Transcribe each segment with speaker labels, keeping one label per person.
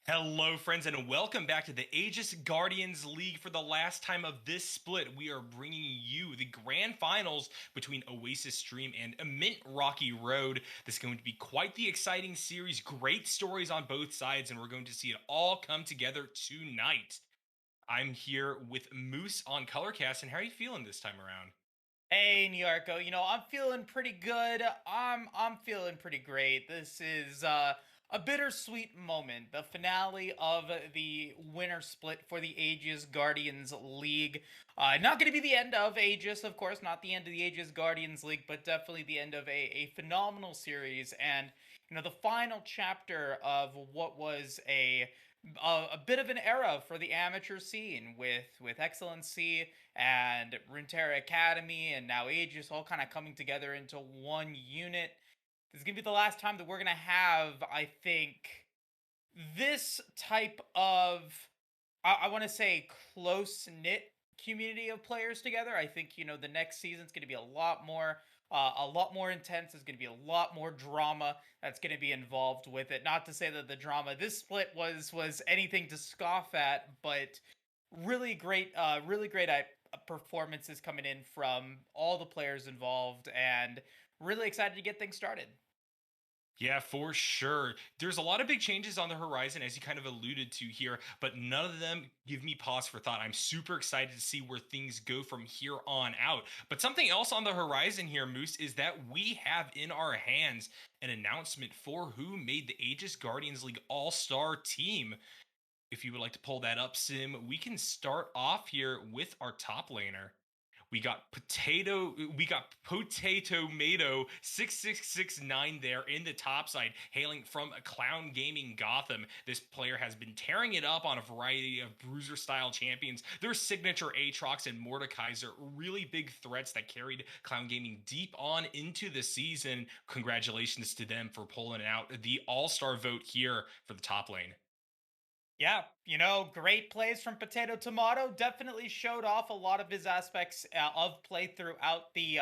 Speaker 1: Hello, friends, and welcome back to the Aegis Guardians League. For the last time of this split, we are bringing you the grand finals between Oasis Stream and Mint Rocky Road. This is going to be quite the exciting series. Great stories on both sides, and we're going to see it all come together tonight. I'm here with Moose on Colorcast, and how are you feeling this time around?
Speaker 2: Hey, New Yorko. I'm feeling pretty good. I'm feeling pretty great. This is a bittersweet moment. The finale of the winner split for the Aegis Guardians League. Not going to be the end of Aegis, of course, not the end of the Aegis Guardians League, but definitely the end of a phenomenal series and the final chapter of what was a bit of an era for the amateur scene with Excellency and Runeterra Academy and now Aegis all kind of coming together into one unit. This is gonna be the last time that we're gonna have, I think, this type of I want to say close knit community of players together. I think the next season's going to be a lot more intense. There's going to be a lot more drama that's going to be involved with it. Not to say that the drama this split was anything to scoff at, but really great performances coming in from all the players involved, and really excited to get things started.
Speaker 1: Yeah, for sure. There's a lot of big changes on the horizon, as you kind of alluded to here, but none of them give me pause for thought. I'm super excited to see where things go from here on out. But something else on the horizon here, Moose, is that we have in our hands an announcement for who made the Aegis Guardians League All Star team. If you would like to pull that up, Sim, we can start off here with our top laner. We got Potato Mato 6669 there in the top side, hailing from a Clown Gaming Gotham. This player has been tearing it up on a variety of bruiser style champions. Their signature Aatrox and Mordekaiser, really big threats that carried Clown Gaming deep on into the season. Congratulations to them for pulling out the all-star vote here for the top lane.
Speaker 2: Yeah, great plays from Potato Tomato. Definitely showed off a lot of his aspects of play throughout the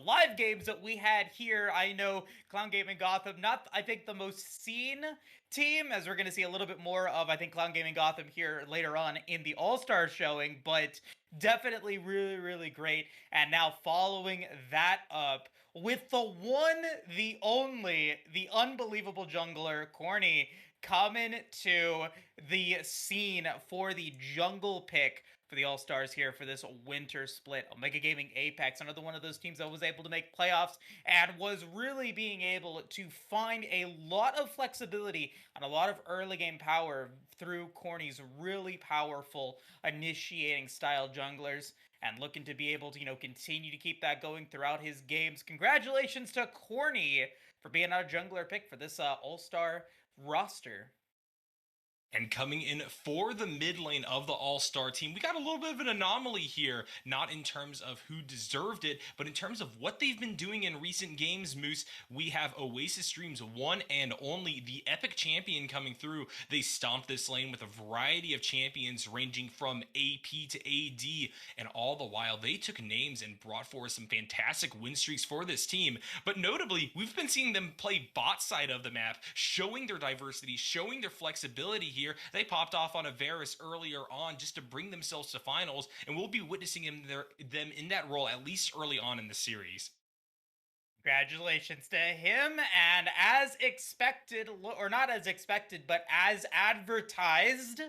Speaker 2: live games that we had here. I know Clown Gaming Gotham, not I think the most seen team, as we're going to see a little bit more of. I think Clown Gaming Gotham here later on in the All Star showing, but definitely really great. And now following that up with the one, the only, the unbelievable jungler Corny coming to the scene for the jungle pick for the All Stars here for this winter split. Omega Gaming Apex, another one of those teams that was able to make playoffs and was really being able to find a lot of flexibility and a lot of early game power through Corny's really powerful initiating style junglers, and looking to be able to, continue to keep that going throughout his games. Congratulations to Corny for being our jungler pick for this All Star roster.
Speaker 1: And coming in for the mid lane of the All Star team, we got a little bit of an anomaly here, not in terms of who deserved it, but in terms of what they've been doing in recent games, Moose. We have Oasis Stream's one and only, the Epic Champion coming through. They stomped this lane with a variety of champions ranging from AP to AD, and all the while they took names and brought forth some fantastic win streaks for this team. But notably, we've been seeing them play bot side of the map, showing their diversity, showing their flexibility here. They popped off on a Varus earlier on just to bring themselves to finals, and we'll be witnessing them in that role at least early on in the series.
Speaker 2: Congratulations to him. And as expected, or not as expected, but as advertised,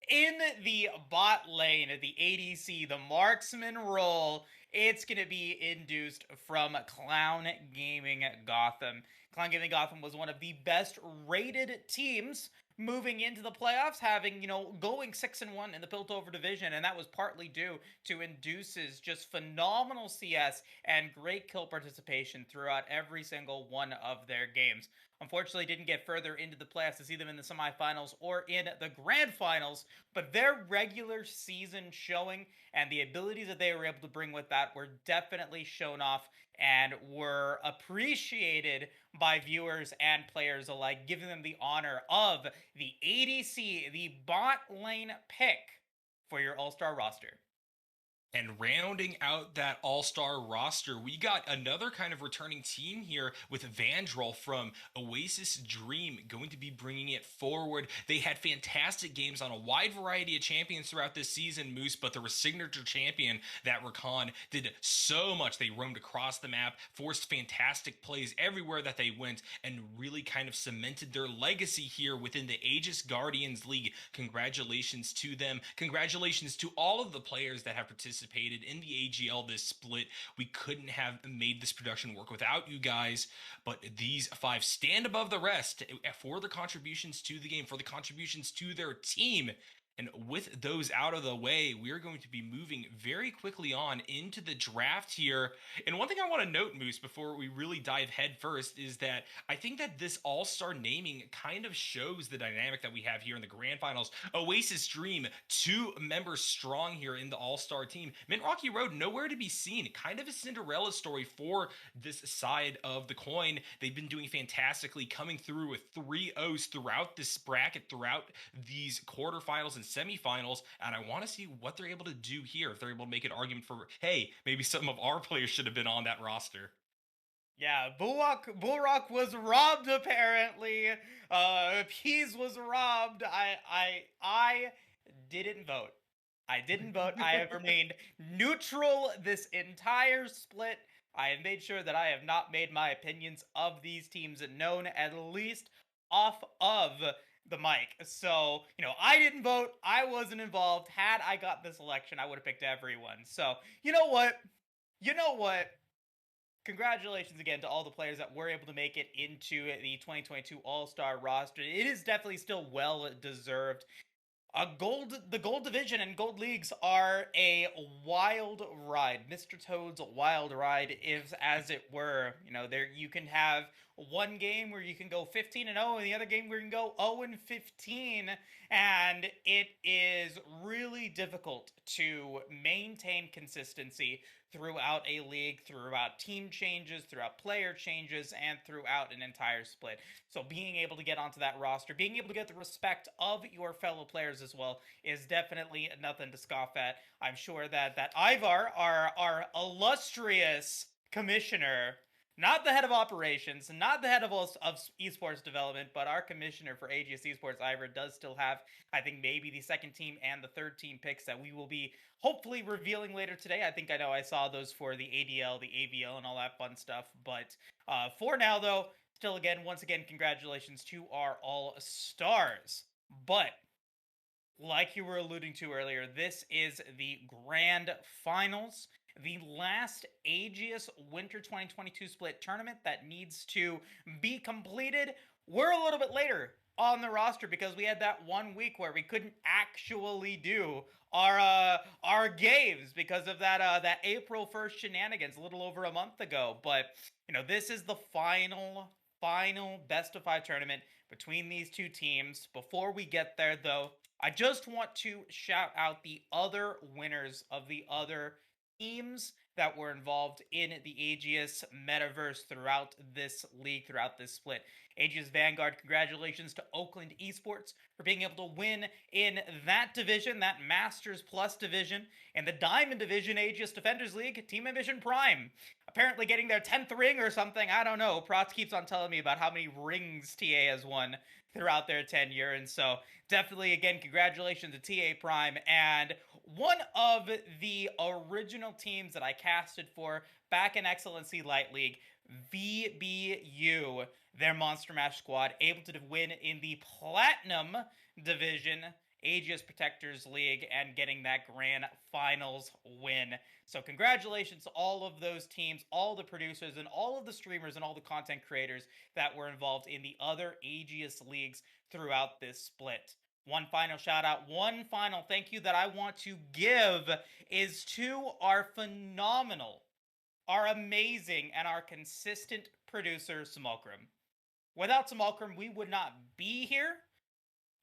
Speaker 2: in the bot lane, the ADC, the marksman role, it's going to be induced from Clown Gaming Gotham. Clown Gaming Gotham was one of the best rated teams moving into the playoffs, having, going 6-1 in the Piltover division, and that was partly due to Induce's just phenomenal CS and great kill participation throughout every single one of their games. Unfortunately, didn't get further into the playoffs to see them in the semifinals or in the grand finals, but their regular season showing and the abilities that they were able to bring with that were definitely shown off and were appreciated by viewers and players alike, giving them the honor of the ADC, the bot lane pick for your All Star roster.
Speaker 1: And rounding out that all-star roster, we got another kind of returning team here with Vandrel from Oasis Dream going to be bringing it forward. They had fantastic games on a wide variety of champions throughout this season, Moose, but there was signature champion that Rakan did so much. They roamed across the map, forced fantastic plays everywhere that they went, and really kind of cemented their legacy here within the Aegis Guardians League. Congratulations to them. Congratulations to all of the players that have participated in the AGL this split. We couldn't have made this production work without you guys, but these five stand above the rest for the contributions to the game, for the contributions to their team. And with those out of the way, we are going to be moving very quickly on into the draft here. And one thing I want to note, Moose, before we really dive head first, is that I think that this all-star naming kind of shows the dynamic that we have here in the grand finals. Oasis Dream, 2 members strong here in the all-star team. Mint Rocky Road, nowhere to be seen. Kind of a Cinderella story for this side of the coin. They've been doing fantastically, coming through with 3 O's throughout this bracket, throughout these quarterfinals and semifinals, and I want to see what they're able to do here. If they're able to make an argument for, hey, maybe some of our players should have been on that roster.
Speaker 2: Yeah, Bulrock was robbed apparently. Peas was robbed. I didn't vote. I didn't vote. I have remained neutral this entire split. I have made sure that I have not made my opinions of these teams known, at least off of the mic. So, I didn't vote. I wasn't involved. Had I got this election, I would have picked everyone. So, you know what? You know what? Congratulations again to all the players that were able to make it into the 2022 All-Star roster. It is definitely still well deserved. The Gold Division and Gold Leagues are a wild ride. Mr. Toad's wild ride, if as it were. There you can have one game where you can go 15-0, and the other game where you can go 0-15, and it is really difficult to maintain consistency throughout a league, throughout team changes, throughout player changes, and throughout an entire split. So being able to get onto that roster, being able to get the respect of your fellow players as well, is definitely nothing to scoff at. I'm sure that Ivar, our illustrious commissioner, not the head of operations, not the head of esports development, but our commissioner for Aegis Esports, Ivar, does still have, I think, maybe the second team and the third team picks that we will be hopefully revealing later today. I know I saw those for the ADL, the AVL, and all that fun stuff. But for now, though, still, once again, congratulations to our all-stars. But like you were alluding to earlier, this is the grand finals, the last Aegis Winter 2022 split tournament that needs to be completed. We're a little bit later on the roster because we had that 1 week where we couldn't actually do our games because of that April 1st shenanigans a little over a month ago. But this is the final best of 5 tournament between these two teams. Before we get there, though, I just want to shout out the other winners of the other teams that were involved in the Aegis metaverse throughout this league, throughout this split. Aegis Vanguard, congratulations to Oakland Esports for being able to win in that division, that Masters Plus division, and the Diamond Division Aegis Defenders League, Team Ambition Prime. Apparently getting their 10th ring or something, I don't know. Prots keeps on telling me about how many rings TA has won throughout their tenure, and so definitely, again, congratulations to TA Prime, and one of the original teams that I casted for back in Excellency Light League, VBU, their Monster Mash squad, able to win in the Platinum Division Aegis Protectors League and getting that grand finals win. So congratulations to all of those teams, all the producers, and all of the streamers and all the content creators that were involved in the other Aegis leagues throughout this split. One final shout out, one final thank you that I want to give is to our phenomenal, our amazing, and our consistent producer, Simulcrum. Without Simulcrum, we would not be here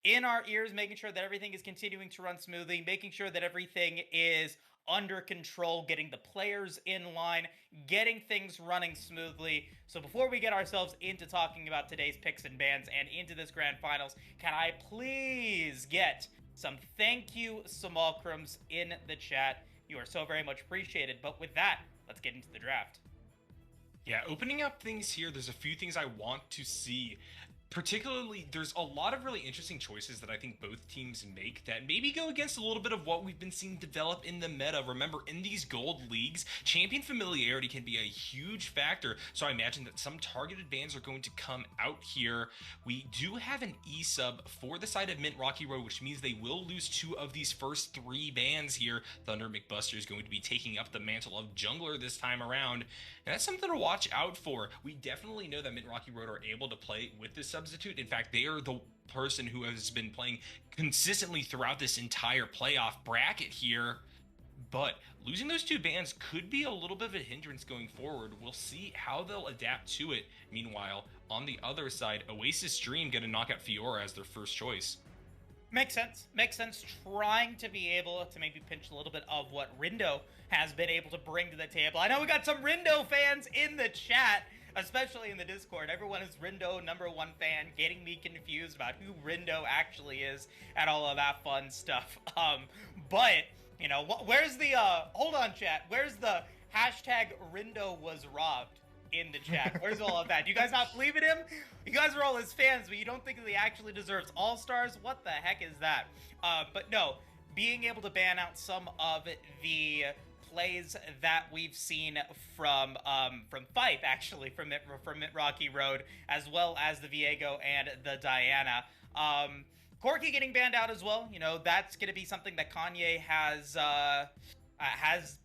Speaker 2: in our ears, making sure that everything is continuing to run smoothly, making sure that everything is under control, getting the players in line, getting things running smoothly. So before we get ourselves into talking about today's picks and bans and into this grand finals, can I please get some thank you simulcrums in the chat? You are so very much appreciated. But with that, let's get into the draft.
Speaker 1: Yeah, opening up things here, there's a few things I want to see. Particularly, there's a lot of really interesting choices that I think both teams make that maybe go against a little bit of what we've been seeing develop in the meta. Remember, in these gold leagues, champion familiarity can be a huge factor. So I imagine that some targeted bans are going to come out here. We do have an E-sub for the side of Mint Rocky Road, which means they will lose 2 of these first 3 bans here. Thunder McBuster is going to be taking up the mantle of jungler this time around. And that's something to watch out for. We definitely know that Mint Rocky Road are able to play with this substitute. In fact, they are the person who has been playing consistently throughout this entire playoff bracket here. But losing those 2 bans could be a little bit of a hindrance going forward. We'll see how they'll adapt to it. Meanwhile, on the other side, Oasis Dream going to knock out Fiora as their first choice.
Speaker 2: Makes sense. Makes sense. Trying to be able to maybe pinch a little bit of what Rindo has been able to bring to the table. I know we got some Rindo fans in the chat, especially in the Discord. Everyone is Rindo #1 fan, getting me confused about who Rindo actually is and all of that fun stuff. But, you know, where's the, hold on, chat. Where's the hashtag Rindo was robbed in the chat? Where's all of that? Do you guys not believe in him? You guys are all his fans, but you don't think that he actually deserves all-stars? What the heck is that? But no, being able to ban out some of the plays that we've seen from Fife, actually, from Mint Rocky Road, as well as the Viego and the Diana. Corki getting banned out as well. You know, that's going to be something that Kanye has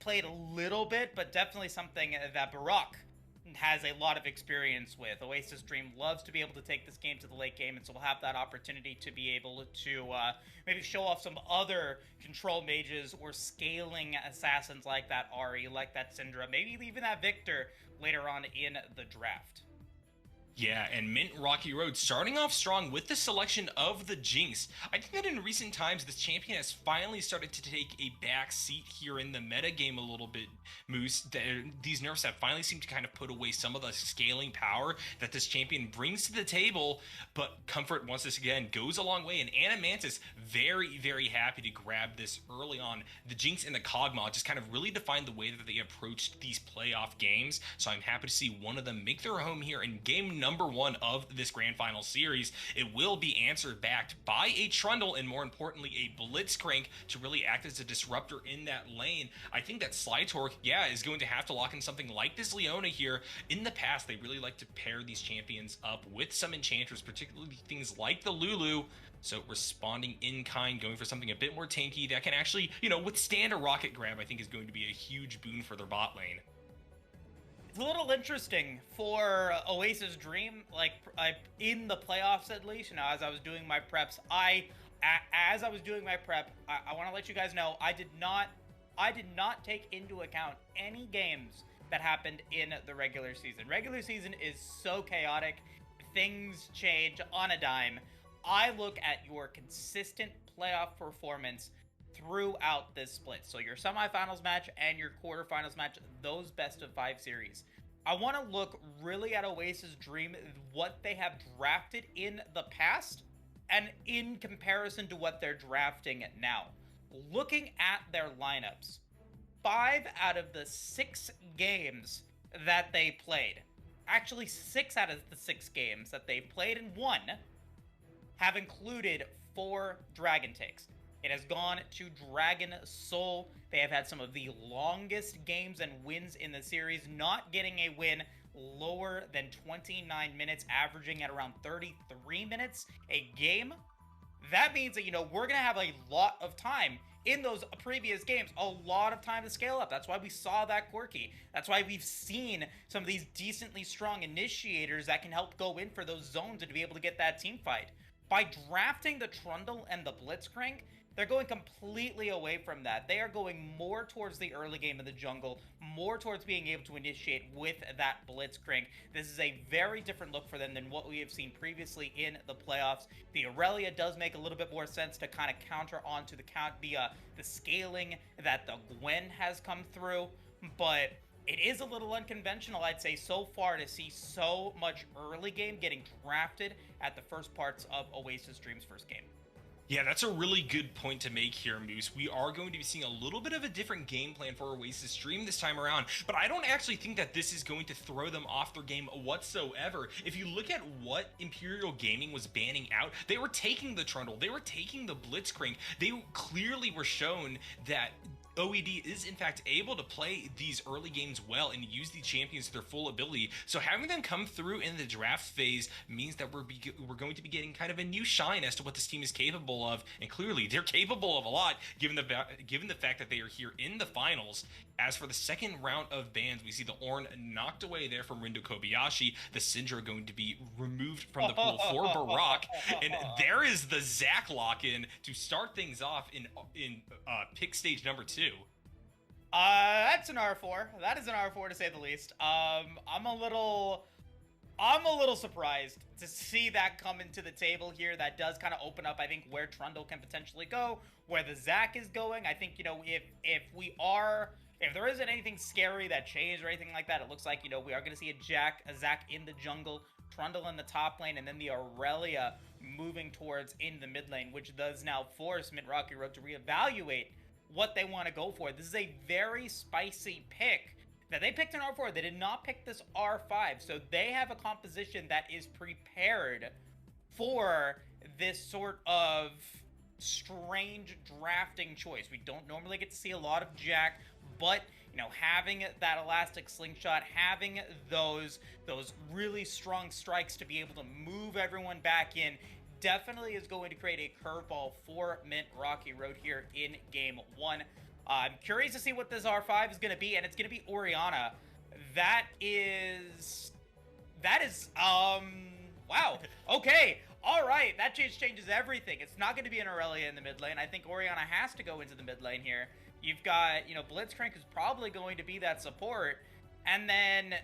Speaker 2: played a little bit, but definitely something that Barak has a lot of experience with. Oasis Dream loves to be able to take this game to the late game, and so we'll have that opportunity to be able to maybe show off some other control mages or scaling assassins like that Ari, like that Syndra, maybe even that Victor later on in the draft.
Speaker 1: Yeah, and Mint Rocky Road starting off strong with the selection of the Jinx. I think that in recent times, this champion has finally started to take a back seat here in the meta game a little bit, Moose. These nerfs have finally seemed to kind of put away some of the scaling power that this champion brings to the table, but Comfort, once this again, goes a long way, and Animantis very, very happy to grab this early on. The Jinx and the Kog'Maw just kind of really defined the way that they approached these playoff games, so I'm happy to see one of them make their home here in game number 1 of this grand final series. It will be answered back by a Trundle and, more importantly, a Blitzcrank to really act as a disruptor in that lane. I think that Slytorque, yeah, is going to have to lock in something like this Leona here. In the past, they really like to pair these champions up with some enchanters, particularly things like the Lulu. So responding in kind, going for something a bit more tanky that can actually, you know, withstand a rocket grab, I think is going to be a huge boon for their bot lane.
Speaker 2: It's a little interesting for Oasis Dream, like in the playoffs at least. You know, as I was doing my preps, I want to let you guys know I did not take into account any games that happened in the regular season. Regular season is so chaotic, things change on a dime. I look at your consistent playoff performance throughout this split. So your semifinals match and your quarterfinals match, those best of 5 series. I want to look really at Oasis Dream, what they have drafted in the past, and in comparison to what they're drafting now. Looking at their lineups, 5 out of the 6 games that they played, actually 6 out of the 6 games that they've played and won, have included 4 Dragon takes. It has gone to Dragon Soul. They have had some of the longest games and wins in the series, not getting a win lower than 29 minutes, averaging at around 33 minutes a game. That means that, you know, we're going to have a lot of time in those previous games, a lot of time to scale up. That's why we saw that quirky. That's why we've seen some of these decently strong initiators that can help go in for those zones and to be able to get that team fight. By drafting the Trundle and the Blitzcrank, they're going completely away from that. They are going more towards the early game of the jungle, more towards being able to initiate with that Blitzcrank. This is a very different look for them than what we have seen previously in the playoffs. The Aurelia does make a little bit more sense to kind of counter onto the scaling that the Gwen has come through, but it is a little unconventional, I'd say, so far to see so much early game getting drafted at the first parts of Oasis Dream's first game.
Speaker 1: Yeah, that's a really good point to make here, Moose. We are going to be seeing a little bit of a different game plan for Oasis Stream this time around, but I don't actually think that this is going to throw them off their game whatsoever. If you look at what Imperial Gaming was banning out, they were taking the Trundle, they were taking the Blitzcrank. They clearly were shown that OED is in fact able to play these early games well and use the champions to their full ability. So having them come through in the draft phase means that we're going to be getting kind of a new shine as to what this team is capable of, and clearly they're capable of a lot given the fact that they are here in the finals. As for the second round of bans, we see the Ornn knocked away there from Rindo Kobayashi. The Syndra going to be removed from the pool for Barak, and there is the Zac lock-in to start things off in pick stage number 2.
Speaker 2: That's an R4. That is an R4 to say the least. I'm a little surprised to see that come into the table here. That does kind of open up, I think, where Trundle can potentially go, where the Zac is going. I think, if there isn't anything scary that changed or anything like that, it looks like, we are going to see a Zac in the jungle, Trundle in the top lane, and then the Aurelia moving towards in the mid lane, which does now force Mint Rocky Road to reevaluate what they want to go for. This is a very spicy pick that they picked an R4. They did not pick this R5, so they have a composition that is prepared for this sort of strange drafting choice. We don't normally get to see a lot of Jack, but having that elastic slingshot, having those really strong strikes to be able to move everyone back in, definitely is going to create a curveball for Mint Rocky Road here in game 1. I'm curious to see what this R5 is going to be, and it's going to be Orianna. That is, wow. Okay. All right. That changes everything. It's not going to be an Aurelia in the mid lane. I think Orianna has to go into the mid lane here. You've got, Blitzcrank is probably going to be that support. And then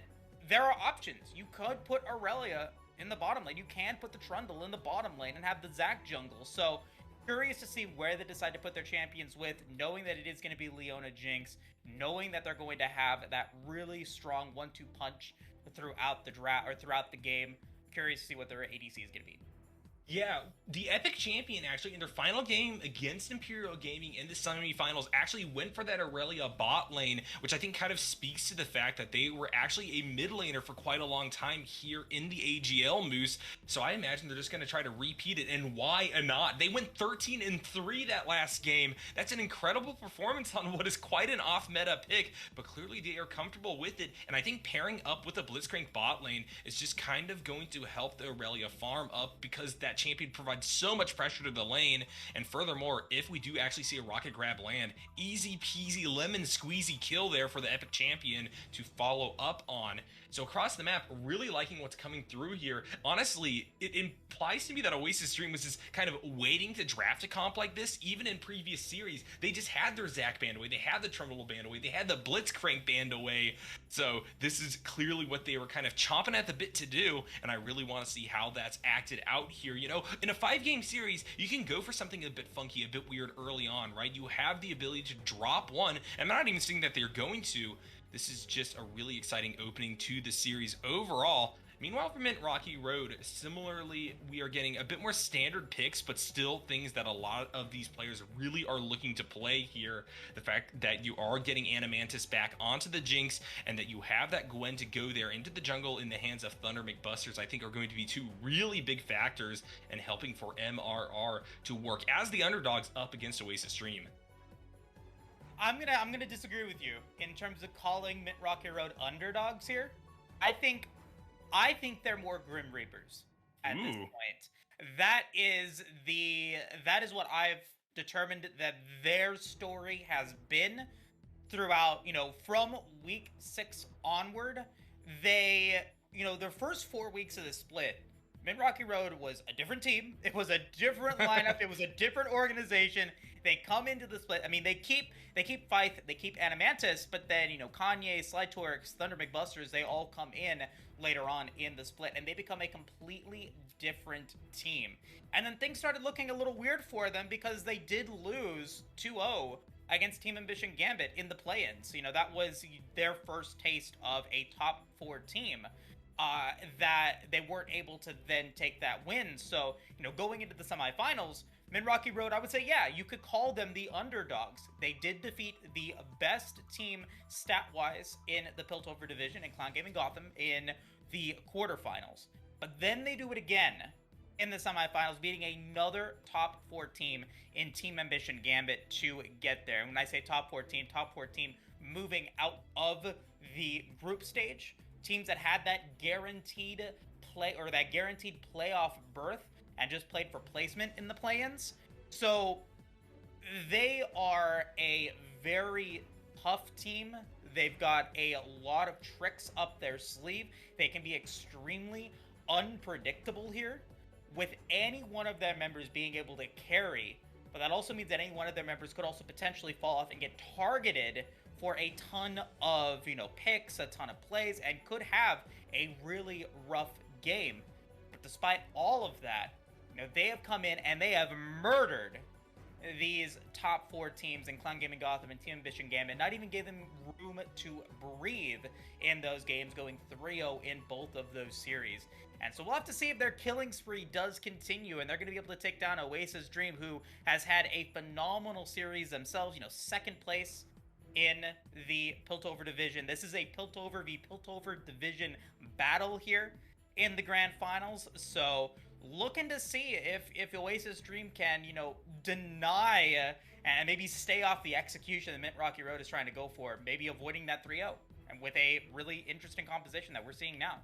Speaker 2: there are options. You could put Aurelia in the bottom lane. You can put the Trundle in the bottom lane and have the Zac jungle. So curious to see where they decide to put their champions with, knowing that it is going to be Leona Jinx, knowing that they're going to have that really strong 1-2 punch throughout the draft or throughout the game. Curious to see what their ADC is going to be.
Speaker 1: Yeah, the Epic Champion actually in their final game against Imperial Gaming in the semifinals actually went for that Aurelia bot lane, which I think kind of speaks to the fact that they were actually a mid laner for quite a long time here in the AGL, Moose. So I imagine they're just going to try to repeat it, and why not? They went 13-3 that last game. That's an incredible performance on what is quite an off-meta pick, but clearly they are comfortable with it, and I think pairing up with a Blitzcrank bot lane is just kind of going to help the Aurelia farm up, because that champion provides so much pressure to the lane. And furthermore, if we do actually see a rocket grab land, easy peasy lemon squeezy kill there for the Epic Champion to follow up on. So across the map, really liking what's coming through here. Honestly, it implies to me that Oasis Stream was just kind of waiting to draft a comp like this. Even in previous series, they just had their Zac banned away, they had the Trundle banned away, they had the Blitzcrank banned away. So this is clearly what they were kind of chomping at the bit to do, and I really want to see how that's acted out here. In a 5-game series, you can go for something a bit funky, a bit weird early on, right? You have the ability to drop one, and I'm not even saying that they're going to. This is just a really exciting opening to the series overall. Meanwhile, for Mint Rocky Road, similarly, we are getting a bit more standard picks, but still things that a lot of these players really are looking to play here. The fact that you are getting Animantis back onto the Jinx, and that you have that Gwen to go there into the jungle in the hands of Thunder McBusters, I think are going to be two really big factors in helping for MRR to work as the underdogs up against Oasis Stream.
Speaker 2: I'm gonna disagree with you in terms of calling Mint Rocky Road underdogs here. I think they're more Grim Reapers at this point. That is what I've determined that their story has been throughout, from week 6 onward. They, their first 4 weeks of the split, Mint Rocky Road was a different team. It was a different lineup. It was a different organization. They come into the split. I mean, they keep Fife, they keep Animantis, but then, Kanye, Slytorix, Thunder McBusters, they all come in later on in the split, and they become a completely different team. And then things started looking a little weird for them because they did lose 2-0 against Team Ambition Gambit in the play-ins. That was their first taste of a top 4 team. That they weren't able to then take that win. So, going into the semifinals, Mid Rocky Road, I would say, yeah, you could call them the underdogs. They did defeat the best team stat-wise in the Piltover division in Clown Gaming Gotham in the quarterfinals. But then they do it again in the semifinals, beating another top 4 team in Team Ambition Gambit to get there. And when I say top 14 moving out of the group stage, teams that had that guaranteed play or that guaranteed playoff berth and just played for placement in the play-ins. So they are a very tough team. They've got a lot of tricks up their sleeve. They can be extremely unpredictable here, with any one of their members being able to carry. But that also means that any one of their members could also potentially fall off and get targeted for a ton of, picks, a ton of plays, and could have a really rough game. But despite all of that, they have come in and they have murdered these top 4 teams in Clown Gaming Gotham and Team Ambition Gambit, not even gave them room to breathe in those games, going 3-0 in both of those series. And so we'll have to see if their killing spree does continue, and they're going to be able to take down Oasis Dream, who has had a phenomenal series themselves, second place in the Piltover division. This is a Piltover v Piltover division battle here in the grand finals, so looking to see if Oasis Dream can, deny and maybe stay off the execution that Mint Rocky Road is trying to go for, maybe avoiding that 3-0, and with a really interesting composition that we're seeing now.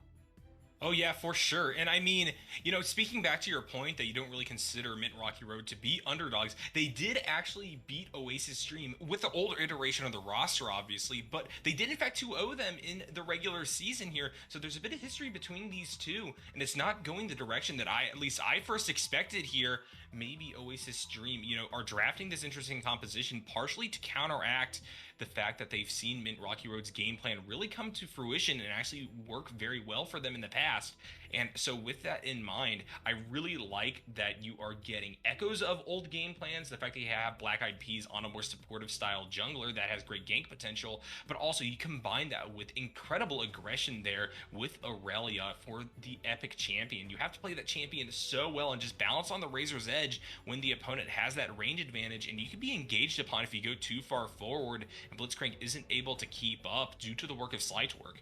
Speaker 1: Oh yeah, for sure. And I mean, speaking back to your point that you don't really consider Mint Rocky Road to be underdogs, they did actually beat Oasis Stream with the older iteration of the roster, obviously, but they did in fact 2-0 them in the regular season here. So there's a bit of history between these two, and it's not going the direction that at least I first expected here. Maybe Oasis Dream, are drafting this interesting composition partially to counteract the fact that they've seen Mint Rocky Road's game plan really come to fruition and actually work very well for them in the past. And so with that in mind, I really like that you are getting echoes of old game plans, the fact that you have Black Eyed Peas on a more supportive style jungler that has great gank potential, but also you combine that with incredible aggression there with Aurelia for the epic champion. You have to play that champion so well and just balance on the razor's edge when the opponent has that range advantage, and you can be engaged upon if you go too far forward and Blitzcrank isn't able to keep up due to the work of Slightwork.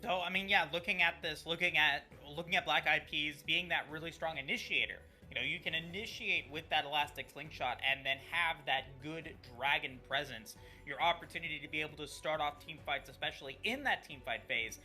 Speaker 2: So, I mean, yeah, looking at Black Eyed Peas being that really strong initiator, you can initiate with that elastic slingshot and then have that good dragon presence. Your opportunity to be able to start off team fights, especially in that team fight phase,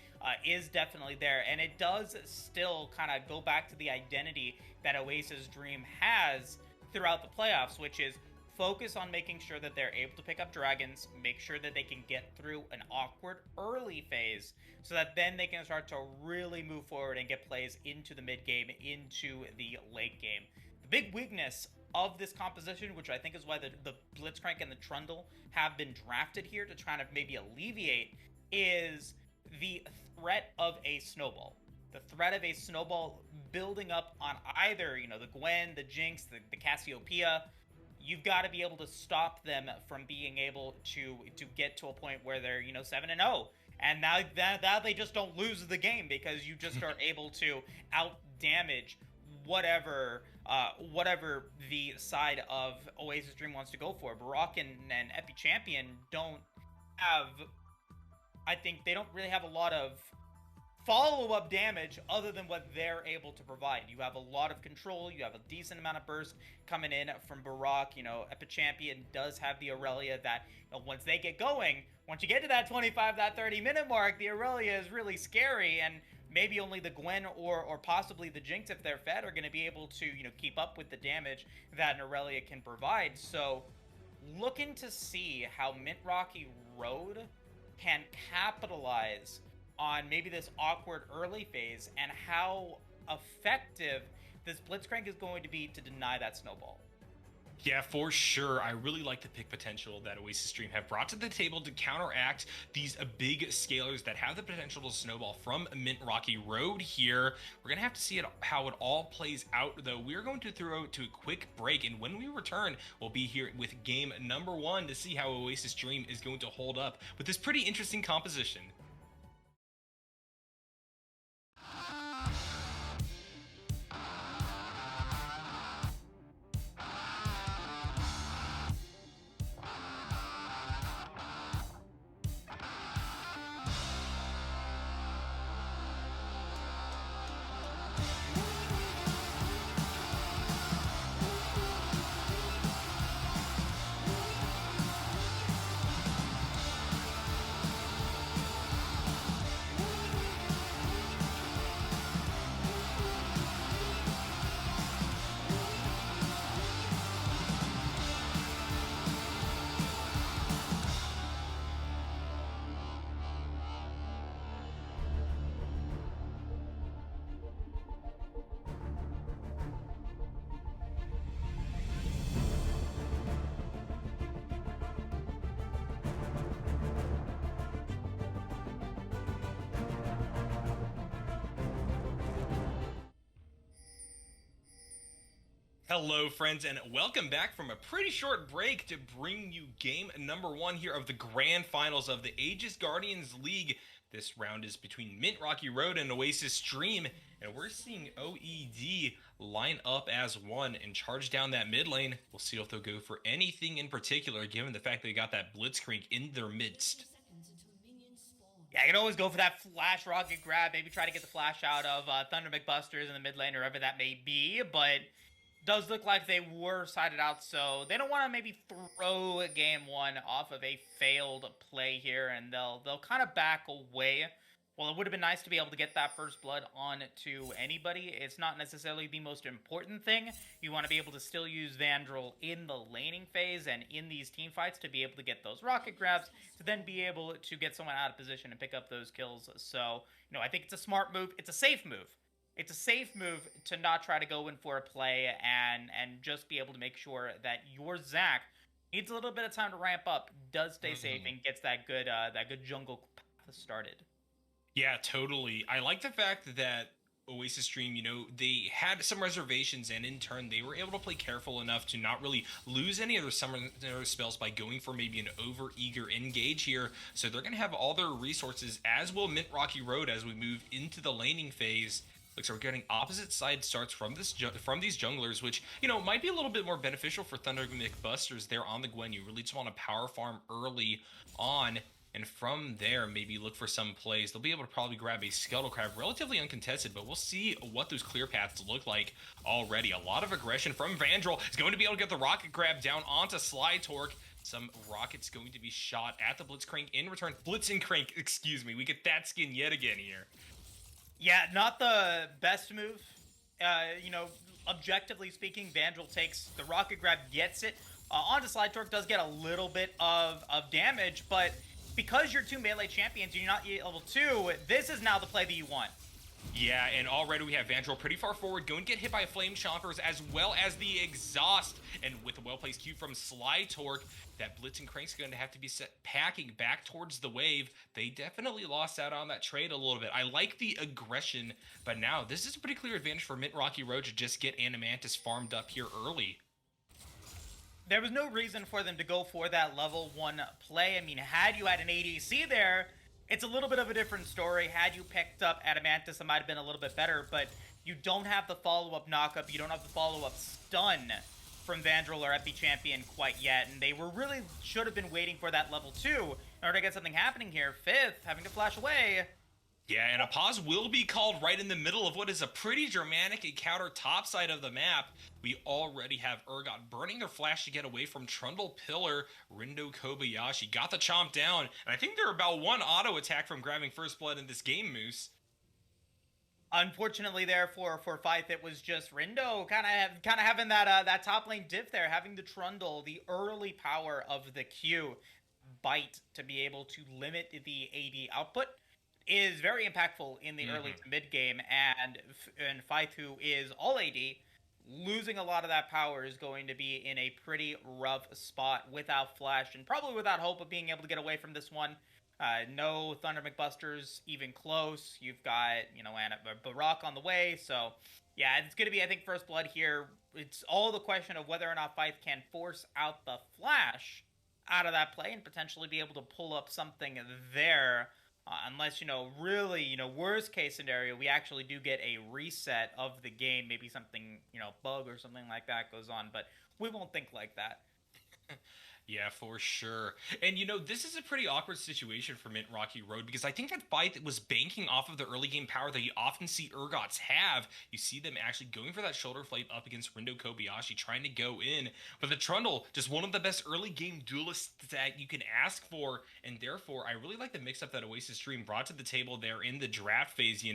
Speaker 2: is definitely there. And it does still kind of go back to the identity that Oasis Dream has throughout the playoffs, which is focus on making sure that they're able to pick up dragons, make sure that they can get through an awkward early phase so that then they can start to really move forward and get plays into the mid game, into the late game. The big weakness of this composition, which I think is why the Blitzcrank and the Trundle have been drafted here to try to maybe alleviate, is the threat of a snowball. The threat of a snowball building up on either, the Gwen, the Jinx, the Cassiopeia. You've got to be able to stop them from being able to get to a point where they're 7-0, and now they just don't lose the game because you just are able to out damage whatever the side of Oasis Dream wants to go for. Barak and Epi Champion don't have, I think they don't really have a lot of follow-up damage other than what they're able to provide. You have a lot of control, you have a decent amount of burst coming in from Barak. Epic Champion does have the Aurelia that, once they get going, once you get to that 25, that 30-minute mark, the Aurelia is really scary, and maybe only the Gwen or possibly the Jinx, if they're fed, are going to be able to, keep up with the damage that an Aurelia can provide. So, looking to see how Mint Rocky Road can capitalize on maybe this awkward early phase and how effective this Blitzcrank is going to be to deny that snowball.
Speaker 1: Yeah, for sure. I really like the pick potential that Oasis Dream have brought to the table to counteract these big scalers that have the potential to snowball from Mint Rocky Road here. We're going to have to see how it all plays out, though. We're going to throw to a quick break, and when we return, we'll be here with game number 1 to see how Oasis Dream is going to hold up with this pretty interesting composition. Hello, friends, and welcome back from a pretty short break to bring you game number one here of the grand finals of the Aegis Guardians League. This round is between Mint Rocky Road and Oasis Stream, and we're seeing OED line up as one and charge down that mid lane. We'll see if they'll go for anything in particular, given the fact they got that Blitzcrank in their midst.
Speaker 2: Yeah, I can always go for that flash rocket grab, maybe try to get the flash out of Thunder McBusters in the mid lane or wherever that may be, but does look like they were sided out, so they don't want to maybe throw game one off of a failed play here, and they'll kind of back away. Well, it would have been nice to be able to get that first blood on to anybody. It's not necessarily the most important thing. You want to be able to still use Vandal in the laning phase and in these team fights to be able to get those rocket grabs, to then be able to get someone out of position and pick up those kills. So, I think it's a smart move. It's a safe move. It's a safe move to not try to go in for a play and just be able to make sure that your Zac needs a little bit of time to ramp up, does stay safe, and gets that good jungle path started.
Speaker 1: Yeah, totally. I like the fact that Oasis Stream, they had some reservations, and in turn, they were able to play careful enough to not really lose any of their summoner spells by going for maybe an over-eager engage here. So they're going to have all their resources, as will Mint Rocky Road, as we move into the laning phase. Looks like we're getting opposite side starts from these junglers, which might be a little bit more beneficial for Thunder McBusters there on the Gwen. You really just want to power farm early on, and from there maybe look for some plays. They'll be able to probably grab a Scuttle Crab, relatively uncontested, but we'll see what those clear paths look like already. A lot of aggression from Vandal. Is going to be able to get the rocket grab down onto Sly Torque. Some rockets going to be shot at the Blitzcrank in return. Blitzcrank, excuse me. We get that skin yet again here.
Speaker 2: Yeah, not the best move. Objectively speaking, Vandal takes the rocket grab, gets it. Onto Slide Torque does get a little bit of damage, but because you're two melee champions and you're not yet level 2, this is now the play that you want.
Speaker 1: Yeah, and already we have Vandal pretty far forward, going to get hit by Flame Chompers as well as the Exhaust. And with a well-placed Q from Sly Torque, that Blitzcrank's going to have to be set packing back towards the wave. They definitely lost out on that trade a little bit. I like the aggression, but now this is a pretty clear advantage for Mint Rocky Road to just get Animantis farmed up here early.
Speaker 2: There was no reason for them to go for that level 1 play. I mean, had you had an ADC there, it's a little bit of a different story. Had you picked up Adamantis, it might have been a little bit better, but you don't have the follow-up knockup, you don't have the follow-up stun from Vandal or Epi Champion quite yet, and they really should have been waiting for that level 2 in order to get something happening here. Fifth, having to flash away.
Speaker 1: Yeah, and a pause will be called right in the middle of what is a pretty dramatic encounter top side of the map. We already have Urgot burning their flash to get away from Trundle Pillar. Rindo Kobayashi got the chomp down, and I think they're about one auto attack from grabbing first blood in this game, Moose.
Speaker 2: Unfortunately, there for Fight, it was just Rindo kind of having that top lane diff there, having the Trundle, the early power of the Q bite to be able to limit the AD output is very impactful in the early to mid game, and Fight, who is all AD, losing a lot of that power is going to be in a pretty rough spot without flash and probably without hope of being able to get away from this one. No Thunder McBusters even close. You've got, Barak on the way. So, yeah, it's going to be, I think, first blood here. It's all the question of whether or not Fife can force out the flash out of that play and potentially be able to pull up something there. Unless, really, worst case scenario, we actually do get a reset of the game. Maybe something, bug or something like that goes on. But we won't think like that.
Speaker 1: Yeah, for sure. And this is a pretty awkward situation for Mint Rocky Road, because I think that fight was banking off of the early game power that you often see Urgots have. You see them actually going for that shoulder flame up against Rindo Kobayashi, trying to go in. But the Trundle, just one of the best early game duelists that you can ask for. And therefore, I really like the mix-up that Oasis Stream brought to the table there in the draft phase,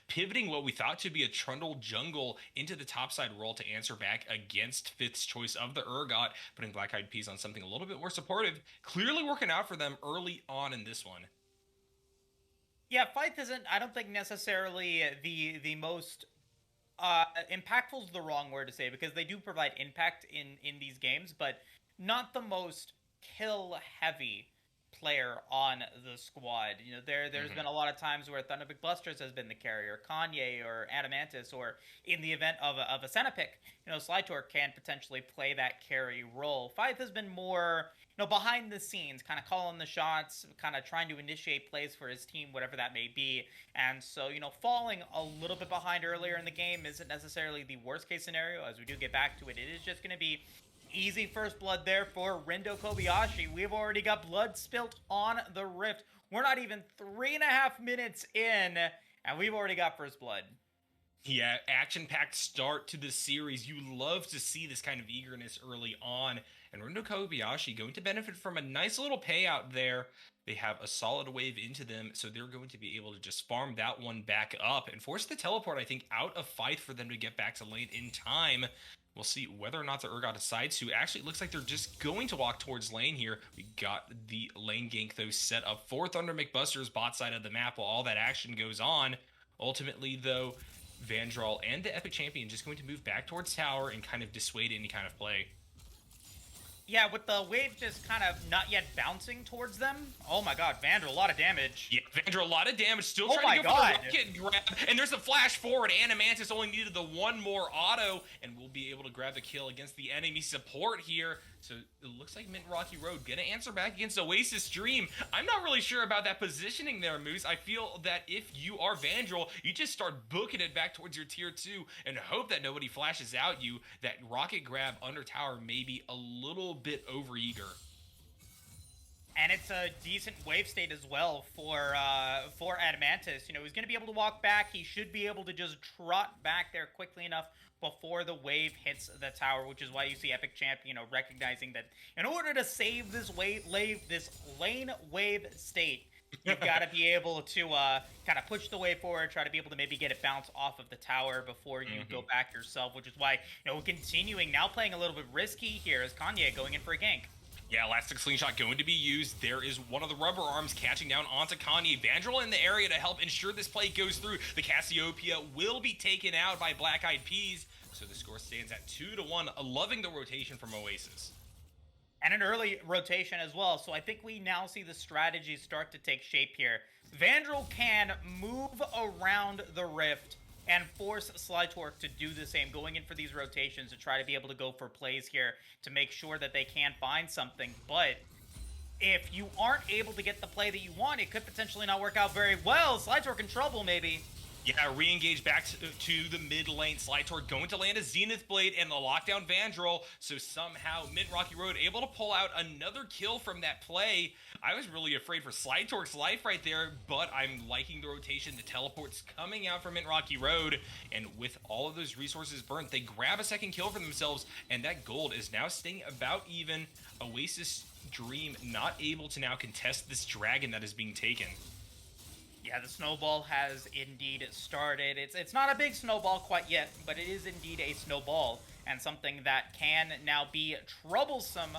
Speaker 1: pivoting what we thought to be a Trundle jungle into the topside role to answer back against fifth choice of the Urgot, putting Black Eyed Peas on something a little bit more supportive, clearly working out for them early on in this one.
Speaker 2: Yeah, Fight isn't, I don't think, necessarily the most impactful is the wrong word to say, because they do provide impact in these games, but not the most kill heavy player on the squad. You know, there's
Speaker 1: Hmm.
Speaker 2: been a lot of times where Thunder Busters has been the carrier, Kanye or Adamantis, or in the event of a Senna pick, you know, Slitor can potentially play that carry role. Five has been more, you know, behind the scenes, kind of calling the shots, kind of trying to initiate plays for his team, whatever that may be. And so, you know, falling a little bit behind earlier in the game isn't necessarily the worst case scenario. As we do get back to it, it is just going to be easy first blood there for Rendo Kobayashi. We've already got blood spilt on the Rift. We're not even 3.5 minutes in, and we've already got first blood.
Speaker 1: Yeah, action-packed start to the series. You love to see this kind of eagerness early on. And Rendo Kobayashi going to benefit from a nice little payout there. They have a solid wave into them, so they're going to be able to just farm that one back up and force the teleport, I think, out of fight for them to get back to lane in time. We'll see whether or not the Urgot decides to. Actually, it looks like they're just going to walk towards lane here. We got the lane gank, though, set up for Thunder McBuster's bot side of the map while all that action goes on. Ultimately, though, Vandral and the Epic Champion just going to move back towards tower and kind of dissuade any kind of play.
Speaker 2: Yeah, with the wave just kind of not yet bouncing towards them. Oh my god, Vandal, a lot of damage.
Speaker 1: Yeah, Vandral, a lot of damage. Still
Speaker 2: Oh
Speaker 1: trying
Speaker 2: my
Speaker 1: to go
Speaker 2: god.
Speaker 1: for the rocket grab. And there's a flash forward. Animantis only needed the one more auto, and we'll be able to grab the kill against the enemy support here. So it looks like Mint Rocky Road gonna answer back against Oasis Dream. I'm not really sure about that positioning there, Moose. I feel that if you are Vandral, you just start booking it back towards your tier 2 and hope that nobody flashes out you. That rocket grab under tower may be a little bit overeager.
Speaker 2: And it's a decent wave state as well for Adamantis. You know, he's going to be able to walk back. He should be able to just trot back there quickly enough before the wave hits the tower, which is why you see Epic Champ, you know, recognizing that in order to save this this lane wave state, you've got to be able to kind of push the wave forward, try to be able to maybe get it bounce off of the tower before you go back yourself, which is why, you know, continuing now playing a little bit risky here as Kanye going in for a gank.
Speaker 1: Yeah, Elastic Slingshot going to be used. There is one of the rubber arms catching down onto Kanye. Vandral in the area to help ensure this play goes through. The Cassiopeia will be taken out by Black Eyed Peas. So the score stands at 2-1, loving the rotation from Oasis.
Speaker 2: And an early rotation as well. So I think we now see the strategy start to take shape here. Vandral can move around the Rift and force Slitork to do the same, going in for these rotations to try to be able to go for plays here to make sure that they can find something. But if you aren't able to get the play that you want, it could potentially not work out very well. Slitork in trouble, maybe.
Speaker 1: Yeah, re-engage back to the mid lane. Slitor going to land a Zenith Blade and the lockdown Vandral. So somehow Mint Rocky Road able to pull out another kill from that play. I was really afraid for Slitork's life right there, but I'm liking the rotation. The teleport's coming out from Mint Rocky Road, and with all of those resources burnt, they grab a second kill for themselves, and that gold is now staying about even. Oasis Dream not able to now contest this dragon that is being taken.
Speaker 2: Yeah, the snowball has indeed started. It's not a big snowball quite yet, but it is indeed a snowball, and something that can now be troublesome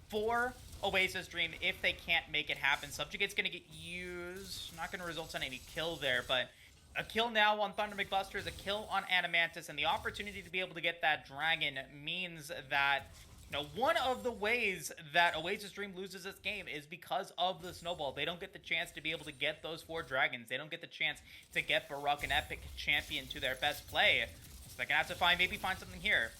Speaker 2: for Oasis Dream if they can't make it happen. Subjugate's going to get used. Not going to result in any kill there, but a kill now on Thunder McBusters, a kill on Adamantis, and the opportunity to be able to get that dragon means that, you know, one of the ways that Oasis Dream loses this game is because of the snowball. They don't get the chance to be able to get those 4 dragons. They don't get the chance to get Baruch and Epic Champion to their best play. So they're going to have to maybe find something here.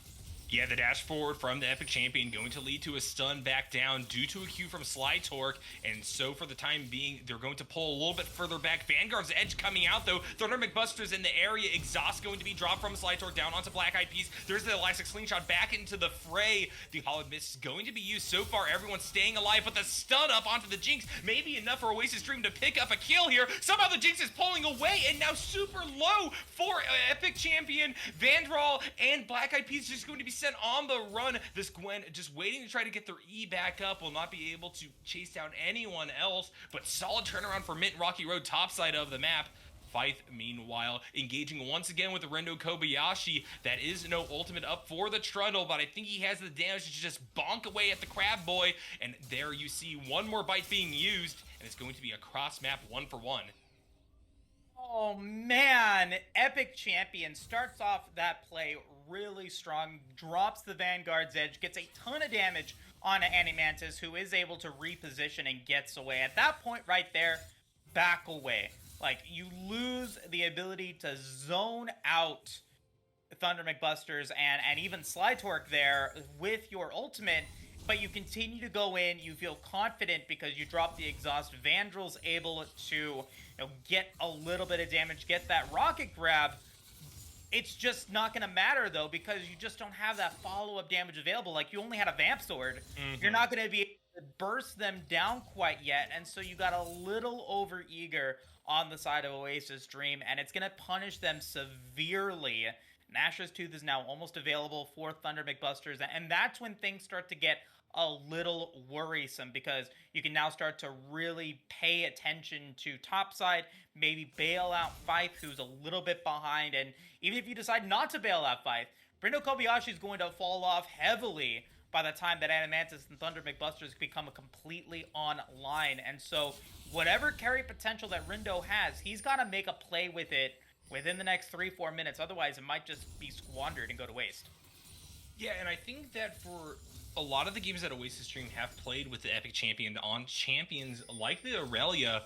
Speaker 1: Yeah, the dash forward from the Epic Champion going to lead to a stun back down due to a Q from Slitork, and so for the time being, they're going to pull a little bit further back. Vanguard's Edge coming out, though. Thunder McBuster's in the area. Exhaust going to be dropped from Slitork down onto Black Eyed Peas. There's the Elastic Slingshot back into the fray. The Hollowed Mist is going to be used. So far, everyone's staying alive, but the stun up onto the Jinx may be enough for Oasis Dream to pick up a kill here. Somehow the Jinx is pulling away, and now super low for Epic Champion. Vandral and Black Eyed Peas just going to be sent on the run. This Gwen just waiting to try to get their E back up, will not be able to chase down anyone else, but solid turnaround for Mint Rocky Road top side of the map. Fife, meanwhile, engaging once again with the Rendo Kobayashi. That is no ultimate up for the Trundle, but I think he has the damage to just bonk away at the Crab Boy, and there you see one more bite being used, and it's going to be a cross-map 1-for-1.
Speaker 2: Oh man, Epic Champion starts off that play really strong, drops the Vanguard's Edge, gets a ton of damage on Animantis, who is able to reposition and gets away. At that point right there, back away. Like, you lose the ability to zone out Thunder McBusters and even Slide Torque there with your ultimate, but you continue to go in, you feel confident because you drop the exhaust. Vandrel's able to get a little bit of damage, get that rocket grab. It's just not going to matter, though, because you just don't have that follow-up damage available. Like, you only had a Vamp Sword. You're not going to be able to burst them down quite yet, and so you got a little over-eager on the side of Oasis Dream, and it's going to punish them severely. Nashor's Tooth is now almost available for Thunder McBusters, and that's when things start to get a little worrisome, because you can now start to really pay attention to topside, maybe bail out Fife, who's a little bit behind, and even if you decide not to bail out Fife, Brindo Kobayashi is going to fall off heavily by the time that Animantis and Thunder McBusters become completely online. And so whatever carry potential that Rindo has, he's got to make a play with it within the next 3-4 minutes. Otherwise, it might just be squandered and go to waste.
Speaker 1: Yeah, and I think that for a lot of the games that Oasis Dream have played with the Epic Champion on champions like the Aurelia,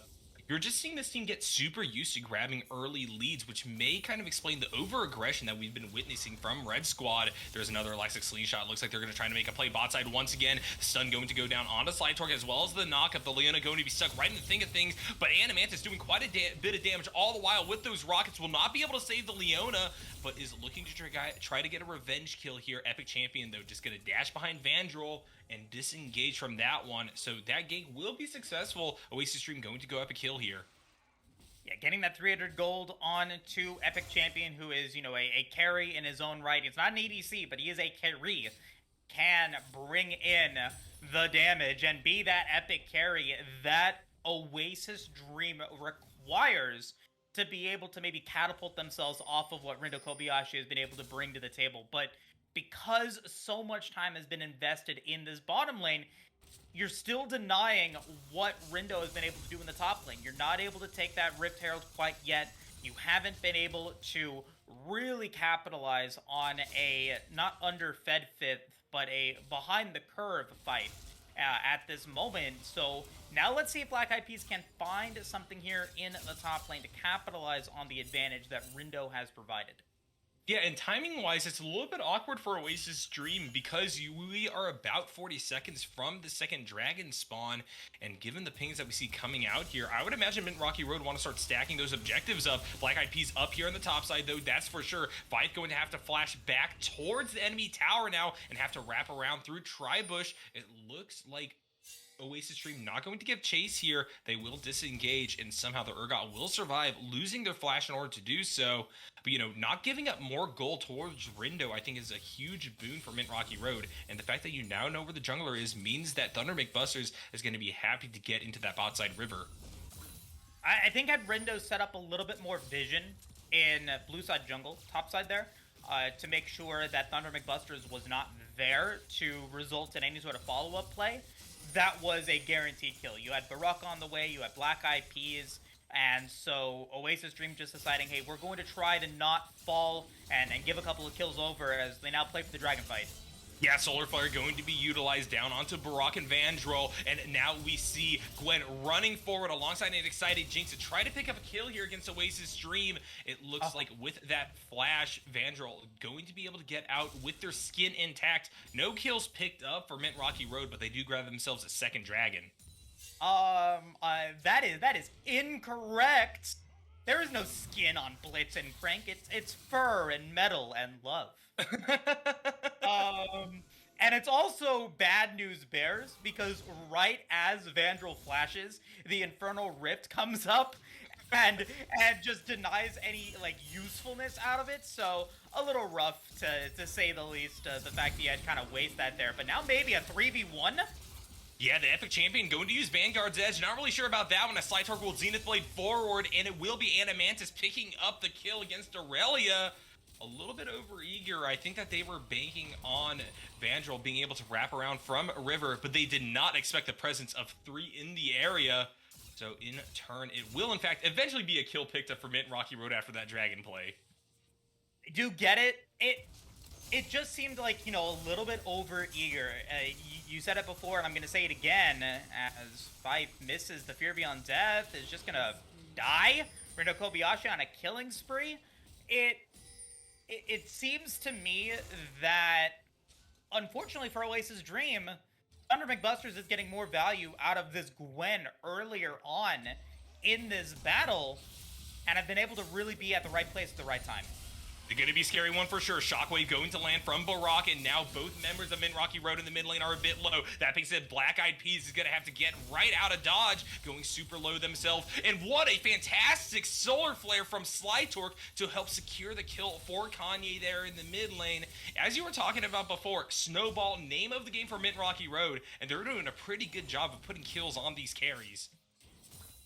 Speaker 1: you're just seeing this team get super used to grabbing early leads, which may kind of explain the over-aggression that we've been witnessing from Red Squad. There's another Alexic Slingshot. Looks like they're going to try to make a play bot side once again. Stun going to go down onto Slide Torque, as well as the knock-up. The Leona going to be stuck right in the thick of things, but Animantis doing quite a bit of damage all the while with those rockets. Will not be able to save the Leona, but is looking to try to get a revenge kill here. Epic Champion, though, just going to dash behind Vandrel and disengage from that one. So that gank will be successful. Oasis Dream going to go Epic kill here.
Speaker 2: Yeah, getting that 300 gold on to Epic Champion, who is, a carry in his own right. It's not an ADC, but he is a carry. Can bring in the damage and be that epic carry that Oasis Dream requires to be able to maybe catapult themselves off of what Rindo Kobayashi has been able to bring to the table. But because so much time has been invested in this bottom lane, you're still denying what Rindo has been able to do in the top lane. You're not able to take that Rift Herald quite yet. You haven't been able to really capitalize on a not underfed fifth, but a behind the curve fight at this moment. So now let's see if Black Eyed Peas can find something here in the top lane to capitalize on the advantage that Rindo has provided.
Speaker 1: Yeah, and timing-wise, it's a little bit awkward for Oasis Dream because we are about 40 seconds from the second dragon spawn, and given the pings that we see coming out here, I would imagine Mint Rocky Road want to start stacking those objectives up. Black Eyed Peas up here on the top side, though, that's for sure. Fight going to have to flash back towards the enemy tower now and have to wrap around through Tribush. It looks like Oasis Dream not going to give chase here. They will disengage, and somehow the Urgot will survive, losing their flash in order to do so. But, not giving up more gold towards Rindo, I think, is a huge boon for Mint Rocky Road. And the fact that you now know where the jungler is means that Thunder McBusters is going to be happy to get into that bot side river.
Speaker 2: I think had Rindo set up a little bit more vision in blue side jungle, top side there, to make sure that Thunder McBusters was not there to result in any sort of follow-up play, that was a guaranteed kill. You had Baruch on the way, you had Black Eyed Peas, and so Oasis Dream just deciding, hey, we're going to try to not fall and give a couple of kills over as they now play for the dragon fight.
Speaker 1: Yeah, Solar Flare going to be utilized down onto Barak and Vandrel, and now we see Gwen running forward alongside an excited Jinx to try to pick up a kill here against Oasis Dream. It looks like with that flash, Vandrel going to be able to get out with their skin intact. No kills picked up for Mint Rocky Road, but they do grab themselves a second dragon.
Speaker 2: That is incorrect. There is no skin on Blitz and Frank. It's fur and metal and love. And it's also bad news bears, because right as Vandrel flashes, the Infernal Rift comes up and just denies any usefulness out of it. So a little rough to say the least, the fact that you had kind of waste that there. But now maybe a 3v1.
Speaker 1: Yeah, the Epic Champion going to use Vanguard's Edge. Not really sure about that one. A Slide Torque will Zenith Blade forward, and it will be Animantis picking up the kill against Aurelia. A little bit over-eager. I think that they were banking on Vandrel being able to wrap around from River, but they did not expect the presence of 3 in the area. So in turn, it will, in fact, eventually be a kill picked up for Mint Rocky Road after that dragon play.
Speaker 2: I do get it. it just seemed like, a little bit over eager. You said it before, and I'm going to say it again. As Fife misses the Fear Beyond Death, is just going to die. Rendo Kobayashi on a killing spree. It, it seems to me that, unfortunately for Oasis Dream, Thunder McBusters is getting more value out of this Gwen earlier on in this battle, and have been able to really be at the right place at the right time.
Speaker 1: They're going to be a scary one for sure. Shockwave going to land from Barak, and now both members of Mint Rocky Road in the mid lane are a bit low. That being said, Black Eyed Peas is going to have to get right out of dodge, going super low themselves. And what a fantastic Solar Flare from Slytorque to help secure the kill for Kanye there in the mid lane. As you were talking about before, Snowball, name of the game for Mint Rocky Road, and they're doing a pretty good job of putting kills on these carries.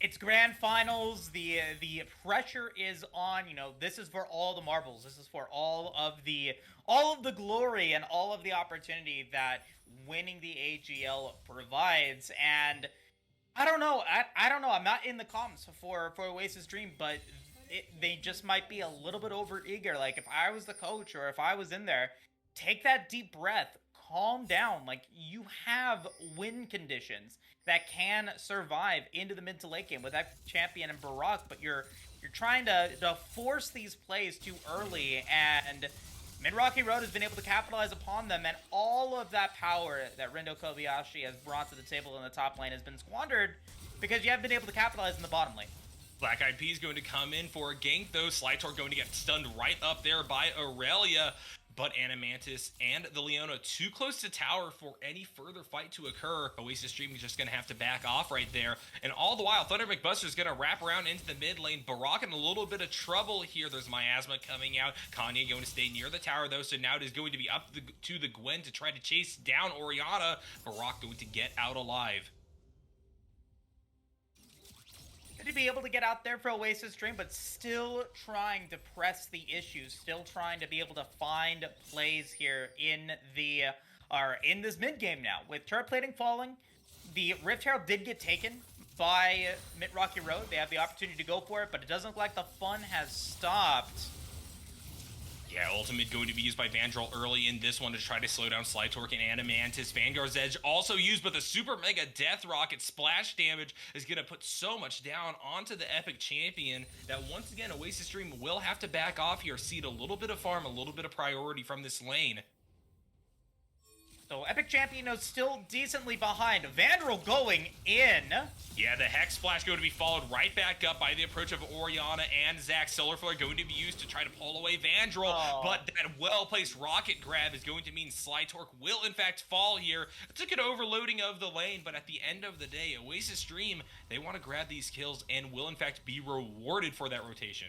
Speaker 2: It's grand finals. The pressure is on. This is for all the marbles. This is for all of the glory and all of the opportunity that winning the AGL provides. And I don't know. I don't know. I'm not in the comms for Oasis Dream, but they just might be a little bit over eager. Like, if I was the coach or if I was in there, take that deep breath. Calm down. Like, you have win conditions that can survive into the mid to late game with that champion and Barak, but you're trying to force these plays too early, and Mint Rocky Road has been able to capitalize upon them, and all of that power that Rendo Kobayashi has brought to the table in the top lane has been squandered because you haven't been able to capitalize in the bottom lane.
Speaker 1: Black Eyed Peas going to come in for a gank, though. Slytorque going to get stunned right up there by Aurelia. But Animantis and the Leona too close to tower for any further fight to occur. Oasis Dream is just going to have to back off right there. And all the while, Thunder McBuster is going to wrap around into the mid lane. Barak in a little bit of trouble here. There's Miasma coming out. Kanye going to stay near the tower, though. So now it is going to be up to the Gwen to try to chase down Orianna. Barak going to get out alive.
Speaker 2: To be able to get out there for Oasis Dream, but still trying to press the issues, still trying to be able to find plays here in this mid game now. With turret plating falling, the Rift Herald did get taken by Mint Rocky Road. They have the opportunity to go for it, but it doesn't look like the fun has stopped.
Speaker 1: Yeah, ultimate going to be used by Vandrel early in this one to try to slow down Slytorque and Animantis. Vanguard's Edge also used, but the Super Mega Death Rocket splash damage is going to put so much down onto the Epic Champion that once again, Oasis Dream will have to back off here, cede a little bit of farm, a little bit of priority from this lane.
Speaker 2: So Epic Champion is still decently behind. Vandrel going in.
Speaker 1: Yeah, the Hex Splash going to be followed right back up by the approach of Orianna and Zac. Solar Flare going to be used to try to pull away Vandrel, but that well-placed rocket grab is going to mean Slytorque will in fact fall here. It took an overloading of the lane, but at the end of the day, Oasis Dream, they want to grab these kills and will in fact be rewarded for that rotation.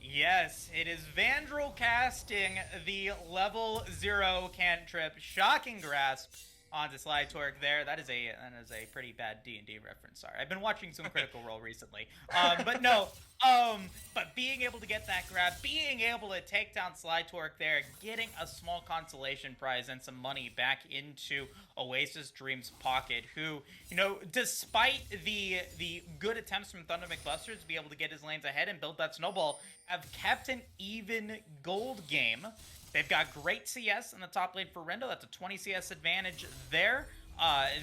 Speaker 2: Yes, it is Vandrel casting the level 0 cantrip Shocking Grasp onto Slytorque there. That is a pretty bad D&D reference. Sorry, I've been watching some Critical Role recently. But no, but being able to get that grab, being able to take down Slytorque there, getting a small consolation prize and some money back into Oasis Dream's pocket, who, despite the good attempts from Thunder McBusters to be able to get his lanes ahead and build that snowball, have kept an even gold game. They've got great CS in the top lane for Rendo. That's a 20 CS advantage there.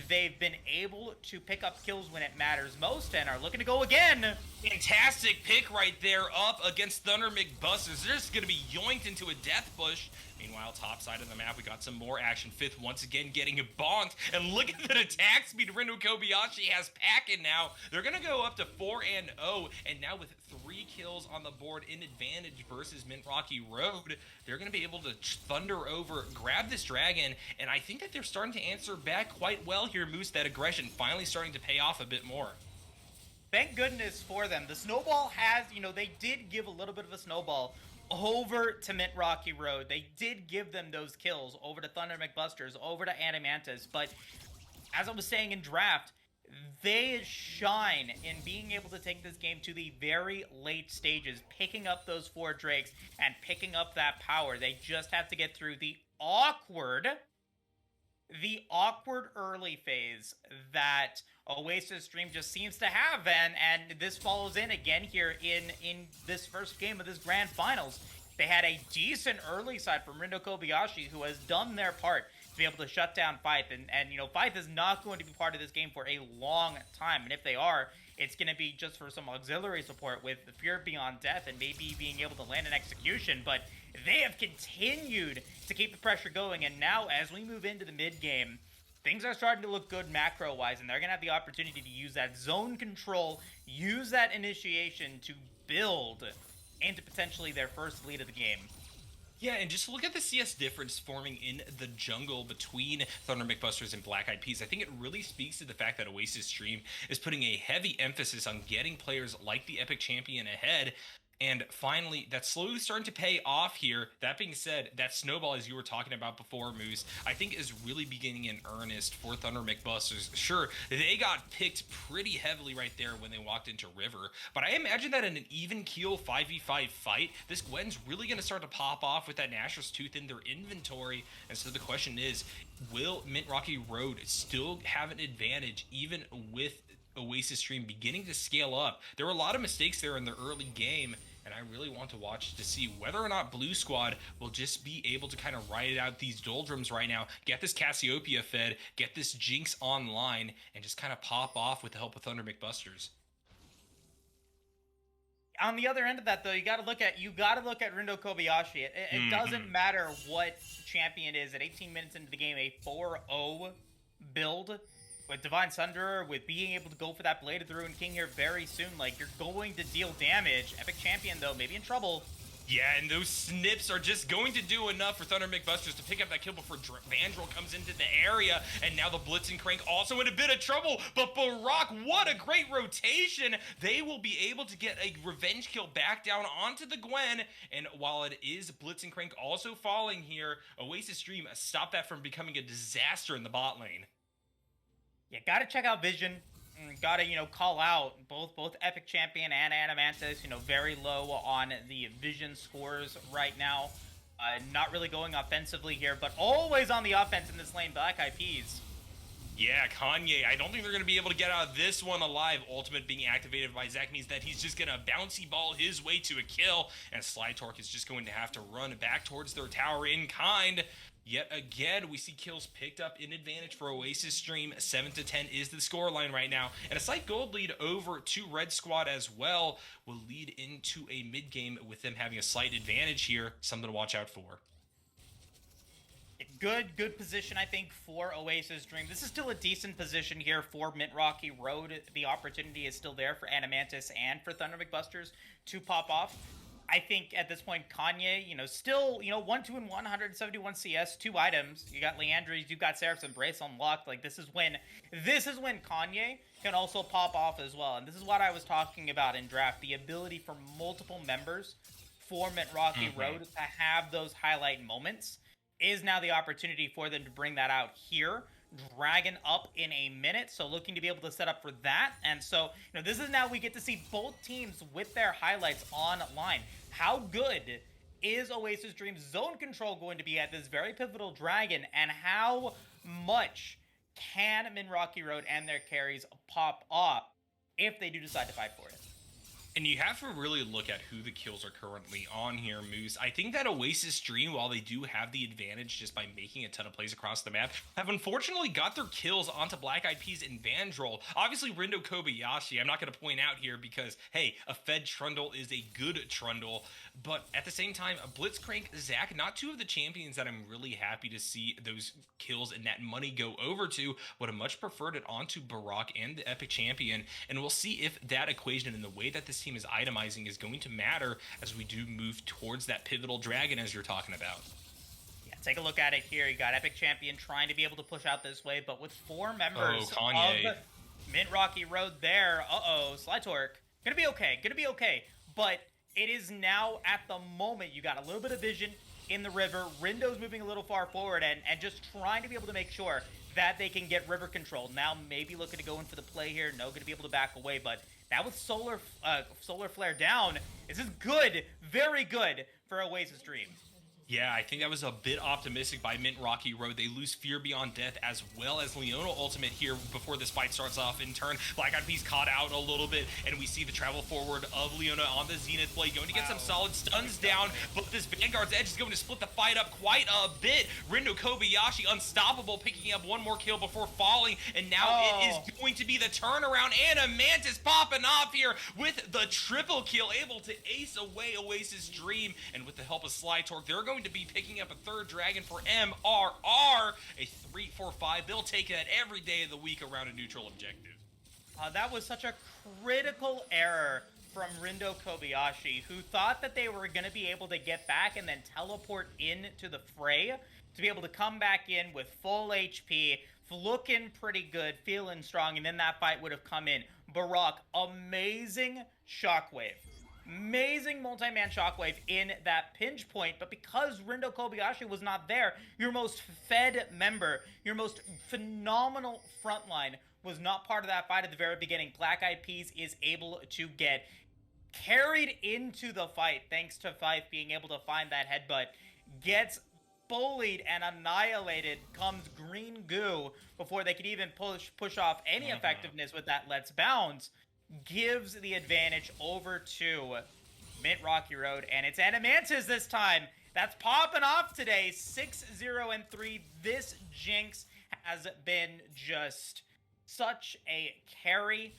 Speaker 2: They've been able to pick up kills when it matters most and are looking to go again.
Speaker 1: Fantastic pick right there up against Thunder McBusters. They're just going to be yoinked into a death push. Meanwhile, top side of the map, we got some more action. Fifth once again getting bonked. And look at that attack speed Rendo Kobayashi has packing now. They're going to go up to 4-0. And now with 3 kills on the board in advantage versus Mint Rocky Road, they're going to be able to thunder over, grab this dragon. And I think that they're starting to answer back quite well here, Moose. That aggression finally starting to pay off a bit more.
Speaker 2: Thank goodness for them. The snowball has, they did give a little bit of a snowball over to Mint Rocky Road. They did give them those kills over to Thunder McBusters, over to Animantis, but as I was saying in draft, they shine in being able to take this game to the very late stages, picking up those 4 Drakes and picking up that power. They just have to get through the awkward early phase that Oasis Dream just seems to have, and this follows in again here in this first game of this grand finals. They had a decent early side from Rindo Kobayashi, who has done their part to be able to shut down Fight. And you know, Fight is not going to be part of this game for a long time. And if they are, it's going to be just for some auxiliary support with the Fear Beyond Death and maybe being able to land an execution. But they have continued to keep the pressure going. And now, as we move into the mid game, things are starting to look good macro-wise, and they're going to have the opportunity to use that zone control, use that initiation to build into potentially their first lead of the game.
Speaker 1: Yeah, and just look at the CS difference forming in the jungle between Thunder McBusters and Black Eyed Peas. I think it really speaks to the fact that Oasis Stream is putting a heavy emphasis on getting players like the Epic Champion ahead. And finally, that's slowly starting to pay off here. That being said, that snowball, as you were talking about before, Moose, I think is really beginning in earnest for Thunder McBusters. Sure, they got picked pretty heavily right there when they walked into River, but I imagine that in an even keel 5v5 fight, this Gwen's really going to start to pop off with that Nashor's Tooth in their inventory. And so the question is, will Mint Rocky Road still have an advantage even with Oasis Stream beginning to scale up? There were a lot of mistakes there in the early game, and I really want to watch to see whether or not Blue Squad will just be able to kind of ride out these doldrums right now, get this Cassiopeia fed, get this Jinx online, and just kind of pop off with the help of Thunder McBusters.
Speaker 2: On the other end of that, though, you got to look at Rindo Kobayashi. It doesn't matter what champion is at 18 minutes into the game, a 4-0 build with Divine Sunderer, with being able to go for that Blade of the Ruined King here very soon. Like, you're going to deal damage. Epic Champion, though, maybe in trouble.
Speaker 1: Yeah, and those snips are just going to do enough for Thunder McBusters to pick up that kill before Vandrel comes into the area. And now the Blitz and Crank also in a bit of trouble. But Barak, what a great rotation. They will be able to get a revenge kill back down onto the Gwen. And while it is Blitz and Crank also falling here, Oasis Stream stopped that from becoming a disaster in the bot lane.
Speaker 2: You gotta check out Vision. Gotta, call out both Epic Champion and Animantis, very low on the Vision scores right now. Not really going offensively here, but always on the offense in this lane, Black Eyed Peas.
Speaker 1: Yeah, Kanye, I don't think they're going to be able to get out of this one alive. Ultimate being activated by Zach means that he's just going to bouncy ball his way to a kill, and Slytorque is just going to have to run back towards their tower in kind. Yet again, we see kills picked up in advantage for Oasis Stream. 7-10 is the scoreline right now. And a slight gold lead over to Red Squad as well will lead into a mid-game with them having a slight advantage here. Something to watch out for.
Speaker 2: Good position, I think, for Oasis Dream. This is still a decent position here for Mint Rocky Road. The opportunity is still there for Animantis and for Thunder McBusters to pop off. I think at this point, Kanye, still, 1-2-1, 171 CS, 2 items. You got Leandries, you've got Seraph's Embrace unlocked. Like, this is when Kanye can also pop off as well. And this is what I was talking about in draft, the ability for multiple members for Mint Rocky Road to have those highlight moments is now the opportunity for them to bring that out here. Dragon up in a minute, so looking to be able to set up for that. And so, this is now we get to see both teams with their highlights online. How good is Oasis Dream's zone control going to be at this very pivotal Dragon, and how much can Min Rocky Road and their carries pop up if they do decide to fight for it?
Speaker 1: And you have to really look at who the kills are currently on here, Moose. I think that Oasis Stream, while they do have the advantage just by making a ton of plays across the map, have unfortunately got their kills onto Black Eyed Peas and Vandrel. Obviously, Rindo Kobayashi, I'm not going to point out here because, hey, a fed Trundle is a good Trundle. But at the same time, Blitzcrank, Zach, not two of the champions that I'm really happy to see those kills and that money go over to. Would have much preferred it onto Barak and the Epic Champion. And we'll see if that equation and the way that this team is itemizing is going to matter as we do move towards that pivotal Dragon as you're talking about.
Speaker 2: Yeah, take a look at it here. You got Epic Champion trying to be able to push out this way, but with 4 members of Mint Rocky Road there, Slytorque, gonna be okay. But it is now at the moment, you got a little bit of vision in the river. Rindo's moving a little far forward and just trying to be able to make sure that they can get river control. Now maybe looking to go in for the play here. No, going to be able to back away, but now with Solar Flare down, this is good, very good for Oasis Dream.
Speaker 1: Yeah, I think that was a bit optimistic by Mint Rocky Road. They lose Fear Beyond Death as well as Leona Ultimate here before this fight starts off. In turn, Black Eyed Peas caught out a little bit, and we see the travel forward of Leona on the Zenith blade, going to get some solid stuns down, but this Vanguard's Edge is going to split the fight up quite a bit. Rindo Kobayashi unstoppable, picking up one more kill before falling, and now it is going to be the turnaround. Mantis popping off here with the triple kill, able to ace away Oasis Dream, and with the help of Sly Torque, they're going to be picking up a third dragon for MRR, a 3-4-5. They'll take that every day of the week around a neutral objective.
Speaker 2: That was such a critical error from Rindo Kobayashi, who thought that they were going to be able to get back and then teleport into the fray to be able to come back in with full HP, looking pretty good, feeling strong, and then that fight would have come in. Barak, amazing shockwave. Amazing multi-man shockwave in that pinch point, but because Rindo Kobayashi was not there, your most fed member, your most phenomenal frontline was not part of that fight at the very beginning. Black Eyed Peas is able to get carried into the fight thanks to Fife being able to find that headbutt, gets bullied and annihilated, comes green goo before they could even push off any effectiveness with that Let's Bounce, gives the advantage over to Mint Rocky Road, and it's Adamantis this time that's popping off today. 6-0-3. This Jinx has been just such a carry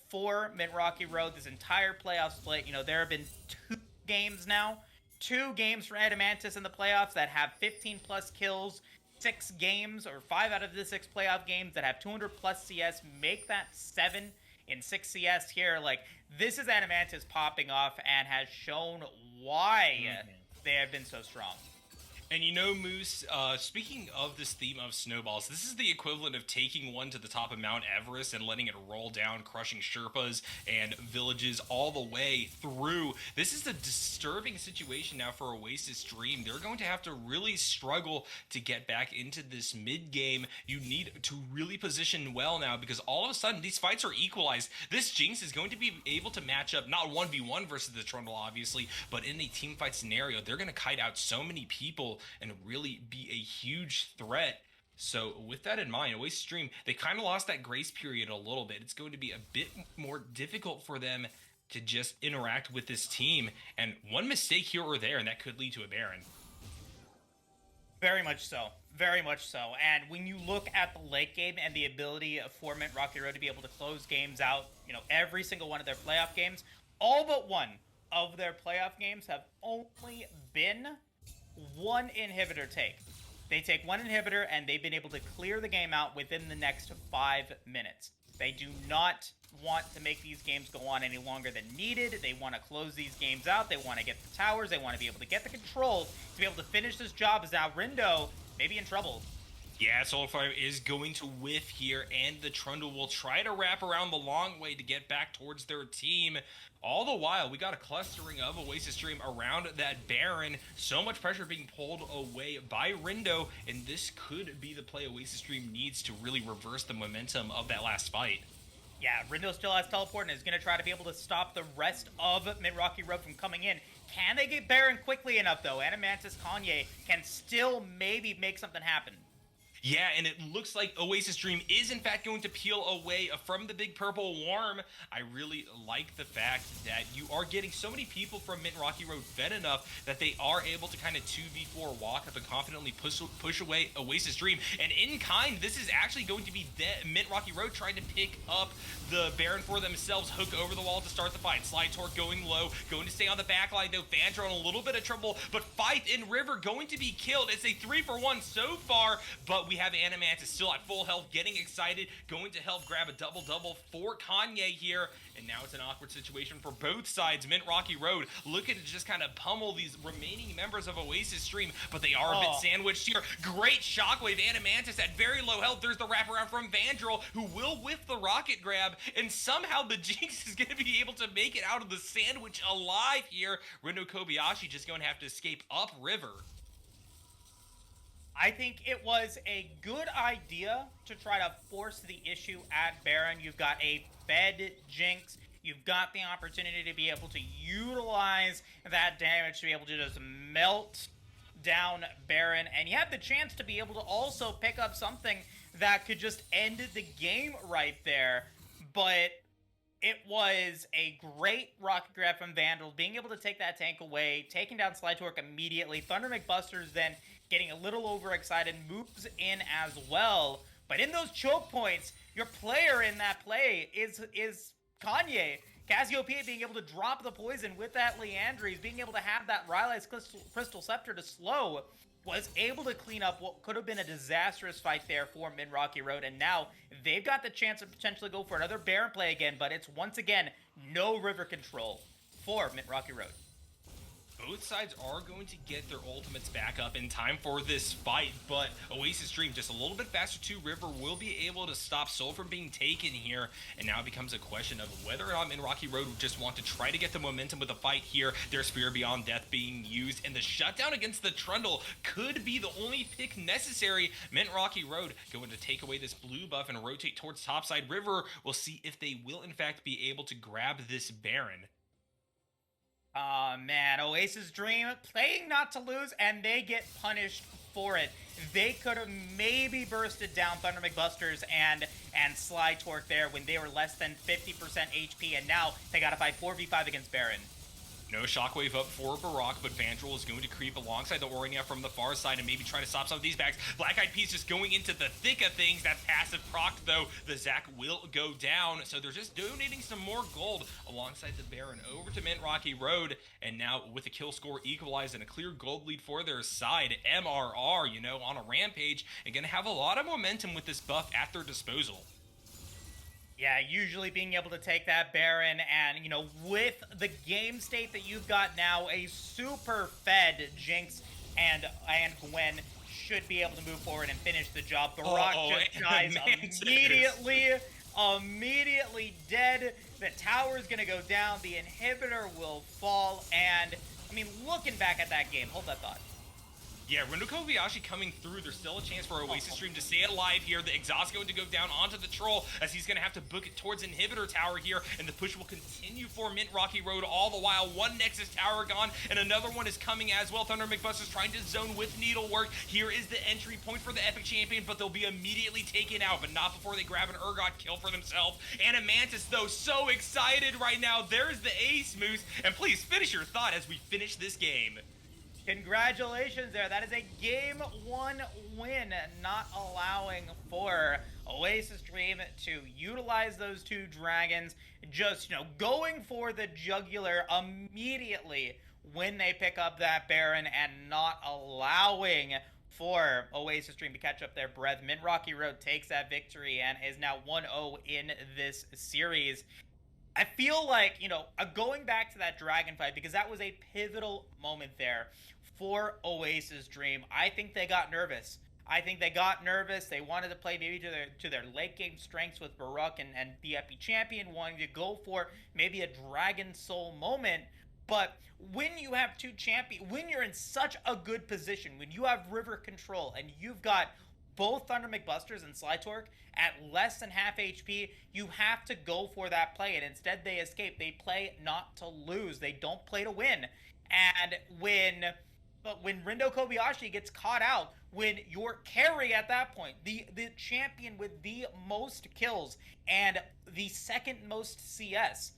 Speaker 2: for Mint Rocky Road this entire playoff split. You know, there have been 2 games now. 2 games for Adamantis in the playoffs that have 15 plus kills. 6 games, or 5 out of the 6 playoff games that have 200 plus CS. Make that 7 in 6 CS here. Like, this is Adamantis popping off and has shown why they have been so strong.
Speaker 1: And you know, Moose, speaking of this theme of snowballs, this is the equivalent of taking one to the top of Mount Everest and letting it roll down, crushing Sherpas and villages all the way through. This is a disturbing situation now for Oasis Dream. They're going to have to really struggle to get back into this mid-game. You need to really position well now, because all of a sudden these fights are equalized. This Jinx is going to be able to match up, not 1v1 versus the Trundle, obviously, but in a team fight scenario, they're going to kite out so many people and really be a huge threat. So with that in mind, Oasis Dream, they kind of lost that grace period a little bit. It's going to be a bit more difficult for them to just interact with this team, and one mistake here or there, and that could lead to a Baron.
Speaker 2: Very much so. Very much so. And when you look at the late game and the ability for Mint Rocky Road to be able to close games out, you know, every single one of their playoff games, all but one of their playoff games have only been one inhibitor take. They take one inhibitor and they've been able to clear the game out within the next 5 minutes. They do not want to make these games go on any longer than needed. They want to close these games out. They want to get the towers. They want to be able to get the control to be able to finish this job, as now Rindo may be in trouble.
Speaker 1: Yeah, Soulfire is going to whiff here, and the Trundle will try to wrap around the long way to get back towards their team. All the while, we got a clustering of Oasis Dream around that Baron. So much pressure being pulled away by Rindo, and this could be the play Oasis Dream needs to really reverse the momentum of that last fight.
Speaker 2: Yeah, Rindo still has teleport and is going to try to be able to stop the rest of Mint Rocky Road from coming in. Can they get Baron quickly enough, though? Adamantis Kanye can still maybe make something happen.
Speaker 1: Yeah, and it looks like Oasis Dream is in fact going to peel away from the big purple worm. I really like the fact that you are getting so many people from Mint Rocky Road fed enough that they are able to kind of 2v4 walk up and confidently push away Oasis Dream. And in kind, this is actually going to be Mint Rocky Road trying to pick up the Baron for themselves, hook over the wall to start the fight. Slide Torque going low, going to stay on the back line though. Vandro in a little bit of trouble, but Fife and River going to be killed. It's a 3-for-1 so far, but we have Adamantis still at full health, getting excited, going to help grab a double-double for Kanye here, and now it's an awkward situation for both sides. Mint Rocky Road looking to just kind of pummel these remaining members of Oasis Dream, but they are a bit sandwiched here. Great shockwave, Adamantis at very low health. There's the wraparound from Vandrel, who will whiff the rocket grab, and somehow the Jinx is going to be able to make it out of the sandwich alive here. Rindo Kobayashi just going to have to escape upriver.
Speaker 2: I think it was a good idea to try to force the issue at Baron. You've got a fed Jinx. You've got the opportunity to be able to utilize that damage to be able to just melt down Baron, and you have the chance to be able to also pick up something that could just end the game right there. But it was a great rocket grab from Vandal, being able to take that tank away, taking down Slytorque immediately. Thunder McBusters then getting a little overexcited, moves in as well. But in those choke points, your player in that play is Kanye. Cassiopeia being able to drop the poison with that Leandries, being able to have that Rylai's Crystal Scepter to slow, was able to clean up what could have been a disastrous fight there for Mid Rocky Road, and now they've got the chance to potentially go for another Baron play again, but it's once again no river control for Mid Rocky Road.
Speaker 1: Both sides are going to get their ultimates back up in time for this fight, but Oasis Dream just a little bit faster too. River will be able to stop Soul from being taken here, and now it becomes a question of whether or not Min Rocky Road would just want to try to get the momentum with the fight here. Their Spear Beyond Death being used, and the shutdown against the Trundle could be the only pick necessary. Mint Rocky Road going to take away this blue buff and rotate towards topside. River will see if they will in fact be able to grab this Baron.
Speaker 2: Oh man, Oasis Dream playing not to lose, and they get punished for it. They could have maybe bursted down Thunder McBusters and Slytorque there when they were less than 50% HP, and now they gotta fight 4v5 against Baron.
Speaker 1: No Shockwave up for Barak, but Vandal is going to creep alongside the Ornia from the far side and maybe try to stop some of these backs. Black Eyed Peas just going into the thick of things. That passive proc, though, the Zac will go down. So they're just donating some more gold alongside the Baron over to Mint Rocky Road. And now with the kill score equalized and a clear gold lead for their side, MRR, you know, on a rampage and going to have a lot of momentum with this buff at their disposal.
Speaker 2: Yeah, usually being able to take that Baron and, you know, with the game state that you've got now, a super fed Jinx and Gwen should be able to move forward and finish the job. Barak just dies immediately dead. The tower is going to go down. The inhibitor will fall. And, I mean, looking back at that game, hold that thought.
Speaker 1: Yeah, Rindo Kobayashi coming through. There's still a chance for Oasis Stream to stay alive here. The exhaust going to go down onto the troll as he's going to have to book it towards Inhibitor Tower here, and the push will continue for Mint Rocky Road all the while. One Nexus Tower gone, and another one is coming as well. Thunder McBusters trying to zone with Needlework. Here is the entry point for the Epic Champion, but they'll be immediately taken out, but not before they grab an Urgot kill for themselves. And a Mantis, though, so excited right now. There's the ace, Moose, and please finish your thought as we finish this game.
Speaker 2: Congratulations there. That is a game 1 win, not allowing for Oasis Dream to utilize those two dragons, just, you know, going for the jugular immediately when they pick up that Baron and not allowing for Oasis Dream to catch up their breath. Mint Rocky Road takes that victory and is now 1-0 in this series. I feel like, you know, going back to that dragon fight, because that was a pivotal moment there for Oasis Dream. I think they got nervous. They wanted to play maybe to their late game strengths with Barak and the Epi Champion, wanting to go for maybe a Dragon Soul moment. But when you have two champions, when you're in such a good position, when you have river control and you've got both Thunder McBusters and Slytorque at less than half HP, you have to go for that play, and instead they escape. They play not to lose. They don't play to win. And when Rindo Kobayashi gets caught out, when your carry at that point, the champion with the most kills and the second most CS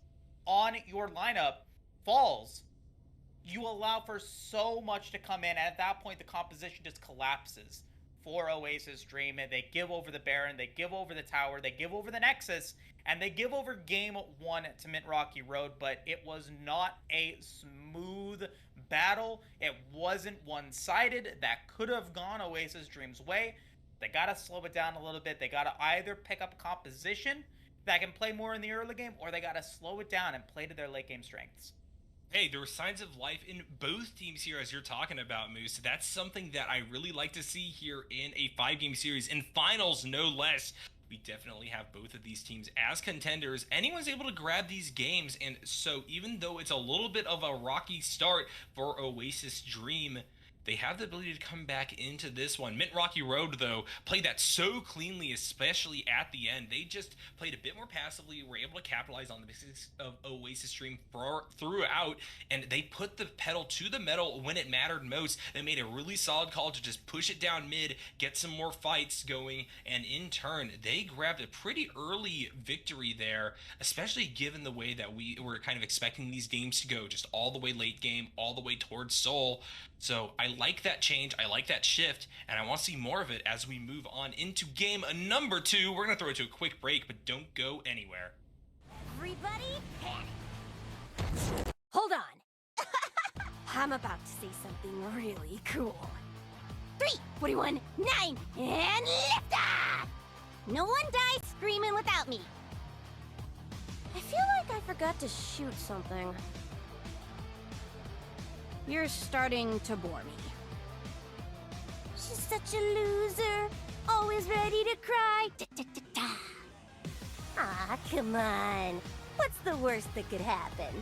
Speaker 2: on your lineup falls, you allow for so much to come in, and at that point the composition just collapses for Oasis Dream. And they give over the Baron, they give over the tower, they give over the Nexus, and they give over game 1 to Mint Rocky Road. But it was not a smooth battle. It wasn't one-sided. That could have gone Oasis Dream's way. They gotta slow it down a little bit. They gotta either pick up composition that can play more in the early game, or they gotta slow it down and play to their late game strengths.
Speaker 1: Hey, there were signs of life in both teams here, as you're talking about, Moose. That's something that I really like to see here in a 5-game series, in finals no less. We definitely have both of these teams as contenders. Anyone's able to grab these games, and so even though it's a little bit of a rocky start for Oasis Dream, They have the ability to come back into this one. Mint Rocky Road, though, played that so cleanly, especially at the end. They just played a bit more passively, were able to capitalize on the basics of Oasis stream throughout, and they put the pedal to the metal when it mattered most. They made a really solid call to just push it down mid, get some more fights going, and in turn, they grabbed a pretty early victory there, especially given the way that we were kind of expecting these games to go, just all the way late game, all the way towards Seoul. So I like that change. I like that shift, and I want to see more of it as we move on into game number 2. We're going to throw it to a quick break, but don't go anywhere.
Speaker 3: Everybody panic! Hold on. I'm about to say something really cool. 3, 41, 9, and lift off! No one dies screaming without me. I feel like I forgot to shoot something. You're starting to bore me. She's such a loser, always ready to cry. Ah, come on. What's the worst that could happen?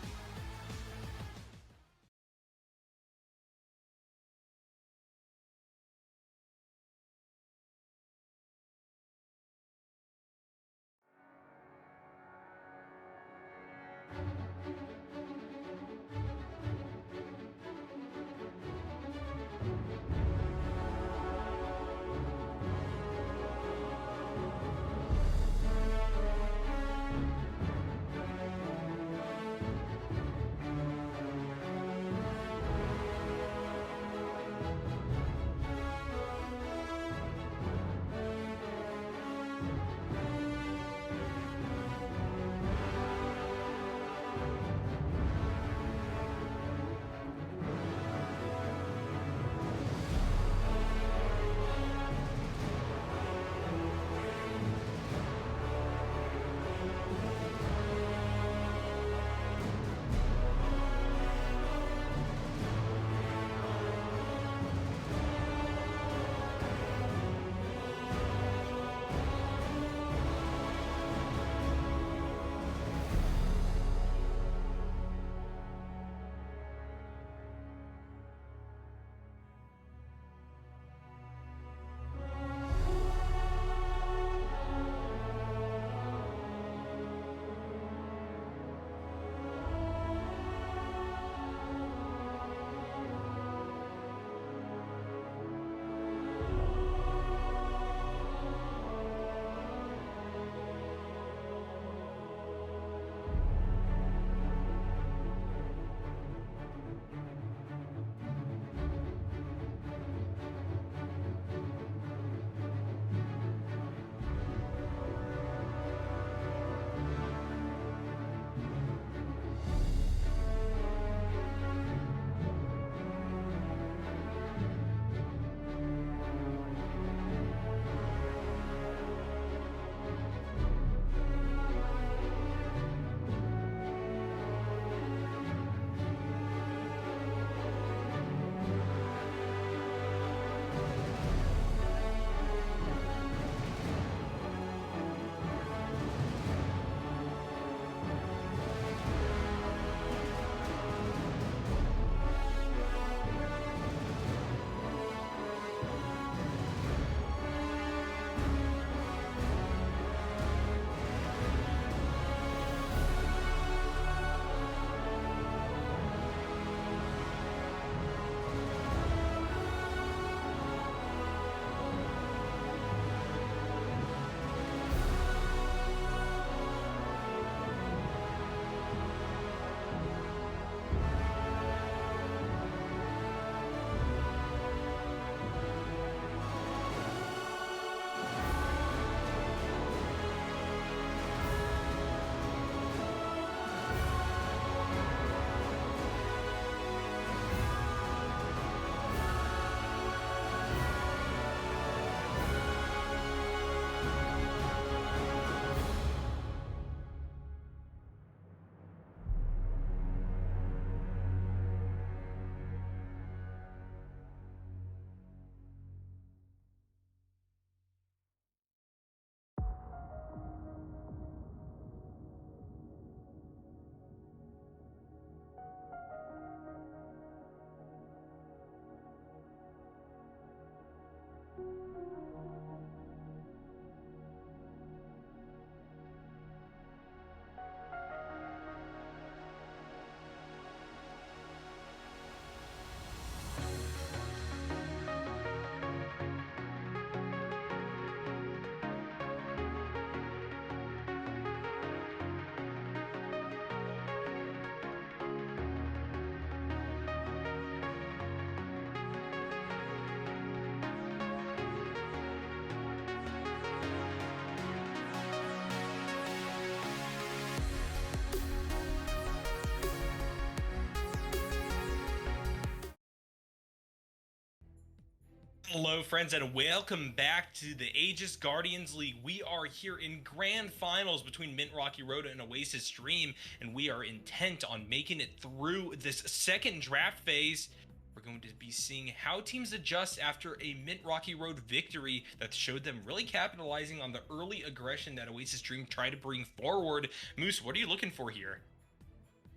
Speaker 1: Hello, friends, and welcome back to the Aegis Guardians League. We are here in grand finals between Mint Rocky Road and Oasis Stream, and we are intent on making it through this second draft phase. We're going to be seeing how teams adjust after a Mint Rocky Road victory that showed them really capitalizing on the early aggression that Oasis Stream tried to bring forward. Moose, what are you looking for here?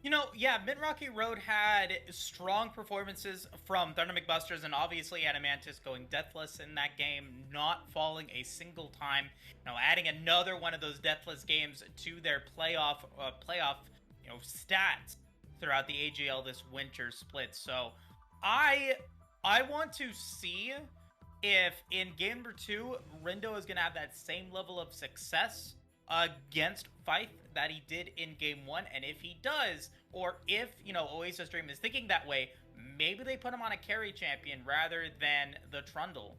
Speaker 2: You know, yeah, Mint Rocky Road had strong performances from Thunder McBusters and obviously Adamantis going deathless in that game, not falling a single time. You know, adding another one of those deathless games to their playoff stats throughout the AGL this winter split. So, I want to see if in game number 2, Rindo is going to have that same level of success against Fife that he did in game 1, and if he does, or if, you know, Oasis Dream is thinking that way, maybe they put him on a carry champion rather than the Trundle.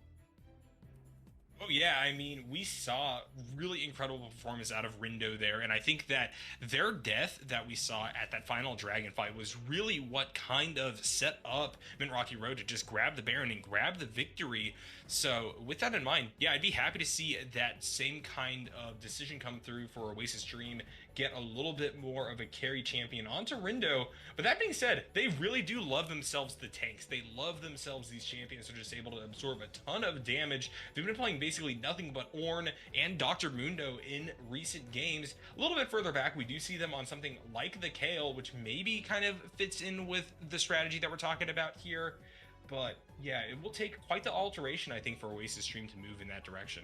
Speaker 1: Oh yeah, I mean, we saw really incredible performance out of Rindo there, and I think that their death that we saw at that final Dragon fight was really what kind of set up Mint Rocky Road to just grab the Baron and grab the victory. So with that in mind, yeah, I'd be happy to see that same kind of decision come through for Oasis Dream, get a little bit more of a carry champion onto Rindo. But that being said, they really do love themselves the tanks. They love themselves these champions who are just able to absorb a ton of damage. They've been playing basically nothing but Ornn and Dr. Mundo in recent games. A little bit further back, we do see them on something like the Kale, which maybe kind of fits in with the strategy that we're talking about here. But yeah, it will take quite the alteration, I think, for Oasis Stream to move in that direction.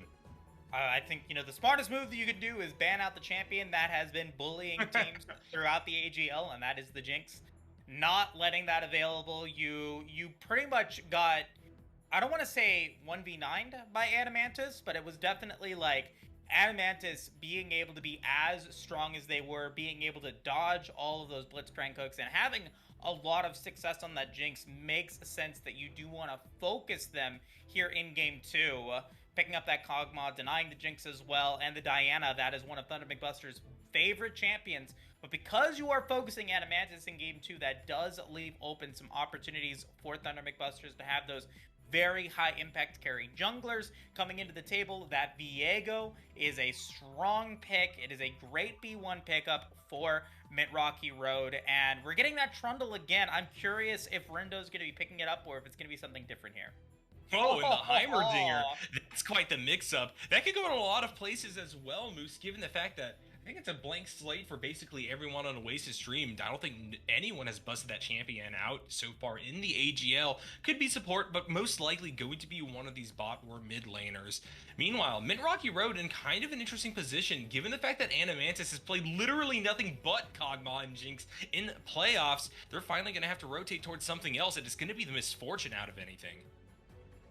Speaker 2: I think, you know, the smartest move that you could do is ban out the champion that has been bullying teams throughout the AGL, and that is the Jinx. Not letting that available, you pretty much got, I don't want to say 1v9'd by Adamantis, but it was definitely like Adamantis being able to be as strong as they were, being able to dodge all of those Blitzcrank hooks, and having a lot of success on that Jinx makes sense that you do want to focus them here in game 2. Picking up that Kog'Maw, denying the Jinx as well, and the Diana, that is one of Thunder McBuster's favorite champions. But because you are focusing Adamantis in game 2, that does leave open some opportunities for Thunder McBusters to have those very high impact carry junglers coming into the table. That Viego is a strong pick. It is a great B1 pickup for Mint Rocky Road, and we're getting that Trundle again. I'm curious if Rindo's going to be picking it up or if it's going to be something different here.
Speaker 1: Oh, and the Heimerdinger. That's quite the mix-up. That could go in a lot of places as well, Moose, given the fact that I think it's a blank slate for basically everyone on Oasis Stream. I don't think anyone has busted that champion out so far in the AGL. Could be support, but most likely going to be one of these bot or mid laners. Meanwhile, Mint Rocky Road in kind of an interesting position, given the fact that Adamantis has played literally nothing but Kog'Maw and Jinx in playoffs. They're finally going to have to rotate towards something else. It is going to be the misfortune out of anything.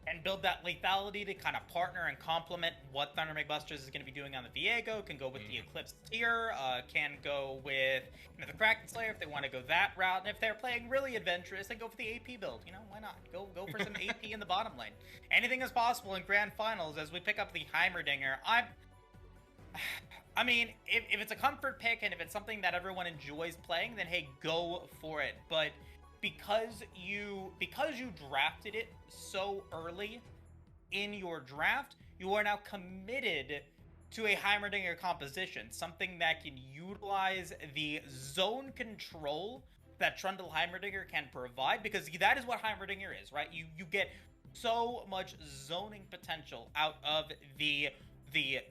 Speaker 2: And build that lethality to kind of partner and complement what Thunder McBusters is going to be doing on the Viego. Can go with the Eclipse tier, can go with, you know, the Kraken Slayer if they want to go that route. And if they're playing really adventurous, then go for the AP build. You know, why not? Go for some AP in the bottom lane. Anything is possible in grand finals as we pick up the Heimerdinger. I mean, if it's a comfort pick and if it's something that everyone enjoys playing, then hey, go for it. But because you drafted it so early in your draft, you are now committed to a Heimerdinger composition, something that can utilize the zone control that Trundle Heimerdinger can provide, because that is what Heimerdinger is, right? You get so much zoning potential out of the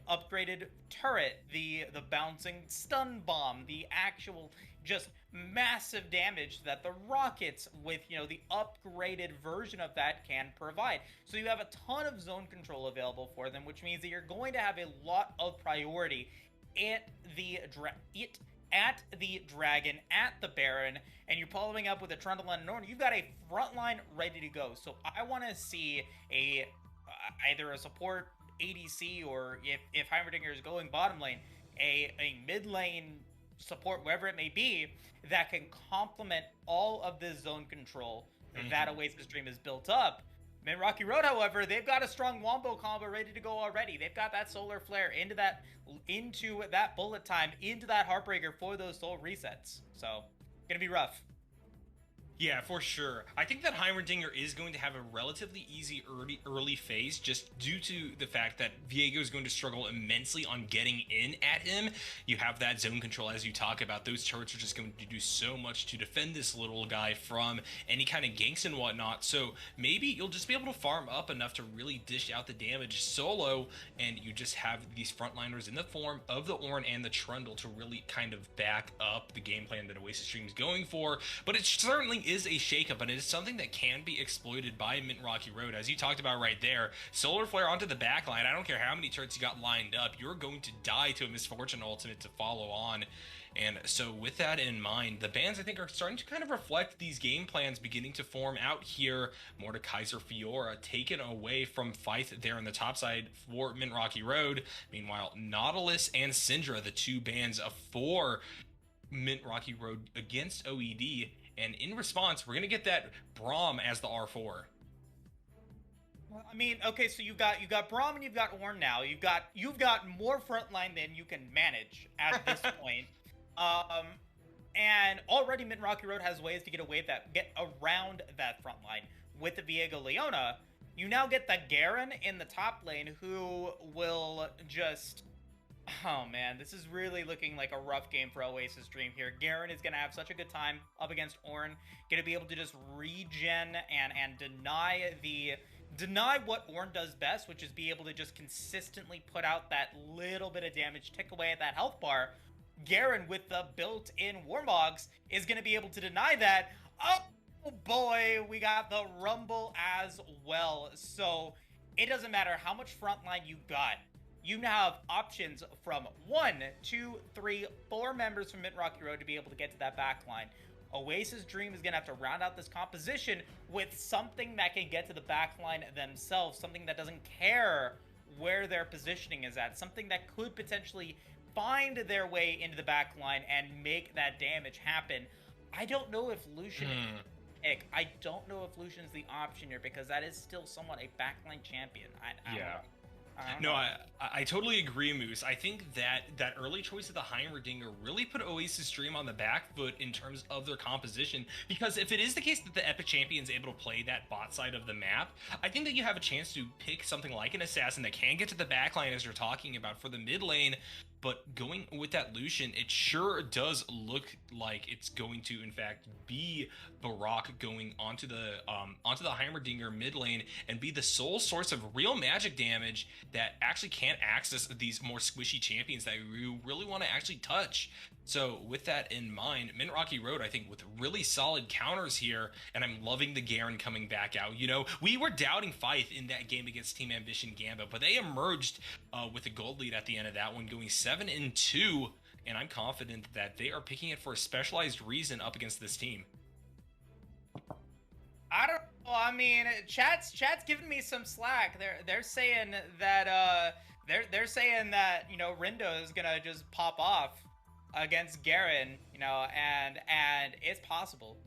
Speaker 2: upgraded turret, the bouncing stun bomb, the actual just massive damage that the rockets with, you know, the upgraded version of that can provide. So you have a ton of zone control available for them, which means that you're going to have a lot of priority at the Dragon, at the Baron, and you're following up with a Trundle and an Ornn. You've got a front line ready to go. So I want to see either a support ADC, or if Heimerdinger is going bottom lane, a mid lane support, wherever it may be, that can complement all of this zone control that Oasis Dream has built up. Mint Rocky Road, however, they've got a strong wombo combo ready to go already. They've got that solar flare into that bullet time, into that Heartbreaker for those soul resets. So, gonna be rough.
Speaker 1: Yeah, for sure. I think that Heimerdinger is going to have a relatively easy early phase just due to the fact that Viego is going to struggle immensely on getting in at him. You have that zone control as you talk about. Those turrets are just going to do so much to defend this little guy from any kind of ganks and whatnot. So maybe you'll just be able to farm up enough to really dish out the damage solo, and you just have these frontliners in the form of the Ornn and the Trundle to really kind of back up the game plan that Oasis Stream is going for. But it certainly is a shakeup, and it is something that can be exploited by Mint Rocky Road, as you talked about right there. Solar Flare onto the backline. I don't care how many turrets you got lined up, you're going to die to a Misfortune ultimate to follow on. And so with that in mind, the bans I think are starting to kind of reflect these game plans beginning to form out here. Mordekaiser Fiora taken away from Fife there on the top side for Mint Rocky Road. Meanwhile, Nautilus and Syndra, the two bans for Mint Rocky Road against OED. And in response, we're going to get that Braum as the R4.
Speaker 2: Well, I mean, okay, so you've got Braum and you've got Ornn now. You've got more frontline than you can manage at this point. And already Mint Rocky Road has ways to get around that front line. With the Viego Leona, you now get the Garen in the top lane who will just... Oh man, this is really looking like a rough game for Oasis Dream here. Garen is going to have such a good time up against Ornn. Going to be able to just regen and deny what Ornn does best, which is be able to just consistently put out that little bit of damage, tick away at that health bar. Garen, with the built-in Warmogs, is going to be able to deny that. Oh boy, we got the Rumble as well. So it doesn't matter how much frontline you got. You now have options from 1, 2, 3, 4 members from Mint Rocky Road to be able to get to that back line. Oasis Dream is going to have to round out this composition with something that can get to the back line themselves, something that doesn't care where their positioning is at, something that could potentially find their way into the back line and make that damage happen. I don't know if Lucian I don't know if Lucian's the option here, because that is still somewhat a backline champion. I don't know.
Speaker 1: No, I totally agree, Moose. I think that early choice of the Heimerdinger really put Oasis Dream on the back foot in terms of their composition, because if it is the case that the Epic Champion is able to play that bot side of the map, I think that you have a chance to pick something like an Assassin that can get to the back line, as you're talking about, for the mid lane. But going with that Lucian, it sure does look like it's going to, in fact, be Barak going onto the Heimerdinger mid lane and be the sole source of real magic damage that actually can't access these more squishy champions that you really want to actually touch. So with that in mind, Mint Rocky Road, I think, with really solid counters here, and I'm loving the Garen coming back out. You know, we were doubting Fife in that game against Team Ambition Gambit, but they emerged with a gold lead at the end of that one, going 7-2, and I'm confident that they are picking it for a specialized reason up against this team.
Speaker 2: I don't know. I mean, chat's giving me some slack. They're saying that they're saying that, you know, Rindo is gonna just pop off against Garen, you know, and it's possible.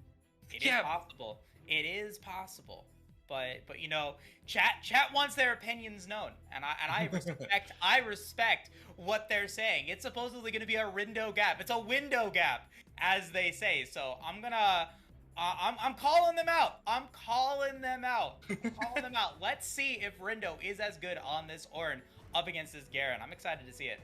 Speaker 2: It is possible. It is possible. But you know, chat wants their opinions known, and I respect what they're saying. It's supposedly going to be a Rindo gap. It's a window gap, as they say. So I'm calling them out. I'm calling them out. Let's see if Rindo is as good on this Ornn up against this Garen. I'm excited to see it.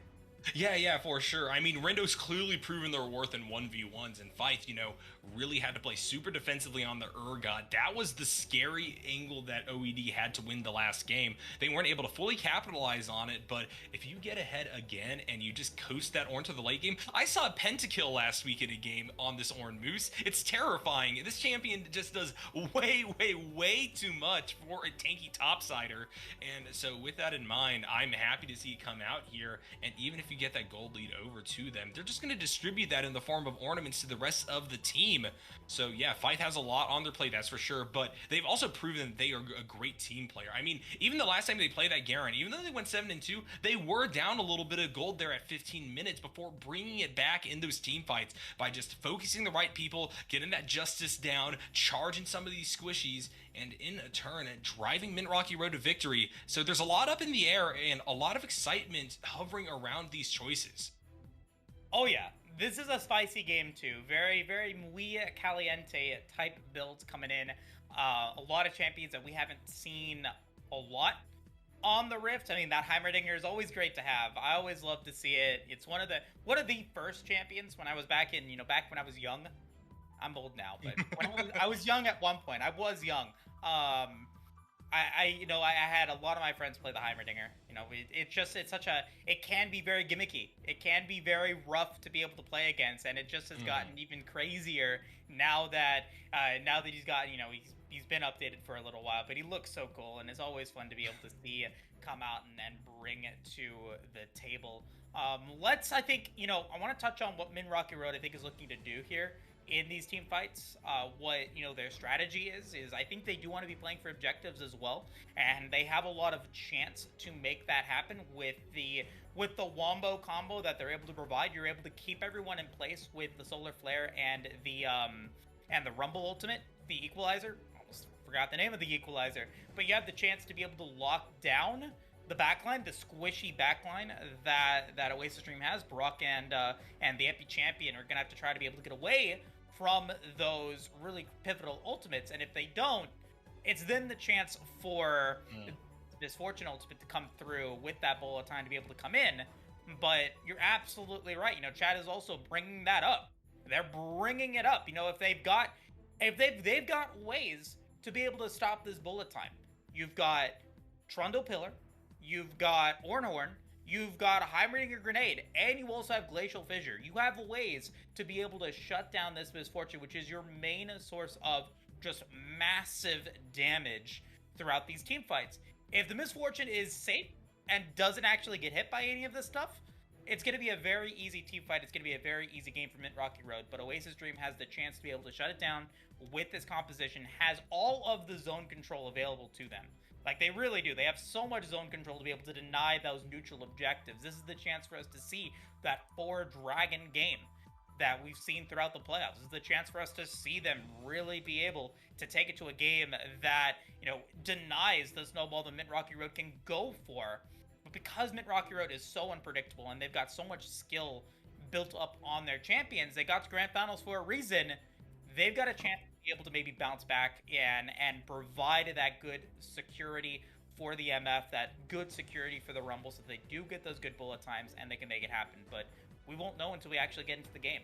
Speaker 1: Yeah, for sure. I mean, Rendo's clearly proven their worth in 1v1s, and Fife, you know, really had to play super defensively on the Urgot. That was the scary angle that OED had to win the last game. They weren't able to fully capitalize on it, but if you get ahead again and you just coast that Ornn to the late game, I saw a pentakill last week in a game on this Ornn Moose. It's terrifying. This champion just does way too much for a tanky topsider, and so with that in mind, I'm happy to see it come out here, and even if you get that gold lead over to them, they're just going to distribute that in the form of ornaments to the rest of the team. So yeah, Fife has a lot on their plate, that's for sure, but they've also proven they are a great team player. I mean, even the last time they played that Garen, even though they went 7-2, they were down a little bit of gold there at 15 minutes before bringing it back in those team fights by just focusing the right people, getting that justice down, charging some of these squishies, and in a turn driving Mint Rocky Road to victory. So there's a lot up in the air and a lot of excitement hovering around these choices.
Speaker 2: Oh yeah, This is a spicy game too. Very, very muy caliente type builds coming in. A lot of champions that we haven't seen a lot on the Rift. I mean, that Heimerdinger is always great to have. I always love to see it. It's one of the first champions when I was back when I was young. I'm old now, but when I was young at one point. I was young. I had a lot of my friends play the Heimerdinger. It can be very gimmicky. It can be very rough to be able to play against, and it just has gotten even crazier now that he's got, he's been updated for a little while, but he looks so cool, and it's always fun to be able to see come out and bring it to the table. I want to touch on what Min Rocky Road I think is looking to do here in these team fights. What their strategy is I think they do want to be playing for objectives as well, and they have a lot of chance to make that happen with the wombo combo that they're able to provide. You're able to keep everyone in place with the Solar Flare and the Rumble ultimate, the Equalizer. Almost forgot the name of the Equalizer, but you have the chance to be able to lock down the backline, the squishy backline that Oasis Dream has. Brock and the Epi Champion are gonna have to try to be able to get away from those really pivotal ultimates, and if they don't, it's then the chance for Misfortune ultimate to come through with that bowl of time to be able to come in. But you're absolutely right. Chad is also bringing that up. They're bringing it up. If they've got ways to be able to stop this bullet time. You've got Trundle Pillar, you've got Ornhorn, you've got a Heimerdinger Grenade, and you also have Glacial Fissure. You have ways to be able to shut down this Misfortune, which is your main source of just massive damage throughout these team fights. If the Misfortune is safe and doesn't actually get hit by any of this stuff, it's going to be a very easy team fight. It's going to be a very easy game for Mint Rocky Road, but Oasis Dream has the chance to be able to shut it down with this composition, has all of the zone control available to them. Like, they really do. They have so much zone control to be able to deny those neutral objectives. This is the chance for us to see that 4-dragon game that we've seen throughout the playoffs. This is the chance for us to see them really be able to take it to a game that, denies the snowball that Mint Rocky Road can go for. But because Mint Rocky Road is so unpredictable and they've got so much skill built up on their champions, they got to Grand Finals for a reason. They've got a chance to be able to maybe bounce back and provide that good security for the MF, that good security for the Rumble, so they do get those good bullet times and they can make it happen. But we won't know until we actually get into the game.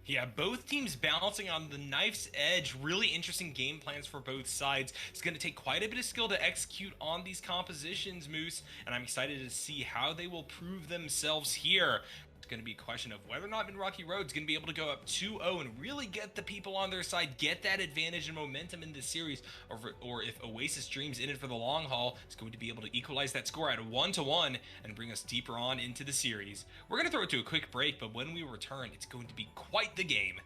Speaker 1: Yeah, both teams balancing on the knife's edge. Really interesting game plans for both sides. It's going to take quite a bit of skill to execute on these compositions, Moose, and I'm excited to see how they will prove themselves here. It's going to be a question of whether or not Rocky Road's going to be able to go up 2-0 and really get the people on their side, get that advantage and momentum in this series, or if Oasis Dreams in it for the long haul is going to be able to equalize that score at 1-1 and bring us deeper on into the series. We're going to throw it to a quick break, but when we return, it's going to be quite the game.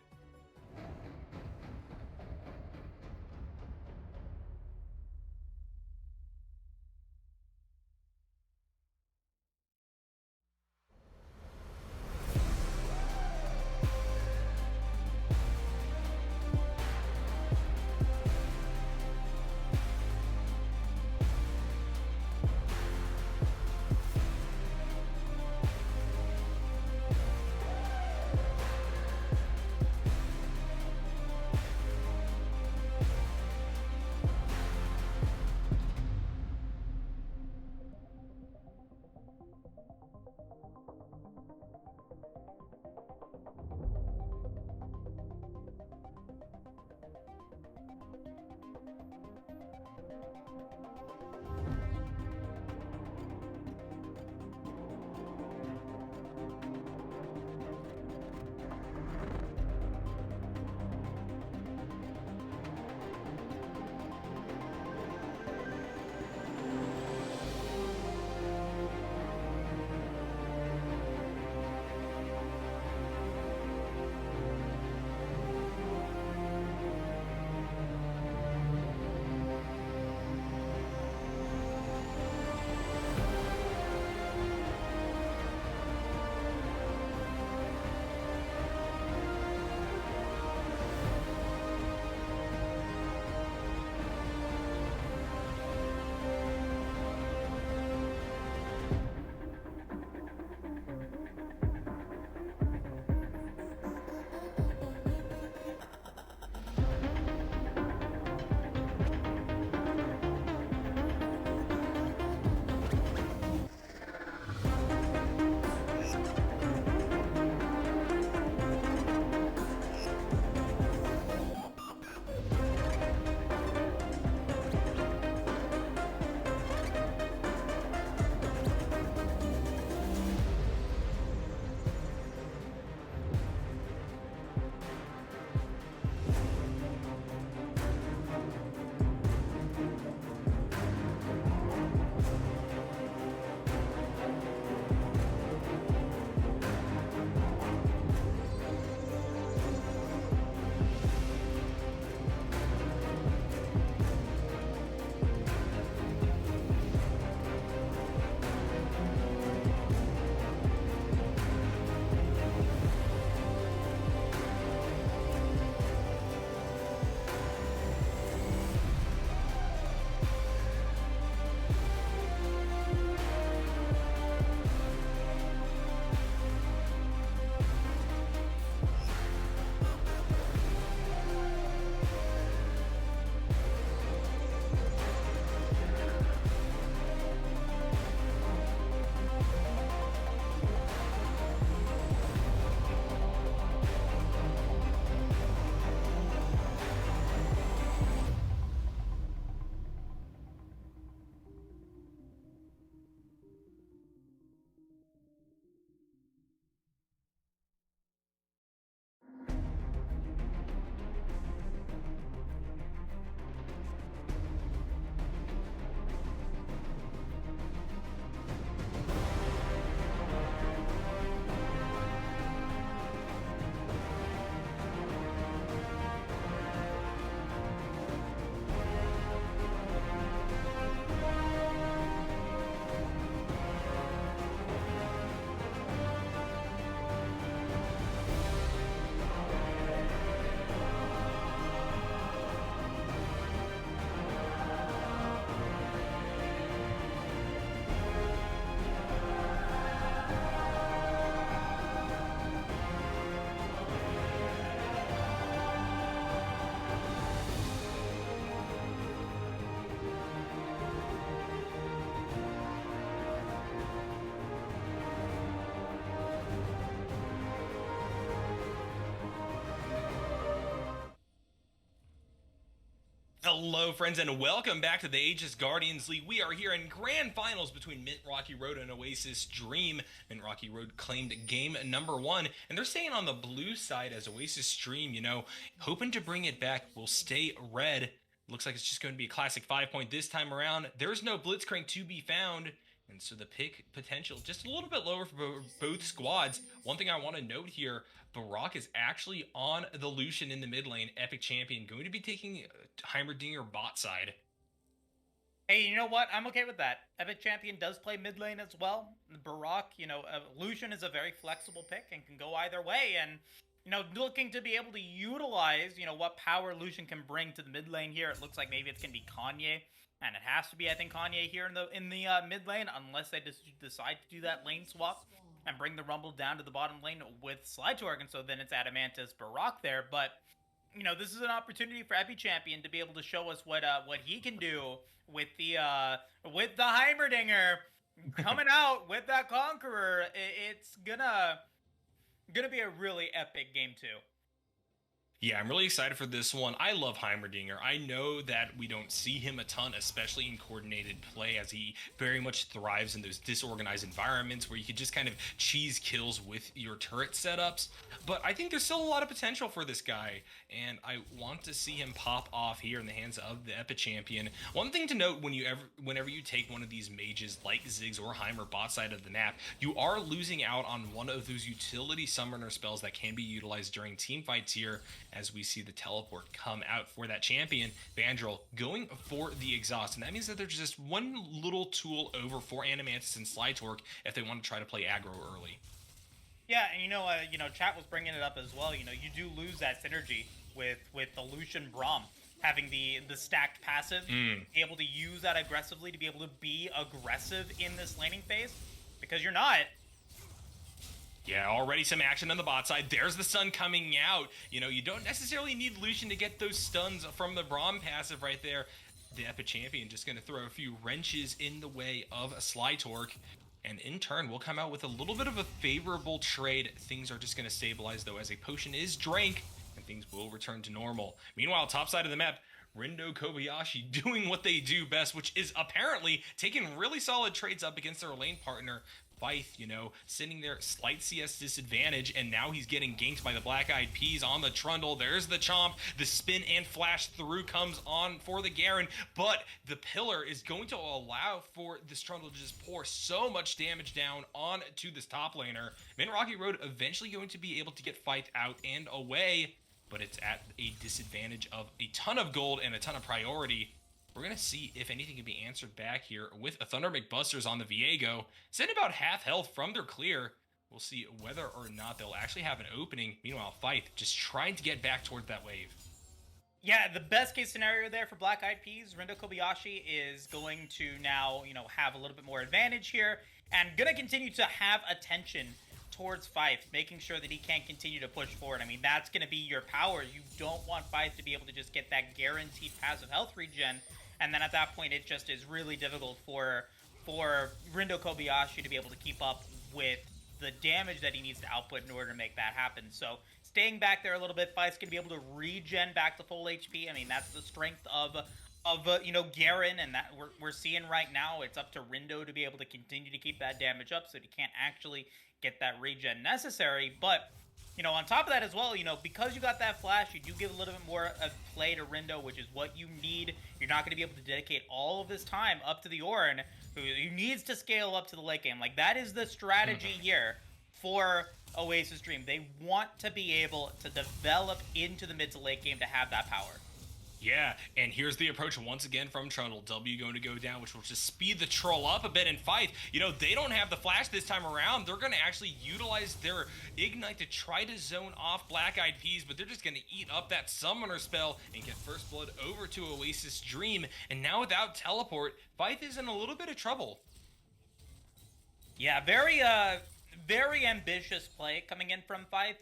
Speaker 1: Hello, friends, and welcome back to the Aegis Guardians League. We are here in grand finals between Mint Rocky Road and Oasis Dream. Mint Rocky Road claimed game number 1, and they're staying on the blue side as Oasis Dream, hoping to bring it back, will stay red. Looks like it's just going to be a classic 5-point this time around. There's no Blitzcrank to be found, and so the pick potential just a little bit lower for both squads. One thing I want to note here, Barak is actually on the Lucian in the mid lane, Epic Champion, going to be taking Heimerdinger bot side.
Speaker 2: Hey, you know what? I'm okay with that. Epic Champion does play mid lane as well. Barak, Lucian is a very flexible pick and can go either way. And, looking to be able to utilize, what power Lucian can bring to the mid lane here. It looks like maybe it's going to be Kanye. And it has to be, I think, Kanye here in the mid lane, unless they just decide to do that lane swap and bring the Rumble down to the bottom lane with Slidetorg, and so then it's Adamantis Barak there. But this is an opportunity for Epi Champion to be able to show us what he can do with the Heimerdinger coming out with that Conqueror. It's gonna be a really epic game too.
Speaker 1: Yeah, I'm really excited for this one. I love Heimerdinger. I know that we don't see him a ton, especially in coordinated play, as he very much thrives in those disorganized environments where you can just kind of cheese kills with your turret setups. But I think there's still a lot of potential for this guy, and I want to see him pop off here in the hands of the Epic Champion. One thing to note whenever you take one of these mages like Ziggs or Heimer bot side of the map, you are losing out on one of those utility summoner spells that can be utilized during team fights here, as we see the teleport come out for that champion. Vandrel going for the exhaust, and that means that there's just one little tool over for Animantis and Slidetorg if they want to try to play aggro early.
Speaker 2: Yeah, and chat was bringing it up as well. You do lose that synergy with the Lucian Braum having the stacked passive, be able to use that aggressively, to be able to be aggressive in this laning phase, because you're not.
Speaker 1: Yeah, already some action on the bot side. There's the stun coming out. You don't necessarily need Lucian to get those stuns from the Braum passive right there. The Epic Champion just going to throw a few wrenches in the way of Slidetorg, and in turn, we'll come out with a little bit of a favorable trade. Things are just going to stabilize, though, as a potion is drank, and things will return to normal. Meanwhile, top side of the map, Rindo Kobayashi doing what they do best, which is apparently taking really solid trades up against their lane partner, Fife, sitting there, slight CS disadvantage, and now he's getting ganked by the Black Eyed Peas on the Trundle. There's the Chomp, the spin and flash through comes on for the Garen, but the Pillar is going to allow for this Trundle to just pour so much damage down onto this top laner. Mint Rocky Road eventually going to be able to get Fife out and away, but it's at a disadvantage of a ton of gold and a ton of priority. We're going to see if anything can be answered back here with a Thunder McBusters on the Viego. Sitting about half health from their clear. We'll see whether or not they'll actually have an opening. Meanwhile, Fife just trying to get back towards that wave.
Speaker 2: Yeah, the best case scenario there for Black Eyed Peas, Rindo Kobayashi is going to now, have a little bit more advantage here, and going to continue to have attention towards Fife, making sure that he can't continue to push forward. I mean, that's going to be your power. You don't want Fife to be able to just get that guaranteed passive health regen, and then at that point, it just is really difficult for Rindo Kobayashi to be able to keep up with the damage that he needs to output in order to make that happen. So staying back there a little bit, Fife's going to be able to regen back to full HP. I mean, that's the strength of Garen, and that we're seeing right now. It's up to Rindo to be able to continue to keep that damage up so that he can't actually get that regen necessary. But on top of that as well, because you got that flash, you do give a little bit more of play to Rindo, which is what you need. You're not going to be able to dedicate all of this time up to the Ornn, who needs to scale up to the late game. Like, that is the strategy here for Oasis Dream. They want to be able to develop into the mid to late game to have that power.
Speaker 1: Yeah, and here's the approach once again from Trundle. W going to go down, which will just speed the troll up a bit and Fife. They don't have the flash this time around. They're going to actually utilize their Ignite to try to zone off Black Eyed Peas, but they're just going to eat up that Summoner spell and get First Blood over to Oasis Dream. And now without Teleport, Fife is in a little bit of trouble.
Speaker 2: Yeah, very ambitious play coming in from Fife.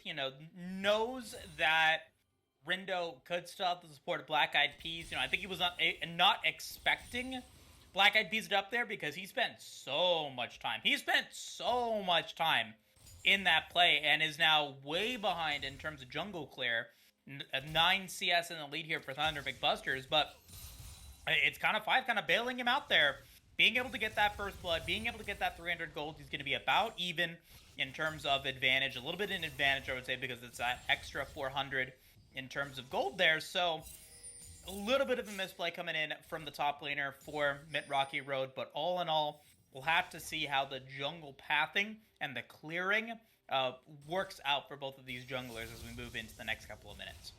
Speaker 2: Knows that Rindo could still have the support of Black Eyed Peas. I think he was not expecting Black Eyed Peas up there because he spent so much time. He spent so much time in that play and is now way behind in terms of jungle clear. 9 CS in the lead here for Thunder McBusters, but it's kind of 5 kind of bailing him out there. Being able to get that first blood, being able to get that 300 gold, he's going to be about even in terms of advantage. A little bit in advantage, I would say, because it's that extra 400 in terms of gold there. So a little bit of a misplay coming in from the top laner for Mint Rocky Road. But all in all, we'll have to see how the jungle pathing and the clearing works out for both of these junglers as we move into the next couple of minutes.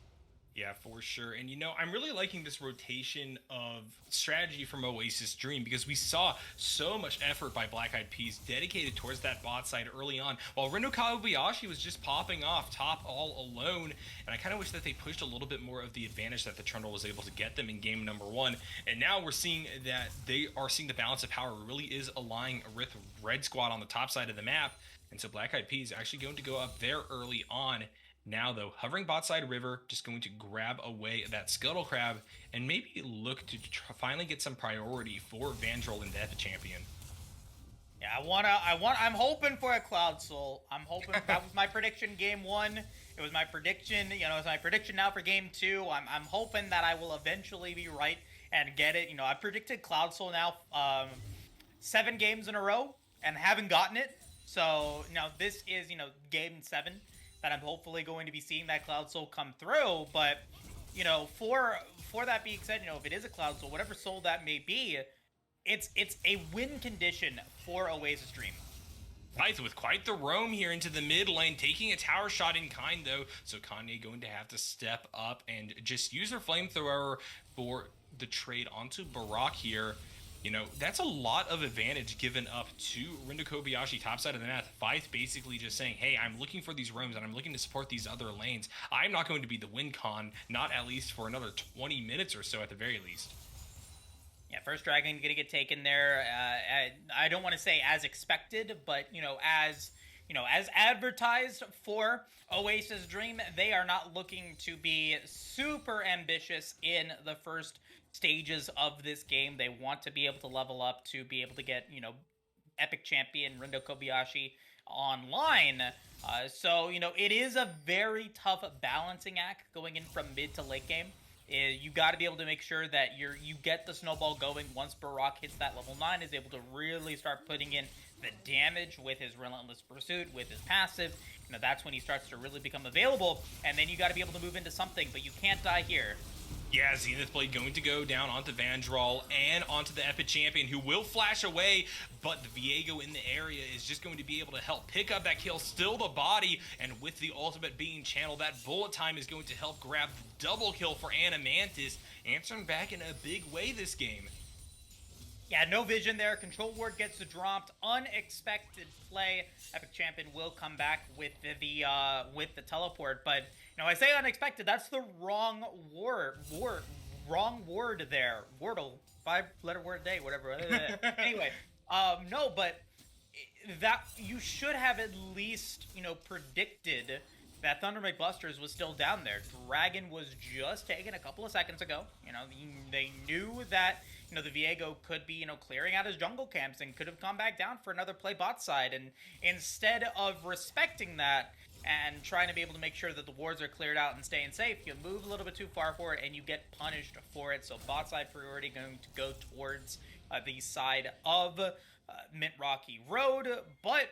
Speaker 1: Yeah, for sure. And, I'm really liking this rotation of strategy from Oasis Dream because we saw so much effort by Black Eyed Peas dedicated towards that bot side early on, while Rendo Kawabayashi was just popping off top all alone. And I kind of wish that they pushed a little bit more of the advantage that the Trundle was able to get them in game number 1. And now we're seeing that they are seeing the balance of power really is aligning with Red Squad on the top side of the map. And so Black Eyed Peas actually going to go up there early on. Now, though, hovering bot side river, just going to grab away that Scuttle Crab and maybe look to finally get some priority for Vandrel and Death Champion.
Speaker 2: Yeah, I'm hoping for a Cloud Soul. I'm hoping that was my prediction game 1. It was my prediction, it's my prediction now for game 2. I'm hoping that I will eventually be right and get it. I predicted Cloud Soul now 7 games in a row and haven't gotten it. So, this is, game 7. That I'm hopefully going to be seeing that Cloud Soul come through, but for that being said, if it is a Cloud Soul, whatever soul that may be, it's a win condition for Oasis Dream.
Speaker 1: Right, with quite the roam here into the mid lane, taking a tower shot in kind though, so Kanye going to have to step up and just use her flamethrower for the trade onto Barak here. That's a lot of advantage given up to Rendo Kobayashi topside of the map. Five basically just saying, hey, I'm looking for these roams and I'm looking to support these other lanes. I'm not going to be the win con, not at least for another 20 minutes or so at the very least.
Speaker 2: Yeah, first dragon going to get taken there. I don't want to say as expected, but, as advertised for Oasis Dream, they are not looking to be super ambitious in the first stages of this game. They want to be able to level up to be able to get, Epic Champion Rendo Kobayashi online. So, it is a very tough balancing act going in from mid to late game. You got to be able to make sure that you get the snowball going once Barak hits that level 9, is able to really start putting in the damage with his Relentless Pursuit, with his passive. That's when he starts to really become available, and then you got to be able to move into something, but you can't die here.
Speaker 1: Yeah, Zenith Blade going to go down onto Vandrel and onto the Epic Champion, who will flash away, but the Viego in the area is just going to be able to help pick up that kill, still the body, and with the ultimate being channeled, that bullet time is going to help grab the double kill for Animantis, answering back in a big way this game.
Speaker 2: Yeah, no vision there. Control ward gets dropped. Unexpected play. Epic Champion will come back with the teleport, but I say unexpected. That's the wrong word there. Wordle, 5-letter word a day, whatever. Anyway, no, but that you should have at least predicted that Thunder McBusters was still down there. Dragon was just taken a couple of seconds ago. They knew that the Viego could be clearing out his jungle camps and could have come back down for another play bot side, and instead of respecting that and trying to be able to make sure that the wards are cleared out and staying safe, you move a little bit too far for it and you get punished for it. So bot side priority going to go towards the side of Mint Rocky Road, but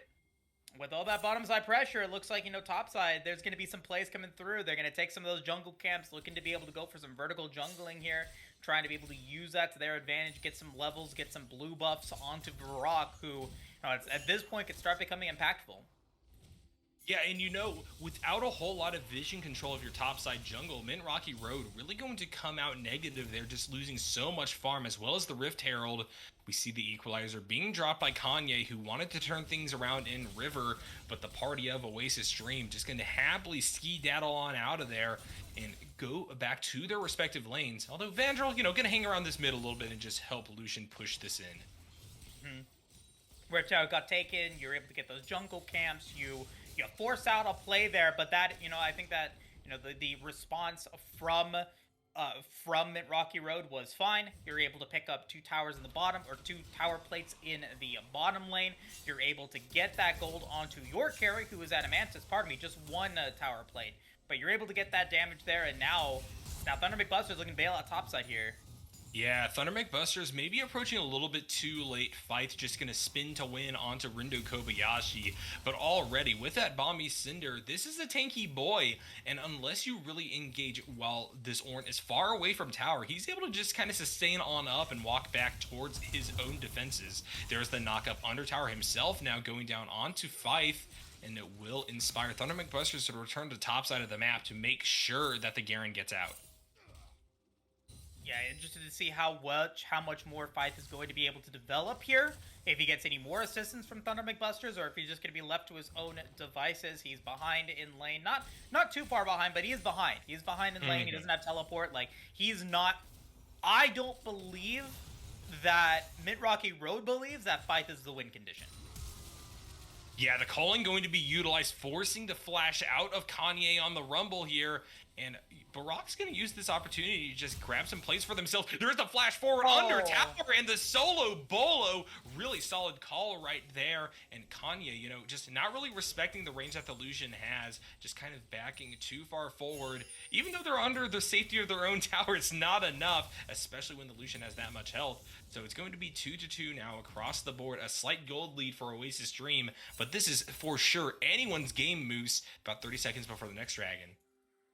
Speaker 2: with all that bottom side pressure, it looks like, top side, there's going to be some plays coming through. They're going to take some of those jungle camps, looking to be able to go for some vertical jungling here, trying to be able to use that to their advantage, get some levels, get some blue buffs onto Barak, who, at this point, could start becoming impactful.
Speaker 1: Yeah, and without a whole lot of vision control of your topside jungle, Mint Rocky Road really going to come out negative there, just losing so much farm, as well as the Rift Herald. We see the Equalizer being dropped by Kanye, who wanted to turn things around in River, but the party of Oasis Dream just going to happily ski-daddle on out of there and go back to their respective lanes. Although Vandrel, going to hang around this mid a little bit and just help Lucian push this in.
Speaker 2: Mm-hmm. Rift Herald got taken, you're able to get those jungle camps, you force out a play there, but that, I think that, the response from Mint Rocky Road was fine. You're able to pick up 2 towers in the bottom, or 2 tower plates in the bottom lane. You're able to get that gold onto your carry, who is Animantis, pardon me, just 1 tower plate but you're able to get that damage there, and now Thunder McBuster's looking to bail out topside here.
Speaker 1: Yeah, Thunder McBusters maybe approaching a little bit too late. Fight's just going to spin to win onto Rindo Kobayashi. But already, with that Bomby Cinder, this is a tanky boy. And unless you really engage while this Ornn is far away from tower, he's able to just kind of sustain on up and walk back towards his own defenses. There's the knock-up under tower himself, now going down onto Fife. And it will inspire Thunder McBusters to return to top side of the map to make sure that the Garen gets out.
Speaker 2: Yeah, interested to see how much more Fife is going to be able to develop here. If he gets any more assistance from Thunder McBusters, or if he's just going to be left to his own devices. He's behind in lane. Not too far behind, but he is behind. He's behind in lane. He doesn't have teleport. Like, he's not... I don't believe that Mint Rocky Road believes that Fife is the win condition.
Speaker 1: Yeah, the calling going to be utilized, forcing to flash out of Kanye on the Rumble here. And Barak's going to use this opportunity to just grab some plays for themselves. There's the flash forward under tower and the solo bolo. Really solid call right there. And Kanye, you know, just not really respecting the range that the Lucian has. Just kind of backing too far forward. Even though they're under the safety of their own tower, it's not enough, especially when the Lucian has that much health. So it's going to be 2-2 now across the board. A slight gold lead for Oasis Dream. But this is for sure anyone's game, Moose. About 30 seconds before the next dragon.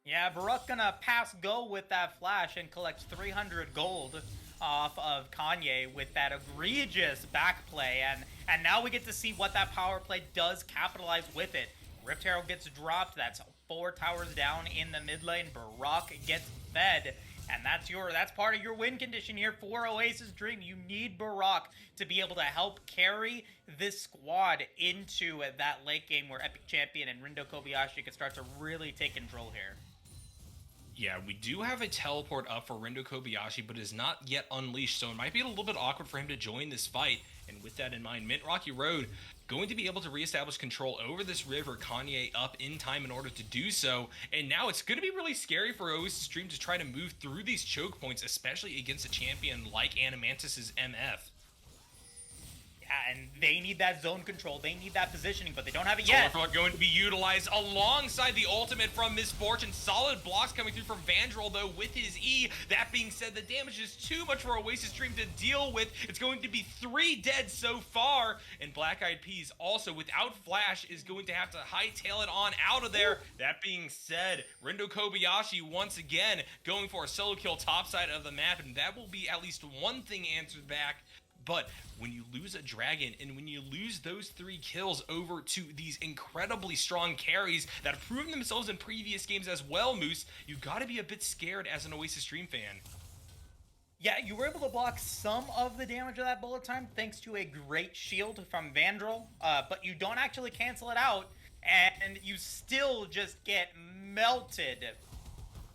Speaker 2: Yeah, Barak gonna pass go with that flash and collects 300 gold off of Kanye with that egregious back play, and now we get to see what that power play does capitalize with it. Rift Herald gets dropped, that's 4 towers down in the mid lane, Barak gets fed, and that's part of your win condition here for Oasis Dream. You need Barak to be able to help carry this squad into that late game where Epic Champion and Rindo Kobayashi can start to really take control here.
Speaker 1: Yeah, we do have a teleport up for Rindo Kobayashi, but is not yet unleashed, so it might be a little bit awkward for him to join this fight. And with that in mind, Mint Rocky Road going to be able to reestablish control over this river. Kanye up in time in order to do so. And now it's going to be really scary for Oasis Dream to try to move through these choke points, especially against a champion like Animantis' MF.
Speaker 2: Yeah, and they need that zone control. They need that positioning, but they don't have it yet.
Speaker 1: Solar going to be utilized alongside the ultimate from Misfortune. Solid blocks coming through from Vandrel, though, with his E. That being said, the damage is too much for Oasis Dream to deal with. It's going to be 3 dead so far. And Black Eyed Peas also, without Flash, is going to have to hightail it on out of there. That being said, Rindo Kobayashi once again going for a solo kill topside of the map, and that will be at least one thing answered back. But when you lose a dragon and when you lose those 3 kills over to these incredibly strong carries that have proven themselves in previous games as well, Moose, you got to be a bit scared as an Oasis Dream fan.
Speaker 2: Yeah, you were able to block some of the damage of that bullet time thanks to a great shield from Vandrel, but you don't actually cancel it out, and you still just get melted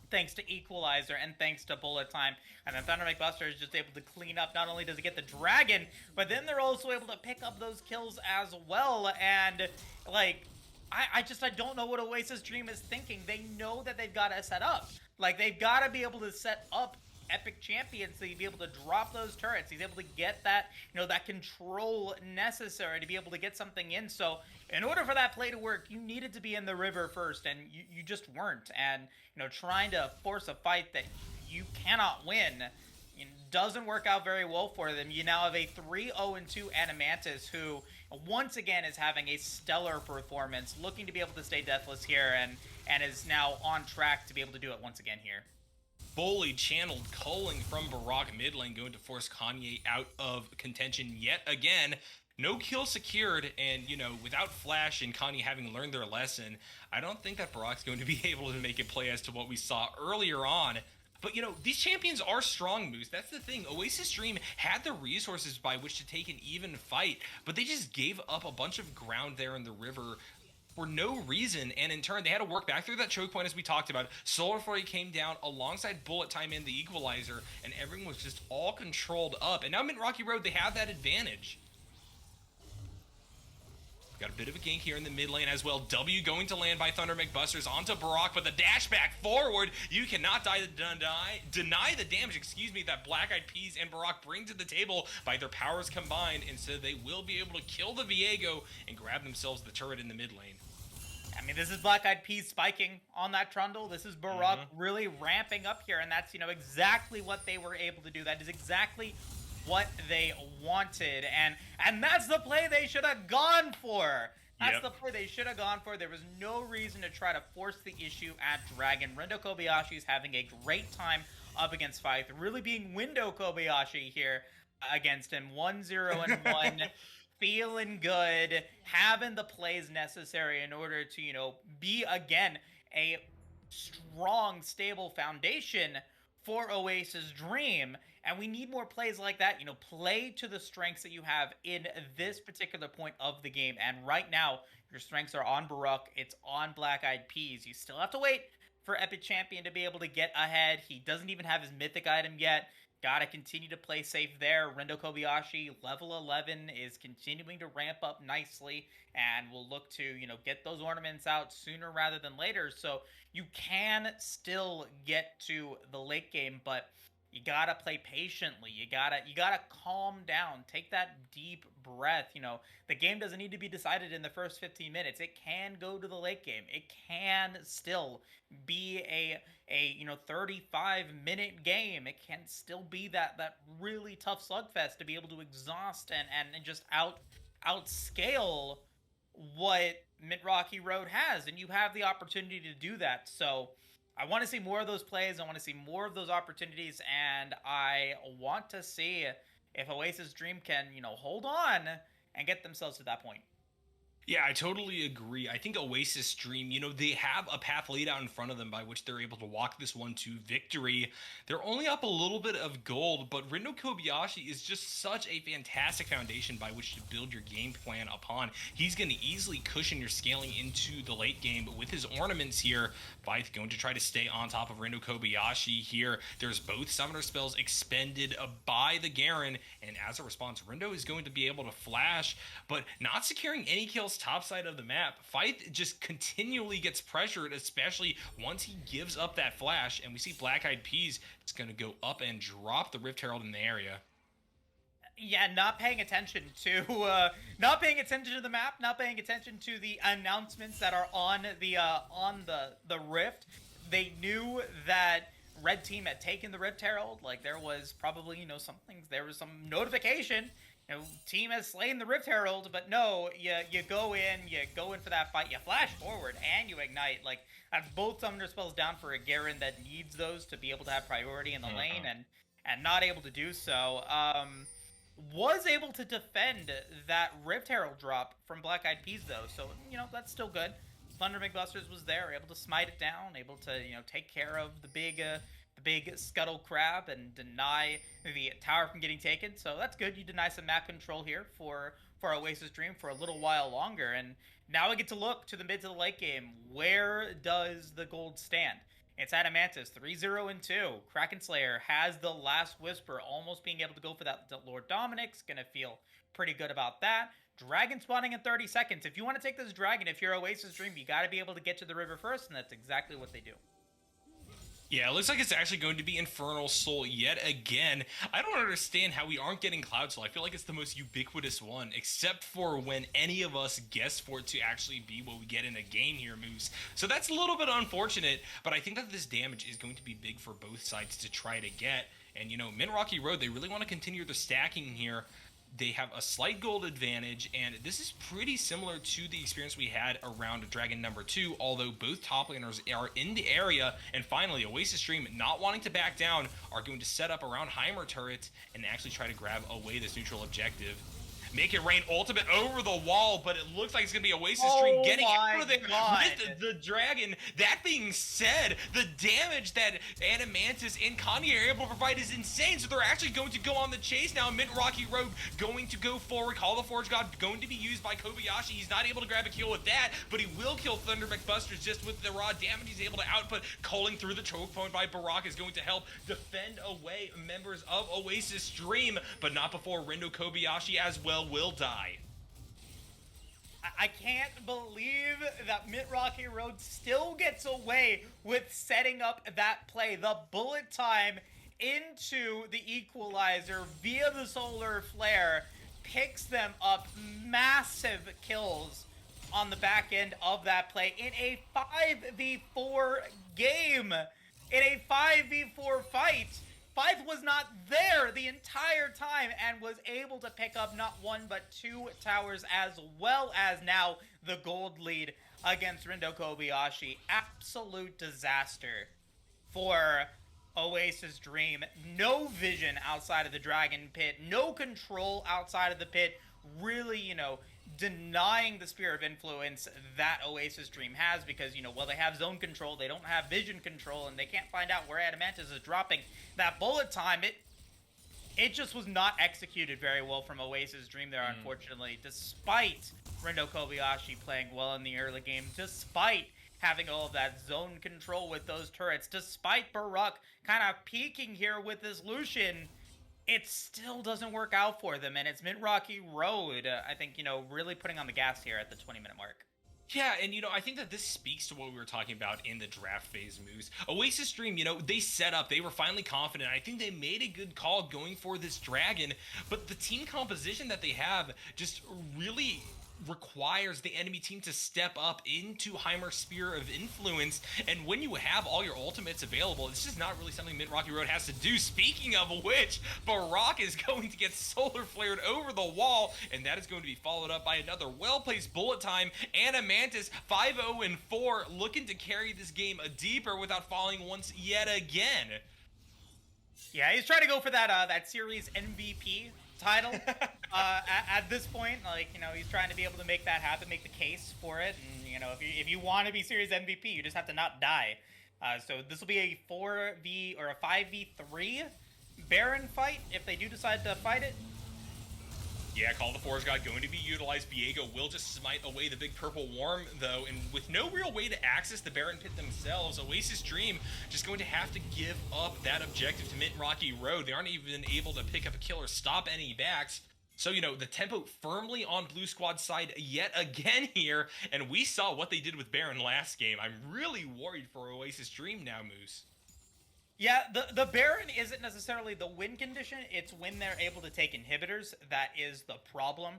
Speaker 2: thanks to Equalizer and thanks to bullet time. And then Thunder McBuster is just able to clean up. Not only does he get the dragon, but then they're also able to pick up those kills as well. And like, I don't know what Oasis Dream is thinking. They know that they've got to set up. Like, they've got to be able to set up Epic Champions so you'd be able to drop those turrets. He's able to get that, that control necessary to be able to get something in. So in order for that play to work, you needed to be in the river first, and you just weren't. And, trying to force a fight that you cannot win doesn't work out very well for them. You now have a 3-0-2 Animantis who, once again, is having a stellar performance, looking to be able to stay deathless here, and is now on track to be able to do it once again here.
Speaker 1: Fully channeled culling from Barak mid lane going to force Kanye out of contention yet again. No kill secured, and, without Flash and Kanye having learned their lesson, I don't think that Barak's going to be able to make a play as to what we saw earlier on. But, these champions are strong, Moose. That's the thing. Oasis Dream had the resources by which to take an even fight, but they just gave up a bunch of ground there in the river for no reason, and in turn, they had to work back through that choke point as we talked about. Solarflare came down alongside Bullet Time and the Equalizer, and everyone was just all controlled up. And now Mint Rocky Road, they have that advantage. Got a bit of a gank here in the mid lane as well. W going to land by Thunder McBusters onto Barak, but the dash back forward. You cannot deny the damage, that Black Eyed Peas and Barak bring to the table by their powers combined, and so they will be able to kill the Viego and grab themselves the turret in the mid lane.
Speaker 2: I mean, this is Black Eyed Peas spiking on that Trundle. This is Barak really ramping up here, and that's, exactly what they were able to do. That is exactly what they wanted, and that's the play they should have gone for. That's the play they should have gone for. There was no reason to try to force the issue at Dragon. Rendo Kobayashi is having a great time up against Fife, really being Window Kobayashi here against him. 1-0 and 1. Feeling good, having the plays necessary in order to, be again a strong, stable foundation for Oasis Dream. And we need more plays like that, play to the strengths that you have in this particular point of the game. And right now, your strengths are on Barak, it's on Black Eyed Peas. You still have to wait for Epic Champion to be able to get ahead. He doesn't even have his mythic item yet. Gotta continue to play safe there. Rendo Kobayashi, level 11, is continuing to ramp up nicely, and will look to, get those ornaments out sooner rather than later. So you can still get to the late game, but you gotta play patiently. You gotta calm down. Take that deep breath. The game doesn't need to be decided in the first 15 minutes. It can go to the late game. It can still be a 35-minute game. It can still be that really tough slugfest to be able to exhaust and just outscale what Mid Rocky Road has, and you have the opportunity to do that. So I want to see more of those plays. I want to see more of those opportunities, and I want to see if Oasis Dream can, hold on and get themselves to that point.
Speaker 1: Yeah, I totally agree. I think Oasis Dream, they have a path laid out in front of them by which they're able to walk this one to victory. They're only up a little bit of gold, but Rendo Kobayashi is just such a fantastic foundation by which to build your game plan upon. He's going to easily cushion your scaling into the late game, but with his ornaments here, Fife going to try to stay on top of Rendo Kobayashi here. There's both summoner spells expended by the Garen, and as a response, Rendo is going to be able to flash, but not securing any kills top side of the map. Fife just continually gets pressured, especially once he gives up that flash, and we see Black Eyed Peas is going to go up and drop the Rift Herald in the area.
Speaker 2: Yeah, not paying attention to the map, not paying attention to the announcements that are on the Rift. They knew that Red Team had taken the Rift Herald. Like, there was probably, there was some notification. Team has slain the Rift Herald, but no, you go in for that fight, you flash forward, and you ignite. Like, that's both summoner spells down for a Garen that needs those to be able to have priority in the lane, and not able to do so. Was able to defend that Rift Herald drop from Black Eyed Peas, though, so, that's still good. Thunder McBusters was there, able to smite it down, able to, take care of the big scuttle crab and deny the tower from getting taken. So that's good. You deny some map control here for Oasis Dream for a little while longer. And now we get to look to the mid to the late game. Where does the gold stand? It's Adamantis, 3-0 and 2. Kraken Slayer has the last whisper, almost being able to go for that Lord Dominic's. Gonna feel pretty good about that. Dragon spawning in 30 seconds. If you want to take this dragon, if you're Oasis Dream, you got to be able to get to the river first, and that's exactly what they do.
Speaker 1: Yeah, it looks like it's actually going to be Infernal Soul yet again. I don't understand how we aren't getting Cloud Soul. I feel like it's the most ubiquitous one, except for when any of us guess for it to actually be what we get in a game here, Moose. So that's a little bit unfortunate, but I think that this damage is going to be big for both sides to try to get. And, Mid Rocky Road, they really want to continue the stacking here. They have a slight gold advantage, and this is pretty similar to the experience we had around Dragon number 2, although both top laners are in the area. And finally, Oasis Stream, not wanting to back down, are going to set up around Heimer turret and actually try to grab away this neutral objective. Make it rain ultimate over the wall, but it looks like it's going to be Oasis Stream getting out of there with the dragon. That being said, the damage that Adamantis and Kanye are able to provide is insane, so they're actually going to go on the chase now. Mid Rocky Road going to go forward. Call the Forge God going to be used by Kobayashi. He's not able to grab a kill with that, but he will kill Thunder McBusters just with the raw damage he's able to output. Calling through the choke point by Barak is going to help defend away members of Oasis Stream, but not before Rendo Kobayashi as well will die.
Speaker 2: I can't believe that Mid Rocky Road still gets away with setting up that play. The bullet time into the equalizer via the solar flare picks them up massive kills on the back end of that play in a 5v4 game. In a 5v4 fight. Fyth was not there the entire time and was able to pick up not one but 2 towers, as well as now the gold lead against Rindo Kobayashi. Absolute disaster for Oasis Dream. No vision outside of the Dragon Pit, no control outside of the pit, really, you know, denying the sphere of influence that Oasis Dream has, because, you know, while they have zone control, they don't have vision control, and they can't find out where Adamantis is dropping that bullet time. It just was not executed very well from Oasis Dream there, unfortunately, despite Rindo Kobayashi playing well in the early game, despite having all of that zone control with those turrets, despite Baruch kind of peeking here with this Lucian. It still doesn't work out for them, and it's Mint Rocky Road, I think, you know, really putting on the gas here at the 20-minute mark.
Speaker 1: Yeah, and, you know, I think that this speaks to what we were talking about in the draft phase moves. Oasis Dream, you know, they set up, they were finally confident. I think they made a good call going for this dragon, but the team composition that they have just really requires the enemy team to step up into Heimer's Sphere of Influence, and when you have all your ultimates available, it's just not really something Mint Rocky Road has to do. Speaking of which, Baruch is going to get solar flared over the wall, and that is going to be followed up by another well-placed bullet time. Adamantis 5-0-4, looking to carry this game deeper without falling once yet again.
Speaker 2: Yeah, he's trying to go for that series MVP title at this point. Like, you know, he's trying to be able to make that happen, make the case for it. And, you know, if you want to be series MVP, you just have to not die. So this will be a 4v or a 5v3 Baron fight if they do decide to fight it.
Speaker 1: Yeah, Call of the Forest God going to be utilized. Viego will just smite away the big purple worm, though, and with no real way to access the Baron Pit themselves, Oasis Dream just going to have to give up that objective to Mint Rocky Road. They aren't even able to pick up a kill or stop any backs. So, you know, the tempo firmly on Blue Squad's side yet again here, and we saw what they did with Baron last game. I'm really worried for Oasis Dream now, Moose.
Speaker 2: Yeah, the Baron isn't necessarily the win condition, it's when they're able to take inhibitors that is the problem.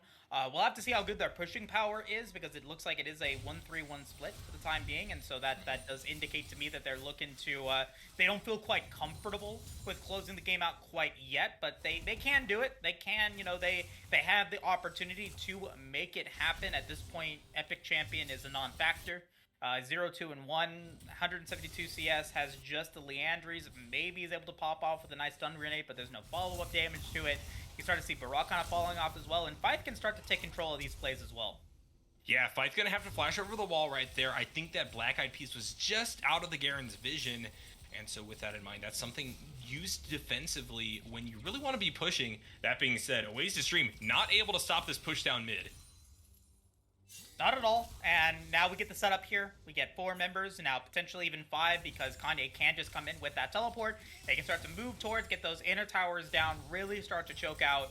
Speaker 2: We'll have to see how good their pushing power is, because it looks like it is a 1-3-1 split for the time being, and so that does indicate to me that they're looking to, they don't feel quite comfortable with closing the game out quite yet, but they can do it. They can, you know, they have the opportunity to make it happen. At this point, Epic Champion is a non-factor. 0-2-1, 172 CS, has just the Leandries. Maybe he's able to pop off with a nice stun grenade, but there's no follow-up damage to it. You start to see Baruch kind of falling off as well, and Fyth can start to take control of these plays as well.
Speaker 1: Yeah, Fyth's going to have to flash over the wall right there. I think that Black Eyed Peas was just out of the Garen's vision, and so with that in mind, that's something used defensively when you really want to be pushing. That being said, Oasis Dream not able to stop this push down mid.
Speaker 2: Not at all, and now we get the setup here. We get 4 members, now potentially even 5, because Kanye can just come in with that teleport. They can start to move towards, get those inner towers down, really start to choke out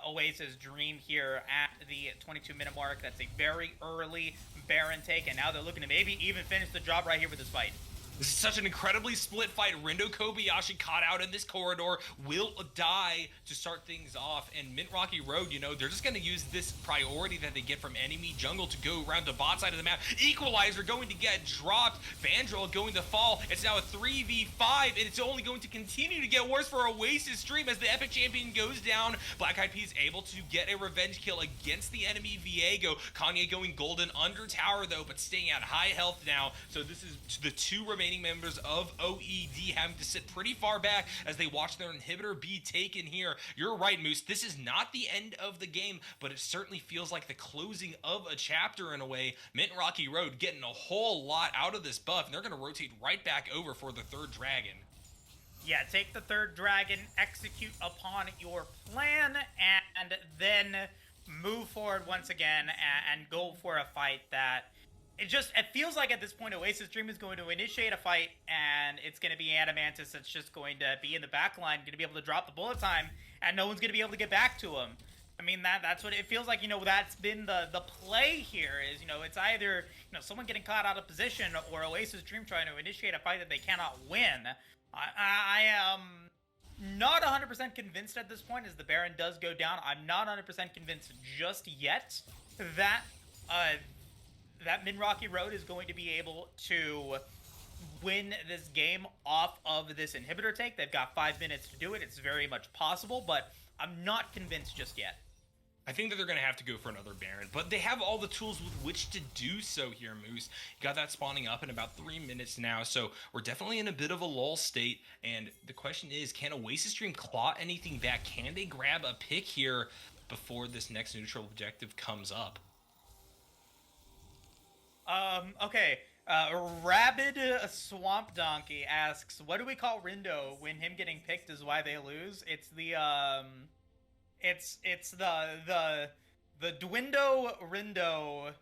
Speaker 2: Oasis Dream here at the 22-minute mark. That's a very early Baron take, and now they're looking to maybe even finish the job right here with this fight.
Speaker 1: This is such an incredibly split fight. Rindo Kobayashi caught out in this corridor, will die to start things off, and Mint Rocky Road, you know, they're just going to use this priority that they get from enemy jungle to go around the bot side of the map. Equalizer going to get dropped. Vandrel going to fall. It's now a 3v5, and it's only going to continue to get worse for Oasis Dream as the Epic Champion goes down. Black Eyed Peas able to get a revenge kill against the enemy Viego. Kanye going golden under tower, though, but staying at high health now. So this is the 2 remaining members of OED having to sit pretty far back as they watch their inhibitor be taken here. You're right, Moose. This is not the end of the game, but it certainly feels like the closing of a chapter in a way. Mint Rocky Road getting a whole lot out of this buff, and they're going to rotate right back over for the 3rd dragon.
Speaker 2: Yeah, take the 3rd dragon, execute upon your plan, and then move forward once again and go for a fight that it feels like at this point Oasis Dream is going to initiate a fight, and it's going to be Adamantis that's just going to be in the back line, going to be able to drop the bullet time, and no one's going to be able to get back to him. I mean, that's what it feels like. You know, that's been the play here is, you know, it's either, you know, someone getting caught out of position or Oasis Dream trying to initiate a fight that they cannot win. I am not 100% convinced at this point as the Baron does go down. I'm not 100% convinced just yet that that Min Rocky Road is going to be able to win this game off of this inhibitor take. They've got 5 minutes to do it. It's very much possible, but I'm not convinced just yet.
Speaker 1: I think that they're going to have to go for another Baron, but they have all the tools with which to do so here, Moose. You got that spawning up in about 3 minutes now, so we're definitely in a bit of a lull state, and the question is, can Oasis Dream claw anything back? Can they grab a pick here before this next neutral objective comes up?
Speaker 2: Okay. Rabid Swamp Donkey asks, what do we call Rindo when him getting picked is why they lose? It's the, it's the Dwindo Rindo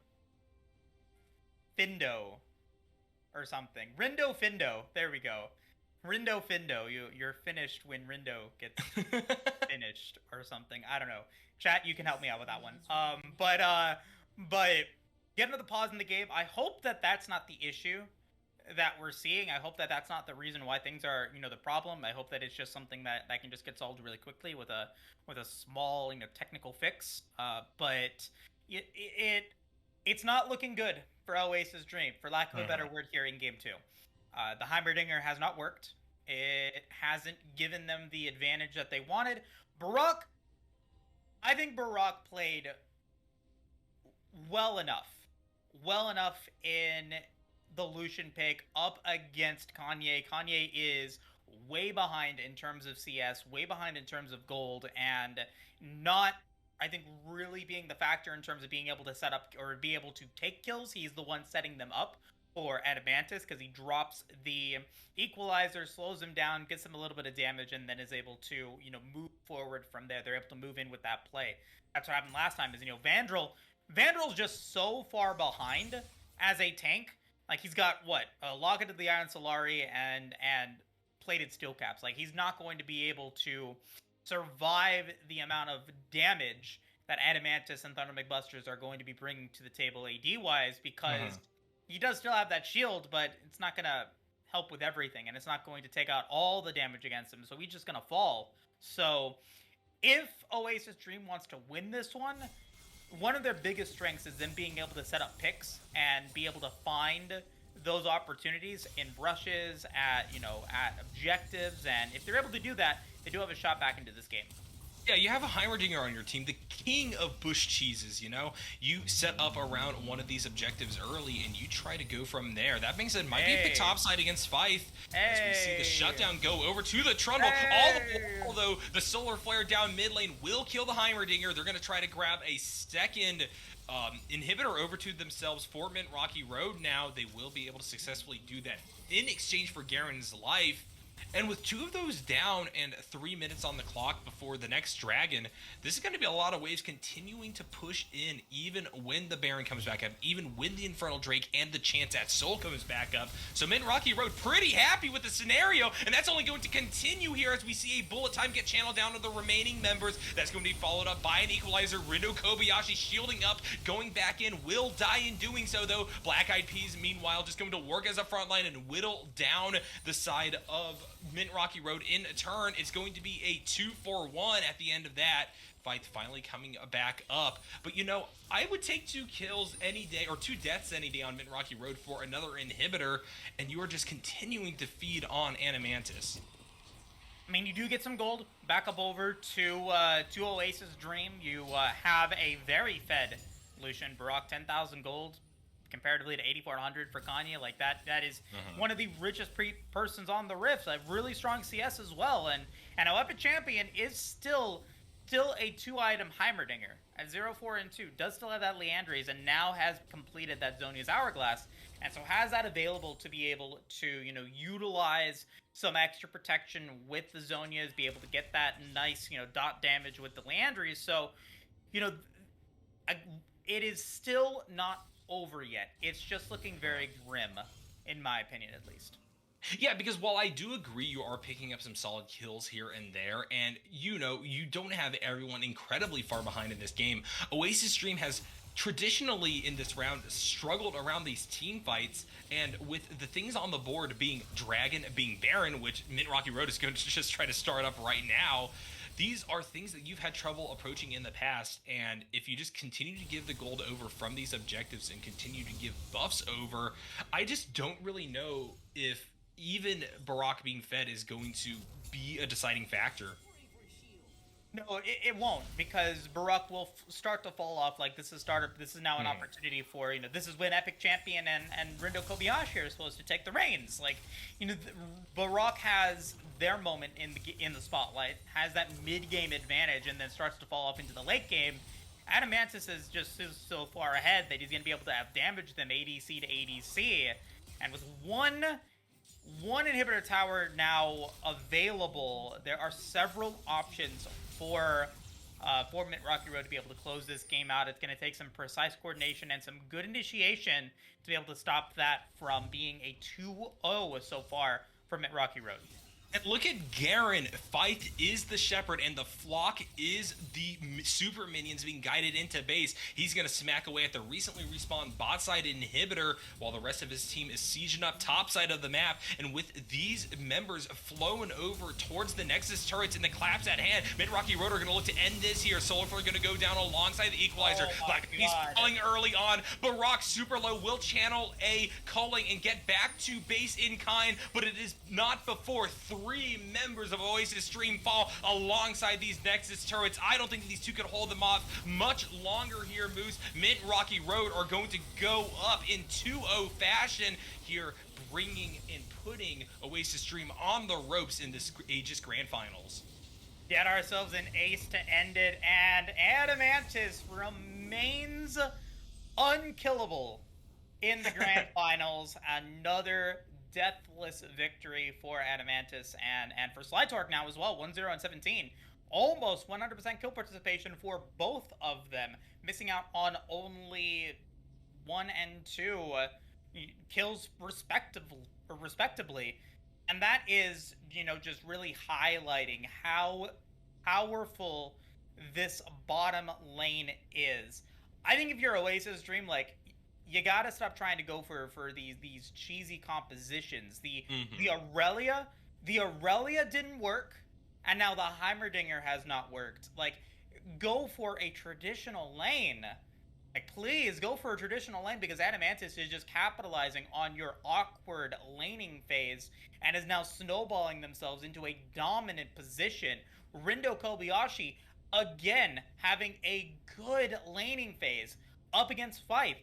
Speaker 2: Findo or something. Rindo Findo. There we go. Rindo Findo. You're finished when Rindo gets finished or something. I don't know. Chat, you can help me out with that one. But getting to the pause in the game, I hope that that's not the issue that we're seeing. I hope that that's not the reason why things are, the problem. I hope that it's just something that can just get solved really quickly with a small, technical fix. But it's not looking good for Oasis Dream, for lack of a better word here in Game 2. The Heimerdinger has not worked. It hasn't given them the advantage that they wanted. I think Barak played well enough in the Lucian pick up against Kanye. Kanye is way behind in terms of CS, way behind in terms of gold, and not, I think, really being the factor in terms of being able to set up or be able to take kills. He's the one setting them up for Adamantis because he drops the equalizer, slows him down, gets him a little bit of damage, and then is able to, move forward from there. They're able to move in with that play. That's what happened last time is, Vandrel's just so far behind as a tank. Like, he's got, a Locket of the Iron Solari and plated steel caps. Like, he's not going to be able to survive the amount of damage that Adamantis and Thunder McBusters are going to be bringing to the table AD-wise because he does still have that shield, but it's not going to help with everything, and it's not going to take out all the damage against him, so he's just going to fall. So, if Oasis Dream wants to win this one of their biggest strengths is them being able to set up picks and be able to find those opportunities in brushes, at objectives, and if they're able to do that, they do have a shot back into this game.
Speaker 1: Yeah, you have a Heimerdinger on your team, the king of bush cheeses, You set up around one of these objectives early, and you try to go from there. That being said, might be a pick topside against Fife, as we see the shutdown go over to the Trundle. All the while, though, the Solar Flare down mid lane will kill the Heimerdinger. They're going to try to grab a second inhibitor over to themselves for Mint Rocky Road now. They will be able to successfully do that in exchange for Garen's life. And with 2 of those down and 3 minutes on the clock before the next Dragon, this is going to be a lot of waves continuing to push in even when the Baron comes back up, even when the Infernal Drake and the Chance at Soul comes back up. So Mint Rocky Road pretty happy with the scenario, and that's only going to continue here as we see a bullet time get channeled down to the remaining members. That's going to be followed up by an equalizer. Rindo Kobayashi shielding up, going back in, will die in doing so though. Black Eyed Peas, meanwhile, just going to work as a front line and whittle down the side of Mint Rocky Road in a turn. It's going to be a 2-4-1 at the end of that fight, finally coming back up. But I would take 2 kills any day, or 2 deaths any day on Mint Rocky Road for another inhibitor, and you are just continuing to feed on Adamantis.
Speaker 2: I mean, you do get some gold back up over to Oasis Dream. You have a very fed Lucian. Barak, 10,000 gold comparatively to 8,400 for Kanye. Like, that is one of the richest persons on the Rift. A really strong CS as well. And our Epic Champion is still a 2-item Heimerdinger at 0, 4, and 2. Does still have that Leandres and now has completed that Zonia's Hourglass. And so has that available to be able to, utilize some extra protection with the Zonias, be able to get that nice, dot damage with the Leandres. So, it is still not over yet. It's just looking very grim, in my opinion, at least.
Speaker 1: Yeah, because while I do agree you are picking up some solid kills here and there, and you don't have everyone incredibly far behind in this game, Oasis Dream has traditionally in this round struggled around these team fights, and with the things on the board being Dragon, being Baron, which Mint Rocky Road is going to just try to start up right now, these are things that you've had trouble approaching in the past, and if you just continue to give the gold over from these objectives and continue to give buffs over, I just don't really know if even Barak being fed is going to be a deciding factor.
Speaker 2: No, it won't, because Baruch will start to fall off. Like, this is now an opportunity for, this is when Epic Champion and Rindo Kobayashi are supposed to take the reins. Like, Baruch has their moment in the spotlight, has that mid game advantage, and then starts to fall off into the late game. Adamantis is just so far ahead that he's going to be able to have damage them ADC to ADC, and with one inhibitor tower now available, there are several options for Mint Rocky Road to be able to close this game out. It's going to take some precise coordination and some good initiation to be able to stop that from being a 2-0 so far for Mint Rocky Road.
Speaker 1: And look at Garen. Fight is the shepherd, and the flock is the super minions being guided into base. He's going to smack away at the recently respawned bot side inhibitor, while the rest of his team is sieging up top side of the map. And with these members flowing over towards the Nexus turrets and the claps at hand, Mid Rocky Road are going to look to end this here. Solarflare going to go down alongside the Equalizer. He's falling early on. Barak super low will channel a culling and get back to base in kind, but it is not before 3 members of Oasis Stream fall alongside these Nexus turrets. I don't think these two could hold them off much longer here, Moose. Mint Rocky Road are going to go up in 2-0 fashion here, bringing and putting Oasis Stream on the ropes in this Aegis Grand Finals.
Speaker 2: Get ourselves an ace to end it, and Adamantis remains unkillable in the Grand Finals. Another deathless victory for Adamantis and for Slytorque now as well. 1-0 and 17. Almost 100% kill participation for both of them. Missing out on only 1 and 2 kills respectively. And that is, just really highlighting how powerful this bottom lane is. I think if you're Oasis Dream, you gotta stop trying to go for these cheesy compositions. The Aurelia didn't work, and now the Heimerdinger has not worked. Go for a traditional lane. Please go for a traditional lane, because Adamantis is just capitalizing on your awkward laning phase and is now snowballing themselves into a dominant position. Rindo Kobayashi, again, having a good laning phase up against Fife.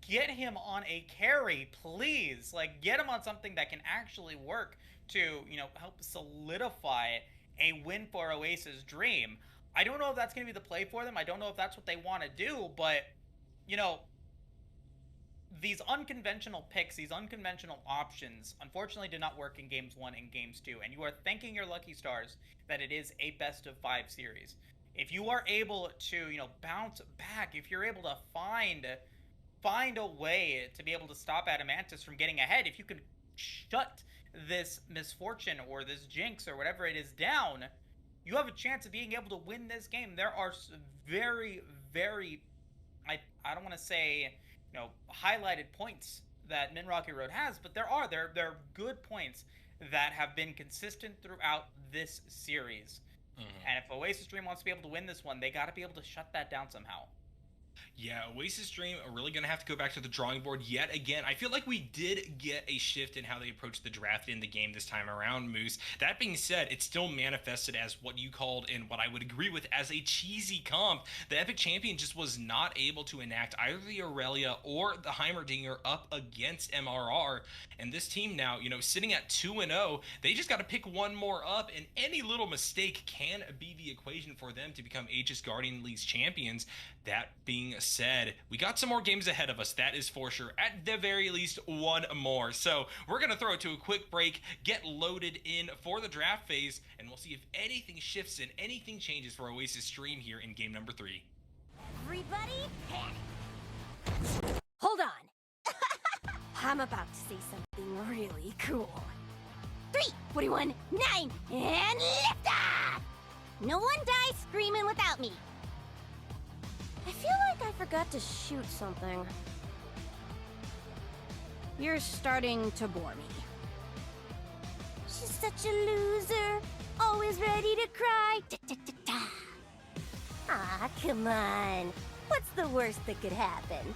Speaker 2: Get him on a carry, please. Get him on something that can actually work to, help solidify a win for Oasis Dream. I don't know if that's going to be the play for them. I don't know if that's what they want to do, but, these unconventional picks, these unconventional options, unfortunately did not work in Games 1 and Games 2, and you are thanking your lucky stars that it is a best-of-5 series. If you are able to, bounce back, if you're able to find a way to be able to stop Adamantis from getting ahead, if you can shut this misfortune or this jinx or whatever it is down, you have a chance of being able to win this game. There are very, very, I don't want to say, highlighted points that Min Rocky Road has, but there are good points that have been consistent throughout this series. And if Oasis Dream wants to be able to win this one, they got to be able to shut that down somehow.
Speaker 1: Yeah, Oasis Dream are really going to have to go back to the drawing board yet again. I feel like we did get a shift in how they approached the draft in the game this time around, Moose. That being said, it still manifested as what you called, and what I would agree with, as a cheesy comp. The Epic Champion just was not able to enact either the Aurelia or the Heimerdinger up against MRR. And this team now, sitting at 2-0, they just got to pick one more up, and any little mistake can be the equation for them to become Aegis Guardian League's champions. That being said, we got some more games ahead of us, that is for sure. At the very least, one more. So we're going to throw it to a quick break, get loaded in for the draft phase, and we'll see if anything shifts and anything changes for Oasis Stream here in game number 3.
Speaker 3: Everybody panic! Hold on! I'm about to say something really cool. 3, 41, 9, and lift off! No one dies screaming without me. I feel like I forgot to shoot something. You're starting to bore me. She's such a loser, always ready to cry. come on. What's the worst that could happen?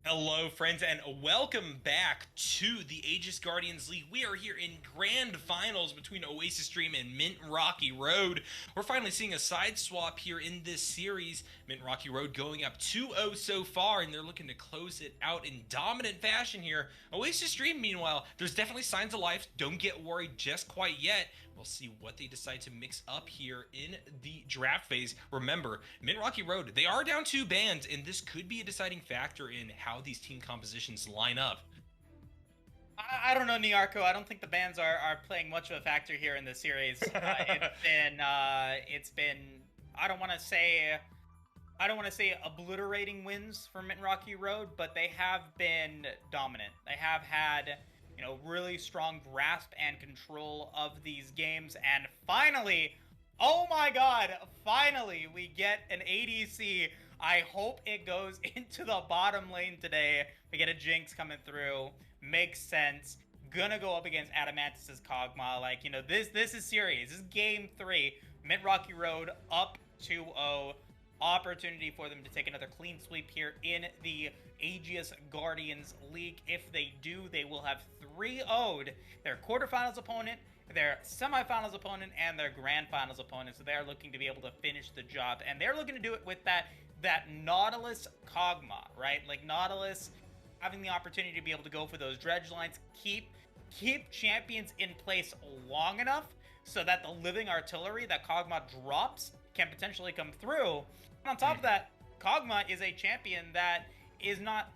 Speaker 1: Hello, friends, and welcome back to the Aegis Guardians League. We are here in grand finals between Oasis Dream and Mint Rocky Road. We're finally seeing a side swap here in this series. Mint Rocky Road going up 2-0 so far, and they're looking to close it out in dominant fashion here. Oasis Dream, meanwhile, there's definitely signs of life. Don't get worried just quite yet. We'll see what they decide to mix up here in the draft phase. Remember, Mint Rocky Road, they are down 2 bans, and this could be a deciding factor in how these team compositions line up.
Speaker 2: I don't know, Niarco. I don't think the bans are playing much of a factor here in this series. It's been I don't want to say obliterating wins for Mint Rocky Road, but they have been dominant. They have had, you know, really strong grasp and control of these games, and finally, oh my god, finally we get an ADC. I hope it goes into the bottom lane today. We get a Jinx coming through. Makes sense. Gonna go up against Adamantis' Kog'Maw. Like, you know, this is serious. This is game 3. Mint Rocky Road up 2-0. Opportunity for them to take another clean sweep here in the Aegis Guardians League. If they do, they will have 3-0'd their quarterfinals opponent, their semifinals opponent, and their grand finals opponent. So they're looking to be able to finish the job, and they're looking to do it with that Nautilus Kog'Maw, right? Like, Nautilus having the opportunity to be able to go for those dredge lines, keep champions in place long enough so that the living artillery that Kog'Maw drops can potentially come through. And on top of that, Kog'Maw is a champion that is not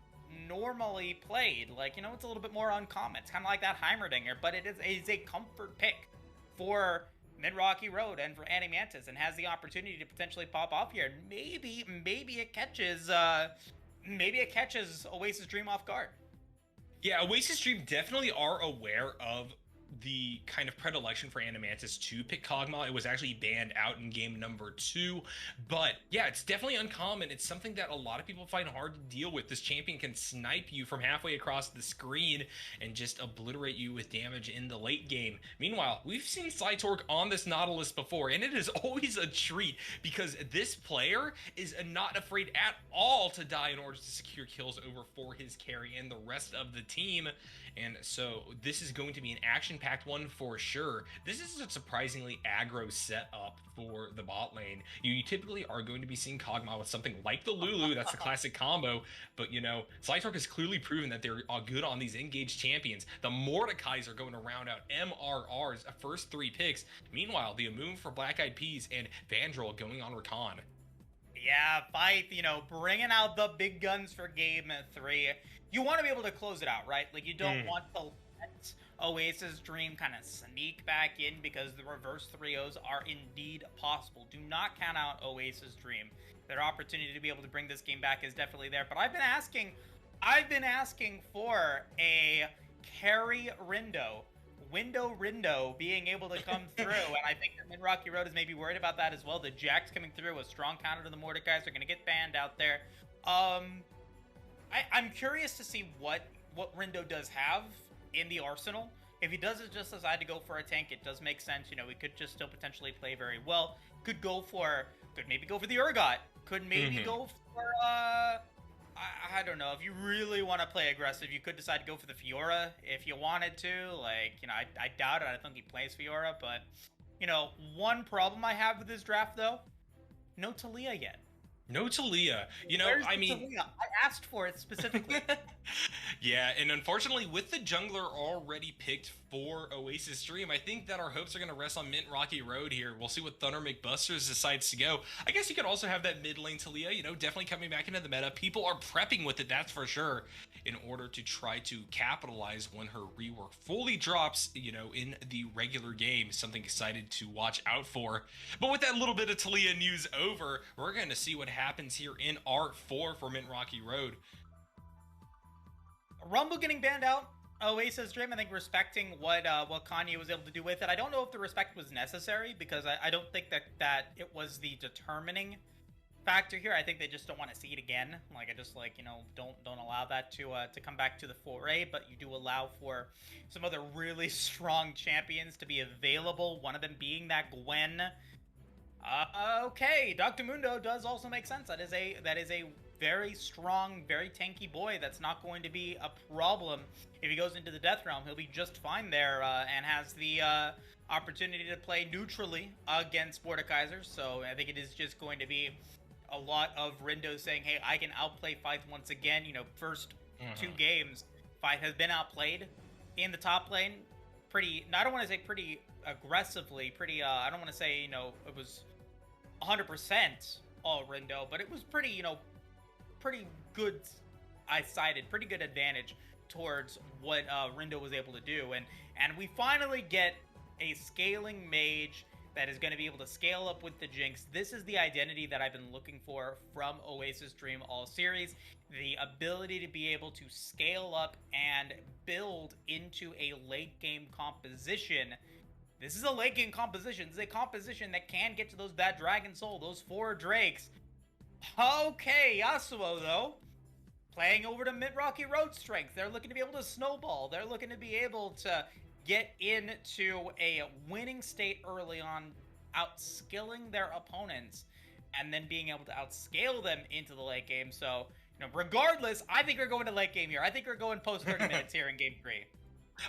Speaker 2: normally played. Like, you know, it's a little bit more uncommon. It's kind of like that Heimerdinger, but it is a comfort pick for Mid-Rocky Road and for Animantis, and has the opportunity to potentially pop off here. Maybe it catches Oasis Dream off guard.
Speaker 1: Yeah, Oasis Dream definitely are aware of the kind of predilection for Animantis to pick Kog'Maw. It was actually banned out in game number 2. But yeah, it's definitely uncommon. It's something that a lot of people find hard to deal with. This champion can snipe you from halfway across the screen and just obliterate you with damage in the late game. Meanwhile, we've seen Slitork on this Nautilus before, and it is always a treat because this player is not afraid at all to die in order to secure kills over for his carry and the rest of the team. And so this is going to be an action-packed one for sure. This is a surprisingly aggro setup for the bot lane. You typically are going to be seeing Kog'Maw with something like the Lulu, that's the classic combo, but you know, Slitork has clearly proven that they're good on these engaged champions. The Mordekais are going to round out MRR's first 3 picks. Meanwhile, the Amumu for Black Eyed Peas and Vandrel going on Rakan.
Speaker 2: Yeah, Fight, you know, bringing out the big guns for game 3. You want to be able to close it out, right? Like, you don't want to let Oasis Dream kind of sneak back in, because the reverse 3-0s are indeed possible. Do not count out Oasis Dream. Their opportunity to be able to bring this game back is definitely there. But I've been asking for a carry Rindo being able to come through, and I think that Mid-Rocky Road is maybe worried about that as well. The Jack's coming through, a strong counter to the Mordekais. They're going to get banned out there. I'm curious to see what Rindo does have in the arsenal. If he does just decide to go for a tank, it does make sense. You know, he could just still potentially play very well. Could maybe go for the Urgot. Could maybe go for I don't know. If you really want to play aggressive, you could decide to go for the Fiora if you wanted to. Like, you know, I doubt it. I don't think he plays Fiora, but you know, one problem I have with this draft though, no Taliyah yet.
Speaker 1: No Taliyah. You know,
Speaker 2: Where's
Speaker 1: I mean,
Speaker 2: Taliyah? I asked for it specifically.
Speaker 1: yeah, and unfortunately, with the jungler already picked for Oasis Dream, I think that our hopes are going to rest on Mid-Rocky Road here. We'll see what Thunder McBusters decides to go. I guess you could also have that mid lane Taliyah, you know, definitely coming back into the meta. People are prepping with it, that's for sure, in order to try to capitalize when her rework fully drops, you know, in the regular game. Something excited to watch out for. But with that little bit of Taliyah news over, we're going to see what happens here in R4 for Mid-Rocky Road.
Speaker 2: Rumble getting banned out. Oasis Dream, I think, respecting what Kanye was able to do with it. I don't know if the respect was necessary, because I don't think that it was the determining factor here. I think they just don't want to see it again. Like, I just, like, you know, don't allow that to come back to the foray, but you do allow for some other really strong champions to be available, one of them being that Gwen. Okay, Dr. Mundo does also make sense. That is a very strong, very tanky boy. That's not going to be a problem if he goes into the Death Realm. He'll be just fine there, and has the opportunity to play neutrally against Mordekaiser. So I think it is just going to be a lot of Rindo saying, hey, I can outplay Fight once again. You know, first 2 games, Fight has been outplayed in the top lane. I don't want to say pretty aggressively, I don't want to say, you know, it was 100% all Rindo, but it was pretty, you know, pretty good. I cited pretty good advantage towards what Rindo was able to do, and we finally get a scaling mage that is going to be able to scale up with the Jinx. This is the identity that I've been looking for from Oasis Dream all series. The ability to be able to scale up and build into a late game composition. This is a late game composition. This is a composition that can get to those that Dragon Soul, those 4 Drakes. Okay, Yasuo, though, playing over to Mid-Rocky Road strength. They're looking to be able to snowball. They're looking to be able to get into a winning state early on, outskilling their opponents, and then being able to outscale them into the late game. So, you know, regardless, I think we're going to late game here. I think we're going post 30 minutes here in game 3.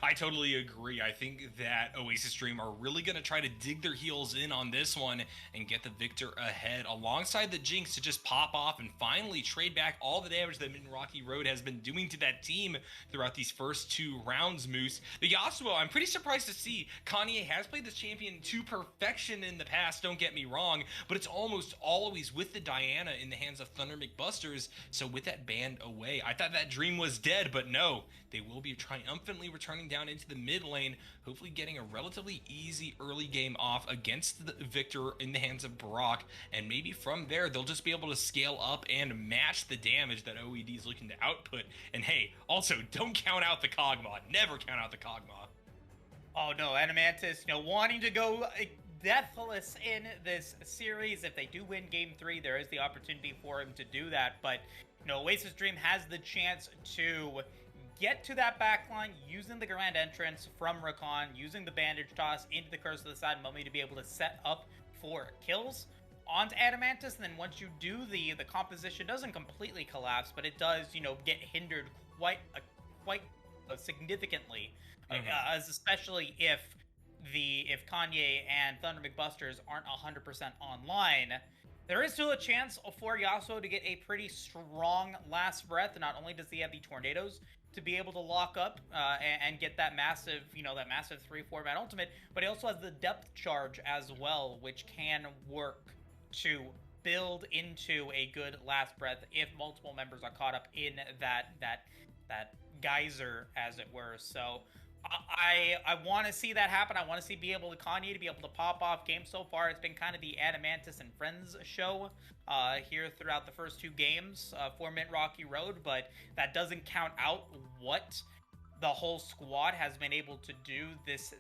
Speaker 1: I totally agree. I think that Oasis Dream are really going to try to dig their heels in on this one and get the victor ahead alongside the Jinx to just pop off and finally trade back all the damage that Mid-Rocky Road has been doing to that team throughout these first 2 rounds, Moose. The Yasuo, I'm pretty surprised to see. Kanye has played this champion to perfection in the past, don't get me wrong, but it's almost always with the Diana in the hands of Thunder McBusters. So with that banned away, I thought that dream was dead, but no, they will be triumphantly returning turning down into the mid lane, hopefully getting a relatively easy early game off against the victor in the hands of Brock, and maybe from there they'll just be able to scale up and match the damage that OED is looking to output. And hey, also don't count out the Kog'Maw. Never count out the Kog'Maw.
Speaker 2: Oh no, Adamantis, wanting to go deathless in this series. If they do win Game 3, there is the opportunity for him to do that. But, Oasis Dream has the chance to get to that backline using the Grand Entrance from Rakan, using the Bandage Toss into the Curse of the Sad Mummy to be able to set up for kills onto Adamantis. And then once you do, the composition doesn't completely collapse, but it does, get hindered quite significantly. Especially if Kanye and Thunder McBusters aren't 100% online. There is still a chance for Yasuo to get a pretty strong last breath. Not only does he have the tornadoes to be able to lock up and get that massive, 3-4 man ultimate, but he also has the depth charge as well, which can work to build into a good last breath if multiple members are caught up in that geyser, as it were. So I want to see that happen. I want to see Kanye to be able to pop off games. So far, it's been kind of the Adamantis and Friends show here throughout the first 2 games for Mint Rocky Road, but that doesn't count out what the whole squad has been able to do this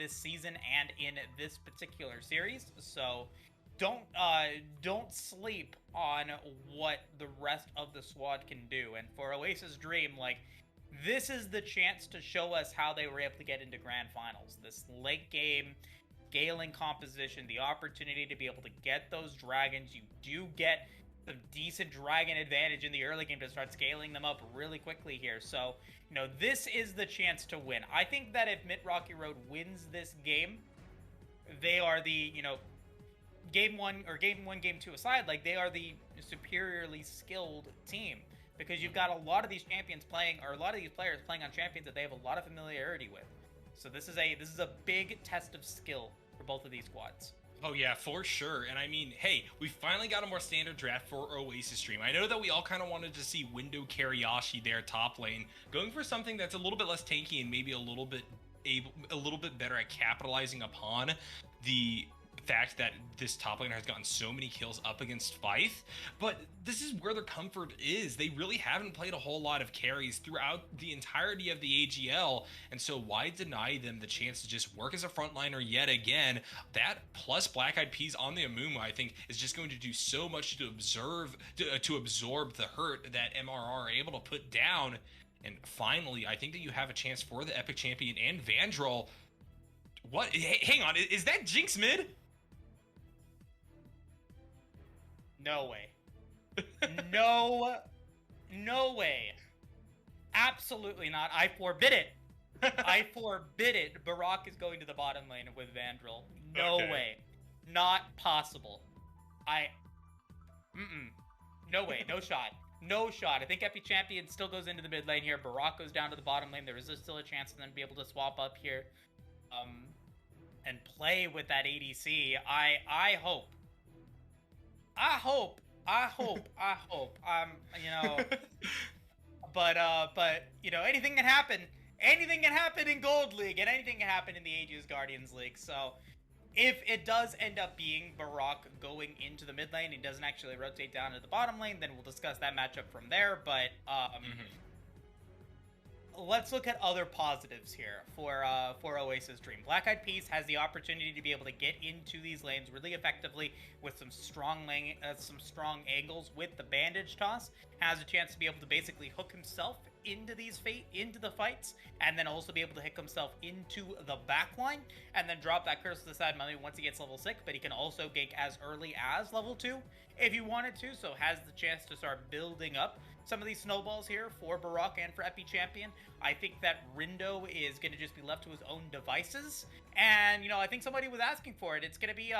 Speaker 2: season and in this particular series. So don't sleep on what the rest of the squad can do. And for Oasis Dream, this is the chance to show us how they were able to get into grand finals. This late game scaling composition, the opportunity to be able to get those dragons. You do get some decent dragon advantage in the early game to start scaling them up really quickly here. So, this is the chance to win. I think that if Mint Rocky Road wins this game, they are the, game 1, game 2 aside, they are the superiorly skilled team. Because you've got a lot of these champions playing, or a lot of these players playing on champions that they have a lot of familiarity with. So this is a big test of skill for both of these squads.
Speaker 1: Oh yeah, for sure. And I mean, hey, we finally got a more standard draft for Oasis Stream. I know that we all kind of wanted to see Window Kariashi there top lane, going for something that's a little bit less tanky and maybe a little bit better at capitalizing upon the fact that this top laner has gotten so many kills up against Fife, but this is where their comfort is. They really haven't played a whole lot of carries throughout the entirety of the AGL, and so why deny them the chance to just work as a frontliner yet again? That plus Black Eyed Peas on the Amumu, I think, is just going to do so much to absorb the hurt that MRR are able to put down. And finally, I think that you have a chance for the Epic Champion and Vandrel. What? Hey, hang on, is that Jinx mid?
Speaker 2: No way. No way. Absolutely not. I forbid it. I forbid it. Barak is going to the bottom lane with Vandrel. No way. Not possible. No way. No shot. No shot. I think Epi Champion still goes into the mid lane here. Barak goes down to the bottom lane. There is still a chance for them to be able to swap up here and play with that ADC. I hope. But anything can happen. Anything can happen in Gold League, and anything can happen in the Aegis Guardians League. So, if it does end up being Barak going into the mid lane and doesn't actually rotate down to the bottom lane, then we'll discuss that matchup from there. But let's look at other positives here for Oasis Dream. Black Eyed Peas has the opportunity to be able to get into these lanes really effectively with some strong angles with the bandage toss. Has a chance to be able to basically hook himself into the fights, and then also be able to hook himself into the backline, and then drop that Curse of the Sad Mummy once he gets level 6. But he can also gank as early as level 2 if he wanted to, so has the chance to start building up some of these snowballs here for Barak and for Epi Champion. I think that Rindo is going to just be left to his own devices. And, I think somebody was asking for it. It's going to be,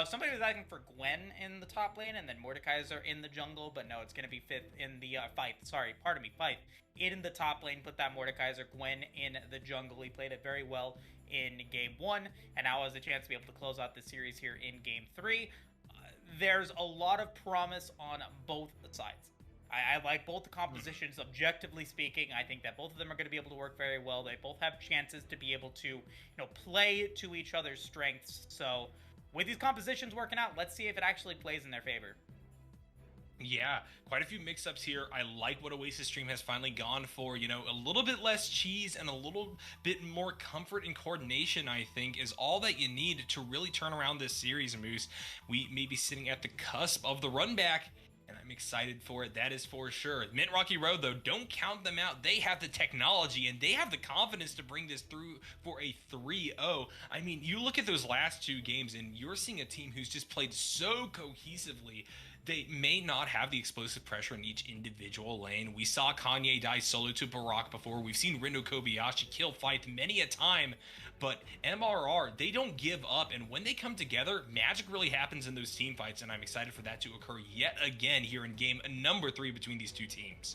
Speaker 2: somebody was asking for Gwen in the top lane and then Mordekaiser in the jungle. But no, it's going to be Fife in the, Fife in the top lane. Put that Mordekaiser Gwen in the jungle. He played it very well in Game 1. And now has a chance to be able to close out the series here in Game 3. There's a lot of promise on both sides. I like both the compositions. Objectively speaking, I think that both of them are going to be able to work very well. They both have chances to be able to, play to each other's strengths. So, with these compositions working out, let's see if it actually plays in their favor.
Speaker 1: Yeah, quite a few mix-ups here. I like what Oasis Stream has finally gone for. A little bit less cheese and a little bit more comfort and coordination, I think, is all that you need to really turn around this series, Moose. We may be sitting at the cusp of the run back, and I'm excited for it. That is for sure. Mint Rocky Road, though, don't count them out. They have the technology, and they have the confidence to bring this through for a 3-0. I mean, you look at those last two games, and you're seeing a team who's just played so cohesively. They may not have the explosive pressure in each individual lane. We saw Kanye die solo to Barack before. We've seen Rendo Kobayashi kill fight many a time. But MRR, they don't give up. And when they come together, magic really happens in those team fights. And I'm excited for that to occur yet again here in game number 3 between these two teams.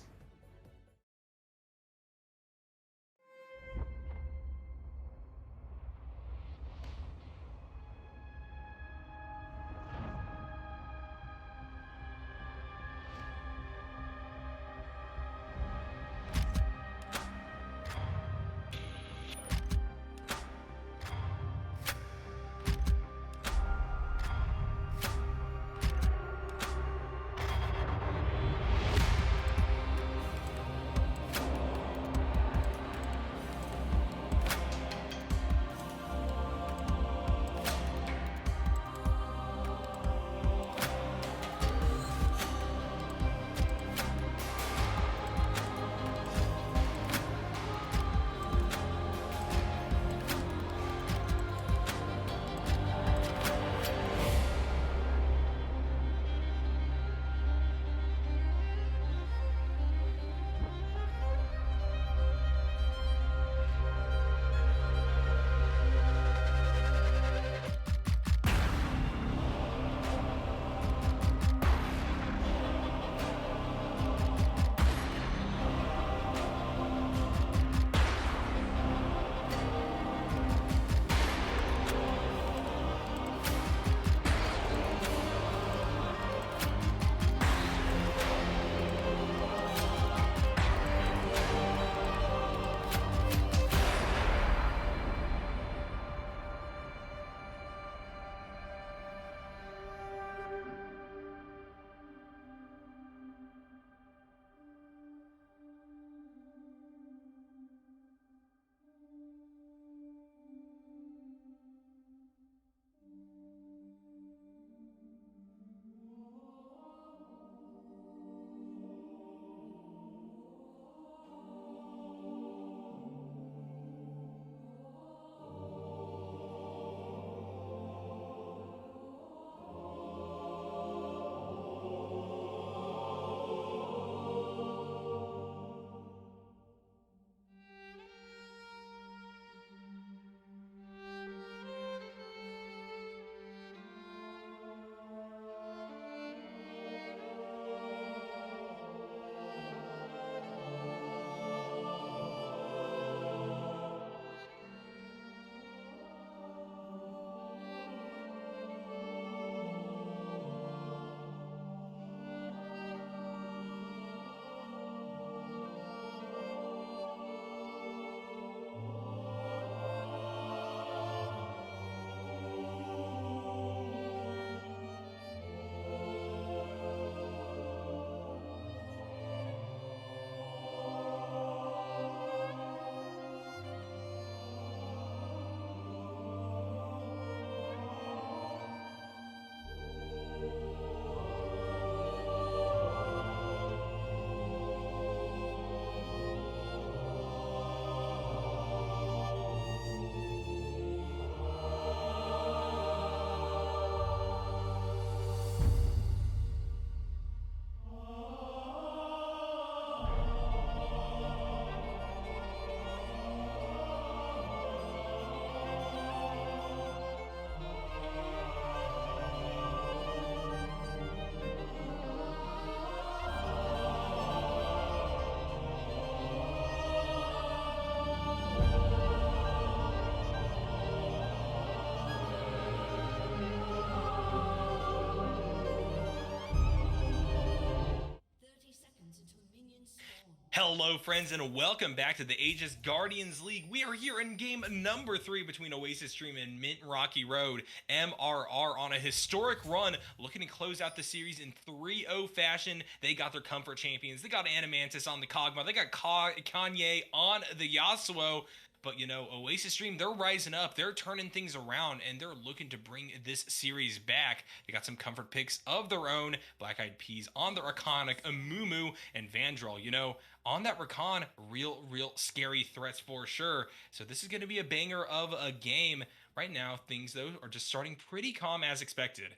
Speaker 1: Hello, friends, and welcome back to the Aegis Guardians League. We are here in game number 3 between Oasis Stream and Mint Rocky Road. MRR on a historic run, looking to close out the series in 3-0 fashion. They got their comfort champions. They got Animantis on the Kog'Maw. They got Kanye on the Yasuo. But, you know, Oasis Stream, they're rising up. They're turning things around, and they're looking to bring this series back. They got some comfort picks of their own. Black Eyed Peas on their iconic Amumu and Vandrel. You know, on that Rakan, real scary threats for sure. So this is going to be a banger of a game. Right now, things, though, are just starting pretty calm as expected.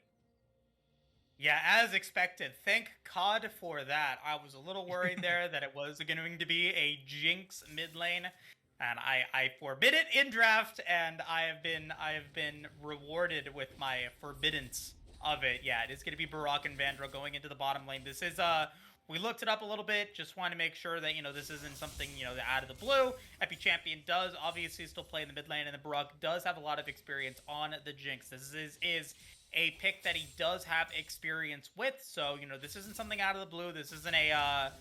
Speaker 2: Yeah, as expected. Thank God for that. I was a little worried there that it was going to be a Jinx mid lane. And I forbid it in draft, and I have been rewarded with my forbiddance of it. Yeah, it is going to be Barak and Vandrel going into the bottom lane. This is we looked it up a little bit, just want to make sure that, you know, this isn't something, you know, out of the blue. Epi Champion does obviously still play in the mid lane, and the Barak does have a lot of experience on the Jinx. This is a pick that he does have experience with, so, you know, this isn't something out of the blue. This isn't a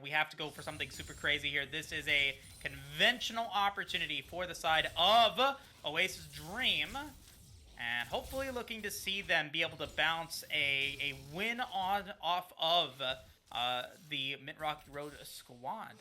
Speaker 2: we have to go for something super crazy here. This is a conventional opportunity for the side of Oasis Dream, and hopefully looking to see them be able to bounce a win off of the Mint Rocky Road squad.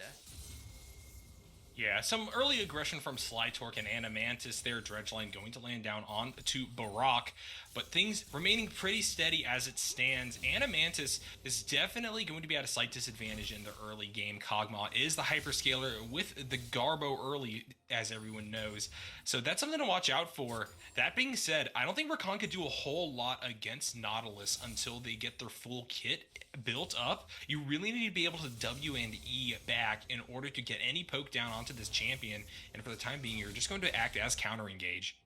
Speaker 1: Yeah, some early aggression from Slytorque and Animantis there. Dredgeline going to land down on to Barak, but things remaining pretty steady as it stands. Animantis is definitely going to be at a slight disadvantage in the early game. Kog'Maw is the hyperscaler with the Garbo early, as everyone knows. So that's something to watch out for. That being said, I don't think Rakan could do a whole lot against Nautilus until they get their full kit built up. You really need to be able to W and E back in order to get any poke down onto this champion, and for the time being, you're just going to act as counter engage.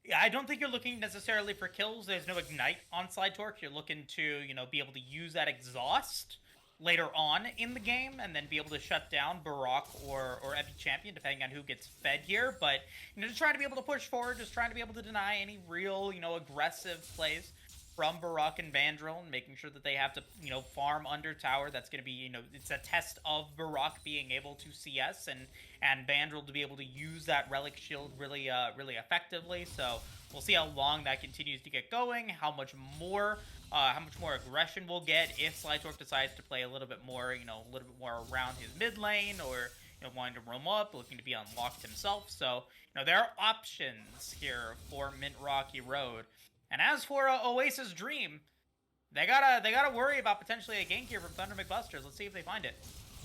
Speaker 2: Yeah, I don't think you're looking necessarily for kills. There's no ignite on Slytorque. You're looking to, you know, be able to use that exhaust later on in the game and then be able to shut down Barak or Epi Champion, depending on who gets fed here. But, you know, just trying to be able to push forward, just trying to be able to deny any real, you know, aggressive plays from Barak and Vandrel, and making sure that they have to, you know, farm under tower. That's going to be, you know, it's a test of Barak being able to CS and Vandrel to be able to use that Relic Shield really effectively. So we'll see how long that continues to get going, how much more aggression we'll get if Slytorque decides to play a little bit more, you know, a little bit more around his mid lane, or, you know, wanting to roam up, looking to be unlocked himself. So, you know, there are options here for Mint Rocky Road. And as for Oasis Dream, they gotta worry about potentially a gank here from Thunder McBusters. Let's see if they find it.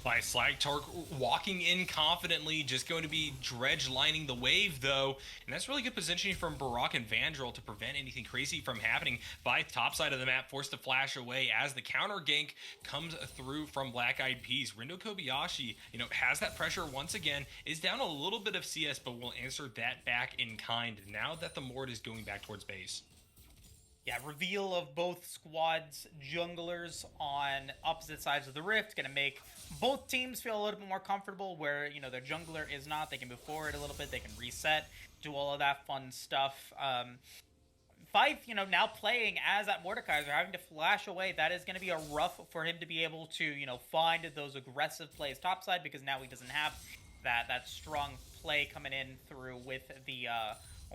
Speaker 1: By Slytorque walking in confidently, just going to be dredge lining the wave though, and that's really good positioning from Barak and Vandrel to prevent anything crazy from happening. By top side of the map, forced to flash away as the counter gank comes through from Black Eyed Peas. Rindo Kobayashi, you know, has that pressure once again, is down a little bit of CS, but will answer that back in kind now that the Mord is going back towards base.
Speaker 2: Yeah, reveal of both squads' junglers on opposite sides of the rift, going to make both teams feel a little bit more comfortable where, you know, their jungler is not. They can move forward a little bit, they can reset, do all of that fun stuff. Fife, you know, now playing as that Mordekaiser, having to flash away, that is going to be a rough for him to be able to, you know, find those aggressive plays topside, because now he doesn't have that strong play coming in through with the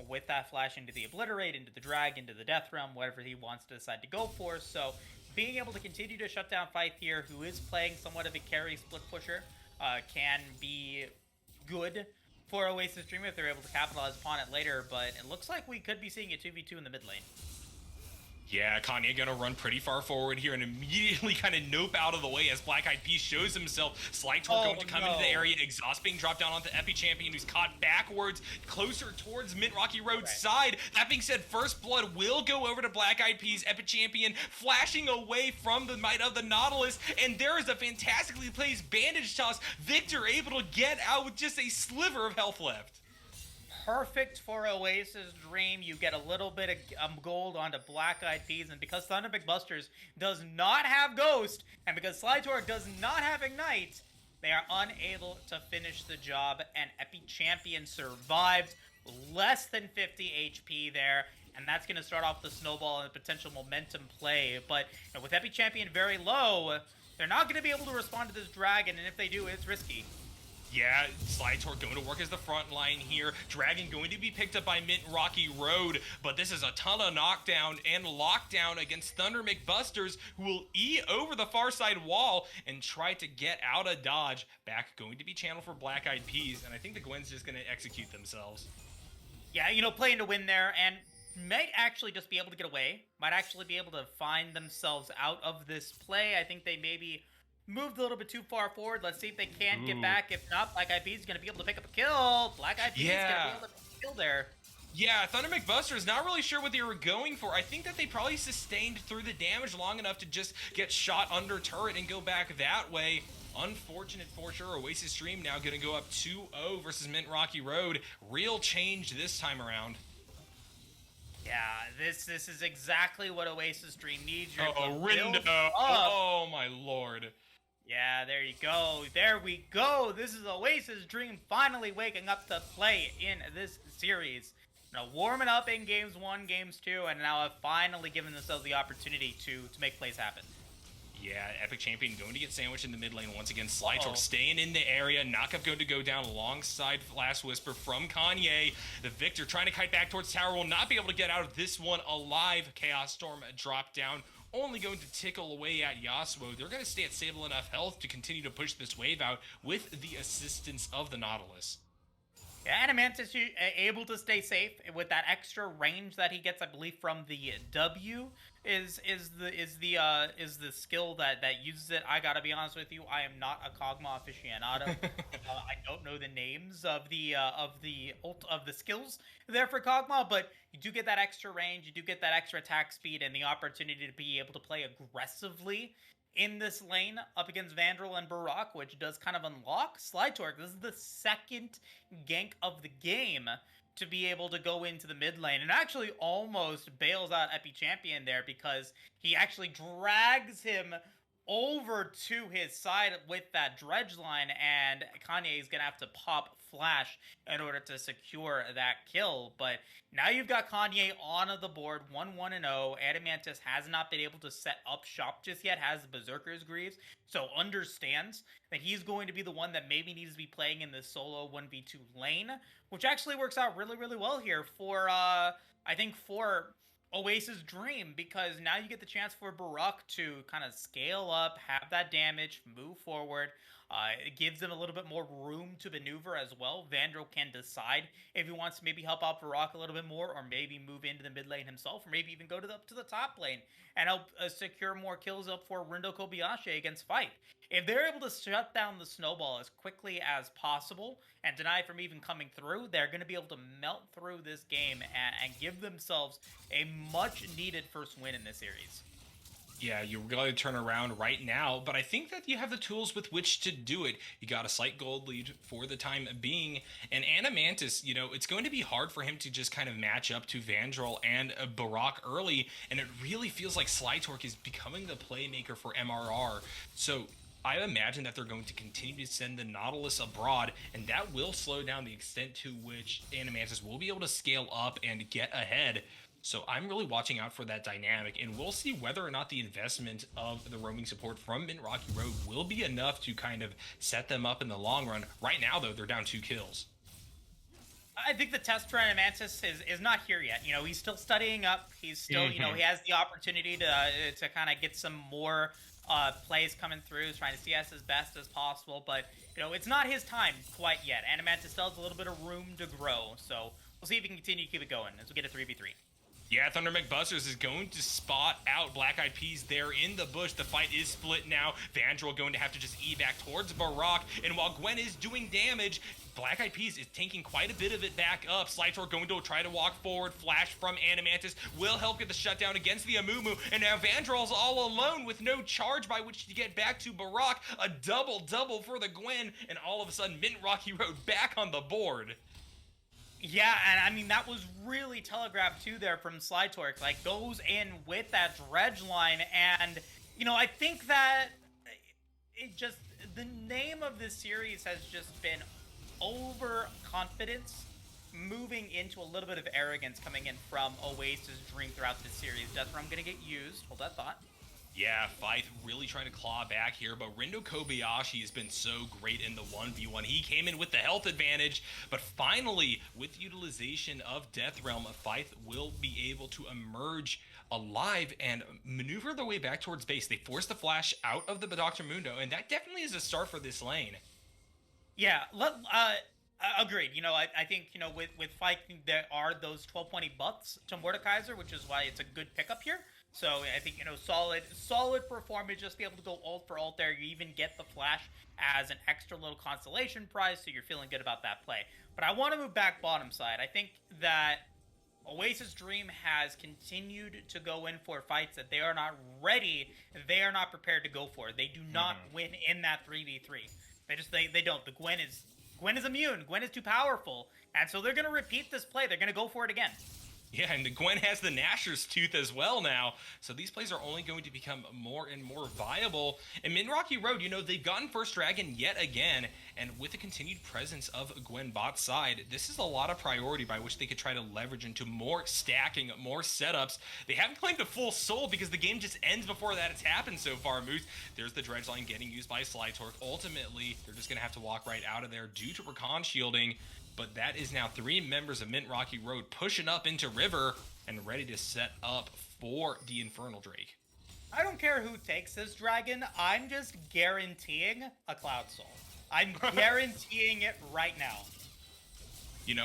Speaker 2: with that flash into the Obliterate, into the Drag, into the Death Realm, whatever he wants to decide to go for. So being able to continue to shut down Fife here, who is playing somewhat of a carry split pusher, can be good for Oasis Dream if they're able to capitalize upon it later, but it looks like we could be seeing a 2v2 in the mid lane.
Speaker 1: Yeah, Kanye gonna run pretty far forward here and immediately kind of nope out of the way as Black Eyed Peas shows himself. Slytorque going to come into the area, exhaust being dropped down onto Epi Champion, who's caught backwards, closer towards Mint Rocky Road's side. That being said, First Blood will go over to Black Eyed Peas. Epi Champion flashing away from the might of the Nautilus, and there is a fantastically placed bandage toss. Victor able to get out with just a sliver of health left.
Speaker 2: Perfect for Oasis Dream. You get a little bit of gold onto Black Eyed Peas, and because Thunder McBusters does not have Ghost, and because Slytorque does not have Ignite, they are unable to finish the job, and Epi Champion survived. Less than 50 HP there, and that's going to start off the snowball and the potential momentum play. But, you know, with Epi Champion very low, they're not going to be able to respond to this dragon, and if they do, it's risky.
Speaker 1: Yeah, Slidetor going to work as the front line here. Dragon going to be picked up by Mint Rocky Road, but this is a ton of knockdown and lockdown against Thunder McBusters, who will E over the far side wall and try to get out of dodge. Back going to be channeled for Black Eyed Peas, and I think the Gwen's just going to execute themselves.
Speaker 2: Yeah, you know, playing to win there, and might actually just be able to get away. Might actually be able to find themselves out of this play. I think they maybe moved a little bit too far forward. Let's see if they can get back. If not, Black Eyed Peas is going to be able to pick up a kill. Black Eyed Peas is going to be able to pick up a kill there.
Speaker 1: Yeah, Thunder McBusters not really sure what they were going for. I think that they probably sustained through the damage long enough to just get shot under turret and go back that way. Unfortunate for sure. Oasis Stream now going to go up 2-0 versus Mint Rocky Road. Real change this time around.
Speaker 2: Yeah, this is exactly what Oasis Dream needs.
Speaker 1: Rindo. Oh my lord.
Speaker 2: Yeah, there you go. There we go. This is Oasis Dream finally waking up to play in this series. Now warming up in games 1, games 2, and now have finally given themselves the opportunity to make plays happen.
Speaker 1: Yeah, Epic Champion going to get sandwiched in the mid lane once again. Slidetorque staying in the area. Knockup going to go down alongside Last Whisper from Kanye. The Victor trying to kite back towards tower will not be able to get out of this one alive. Chaos Storm drop down. Only going to tickle away at Yasuo. They're going to stay at stable enough health to continue to push this wave out with the assistance of the Nautilus.
Speaker 2: Yeah, Adamantis able to stay safe with that extra range that he gets, I believe, from the W is the skill that uses it. I gotta be honest with you, I am not a Kog'Maw aficionado. I don't know the names of the skills there for Kog'Maw, but you do get that extra range, you do get that extra attack speed, and the opportunity to be able to play aggressively in this lane up against Vandal and Barak, which does kind of unlock Slidetorque. This is the second gank of the game to be able to go into the mid lane, and actually almost bails out Epi Champion there because he actually drags him over to his side with that dredge line, and Kanye is going to have to pop flash in order to secure that kill. But now you've got Kanye on the board, 1-1-0. Adamantis has not been able to set up shop just yet, has the Berserker's Greaves, so understands that he's going to be the one that maybe needs to be playing in this solo 1v2 lane, which actually works out really, really well here for, I think, for Oasis Dream, because now you get the chance for Barak to kind of scale up, have that damage, move forward. It gives them a little bit more room to maneuver as well. Vandal can decide if he wants to maybe help out Barak a little bit more, or maybe move into the mid lane himself, or maybe even go to the top lane and help secure more kills up for Rindo Kobayashi against Fight. If they're able to shut down the snowball as quickly as possible and deny it from even coming through, they're going to be able to melt through this game and give themselves a much-needed first win in this series.
Speaker 1: Yeah, you're going to turn around right now, but I think that you have the tools with which to do it. You got a slight gold lead for the time being, and Adamantis, you know, it's going to be hard for him to just kind of match up to Vandal and Barak early, and it really feels like Slidetorque is becoming the playmaker for MRR. So I imagine that they're going to continue to send the Nautilus abroad, and that will slow down the extent to which Adamantis will be able to scale up and get ahead. So I'm really watching out for that dynamic, and we'll see whether or not the investment of the roaming support from Mint Rocky Road will be enough to kind of set them up in the long run. Right now, though, they're down 2 kills.
Speaker 2: I think the test for Adamantis is not here yet. You know, he's still studying up. He's still, you know, he has the opportunity to kind of get some more plays coming through, trying to CS as best as possible. But, you know, it's not his time quite yet. Adamantis still has a little bit of room to grow. So we'll see if he can continue to keep it going as we get a 3v3.
Speaker 1: Yeah, Thunder McBusters is going to spot out Black Eyed Peas there in the bush. The fight is split now. Vandal going to have to just E back towards Barak. And while Gwen is doing damage, Black Eyed Peas is taking quite a bit of it back up. Slidetorque going to try to walk forward. Flash from Adamantis will help get the shutdown against the Amumu. And now Vandal's all alone with no charge by which to get back to Barak. A double-double for the Gwen. And all of a sudden, Mint Rocky Road back on the board.
Speaker 2: Yeah, and I mean, that was really telegraphed too there from Slidetorque. Like, goes in with that dredge line, and, you know, I think that it just, the name of this series has just been overconfidence moving into a little bit of arrogance coming in from Oasis Dream throughout this series. That's where I'm going to get used. Hold that thought.
Speaker 1: Yeah, Fife really trying to claw back here, but Rindo Kobayashi has been so great in the 1v1. He came in with the health advantage, but finally, with utilization of Death Realm, Fife will be able to emerge alive and maneuver their way back towards base. They force the flash out of the Dr. Mundo, and that definitely is a start for this lane.
Speaker 2: Yeah, agreed. I think, with Fight, there are those 1220 buffs to Mordekaiser, which is why it's a good pickup here. So I think, solid performance, just be able to go ult for ult there. You even get the flash as an extra little consolation prize, so you're feeling good about that play. But I want to move back bottom side. I think that Oasis Dream has continued to go in for fights that they are not ready, they are not prepared to go for. They do not win in that 3v3. They don't. Gwen is immune. Gwen is too powerful. And so they're going to repeat this play. They're going to go for it again.
Speaker 1: Yeah, and the Gwen has the Gnasher's Tooth as well now, so these plays are only going to become more and more viable. And Min Rocky Road, they've gotten first dragon yet again, and with the continued presence of Gwen bot side, this is a lot of priority by which they could try to leverage into more stacking, more setups. They haven't claimed a full soul because the game just ends before that it's happened so far, Moose. There's the dredge line getting used by Slytorque. Ultimately, they're just going to have to walk right out of there due to recon shielding. But that is now 3 members of Mint Rocky Road pushing up into River and ready to set up for the Infernal Drake.
Speaker 2: I don't care who takes this dragon. I'm just guaranteeing a Cloud Soul. I'm guaranteeing it right now.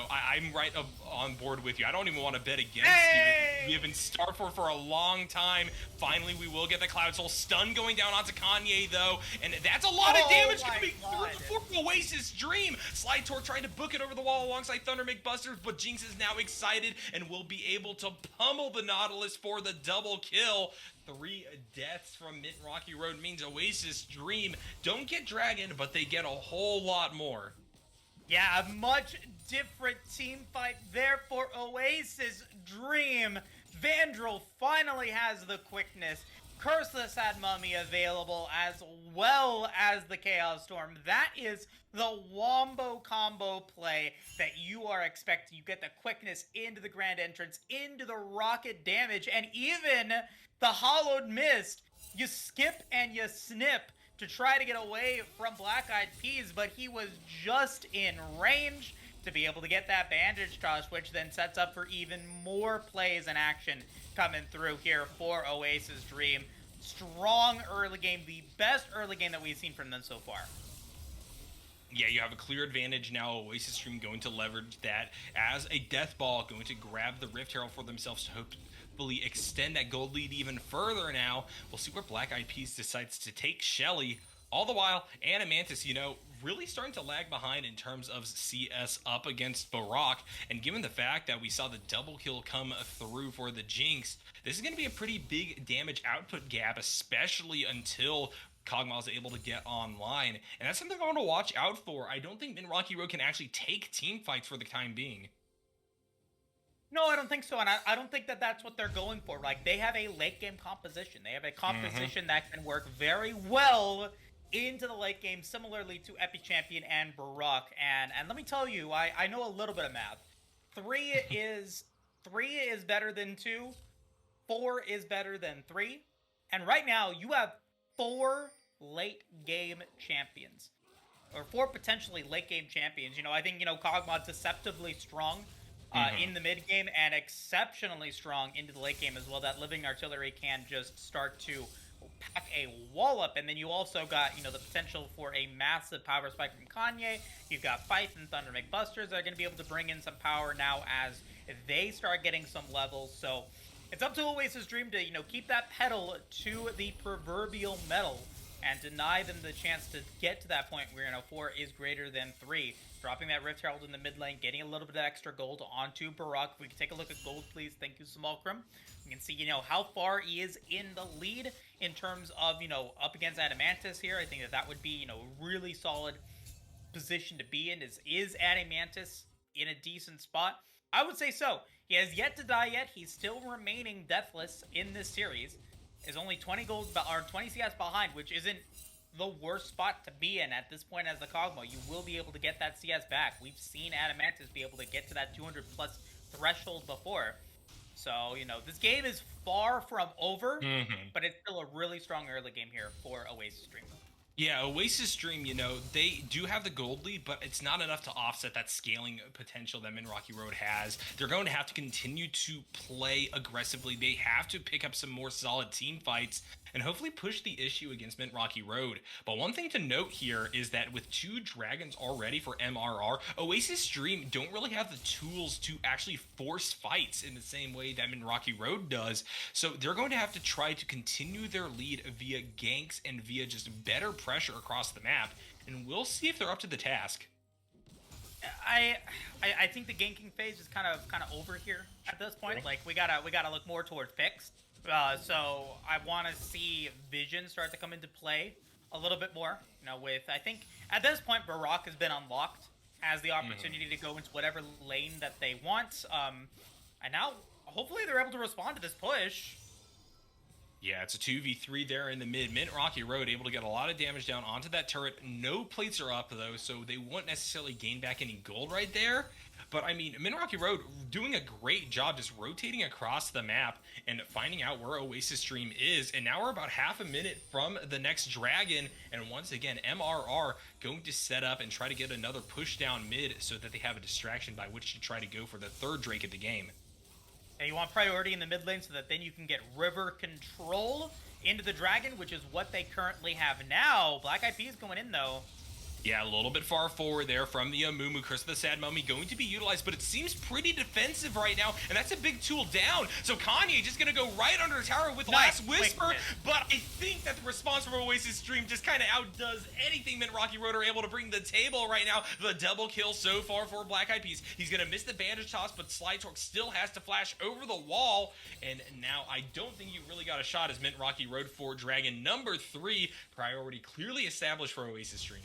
Speaker 1: I'm right on board with you. I don't even want to bet against you. We have been starved for a long time. Finally, we will get the Cloud Soul. Stun going down onto Kanye, though. And that's a lot of damage coming through for Oasis Dream. Slytorque trying to book it over the wall alongside Thunder McBusters, but Jinx is now excited and will be able to pummel the Nautilus for the double kill. 3 deaths from Mint Rocky Road means Oasis Dream don't get Dragon, but they get a whole lot more.
Speaker 2: Yeah, a much different team fight there for Oasis Dream. Vandrel finally has the quickness. Curseless had Mummy available, as well as the Chaos Storm. That is the wombo combo play that you are expecting. You get the quickness into the Grand Entrance, into the rocket damage, and even the Hollowed Mist. You skip and you snip to try to get away from Black Eyed Peas, but he was just in range to be able to get that bandage toss, which then sets up for even more plays and action coming through here for Oasis Dream. Strong early game, the best early game that we've seen from them so far.
Speaker 1: Yeah, you have a clear advantage now. Oasis Dream going to leverage that as a death ball, going to grab the Rift Herald for themselves to hopefully extend that gold lead even further now. We'll see where Black Eyed Peas decides to take Shelly. All the while, Animantis, really starting to lag behind in terms of CS up against Barak. And given the fact that we saw the double kill come through for the Jinx, this is going to be a pretty big damage output gap, especially until Kog'Maw is able to get online. And that's something I want to watch out for. I don't think Min Rocky Road can actually take team fights for the time being.
Speaker 2: No, I don't think so, and I don't think that that's what they're going for. Like, they have a late game composition. They have a composition that can work very well into the late game, similarly to Epi Champion and Barak. And let me tell you, I know a little bit of math. 3 is better than 2. 4 is better than 3. And right now, you have 4 late game champions. Or 4 potentially late game champions. I think, Kog'Maw deceptively strong in the mid game and exceptionally strong into the late game as well. That living artillery can just start to pack a wall up, and then you also got the potential for a massive power spike from Kanye. You've got Fight and Thunder McBusters that are going to be able to bring in some power now as they start getting some levels. So it's up to Oasis Dream to keep that pedal to the proverbial metal and deny them the chance to get to that point where 4 is greater than 3. Dropping that Rift Herald in the mid lane, getting a little bit of extra gold onto Barak. If we can take a look at gold, please. Thank you, Simulcrum. We can see, how far he is in the lead in terms of, up against Adamantis here. I think that would be, a really solid position to be in. Is Adamantis in a decent spot? I would say so. He has yet to die yet. He's still remaining deathless in this series. Is only 20 gold or 20 CS behind, which isn't the worst spot to be in at this point as the Kog'Maw. You will be able to get that CS back. We've seen Adamantis be able to get to that 200 plus threshold before. So, this game is far from over,
Speaker 1: Mhm.
Speaker 2: but it's still a really strong early game here for Oasis Dream.
Speaker 1: Yeah, Oasis Dream, they do have the gold lead, but it's not enough to offset that scaling potential that Min Rocky Road has. They're going to have to continue to play aggressively. They have to pick up some more solid team fights and hopefully push the issue against Mint Rocky Road. But one thing to note here is that with 2 dragons already for MRR, Oasis Dream don't really have the tools to actually force fights in the same way that Mint Rocky Road does. So they're going to have to try to continue their lead via ganks and via just better pressure across the map, and we'll see if they're up to the task.
Speaker 2: I think the ganking phase is kind of over here at this point. Like we gotta look more toward fixed. So I want to see vision start to come into play a little bit more. With I think at this point Barak has been unlocked, has the opportunity to go into whatever lane that they want. And now hopefully they're able to respond to this push.
Speaker 1: Yeah, it's a 2v3 there in the mid. Mint Rocky Road able to get a lot of damage down onto that turret. No plates are up, though, so they won't necessarily gain back any gold right there. But, I mean, Mint Rocky Road doing a great job just rotating across the map and finding out where Oasis Stream is. And now we're about half a minute from the next dragon. And once again, MRR going to set up and try to get another push down mid so that they have a distraction by which to try to go for the 3rd Drake of the game.
Speaker 2: And you want priority in the mid lane so that then you can get river control into the dragon, which is what they currently have now. Black Eyed Peas going in, though.
Speaker 1: Yeah, a little bit far forward there from the Amumu. Curse of the Sad Mummy going to be utilized, but it seems pretty defensive right now, and that's a big tool down. So Kanye just going to go right under the tower with Last Whisper, but I think that the response from Oasis Stream just kind of outdoes anything Mint Rocky Road are able to bring to the table right now. The double kill so far for Black Eyed Peas. He's going to miss the bandage toss, but Slide Torque still has to flash over the wall, and now I don't think you really got a shot as Mint Rocky Road for Dragon number 3. Priority clearly established for Oasis Stream.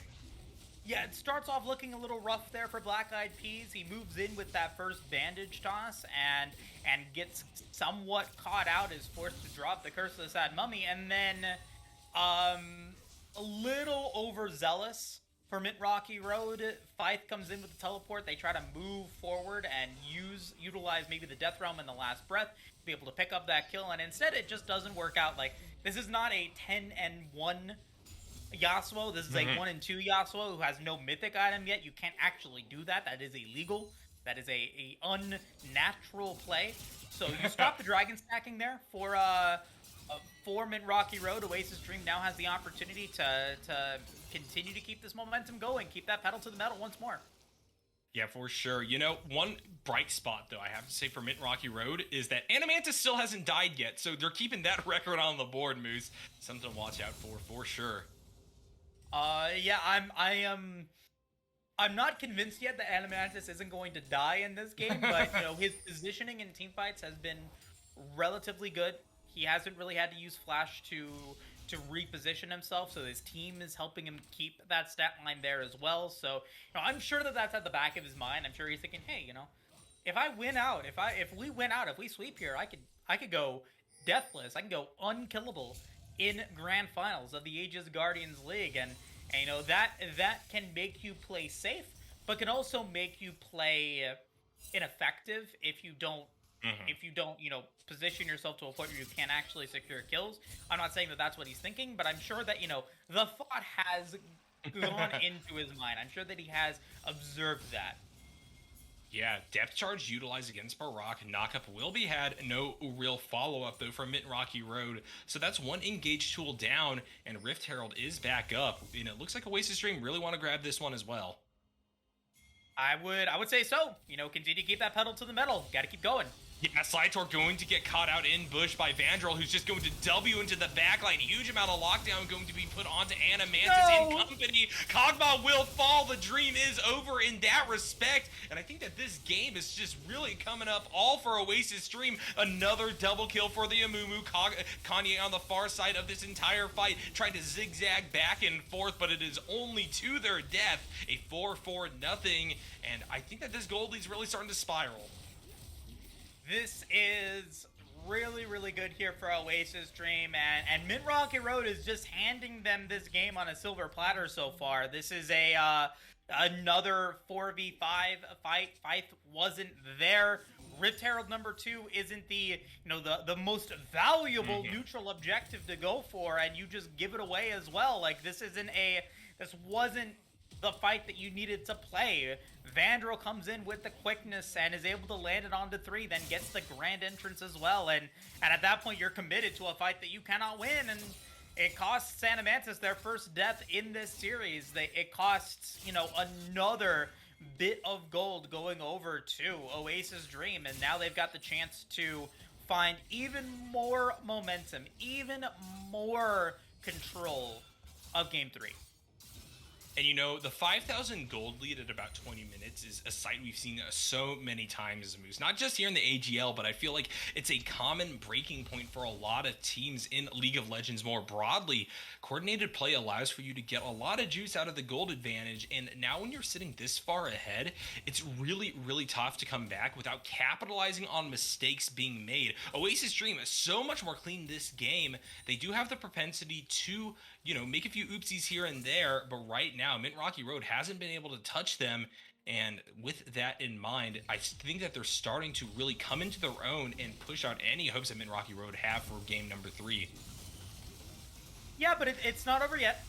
Speaker 2: Yeah, it starts off looking a little rough there for Black Eyed Peas. He moves in with that first bandage toss and gets somewhat caught out, is forced to drop the Curse of the Sad Mummy, and then a little overzealous for Mint Rocky Road. Fife comes in with the teleport. They try to move forward and utilize maybe the Death Realm in the last breath to be able to pick up that kill, and instead it just doesn't work out. Like, this is not a 10-1 Yasuo. This is a 1-2 Yasuo who has no mythic item yet. You can't actually do that. That is illegal. That is a unnatural play. So you stop the dragon stacking there for Mint Rocky Road. Oasis Dream now has the opportunity to continue to keep this momentum going, keep that pedal to the metal once more.
Speaker 1: Yeah, for sure. One bright spot, though, I have to say for Mint Rocky Road is that Animantis still hasn't died yet, so they're keeping that record on the board, Moose. Something to watch out for sure.
Speaker 2: Yeah, I'm not convinced yet that Animantis isn't going to die in this game, but his positioning in teamfights has been relatively good. He hasn't really had to use Flash to reposition himself, so his team is helping him keep that stat line there as well. So I'm sure that that's at the back of his mind. I'm sure he's thinking, hey, if I win out, if we win out, if we sweep here, I could go deathless. I can go unkillable in grand finals of the Aegis Guardians League, and that can make you play safe, but can also make you play ineffective if you don't position yourself to a point where you can't actually secure kills. I'm not saying that that's what he's thinking, but I'm sure that the thought has gone into his mind. I'm sure that he has observed that.
Speaker 1: Yeah, depth charge utilized against Barak. Knockup will be had. No real follow-up, though, from Mint Rocky Road. So that's one engage tool down, and Rift Herald is back up. And it looks like Oasis Dream really want to grab this one as well.
Speaker 2: I would say so. Continue to keep that pedal to the metal. Got to keep going.
Speaker 1: Yeah, Slitor going to get caught out in bush by Vandrel, who's just going to W into the backline. Huge amount of lockdown going to be put onto Animantis in company. Kog'Maw will fall. The dream is over in that respect. And I think that this game is just really coming up all for Oasis Stream. Another double kill for the Amumu. Kanye on the far side of this entire fight, trying to zigzag back and forth, but it is only to their death. A 4-4-0. And I think that this gold lead's really starting to spiral.
Speaker 2: This is really, really good here for Oasis Dream, and Mint Rocky Road is just handing them this game on a silver platter so far. This is another 4v5 fight. Fife wasn't there. Rift Herald number 2 isn't the the most valuable neutral objective to go for, and you just give it away as well. Like this wasn't the fight that you needed to play. Vandal comes in with the quickness and is able to land it onto 3, then gets the grand entrance as well, and at that point you're committed to a fight that you cannot win, and it costs Santa Mantis their first death in this series. It costs, another bit of gold going over to Oasis Dream, and now they've got the chance to find even more momentum, even more control of Game 3.
Speaker 1: And the 5,000 gold lead at about 20 minutes is a sight we've seen so many times, Moose. Not just here in the AGL, but I feel like it's a common breaking point for a lot of teams in League of Legends more broadly. Coordinated play allows for you to get a lot of juice out of the gold advantage, and now when you're sitting this far ahead, it's really, really tough to come back without capitalizing on mistakes being made. Oasis Dream is so much more clean this game. They do have the propensity to make a few oopsies here and there, but right now, Mint Rocky Road hasn't been able to touch them, and with that in mind, I think that they're starting to really come into their own and push out any hopes that Mint Rocky Road have for game number 3.
Speaker 2: Yeah, but it's not over yet.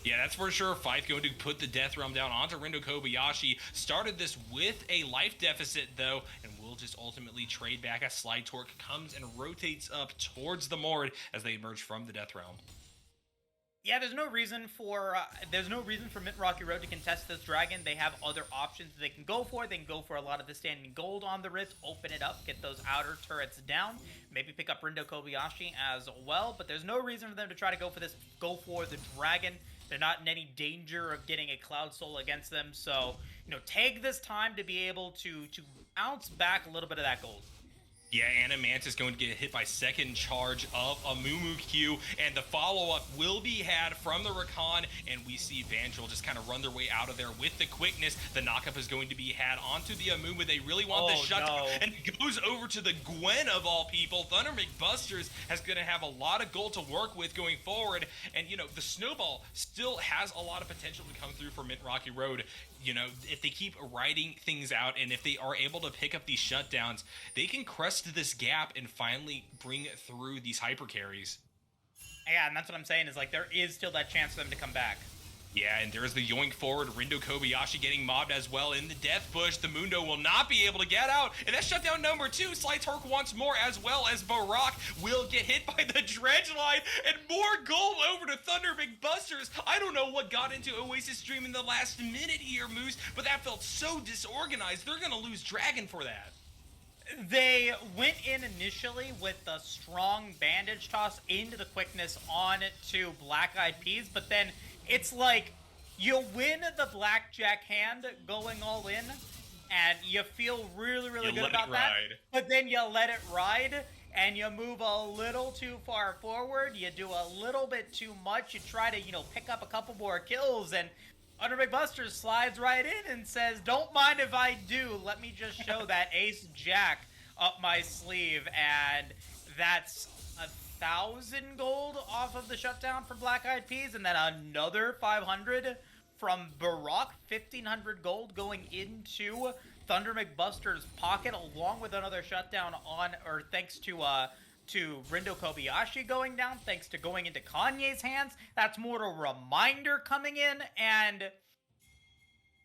Speaker 1: Yeah, that's for sure. Fife going to put the Death Realm down onto Rindo Kobayashi. Started this with a life deficit, though, and will just ultimately trade back as Slide Torque comes and rotates up towards the Mord as they emerge from the Death Realm.
Speaker 2: Yeah, there's no reason for Mint Rocky Road to contest this dragon. They have other options they can go for. They can go for a lot of the standing gold on the Rift, open it up, get those outer turrets down, maybe pick up Rindo Kobayashi as well. But there's no reason for them to try to go for the dragon. They're not in any danger of getting a Cloud Soul against them. So, take this time to be able to bounce back a little bit of that gold.
Speaker 1: Yeah, Anna Mantis going to get hit by second charge of a Mumu Q, and the follow-up will be had from the Rakan, and we see Vandal just kind of run their way out of there with the quickness. The knockup is going to be had onto the Amumu. They really want the shutdown, and it goes over to the Gwen of all people. Thunder McBusters is going to have a lot of gold to work with going forward, and the snowball still has a lot of potential to come through for Mint Rocky Road. If they keep writing things out and if they are able to pick up these shutdowns, they can crest this gap and finally bring through these hyper carries.
Speaker 2: Yeah, and that's what I'm saying is there is still that chance for them to come back.
Speaker 1: Yeah, and there's the yoink forward. Rindo Kobayashi getting mobbed as well in the death bush. The Mundo will not be able to get out. And that's shutdown number 2. Slight Torque wants more, as well as Barak will get hit by the dredge line. And more gold over to Thunder McBusters. I don't know what got into Oasis Dream in the last minute here, Moose, but that felt so disorganized. They're going to lose Dragon for that.
Speaker 2: They went in initially with the strong bandage toss into the quickness on to Black Eyed Peas, but then it's like you win the blackjack hand going all in, and you feel really, really good about that. But then you let it ride, and you move a little too far forward. You do a little bit too much. You try to, pick up a couple more kills, and Thunder McBusters slides right in and says, "Don't mind if I do. Let me just show that ace jack up my sleeve," and that's 1,000 gold off of the shutdown for Black Eyed Peas, and then another 500 from Barak. 1,500 gold going into Thunder McBuster's pocket, along with another shutdown thanks to Rindo Kobayashi going down, thanks to going into Kanye's hands. That's more a reminder coming in, and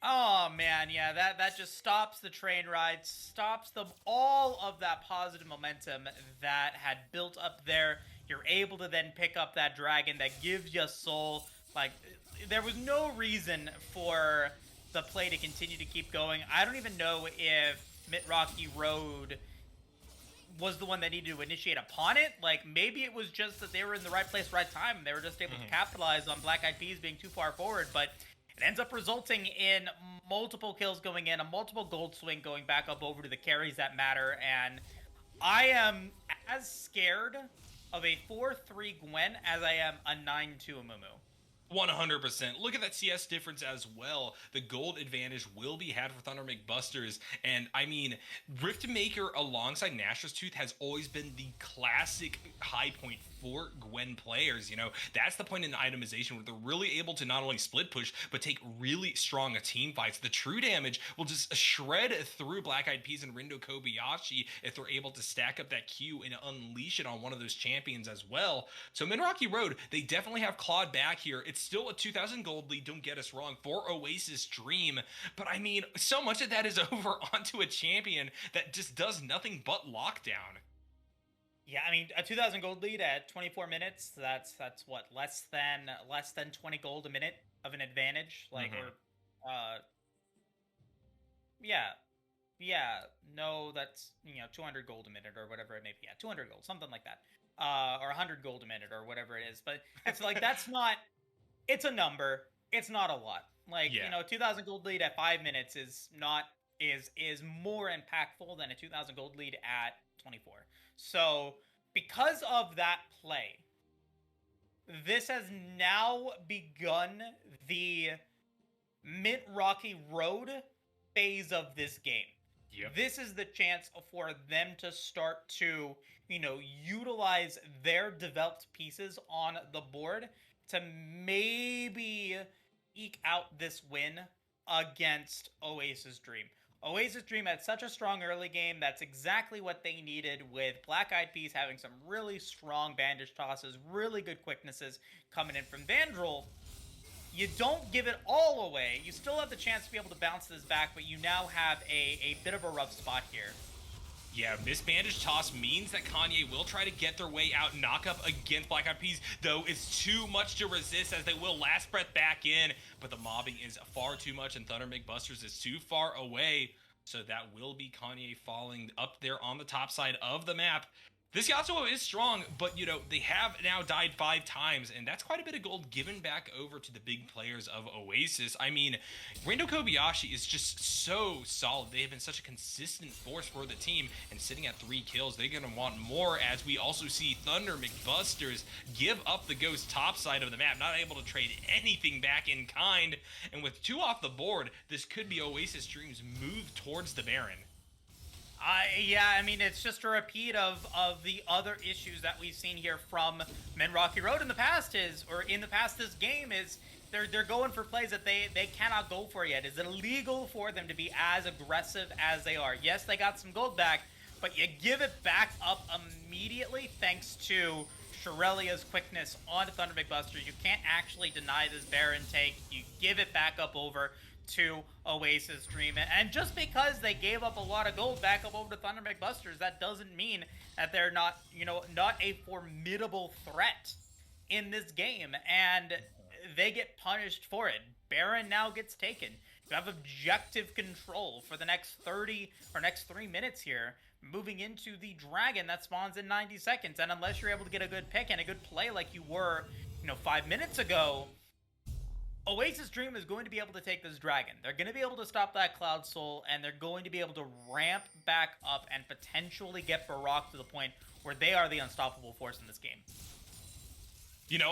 Speaker 2: oh man, yeah, that just stops the train ride, stops all of that positive momentum that had built up there. You're able to then pick up that dragon that gives you soul. There was no reason for the play to continue to keep going. I don't even know if Mint Rocky Road was the one that needed to initiate upon it. Maybe it was just that they were in the right place, right time, and they were just able to capitalize on Black Eyed Peas being too far forward, but it ends up resulting in multiple kills going in, a multiple gold swing going back up over to the carries that matter, and I am as scared of a 4-3 Gwen as I am a 9-2 Amumu.
Speaker 1: 100%. Look at that CS difference as well. The gold advantage will be had for Thunder McBusters. And I mean, Riftmaker alongside Nashor's Tooth has always been the classic high point for Gwen players. You know, that's the point in itemization where they're really able to not only split push, but take really strong team fights. The true damage will just shred through Black Eyed Peas and Rindo Kobayashi if they're able to stack up that Q and unleash it on one of those champions as well. So Minrocky Road, they definitely have clawed back here. It's still a 2,000 gold lead, don't get us wrong, for Oasis Dream. But I mean, so much of that is over onto a champion that just does nothing but lockdown.
Speaker 2: Yeah, I mean, a 2,000 gold lead at 24 minutes, that's what, less than 20 gold a minute of an advantage, like, or yeah, no, that's, 200 gold a minute or whatever it may be. Yeah, 200 gold, something like that. Or 100 gold a minute or whatever it is. But it's like, that's not, it's a number. It's not a lot. Like, 2,000 gold lead at 5 minutes is not, is more impactful than a 2,000 gold lead at 24. So, because of that play, this has now begun the Mint Rocky Road phase of this game.
Speaker 1: Yep.
Speaker 2: This is the chance for them to start to, utilize their developed pieces on the board to maybe eke out this win against Oasis Dream. Oasis Dream had such a strong early game. That's exactly what they needed, with Black Eyed Peas having some really strong bandage tosses, really good quicknesses coming in from Vandrel. You don't give it all away. You still have the chance to be able to bounce this back, but you now have a bit of a rough spot here.
Speaker 1: Yeah, missed bandage toss means that Kanye will try to get their way out, knock up against Black Eyed Peas, though it's too much to resist as they will last breath back in, but the mobbing is far too much and Thunder McBusters is too far away, so that will be Kanye falling up there on the top side of the map. This Yasuo is strong, but, they have now died 5 times, and that's quite a bit of gold given back over to the big players of Oasis. I mean, Rindo Kobayashi is just so solid. They have been such a consistent force for the team, and sitting at 3 kills, they're going to want more, as we also see Thunder McBusters give up the Ghost top side of the map, not able to trade anything back in kind, and with 2 off the board, this could be Oasis Dream's move towards the Baron.
Speaker 2: Yeah, I mean, it's just a repeat of the other issues that we've seen here from Men Rocky Road in the past this game is they're going for plays that they cannot go for yet. It's illegal for them to be as aggressive as they are. Yes, they got some gold back, but you give it back up immediately thanks to Shirelia's quickness on Thunder McBusters. You can't actually deny this Baron take. You give it back up over to Oasis Dream. And just because they gave up a lot of gold back up over to Thunder McBusters, that doesn't mean that they're not, not a formidable threat in this game. And they get punished for it. Baron now gets taken. You have objective control for the next 30 or next 3 minutes here, moving into the dragon that spawns in 90 seconds. And unless you're able to get a good pick and a good play like you were, 5 minutes ago, Oasis Dream is going to be able to take this dragon. They're going to be able to stop that Cloud Soul, and they're going to be able to ramp back up and potentially get Barak to the point where they are the unstoppable force in this game.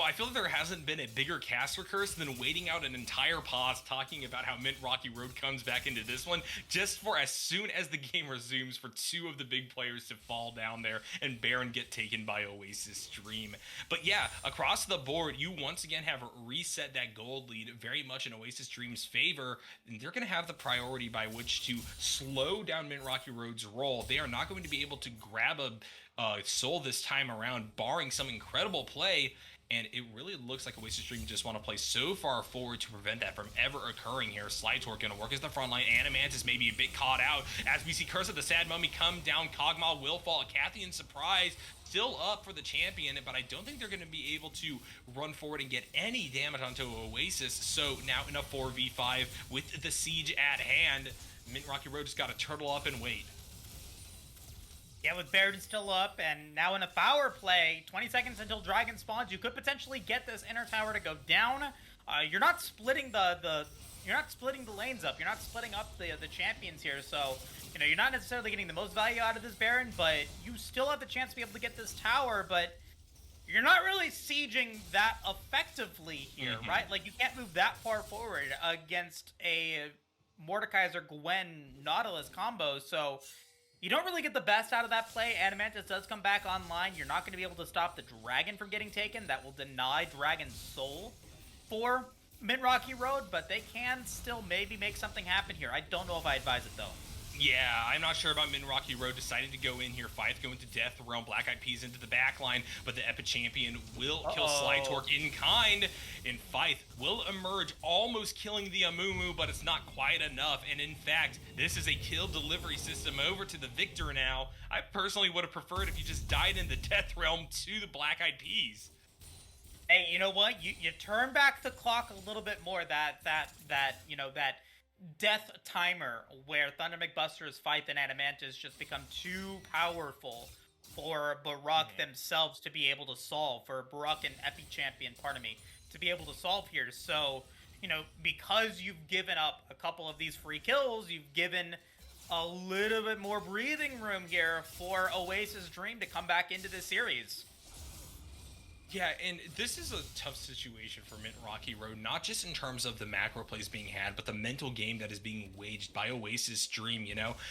Speaker 1: I feel like there hasn't been a bigger caster curse than waiting out an entire pause talking about how Mint Rocky Road comes back into this one, just for as soon as the game resumes for 2 of the big players to fall down there and Baron get taken by Oasis Dream. But yeah, across the board, you once again have reset that gold lead very much in Oasis Dream's favor, and they're going to have the priority by which to slow down Mint Rocky Road's roll. They are not going to be able to grab a soul this time around, barring some incredible play. And it really looks like Oasis Dream just want to play so far forward to prevent that from ever occurring here. Slide Torque going to work as the front line. Animantis may be a bit caught out as we see Curse of the Sad Mummy come down. Kog'Maw will fall. Cathian Surprise still up for the champion, but I don't think they're going to be able to run forward and get any damage onto Oasis. So now in a 4v5 with the siege at hand, Mint Rocky Road just got to turtle up and wait.
Speaker 2: Yeah, with Baron still up, and now in a power play, 20 seconds until Dragon spawns, you could potentially get this inner tower to go down. You're not splitting the lanes up. You're not splitting up the champions here, so you're not necessarily getting the most value out of this Baron, but you still have the chance to be able to get this tower. But you're not really sieging that effectively here, right? Like, you can't move that far forward against a Mordekaiser Gwen Nautilus combo, so you don't really get the best out of that play. Adamantus does come back online. You're not going to be able to stop the dragon from getting taken. That will deny Dragon's Soul for Mint Rocky Road, but they can still maybe make something happen here. I don't know if I advise it, though.
Speaker 1: Yeah, I'm not sure about Min Rocky Road deciding to go in here. Five going to Death Realm, Black Eyed Peas into the back line, but the Epic Champion will kill Slytorque in kind, and Fife will emerge, almost killing the Amumu, but it's not quite enough, and in fact, this is a kill delivery system over to the victor now. I personally would have preferred if you just died in the Death Realm to the Black Eyed Peas.
Speaker 2: Hey, you know what? You turn back the clock a little bit more, that death timer where Thunder McBuster's Fife and Adamantus just become too powerful for Barak themselves to be able to solve, for Barak and Epi Champion, to be able to solve here. So, because you've given up a couple of these free kills, you've given a little bit more breathing room here for Oasis Dream to come back into this series.
Speaker 1: Yeah, and this is a tough situation for Mint Rocky Road, not just in terms of the macro plays being had, but the mental game that is being waged by Oasis Dream,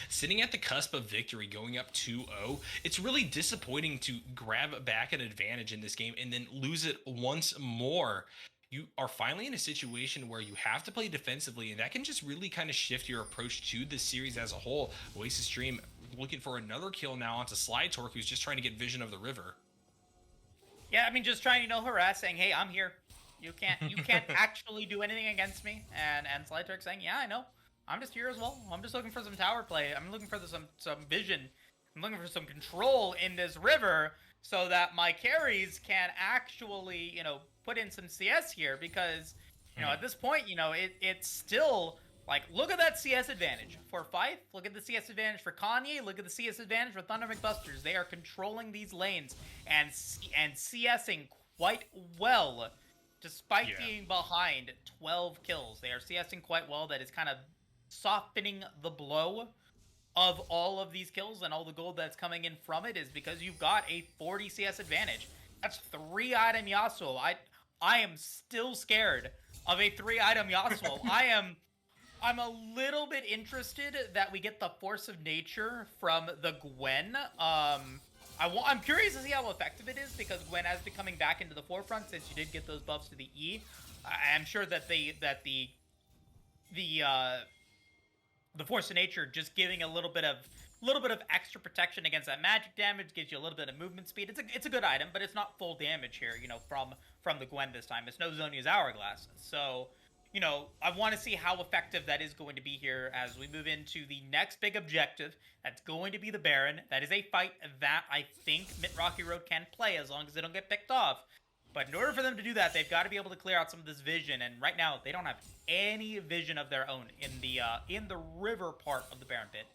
Speaker 1: Sitting at the cusp of victory, going up 2-0, it's really disappointing to grab back an advantage in this game and then lose it once more. You are finally in a situation where you have to play defensively, and that can just really kind of shift your approach to the series as a whole. Oasis Dream looking for another kill now onto Slytorque, who's just trying to get vision of the river.
Speaker 2: Yeah, I mean, just trying to harass, saying, "Hey, I'm here. You can't actually do anything against me." And Slytorque saying, "Yeah, I know. I'm just here as well. I'm just looking for some tower play. I'm looking for some vision. I'm looking for some control in this river so that my carries can actually, put in some CS here, because, at this point, it's still like, look at that CS advantage for Fife. Look at the CS advantage for Kanye. Look at the CS advantage for Thunder McBusters. They are controlling these lanes and CSing quite well, despite being behind 12 kills. They are CSing quite well. That is kind of softening the blow of all of these kills, and all the gold that's coming in from it is because you've got a 40 CS advantage. That's 3-item Yasuo. I am still scared of a 3-item Yasuo. I'm a little bit interested that we get the Force of Nature from the Gwen. I'm curious to see how effective it is, because Gwen has been coming back into the forefront since you did get those buffs to the E. I'm sure that the Force of Nature just giving a little bit of extra protection against that magic damage gives you a little bit of movement speed. It's a good item, but it's not full damage here, from the Gwen this time. It's no Zhonya's Hourglass. So, I want to see how effective that is going to be here as we move into the next big objective. That's going to be the Baron. That is a fight that I think Mint Rocky Road can play as long as they don't get picked off. But in order for them to do that, they've got to be able to clear out some of this vision. And right now, they don't have any vision of their own in the river part of the Baron pit.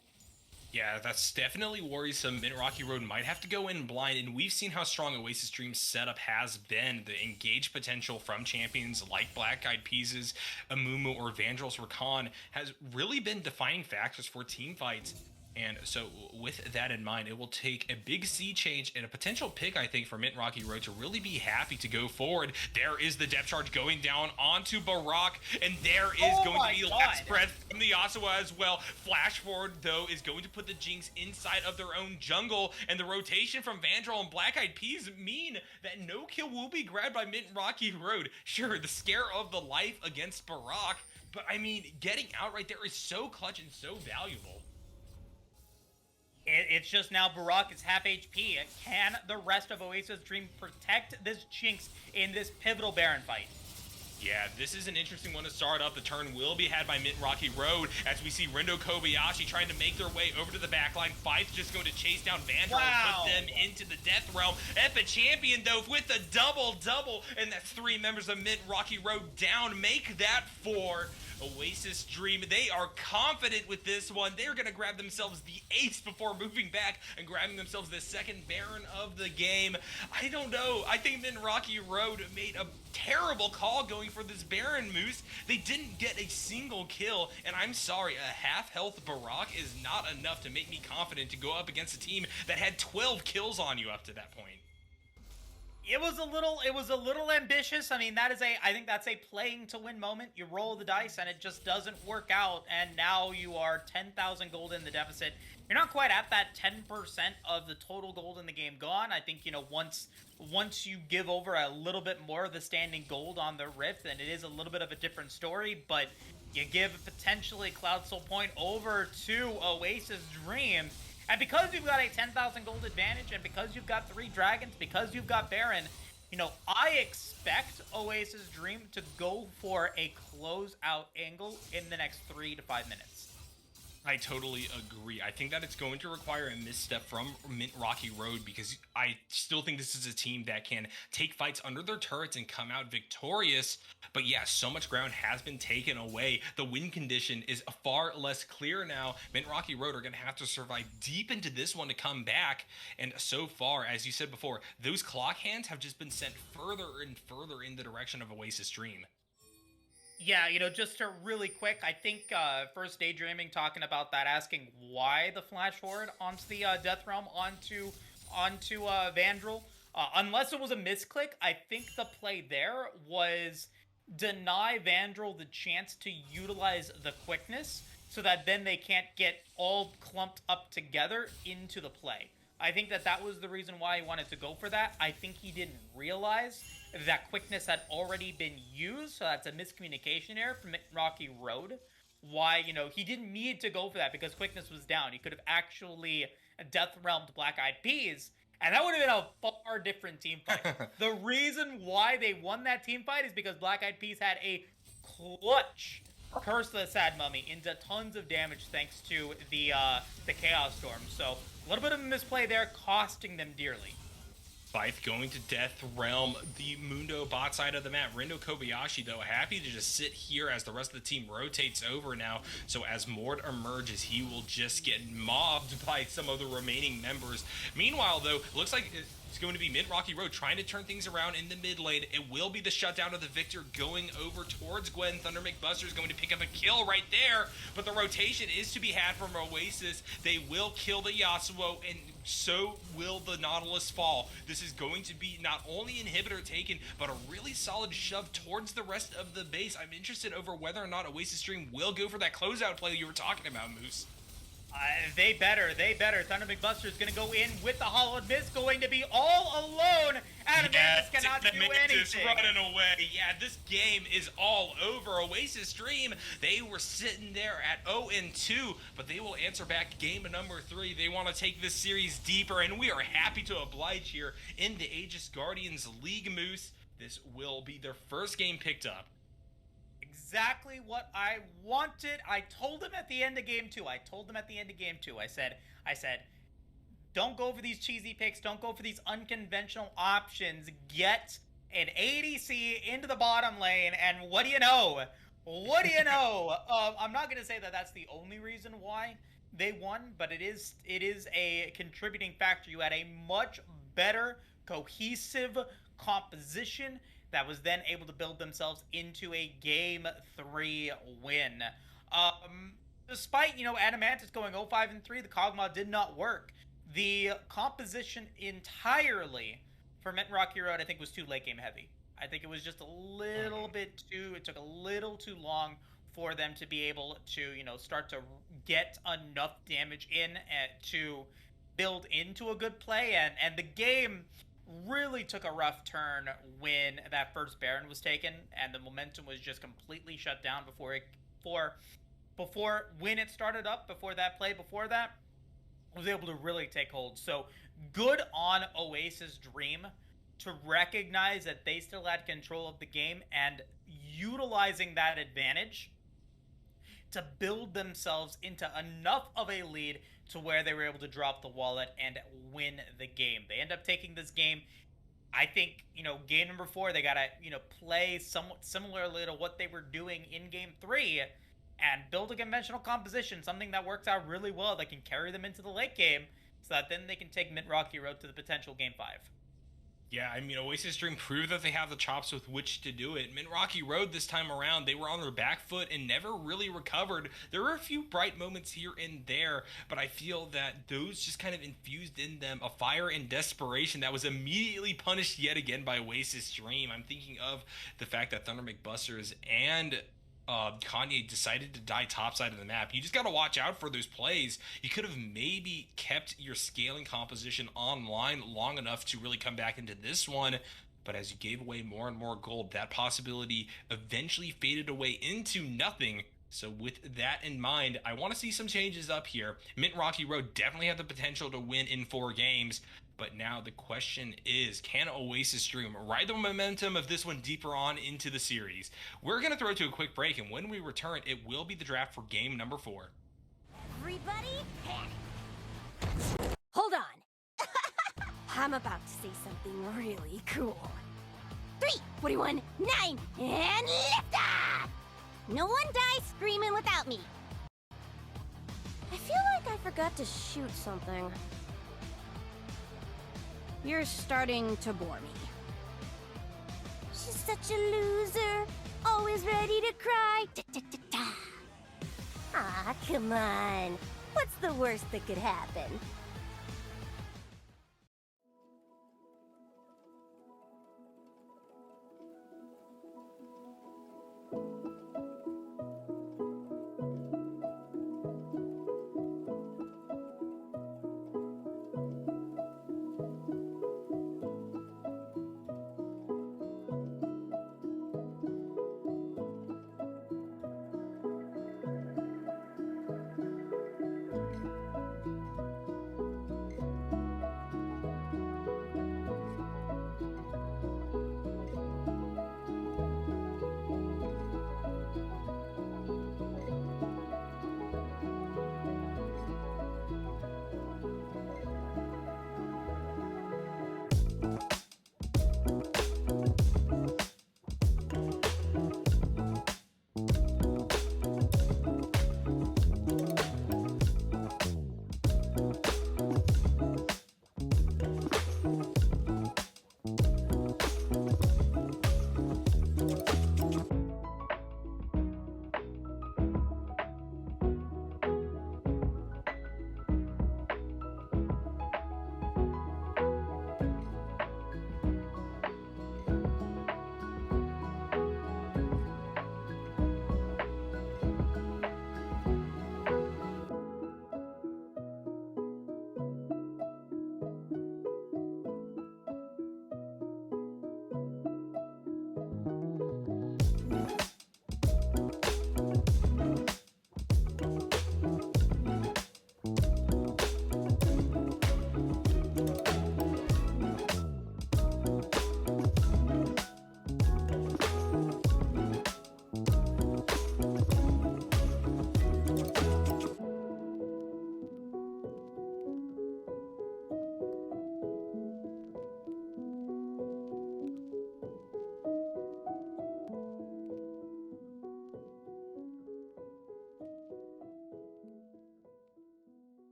Speaker 1: Yeah, that's definitely worrisome. Mint Rocky Road might have to go in blind, and we've seen how strong Oasis Dream's setup has been. The engage potential from champions like Black Eyed Peas, Amumu, or Vandals Rakan has really been defining factors for team fights. And so with that in mind, it will take a big sea change and a potential pick, I think, for Mint Rocky Road to really be happy to go forward. There is the depth charge going down onto Barak, and there is going to be last breath from the Yasuo as well. Flash forward, though, is going to put the Jinx inside of their own jungle, and the rotation from Vandal and Black Eyed Peas mean that no kill will be grabbed by Mint Rocky Road. Sure, the scare of the life against Barak, but I mean, getting out right there is so clutch and so valuable.
Speaker 2: It's just now Barak is half HP. Can the rest of Oasis Dream protect this Jinx in this pivotal Baron fight?
Speaker 1: Yeah, this is an interesting one to start up. The turn will be had by Mint Rocky Road as we see Rendo Kobayashi trying to make their way over to the backline. Fife's just going to chase down Vandal and put them into the Death Realm. Epic Champion, though, with the double, and that's 3 members of Mint Rocky Road down. Make that 4. Oasis Dream, they are confident with this one. They're going to grab themselves the ace before moving back and grabbing themselves the second Baron of the game. I don't know. I think Mint Rocky Road made a terrible call going for this Baron, Moose. They didn't get a single kill, and I'm sorry, a half-health Barak is not enough to make me confident to go up against a team that had 12 kills on you up to that point.
Speaker 2: It was a little ambitious. I mean, I think that's a playing to win moment. You roll the dice and it just doesn't work out, and now you are 10,000 gold in the deficit. You're not quite at that 10% of the total gold in the game gone. I think, once you give over a little bit more of the standing gold on the Rift, then it is a little bit of a different story, but you give potentially Cloud Soul Point over to Oasis Dream. And because you've got a 10,000 gold advantage, and because you've got 3 dragons, because you've got Baron, I expect Oasis Dream to go for a closeout angle in the next 3 to 5 minutes.
Speaker 1: I totally agree. I think that it's going to require a misstep from Mint Rocky Road, because I still think this is a team that can take fights under their turrets and come out victorious. But yeah, so much ground has been taken away. The win condition is far less clear now. Mint Rocky Road are going to have to survive deep into this one to come back. And so far, as you said before, those clock hands have just been sent further and further in the direction of Oasis Dream.
Speaker 2: Yeah, just to really quick, I think first Daydreaming talking about that, asking why the flash forward onto the Death Realm onto Vandal. Unless it was a misclick, I think the play there was deny Vandal the chance to utilize the quickness, so that then they can't get all clumped up together into the play. I think that was the reason why he wanted to go for that. I think he didn't realize that quickness had already been used, so that's a miscommunication error from Rocky Road. Why, he didn't need to go for that because quickness was down. He could have actually Death Realmed Black Eyed Peas, and that would have been a far different team fight. The reason why they won that team fight is because Black Eyed Peas had a clutch Curse the Sad Mummy into tons of damage thanks to the Chaos Storm. So a little bit of a misplay there, costing them dearly.
Speaker 1: Scythe going to Death Realm, the Mundo bot side of the map. Rendo Kobayashi, though, happy to just sit here as the rest of the team rotates over now. So as Mord emerges, he will just get mobbed by some of the remaining members. Meanwhile, though, looks like it's going to be Mint Rocky Road trying to turn things around in the mid lane. It will be the shutdown of the Victor going over towards Gwen. Thunder McBuster is going to pick up a kill right there, but the rotation is to be had from Oasis. They will kill the Yasuo, and so will the Nautilus fall. This is going to be not only inhibitor taken, but a really solid shove towards the rest of the base. I'm interested over whether or not Oasis Stream will go for that closeout play you were talking about, Moose.
Speaker 2: They better. Thunder McBuster is going to go in with the Hollowed Mist, going to be all alone. Adamantis cannot do anything.
Speaker 1: Running away. Yeah, this game is all over. Oasis Dream, they were sitting there at 0-2, but they will answer back game number 3. They want to take this series deeper, and we are happy to oblige here in the Aegis Guardians League, Moose. This will be their first game picked up.
Speaker 2: Exactly what I wanted. I told him at the end of game 2. I said, don't go for these cheesy picks. Don't go for these unconventional options. Get an ADC into the bottom lane, and what do you know? I'm not going to say that that's the only reason why they won, but it is a contributing factor. You had a much better cohesive composition that was then able to build themselves into a Game 3 win. Despite, Adamantis going 0-5-3, the Kog'Maw did not work. The composition entirely for Mint Rocky Road, I think, was too late game heavy. I think it was just a little bit too, it took a little too long for them to be able to, start to get enough damage in to build into a good play, and the game really took a rough turn when that first Baron was taken, and the momentum was just completely shut down before when it started up, before that play, was able to really take hold. So good on Oasis Dream to recognize that they still had control of the game and utilizing that advantage to build themselves into enough of a lead to where they were able to drop the wallet and win the game. They end up taking this game. I think, game number 4, they got to, play somewhat similarly to what they were doing in game 3 and build a conventional composition, something that works out really well that can carry them into the late game so that then they can take Mint Rocky Road to the potential game 5.
Speaker 1: Yeah, I mean, Oasis Dream proved that they have the chops with which to do it. Mint Rocky Road this time around, they were on their back foot and never really recovered. There were a few bright moments here and there, but I feel that those just kind of infused in them a fire and desperation that was immediately punished yet again by Oasis Dream. I'm thinking of the fact that Thunder McBusters and Kanye decided to die topside of the map. You just got to watch out for those plays. You could have maybe kept your scaling composition online long enough to really come back into this one. But as you gave away more and more gold, that possibility eventually faded away into nothing. So with that in mind, I want to see some changes up here. Mint Rocky Road definitely had the potential to win in 4 games. But now the question is, can Oasis Dream ride the momentum of this one deeper on into the series? We're going to throw it to a quick break, and when we return, it will be the draft for game number 4.
Speaker 3: Everybody, panic! Hold on. I'm about to say something really cool. 3, 41, 9, and lift off! No one dies screaming without me. I feel like I forgot to shoot something. You're starting to bore me. She's such a loser, always ready to cry. Ah, come on. What's the worst that could happen?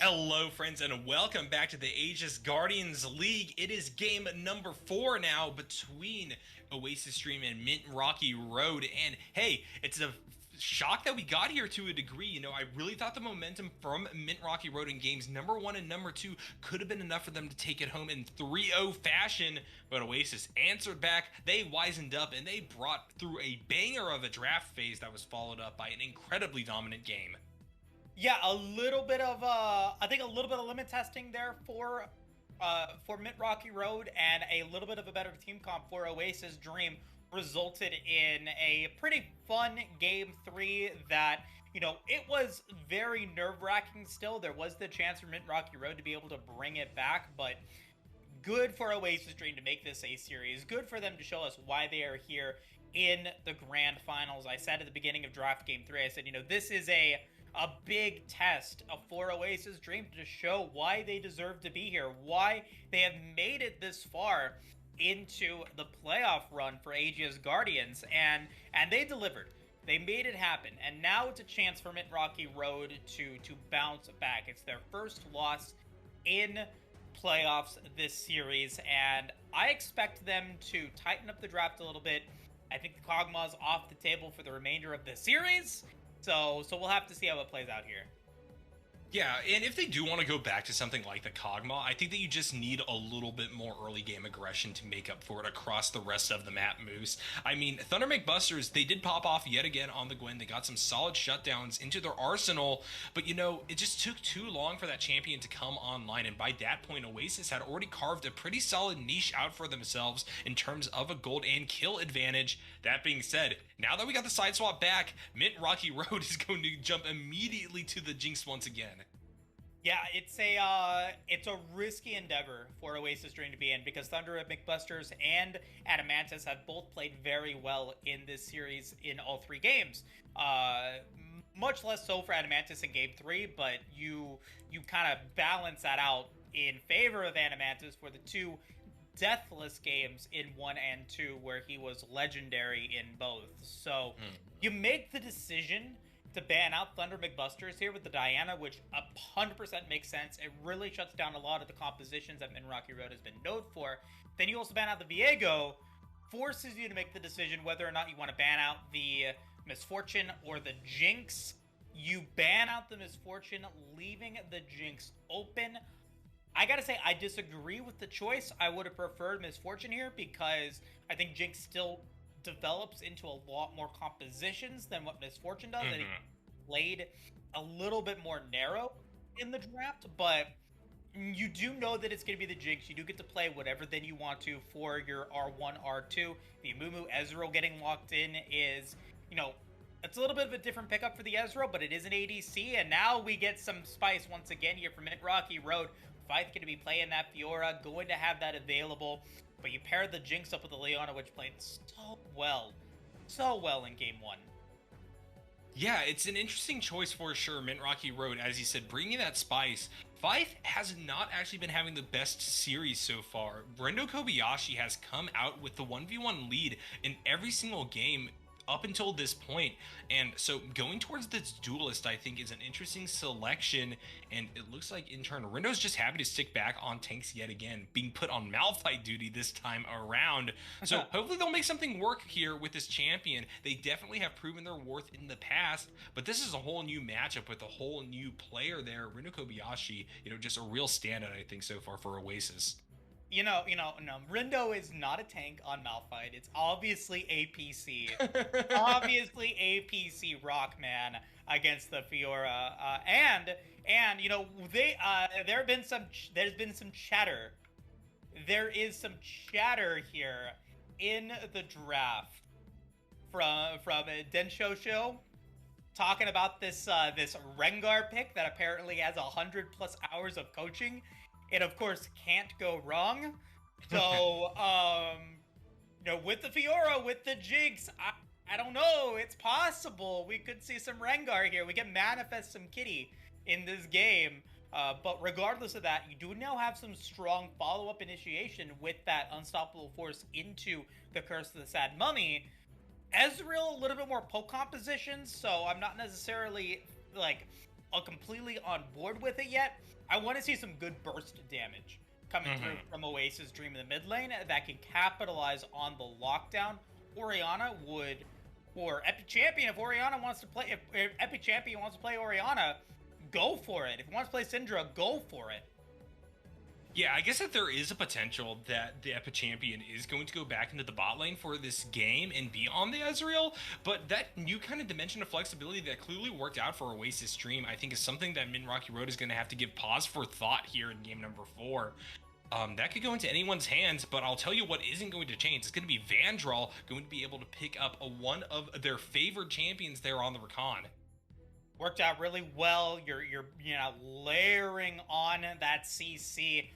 Speaker 1: Hello, friends, and welcome back to the Aegis Guardians League. It is game number 4 now between Oasis Stream and Mint Rocky Road. And hey, it's a shock that we got here to a degree. You know, I really thought the momentum from Mint Rocky Road in games number 1 and number 2 could have been enough for them to take it home in 3-0 fashion. But Oasis answered back, they wisened up, and they brought through a banger of a draft phase that was followed up by an incredibly dominant game.
Speaker 2: Yeah, a little bit of I think a little bit of limit testing there for Mint Rocky Road, and a little bit of a better team comp for Oasis Dream resulted in a pretty fun game 3 that, you know, it was very nerve-wracking still. There was the chance for Mint Rocky Road to be able to bring it back, but good for Oasis Dream to make this a series. Good for them to show us why they are here in the grand finals. I said at the beginning of draft game 3, I said, this is a big test for Oasis Dream to show why they deserve to be here, why they have made it this far into the playoff run for Aegis Guardians, and they delivered. They made it happen, and now it's a chance for Mint Rocky Road to bounce back. It's their first loss in playoffs this series, and I expect them to tighten up the draft a little bit. I think the Kog'Maw's off the table for the remainder of the series, so we'll have to see how it plays out here.
Speaker 1: Yeah, and if they do want to go back to something like the Kog'Maw, I think that you just need a little bit more early game aggression to make up for it across the rest of the map, Moose. I mean, Thunder Busters, they did pop off yet again on the Gwen. They got some solid shutdowns into their arsenal, but it just took too long for that champion to come online, and by that point, Oasis had already carved a pretty solid niche out for themselves in terms of a gold and kill advantage. That being said, now that we got the side swap back, Mint Rocky Road is going to jump immediately to the Jinx once again.
Speaker 2: Yeah, it's a risky endeavor for Oasis Dream to be in, because Thunder McBusters and Adamantis have both played very well in this series in all 3 games. Much less so for Adamantis in game 3, but you kind of balance that out in favor of Adamantis for the 2 deathless games in 1 and 2, where he was legendary in both. So you make the decision to ban out Thunder McBusters here with the Diana, which 100% makes sense. It really shuts down a lot of the compositions that Mint Rocky Road has been known for. Then you also ban out the Viego, forces you to make the decision whether or not you want to ban out the Misfortune or the Jinx. You ban out the Misfortune, leaving the Jinx open. I gotta say, I disagree with the choice. I would have preferred Misfortune here, because I think Jinx still develops into a lot more compositions than what Misfortune does. And he played a little bit more narrow in the draft, but you do know that it's going to be the Jinx. You do get to play whatever then you want to for your R1, R2. The Amumu Ezreal getting locked in is, it's a little bit of a different pickup for the Ezreal, but it is an ADC, and now we get some spice once again here from Mint Rocky Road. Fight going to be playing that Fiora, going to have that available. But you pair the Jinx up with the Leona, which played so well in game 1.
Speaker 1: Yeah, it's an interesting choice for sure. Mint Rocky Road, as you said, bringing that spice. Fife has not actually been having the best series so far. Brendo Kobayashi has come out with the 1v1 lead in every single game up until this point, and so going towards this duelist I think is an interesting selection, and it looks like in turn Rindo's just happy to stick back on tanks yet again, being put on Malphite duty this time around. So hopefully they'll make something work here with this champion. They definitely have proven their worth in the past, but this is a whole new matchup with a whole new player there. Rindo Kobayashi, just a real standout I think so far for Oasis.
Speaker 2: No, Rindo is not a tank on Malphite. It's obviously APC. Obviously APC Rockman against the Fiora. And there's been some chatter. There is some chatter here in the draft from Densho Show talking about this Rengar pick that apparently has 100+ hours of coaching. It, of course, can't go wrong. So, with the Fiora, with the Jinx, I don't know. It's possible we could see some Rengar here. We can manifest some Kitty in this game. But regardless of that, you do now have some strong follow-up initiation with that Unstoppable Force into the Curse of the Sad Mummy. Ezreal, a little bit more poke compositions, so I'm not necessarily, completely on board with it yet. I want to see some good burst damage coming through from Oasis Dream in the mid lane that can capitalize on the lockdown. Orianna would, or Epic Champion, if Orianna wants to play, if Epic Champion wants to play Orianna, go for it. If he wants to play Syndra, go for it.
Speaker 1: Yeah, I guess that there is a potential that the Epic Champion is going to go back into the bot lane for this game and be on the Ezreal, but that new kind of dimension of flexibility that clearly worked out for Oasis Stream, I think is something that Min Rocky Road is going to have to give pause for thought here in game number 4. That could go into anyone's hands, but I'll tell you what isn't going to change. It's going to be Vandral going to be able to pick up one of their favored champions there on the Recon.
Speaker 2: Worked out really well. You're layering on that CC.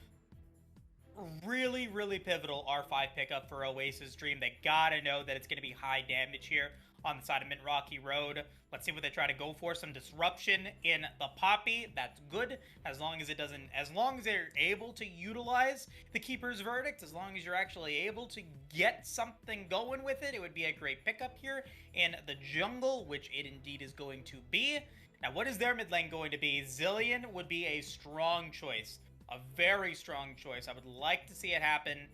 Speaker 2: really, really pivotal R5 pickup for Oasis Dream. They gotta know that it's gonna be high damage here on the side of Mint Rocky Road. Let's see what they try to go for. Some disruption in the Poppy. That's good. As long as they're able to utilize the Keeper's Verdict, as long as you're actually able to get something going with it, it would be a great pickup here in the jungle, which it indeed is going to be. Now, what is their mid lane going to be? Zilean would be a strong choice. A very strong choice. I would like to see it happen.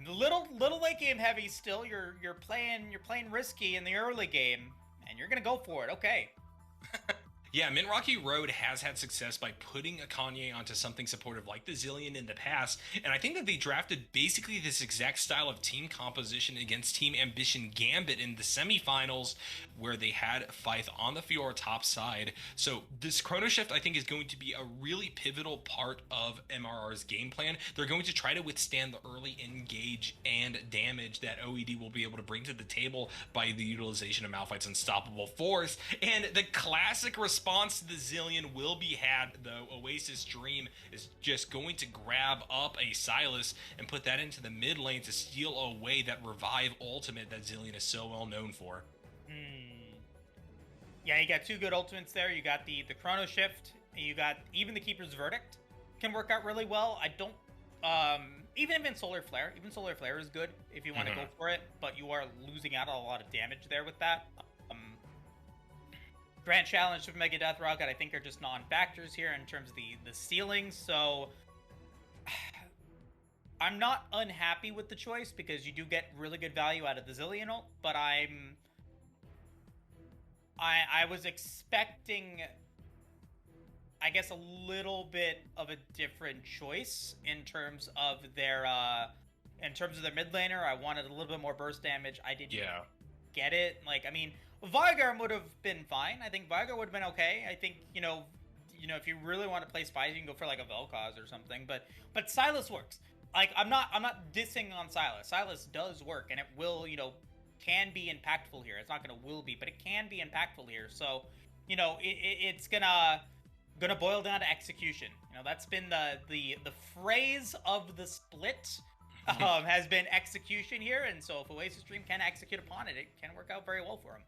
Speaker 2: Little late game heavy still. You're playing risky in the early game, and you're gonna go for it. Okay.
Speaker 1: Yeah, Mint Rocky Road has had success by putting a Kanye onto something supportive like the Zillion in the past, and I think that they drafted basically this exact style of team composition against Team Ambition Gambit in the semifinals, where they had Fythe on the Fiora top side. So this Chrono Shift, I think, is going to be a really pivotal part of MRR's game plan. They're going to try to withstand the early engage and damage that OED will be able to bring to the table by the utilization of Malphite's Unstoppable Force, and the classic response to the Zillion will be had, though. Oasis Dream is just going to grab up a Sylas and put that into the mid lane to steal away that revive ultimate that Zillion is so well known for.
Speaker 2: Yeah, you got two good ultimates there. You got the Chrono Shift, and you got even the Keeper's Verdict can work out really well. I don't even Solar Flare is good if you want to go for it, but you are losing out on a lot of damage there with that. Grand Challenge of Mega Death Rocket, I think, are just non-factors here in terms of the ceiling, so I'm not unhappy with the choice because you do get really good value out of the Zillion ult, but I was expecting, I guess, a little bit of a different choice in terms of their mid laner. I wanted a little bit more burst damage. I didn't get it. Like, I mean, Veigar would have been fine. I think Veigar would have been okay. I think, you know, if you really want to play spies, you can go for like a Vel'Koz or something. But Sylas works. Like, I'm not dissing on Sylas. Sylas does work, and it will, can be impactful here. It's not gonna will be, but it can be impactful here. So, it's gonna boil down to execution. That's been the phrase of the split. Has been execution here, and so if Oasis Dream can execute upon it, it can work out very well for him.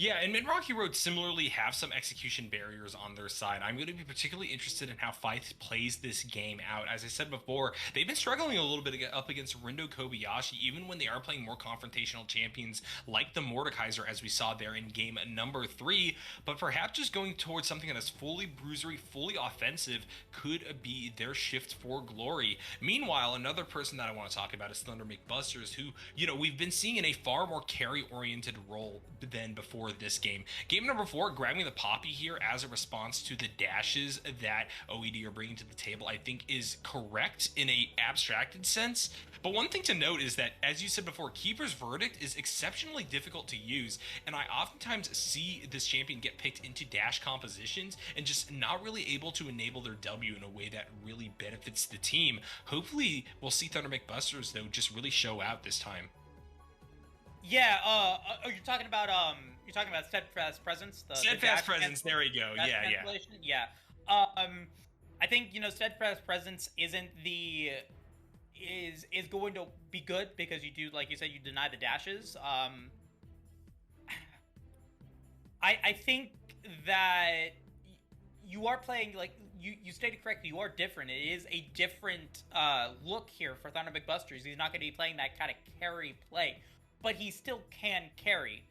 Speaker 1: Yeah, and Mint Rocky Road similarly have some execution barriers on their side. I'm going to be particularly interested in how Fythe plays this game out. As I said before, they've been struggling a little bit up against Rindo Kobayashi, even when they are playing more confrontational champions like the Mordekaiser, as we saw there in game number 3. But perhaps just going towards something that is fully bruisery, fully offensive could be their shift for glory. Meanwhile, another person that I want to talk about is Thunder McBusters, who, we've been seeing in a far more carry-oriented role than before this game. Game number 4, grabbing the Poppy here as a response to the dashes that OED are bringing to the table, I think is correct in a abstracted sense. But one thing to note is that, as you said before, Keeper's Verdict is exceptionally difficult to use, and I oftentimes see this champion get picked into dash compositions and just not really able to enable their W in a way that really benefits the team. Hopefully, we'll see Thunder McBusters, though, just really show out this time.
Speaker 2: Yeah, you're talking about Steadfast Presence?
Speaker 1: Steadfast Presence, there we go. Yeah.
Speaker 2: I think, Steadfast Presence is going to be good because you do, like you said, you deny the dashes. I think that you are playing, like, you stated correctly, you are different. It is a different look here for Thunder McBusters. He's not going to be playing that kind of carry play, but he still can carry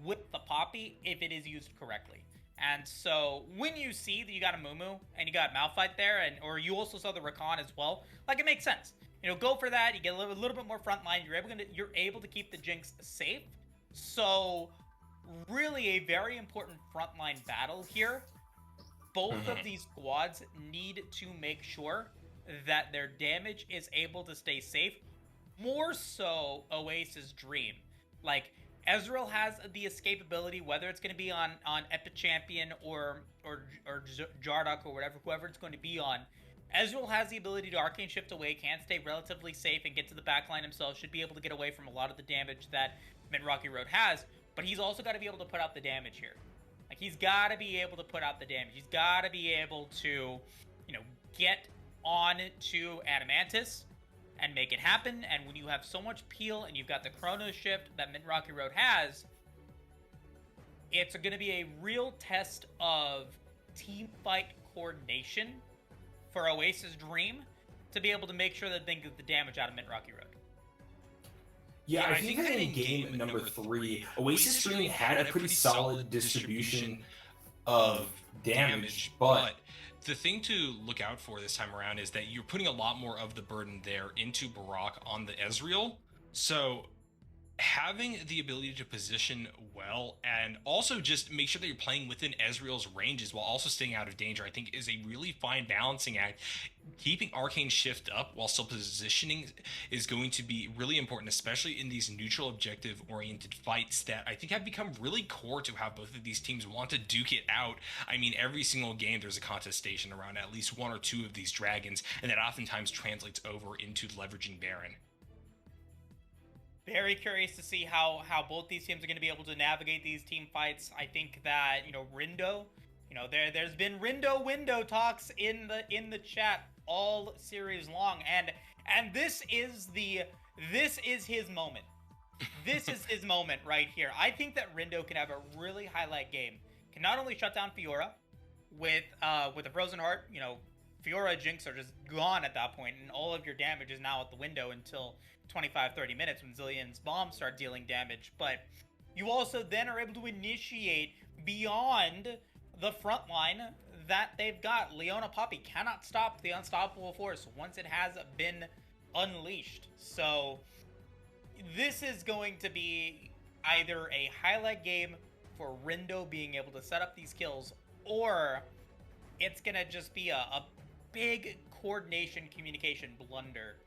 Speaker 2: with the Poppy if it is used correctly. And so when you see that you got a Mumu and you got Malphite there, or you also saw the Rakan as well, like, it makes sense. Go for that. You get a little bit more frontline. You're able to keep the Jinx safe. So really a very important frontline battle here. Both of these squads need to make sure that their damage is able to stay safe. More so Oasis Dream. Like, Ezreal has the escapability, whether it's going to be on Epic Champion or Jardock or whoever it's going to be on. Ezreal has the ability to Arcane Shift away, can stay relatively safe and get to the backline himself, should be able to get away from a lot of the damage that Mint Rocky Road has, but he's also got to be able to put out the damage here. Like, he's got to be able to put out the damage. He's got to be able to, get on to Adamantis and make it happen. And when you have so much peel and you've got the Chrono Shift that Mid Rocky Road has, it's going to be a real test of team fight coordination for Oasis Dream to be able to make sure that they get the damage out of Mid Rocky Road.
Speaker 4: Yeah, I think that in game number 3, Oasis Dream had a pretty solid distribution of damage, but
Speaker 1: the thing to look out for this time around is that you're putting a lot more of the burden there into Barak on the Ezreal. So having the ability to position well and also just make sure that you're playing within Ezreal's ranges while also staying out of danger, I think is a really fine balancing act. Keeping Arcane Shift up while still positioning is going to be really important, especially in these neutral objective oriented fights that I think have become really core to how both of these teams want to duke it out. I mean, every single game there's a contestation around at least one or two of these dragons, and that oftentimes translates over into leveraging Baron.
Speaker 2: Very curious to see how both these teams are going to be able to navigate these team fights. I think that, Rindo, there's been Rindo window talks in the chat all series long, and this is his moment. This is his moment right here. I think that Rindo can have a really highlight game. Can not only shut down Fiora with a Frozen Heart, Fiora Jinx are just gone at that point, and all of your damage is now at the window until 25-30 minutes when Zillion's bombs start dealing damage. But you also then are able to initiate beyond the front line that they've got. Leona Poppy cannot stop the unstoppable force once it has been unleashed. So this is going to be either a highlight game for Rindo being able to set up these kills, or it's going to just be a big coordination communication blunder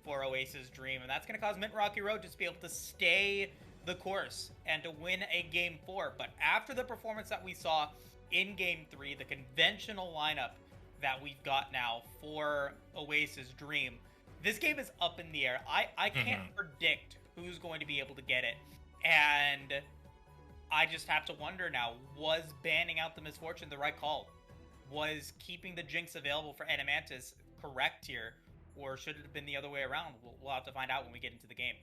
Speaker 2: for Oasis Dream, and that's going to cause Mint Rocky Road just to be able to stay the course and to win a Game 4. But after the performance that we saw in Game 3, the conventional lineup that we've got now for Oasis Dream, this game is up in the air. I can't predict who's going to be able to get it, and I just have to wonder now, was banning out the Misfortune the right call? Was keeping the Jinx available for Adamantis correct here? Or should it have been the other way around? We'll have to find out when we get into the game.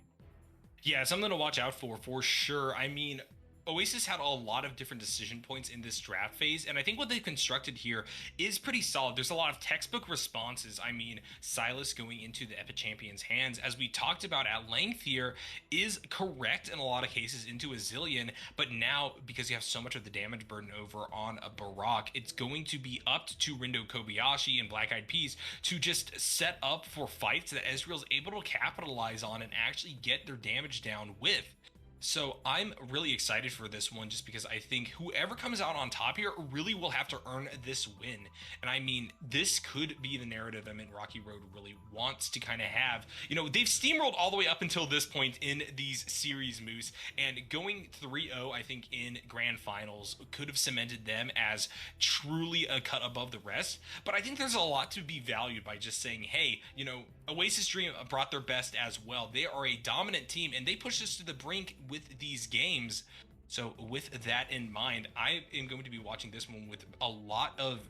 Speaker 1: Yeah, something to watch out for sure. I mean, Oasis had a lot of different decision points in this draft phase, and I think what they've constructed here is pretty solid. There's a lot of textbook responses. I mean, Sylas going into the Epic Champion's hands, as we talked about at length here, is correct in a lot of cases into a Zillion, but now, because you have so much of the damage burden over on a Barak, it's going to be up to Rindo Kobayashi and Black Eyed Peas to just set up for fights that Ezreal's able to capitalize on and actually get their damage down with. So I'm really excited for this one, just because I think whoever comes out on top here really will have to earn this win. And I mean, this could be the narrative that Mint Rocky Road really wants to kind of have. They've steamrolled all the way up until this point in these series, Moose, and going 3-0, I think, in grand finals could have cemented them as truly a cut above the rest. But I think there's a lot to be valued by just saying, hey, Oasis Dream brought their best as well. They are a dominant team, and they pushed us to the brink with these games. So with that in mind, I am going to be watching this one with a lot of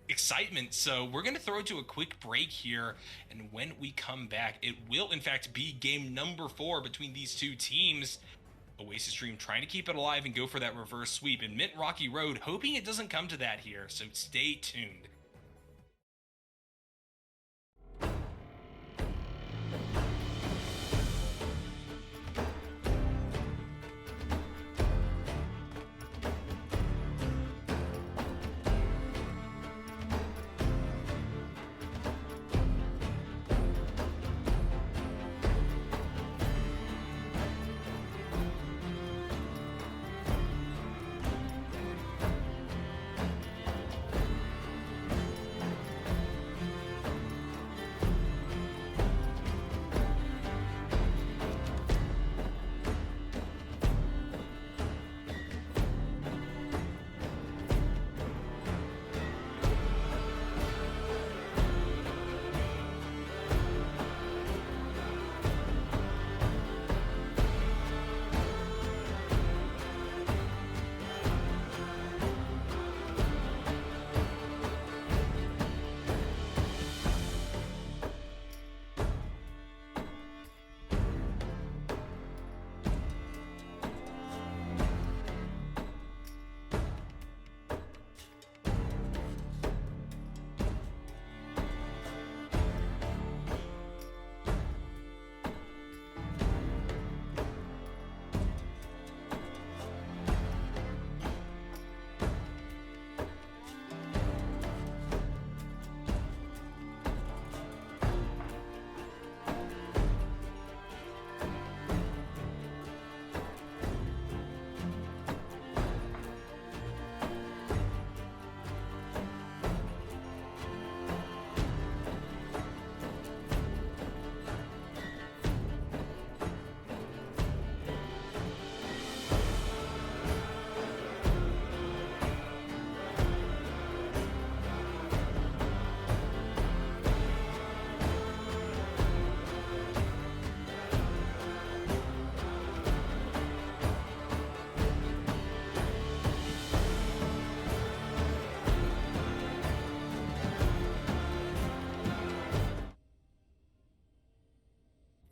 Speaker 1: excitement. So we're going to throw it to a quick break here, and when we come back, it will in fact be game number 4 between these two teams. Oasis Dream trying to keep it alive and go for that reverse sweep, and Mint Rocky Road hoping it doesn't come to that here. So stay tuned.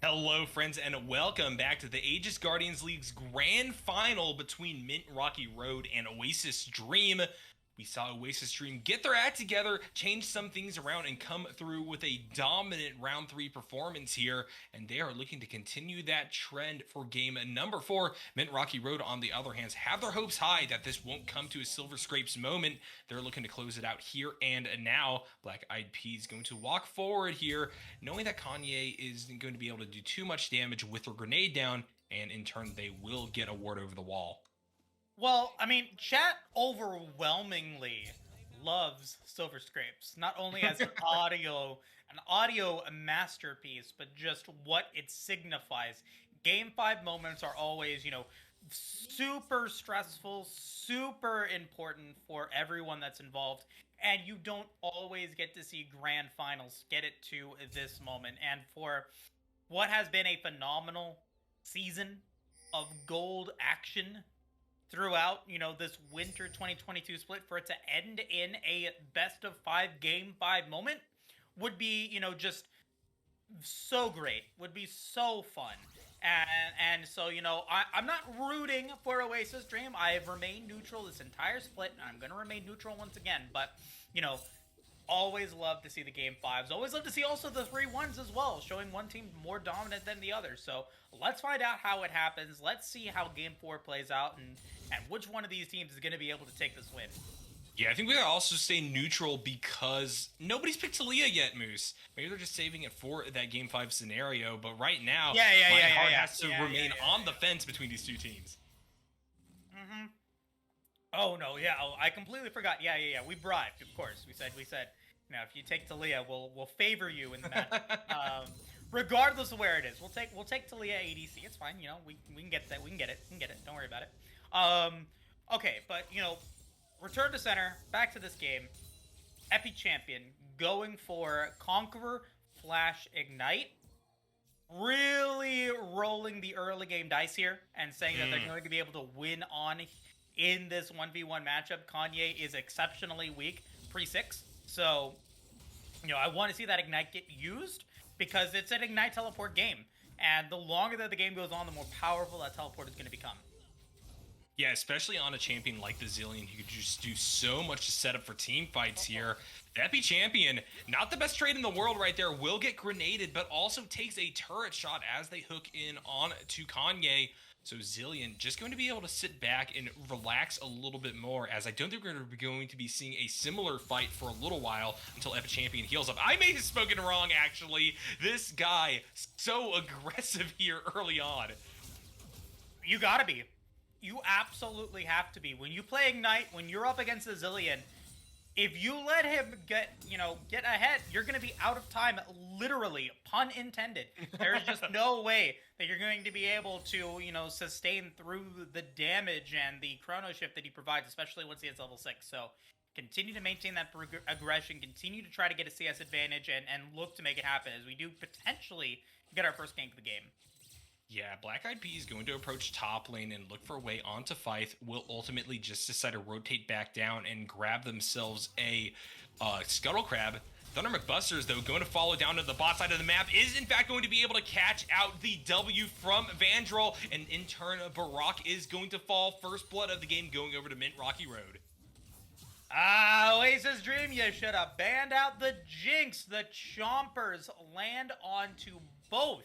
Speaker 1: Hello, friends, and welcome back to the Aegis Guardians League's grand final between Mint Rocky Road and Oasis Dream. We saw Oasis Dream get their act together, change some things around, and come through with a dominant round 3 performance here. And they are looking to continue that trend for game number 4. Mint Rocky Road, on the other hand, have their hopes high that this won't come to a Silver Scrapes moment. They're looking to close it out here and now. Black Eyed Peas going to walk forward here, knowing that Kanye isn't going to be able to do too much damage with their grenade down, and in turn, they will get a ward over the wall.
Speaker 2: Well, I mean, chat overwhelmingly loves Silver Scrapes, not only as an audio masterpiece, but just what it signifies. Game 5 moments are always, super stressful, super important for everyone that's involved, and you don't always get to see grand finals get it to this moment. And for what has been a phenomenal season of gold action throughout, this winter 2022 split, for it to end in a best of 5 game 5 moment would be, just so great, would be so fun. And so, I'm not rooting for Oasis Dream. I have remained neutral this entire split, and I'm going to remain neutral once again. But, always love to see the game 5s. Always love to see also the 3-1s as well, showing one team more dominant than the other. So let's find out how it happens. Let's see how game 4 plays out, and which one of these teams is going to be able to take this win.
Speaker 1: Yeah, I think we gotta also stay neutral because nobody's picked Talia yet, Moose. Maybe they're just saving it for that Game 5 scenario, but right now, my heart has to remain on the fence between these two teams.
Speaker 2: Mm-hmm. Oh, no, yeah, I completely forgot. Yeah, we bribed, of course. We said, if you take Talia, we'll favor you in the match. Regardless of where it is. We'll take Talia ADC. It's fine, we can get that. We can get it. Don't worry about it. Okay, but, return to center, back to this game. Epi Champion going for Conqueror Flash Ignite. Really rolling the early game dice here and saying that they're going to be able to win on in this 1v1 matchup. Kanye is exceptionally weak pre-6. So, I want to see that Ignite get used because it's an Ignite teleport game. And the longer that the game goes on, the more powerful that teleport is going to become.
Speaker 1: Yeah, especially on a champion like the Zillion, who could just do so much to set up for team fights here. The Epi Champion, not the best trade in the world right there, will get grenaded, but also takes a turret shot as they hook in on to Kanye. So Zillion just going to be able to sit back and relax a little bit more, as I don't think we're going to be seeing a similar fight for a little while until Epi Champion heals up. I may have spoken wrong, actually. This guy, so aggressive here early on.
Speaker 2: You gotta be. You absolutely have to be. When you play Ignite, when you're up against the Zillion, if you let him get ahead, you're going to be out of time, literally, pun intended. There's just no way that you're going to be able to, sustain through the damage and the chrono shift that he provides, especially once he hits level 6. So continue to maintain that aggression, continue to try to get a CS advantage, and look to make it happen as we do potentially get our first gank of the game.
Speaker 1: Yeah, Black Eyed Peas going to approach top lane and look for a way onto Fife. Will ultimately just decide to rotate back down and grab themselves a Scuttle Crab. Thunder McBusters, though, going to follow down to the bot side of the map, is in fact going to be able to catch out the W from Vandrel, and in turn, Barak is going to fall. First blood of the game going over to Mint Rocky Road.
Speaker 2: Oasis Dream, you should have banned out the Jinx. The Chompers land onto both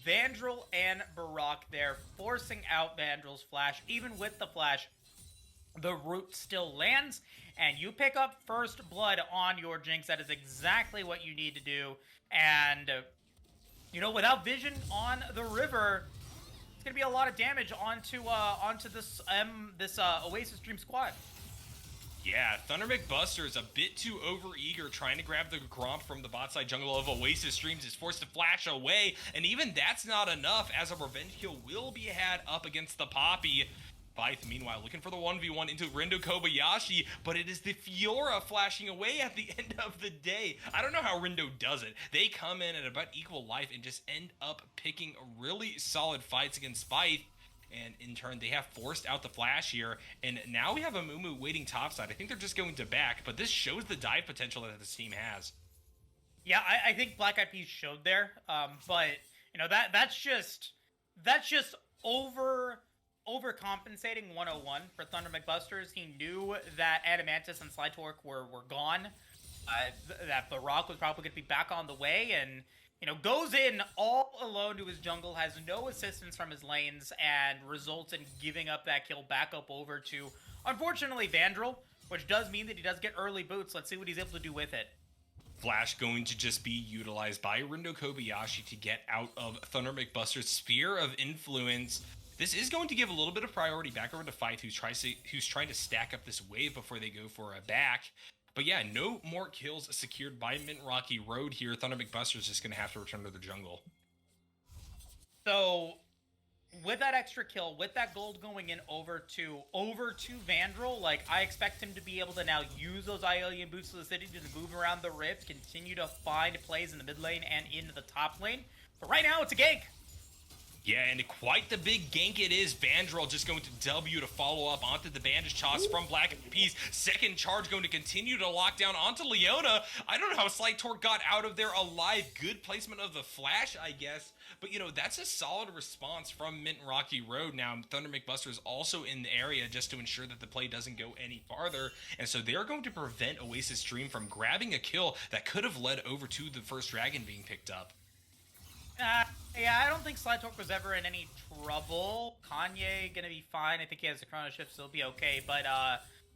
Speaker 2: Vandrel and Barak there, forcing out Vandrel's flash. Even with the flash, the root still lands, and you pick up first blood on your Jinx. That is exactly what you need to do. And, without vision on the river, it's going to be a lot of damage onto this Oasis Dream squad.
Speaker 1: Yeah, Thunder McBuster is a bit too overeager, trying to grab the Gromp from the bot side jungle of Oasis Streams, is forced to flash away, and even that's not enough, as a revenge kill will be had up against the Poppy. Fife, meanwhile, looking for the 1v1 into Rendo Kobayashi, but it is the Fiora flashing away at the end of the day. I don't know how Rendo does it. They come in at about equal life and just end up picking really solid fights against Fife. And in turn, they have forced out the flash here. And now we have a Mumu waiting topside. I think they're just going to back, but this shows the dive potential that this team has.
Speaker 2: Yeah, I think Black Eyed Peas showed there. But, You know, that's just overcompensating 101 for Thunder McBusters. He knew that Adamantis and Slytorque were gone. That Barak was probably going to be back on the way, and you know, goes in all alone to his jungle, has no assistance from his lanes, and results in giving up that kill back up over to, unfortunately, Vandal, which does mean that he does get early boots. Let's see what he's able to do with it.
Speaker 1: Flash going to just be utilized by Rindo Kobayashi to get out of Thunder McBuster's sphere of influence. This is going to give a little bit of priority back over to Fight, who's trying to stack up this wave before they go for a back. But yeah, no more kills secured by Mint Rocky Road here. Thunder McBuster's just going to have to return to the jungle.
Speaker 2: So, with that extra kill, with that gold going in over to Vandal, like, I expect him to be able to now use those Iolian boots to the city to move around the rift, continue to find plays in the mid lane and into the top lane. But right now, it's a gank.
Speaker 1: Yeah, and quite the big gank it is. Vandal just going to W to follow up onto the bandage toss from Black Peas. Second charge going to continue to lock down onto Leona. I don't know how Slytorque got out of there alive. Good placement of the flash, I guess. But, you know, that's a solid response from Mint Rocky Road. Now, Thunder McBuster is also in the area just to ensure that the play doesn't go any farther. And so they're going to prevent Oasis Dream from grabbing a kill that could have led over to the first dragon being picked up.
Speaker 2: Yeah, I don't think Slytorque was ever in any trouble. Kanye gonna be fine. I think he has the Chrono Shift, so he'll be okay. But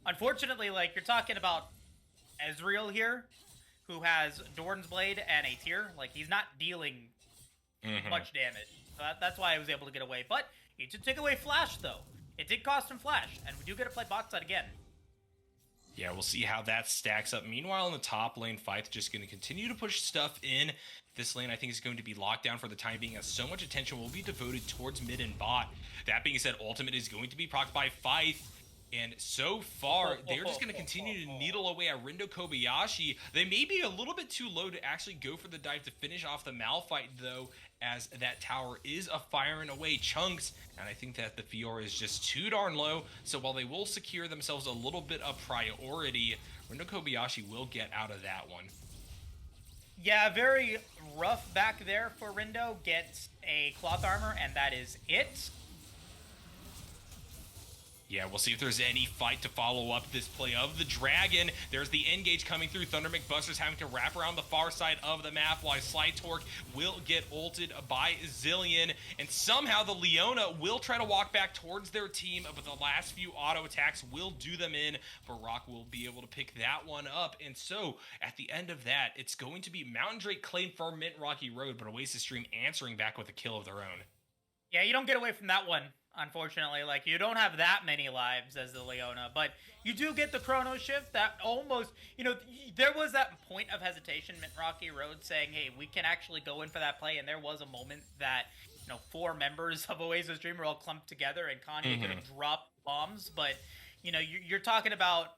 Speaker 2: unfortunately, like, you're talking about Ezreal here, who has Doran's Blade and a tier. Like, he's not dealing much damage. So that's why I was able to get away. But he did take away Flash, though. It did cost him Flash, and we do get to play bot side again.
Speaker 1: Yeah, we'll see how that stacks up. Meanwhile, in the top lane, Fight's just going to continue to push stuff in. This lane, I think, is going to be locked down for the time being, as so much attention will be devoted towards mid and bot. That being said, Ultimate is going to be procced by Fight. And so far, they're just going to continue to needle away at Rindo Kobayashi. They may be a little bit too low to actually go for the dive to finish off the Malphite, though, as that tower is a firing away chunks. And I think that the Fiora is just too darn low. So while they will secure themselves a little bit of priority, Rindo Kobayashi will get out of that one.
Speaker 2: Yeah, very rough back there for Rindo. Gets a cloth armor, and that is it.
Speaker 1: Yeah, we'll see if there's any fight to follow up this play of the Dragon. There's the engage coming through. Thunder McBuster's having to wrap around the far side of the map, while Slytorque will get ulted by Zillion. And somehow the Leona will try to walk back towards their team, but the last few auto attacks will do them in. Barak will be able to pick that one up. And so, at the end of that, it's going to be Mountain Drake claimed for Mint Rocky Road, but Oasis Stream answering back with a kill of their own.
Speaker 2: Yeah, you don't get away from that one, unfortunately. Like, you don't have that many lives as the Leona, but you do get the Chrono Shift that almost, you know, there was that point of hesitation, Mint Rocky Road saying, hey, we can actually go in for that play, and there was a moment that, you know, 4 members of Oasis Dream were all clumped together, and Kanye could have dropped bombs, but, you know, you're talking about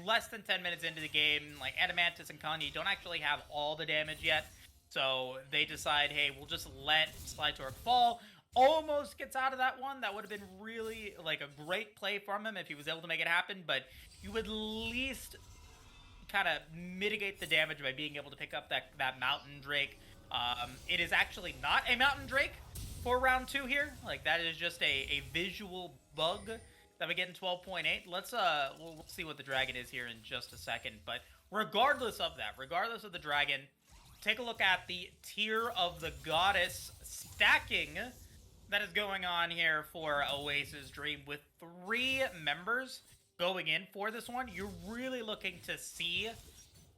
Speaker 2: less than 10 minutes into the game, like, Adamantis and Kanye don't actually have all the damage yet, so they decide, hey, we'll just let Slytorque fall. Almost gets out of that one. That would have been really, like, a great play from him if he was able to make it happen, but you would at least kind of mitigate the damage by being able to pick up that Mountain Drake. It is actually not a Mountain Drake for round 2 here. Like, that is just a visual bug that we get in 12.8. Let's we'll see what the Dragon is here in just a second, but regardless of that, regardless of the Dragon, take a look at the tier of the Goddess stacking that is going on here for Oasis Dream. With 3 members going in for this one, you're really looking to see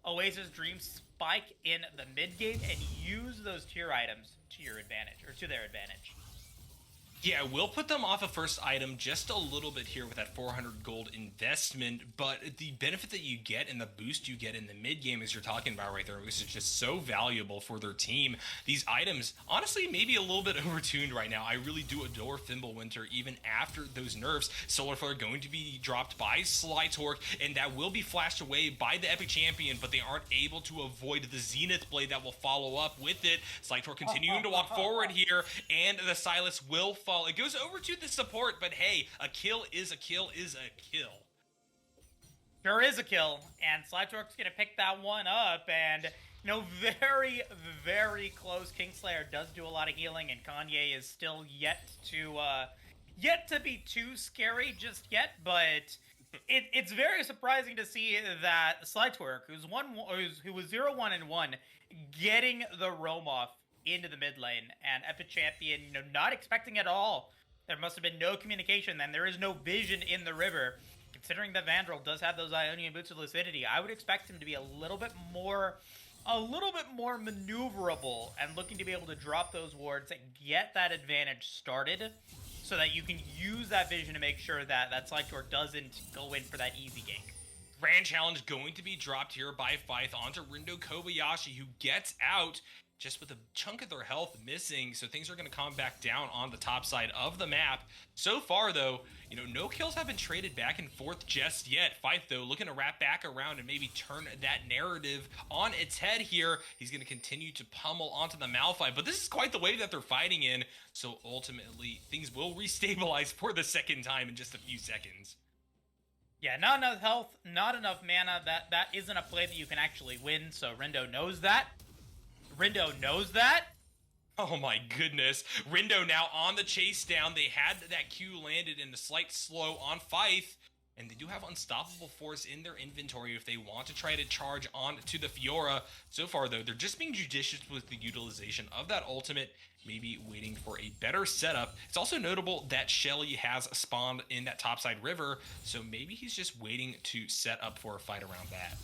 Speaker 2: Oasis Dream spike in the mid game and use those tier items to your advantage, or to their advantage.
Speaker 1: Yeah, we'll put them off a first item just a little bit here with that 400 gold investment, but the benefit that you get and the boost you get in the mid game, as you're talking about right there, is just so valuable for their team. These items, honestly, maybe a little bit overtuned right now. I really do adore Thimblewinter even after those nerfs. Solar Flare going to be dropped by Slytorque, and that will be flashed away by the Epic Champion, but they aren't able to avoid the Zenith Blade that will follow up with it. Slytorque continuing to walk forward here, and the Silas will fall. It goes over to the support, but hey, a kill is a kill is a kill.
Speaker 2: Sure is a kill, and Slytorque's gonna pick that one up, and Very, very close. Kingslayer does do a lot of healing, and Kanye is still yet to be too scary just yet. But it's very surprising to see that Slytwerk, who was 0-1-1, getting the roam off into the mid lane, and Epic Champion, not expecting at all. There must have been no communication, then there is no vision in the river. Considering that Vandal does have those Ionian Boots of Lucidity, I would expect him to be a little bit more maneuverable and looking to be able to drop those wards and get that advantage started so that you can use that vision to make sure that Slytorque doesn't go in for that easy gank.
Speaker 1: Grand challenge going to be dropped here by Fife onto Rindo Kobayashi, who gets out just with a chunk of their health missing, so things are going to come back down on the top side of the map. So far, though, no kills have been traded back and forth just yet. Fife, though, looking to wrap back around and maybe turn that narrative on its head here. He's going to continue to pummel onto the Malphite, but this is quite the wave that they're fighting in, so ultimately, things will restabilize for the second time in just a few seconds.
Speaker 2: Yeah, not enough health, not enough mana. That isn't a play that you can actually win, so Rindo knows that.
Speaker 1: Oh my goodness. Rindo now on the chase down. They had that Q landed in a slight slow on Fife, and they do have Unstoppable Force in their inventory if they want to try to charge on to the Fiora. So far, though, they're just being judicious with the utilization of that ultimate, maybe waiting for a better setup. It's also notable that Shelly has spawned in that topside river, so maybe he's just waiting to set up for a fight around that.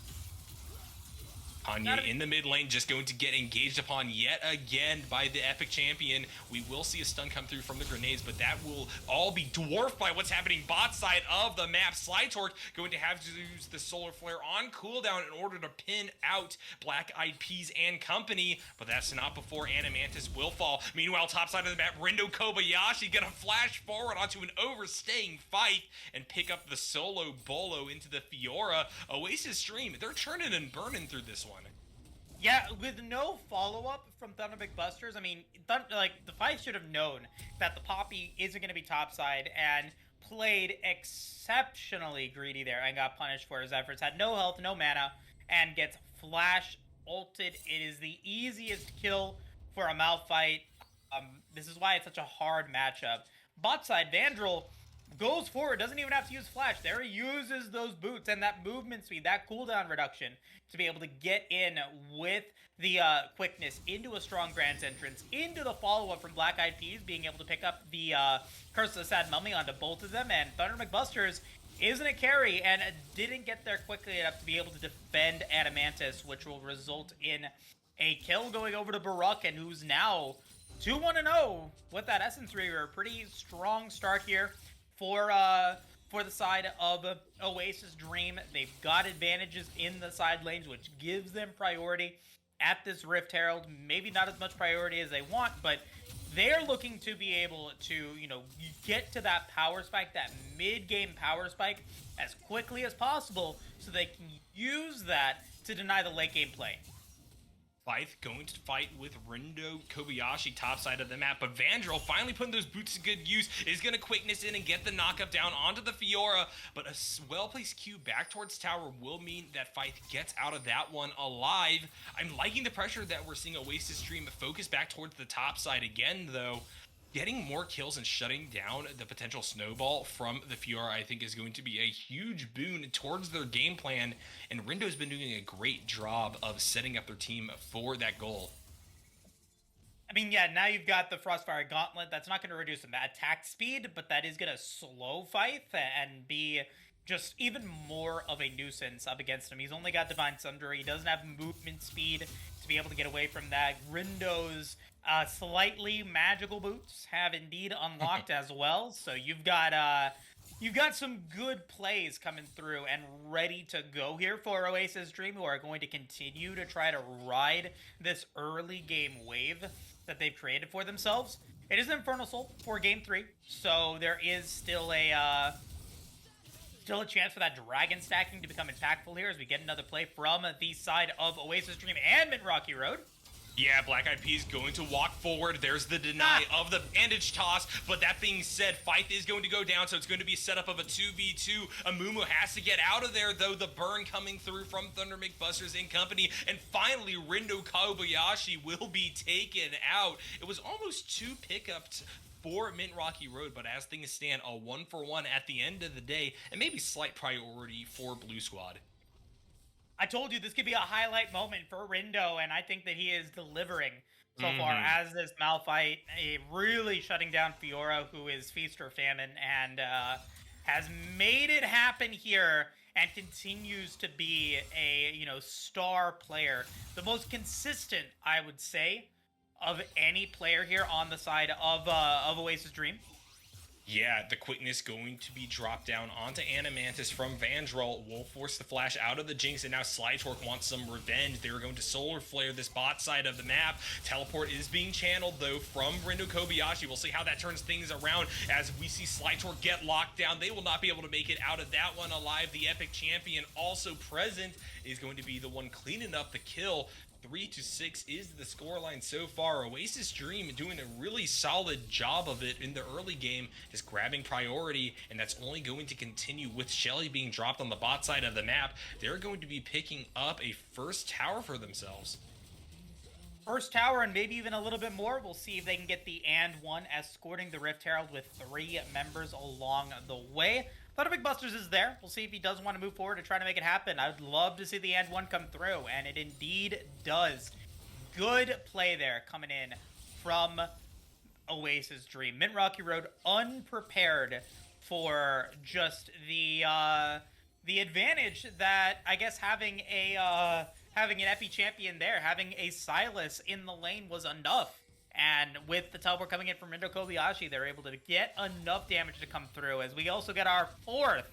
Speaker 1: Kanye in the mid lane, just going to get engaged upon yet again by the Epic Champion. We will see a stun come through from the grenades, but that will all be dwarfed by what's happening bot side of the map. Slytorque going to have to use the Solar Flare on cooldown in order to pin out Black Eyed Peas and company, but that's not before Animantis will fall. Meanwhile, top side of the map, Rindo Kobayashi gonna flash forward onto an overstaying fight and pick up the solo bolo into the Fiora. Oasis stream, they're churning and burning through this one.
Speaker 2: Yeah, with no follow-up from Thunderbig Busters, I mean, the Fife should have known that the Poppy isn't going to be topside and played exceptionally greedy there and got punished for his efforts. Had no health, no mana, and gets flash ulted. It is the easiest kill for a Malphite. This is why it's such a hard matchup. Bot side, Vandal goes forward, doesn't even have to use flash. There he uses those boots and that movement speed, that cooldown reduction to be able to get in with the quickness into a strong Grand's entrance, into the follow-up from Black Eyed Peas, being able to pick up the Curse of the Sad Mummy onto both of them, and Thunder McBusters isn't a carry and didn't get there quickly enough to be able to defend Adamantis, which will result in a kill going over to Baruch, and who's now 2-1-0 with that Essence Reaver. Pretty strong start here for the side of Oasis Dream. They've got advantages in the side lanes, which gives them priority at this Rift Herald. Maybe not as much priority as they want, but they're looking to be able to, get to that power spike, that mid-game power spike, as quickly as possible so they can use that to deny the late game play.
Speaker 1: Fife going to fight with Rindo Kobayashi top side of the map, but Vandal finally putting those boots to good use, is going to quickness in and get the knockup down onto the Fiora, but a well-placed Q back towards tower will mean that Fife gets out of that one alive. I'm liking the pressure that we're seeing Oasis stream focus back towards the top side again, though. Getting more kills and shutting down the potential snowball from the Fiora, I think, is going to be a huge boon towards their game plan, and Rindo's been doing a great job of setting up their team for that goal.
Speaker 2: I mean, yeah, now you've got the Frostfire Gauntlet. That's not going to reduce the attack speed, but that is going to slow Fife and be just even more of a nuisance up against him. He's only got Divine Sunder. He doesn't have movement speed to be able to get away from that. Rindo's slightly magical boots have indeed unlocked as well. So you've got some good plays coming through and ready to go here for Oasis Dream, who are going to continue to try to ride this early game wave that they've created for themselves. It is Infernal Soul for Game 3, so there is still a chance for that dragon stacking to become impactful here as we get another play from the side of Oasis Dream and Mid Rocky Road.
Speaker 1: Yeah, Black Eyed Peas going to walk forward. There's the deny of the bandage toss. But that being said, Fife is going to go down, so it's going to be a setup of a 2v2. Amumu has to get out of there, though. The burn coming through from Thunder McBusters and company. And finally, Rindo Kobayashi will be taken out. It was almost 2 pickups for Mint Rocky Road, but as things stand, a 1-for-1 at the end of the day, and maybe slight priority for Blue Squad.
Speaker 2: I told you this could be a highlight moment for Rindo, and I think that he is delivering so far as this Malphite, really shutting down Fiora, who is Feast or Famine, and has made it happen here and continues to be a, star player. The most consistent, I would say, of any player here on the side of Oasis Dream.
Speaker 1: Yeah, the quickness going to be dropped down onto Animantis from Vandrel. Will force the flash out of the Jinx, and now Slytorque wants some revenge. They're going to Solar Flare this bot side of the map. Teleport is being channeled, though, from Rindo Kobayashi. We'll see how that turns things around as we see Slytorque get locked down. They will not be able to make it out of that one alive. The Epic Champion also present is going to be the one cleaning up the kill. 3-6 is the scoreline so far. Oasis Dream doing a really solid job of it in the early game, just grabbing priority, and that's only going to continue with Shelly being dropped on the bot side of the map. They're going to be picking up a first tower for themselves.
Speaker 2: First tower and maybe even a little bit more. We'll see if they can get the and one, escorting the Rift Herald with 3 members along the way. Thunder McBusters is there. We'll see if he does want to move forward and try to make it happen. I would love to see the and one come through, and it indeed does. Good play there coming in from Oasis Dream. Mint Rocky Road unprepared for just the advantage that I guess having an Epi champion there, having a Silas in the lane was enough. And with the teleport coming in from Rindo Kobayashi, they're able to get enough damage to come through, as we also get our fourth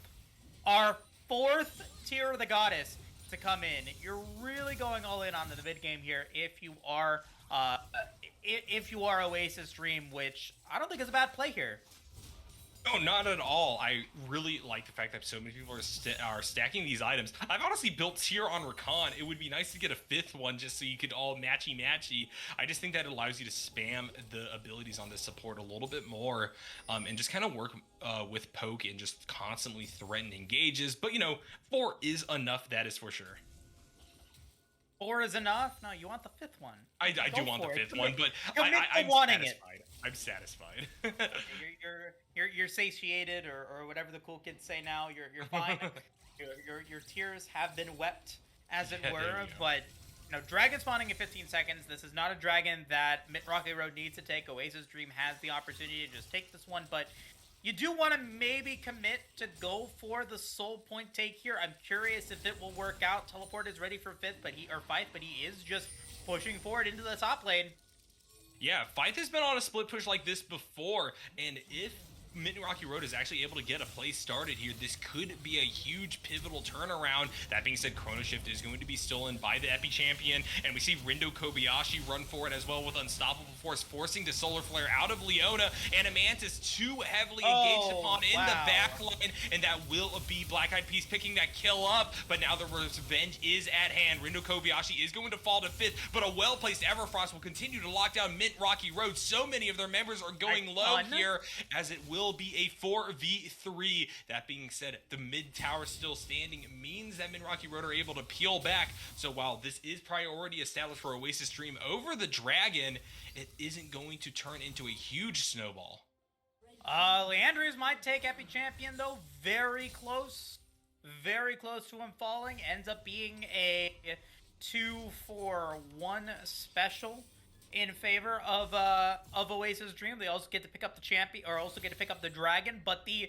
Speaker 2: Tear of the Goddess to come in. You're really going all in on the mid game here if you are Oasis Dream, which I don't think is a bad play here.
Speaker 1: No, not at all. I really like the fact that so many people are stacking these items. I've honestly built tier on Rakan. It would be nice to get a 5th one just so you could all matchy. I just think that allows you to spam the abilities on this support a little bit more, and just kind of work with poke and just constantly threaten engages. But 4 is enough, that is for sure.
Speaker 2: 4 is enough? No, you want the 5th one.
Speaker 1: I do want the 5th one, but I'm
Speaker 2: wanting
Speaker 1: satisfied. I'm satisfied.
Speaker 2: You're satiated, or whatever the cool kids say now. You're fine. your tears have been wept, as it were. But dragon spawning in 15 seconds. This is not a dragon that Mint Rocky Road needs to take. Oasis Dream has the opportunity to just take this one, but you do want to maybe commit to go for the soul point take here. I'm curious if it will work out. Teleport is ready for 5th, but he is just pushing forward into the top lane.
Speaker 1: Yeah, Fife has been on a split push like this before, and if Mint Rocky Road is actually able to get a play started here, this could be a huge pivotal turnaround. That being said, Chrono Shift is going to be stolen by the Epi Champion, and we see Rindo Kobayashi run for it as well with Unstoppable Force, forcing the Solar Flare out of Leona. Animantis too heavily engaged upon in the back line, and that will be Black Eyed Peas picking that kill up, but now the revenge is at hand. Rindo Kobayashi is going to fall to 5th, but a well-placed Everfrost will continue to lock down Mint Rocky Road. So many of their members are going low here, as it will be a 4v3. That being said, the mid tower still standing means that Mint Rocky Road are able to peel back. So while this is priority established for Oasis Dream over the Dragon, it isn't going to turn into a huge snowball.
Speaker 2: Leandrius might take Epi Champion, though. Very close to him falling. Ends up being a 2-for-1 special in favor of Oasis Dream. They also get to pick up the champion, or also get to pick up the dragon. But the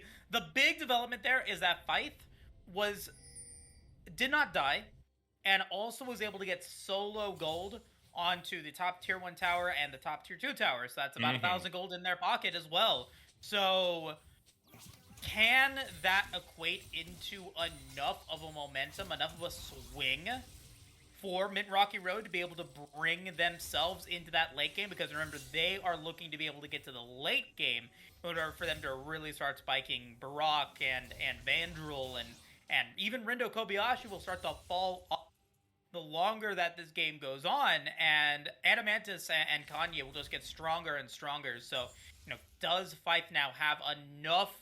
Speaker 2: big development there is that Fife did not die, and also was able to get solo gold onto the top tier 1 tower and the top tier 2 tower. So that's about 1,000 gold in their pocket as well. So can that equate into enough of a momentum, enough of a swing for Mint Rocky Road to be able to bring themselves into that late game? Because remember, they are looking to be able to get to the late game in order for them to really start spiking Barak and Vandrel, and even Rindo Kobayashi will start to fall off the longer that this game goes on, and Adamantis and Kanye will just get stronger and stronger. So, does Fife now have enough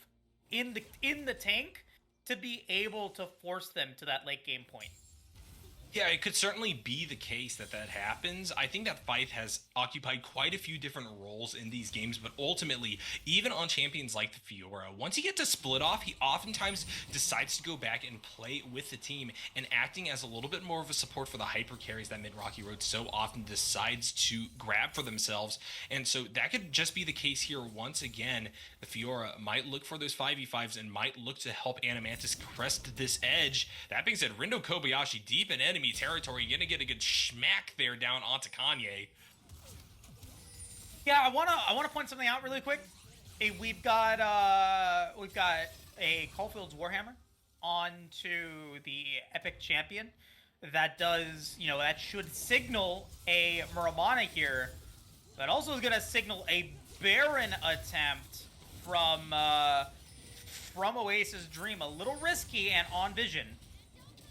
Speaker 2: in the tank to be able to force them to that late game point?
Speaker 1: Yeah, it could certainly be the case that happens. I think that Fife has occupied quite a few different roles in these games, but ultimately, even on champions like the Fiora, once he gets to split off, he oftentimes decides to go back and play with the team and acting as a little bit more of a support for the hyper carries that Mid Rocky Road so often decides to grab for themselves. And so that could just be the case here once again. The Fiora might look for those 5v5s and might look to help Animantis crest this edge. That being said, Rindo Kobayashi deep in enemy territory, gonna get a good schmack there down onto Kanye.
Speaker 2: Yeah, I wanna point something out really quick. Hey, we've got a Caulfield's Warhammer onto the Epic Champion. That does, that should signal a Muramana here. That also is gonna signal a Baron attempt from Oasis Dream. A little risky and on vision.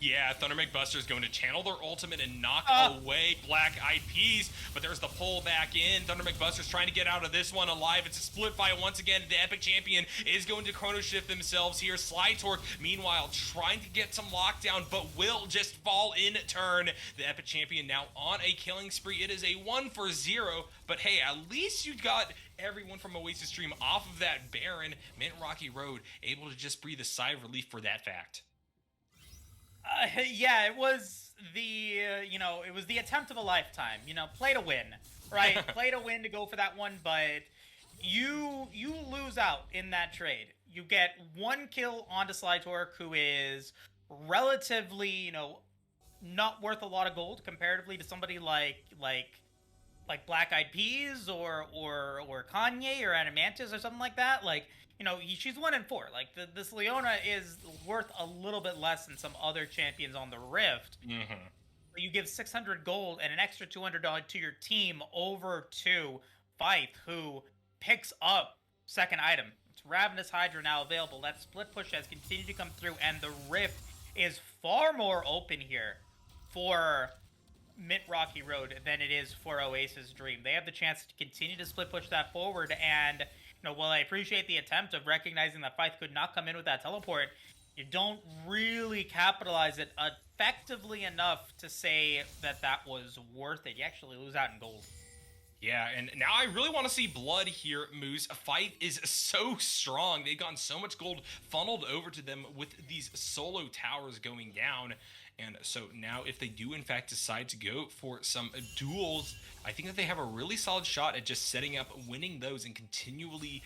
Speaker 1: Yeah, Thundermeg Buster's going to channel their ultimate and knock away Black Eyed Peas, but there's the pull back in. Thundermeg Buster's trying to get out of this one alive. It's a split fight once again. The Epic Champion is going to Chrono Shift themselves here. Slytorque, meanwhile, trying to get some lockdown, but will just fall in turn. The Epic Champion now on a killing spree. It is a 1-for-0, but hey, at least you got everyone from Oasis Dream off of that Baron. Mint Rocky Road able to just breathe a sigh of relief for that fact.
Speaker 2: Yeah, it was the it was the attempt of a lifetime. Play to win, right? Play to win to go for that one, but you lose out in that trade. You get one kill onto Slytorque, who is relatively, not worth a lot of gold comparatively to somebody like Black Eyed Peas or Kanye or Adamantis or something like that. She's 1-4. This Leona is worth a little bit less than some other champions on the Rift.
Speaker 1: Mm-hmm.
Speaker 2: You give 600 gold and an extra 200 to your team over to Fife, who picks up second item. It's Ravenous Hydra now available. That split push has continued to come through, and the Rift is far more open here for Mint Rocky Road than it is for Oasis Dream. They have the chance to continue to split push that forward, and while I appreciate the attempt of recognizing that Fife could not come in with that teleport, you don't really capitalize it effectively enough to say that was worth it. You actually lose out in gold.
Speaker 1: Yeah, and now I really want to see blood here, Moose. Fife is so strong. They've gotten so much gold funneled over to them with these solo towers going down. And so now if they do in fact decide to go for some duels, I think that they have a really solid shot at just setting up, winning those, and continually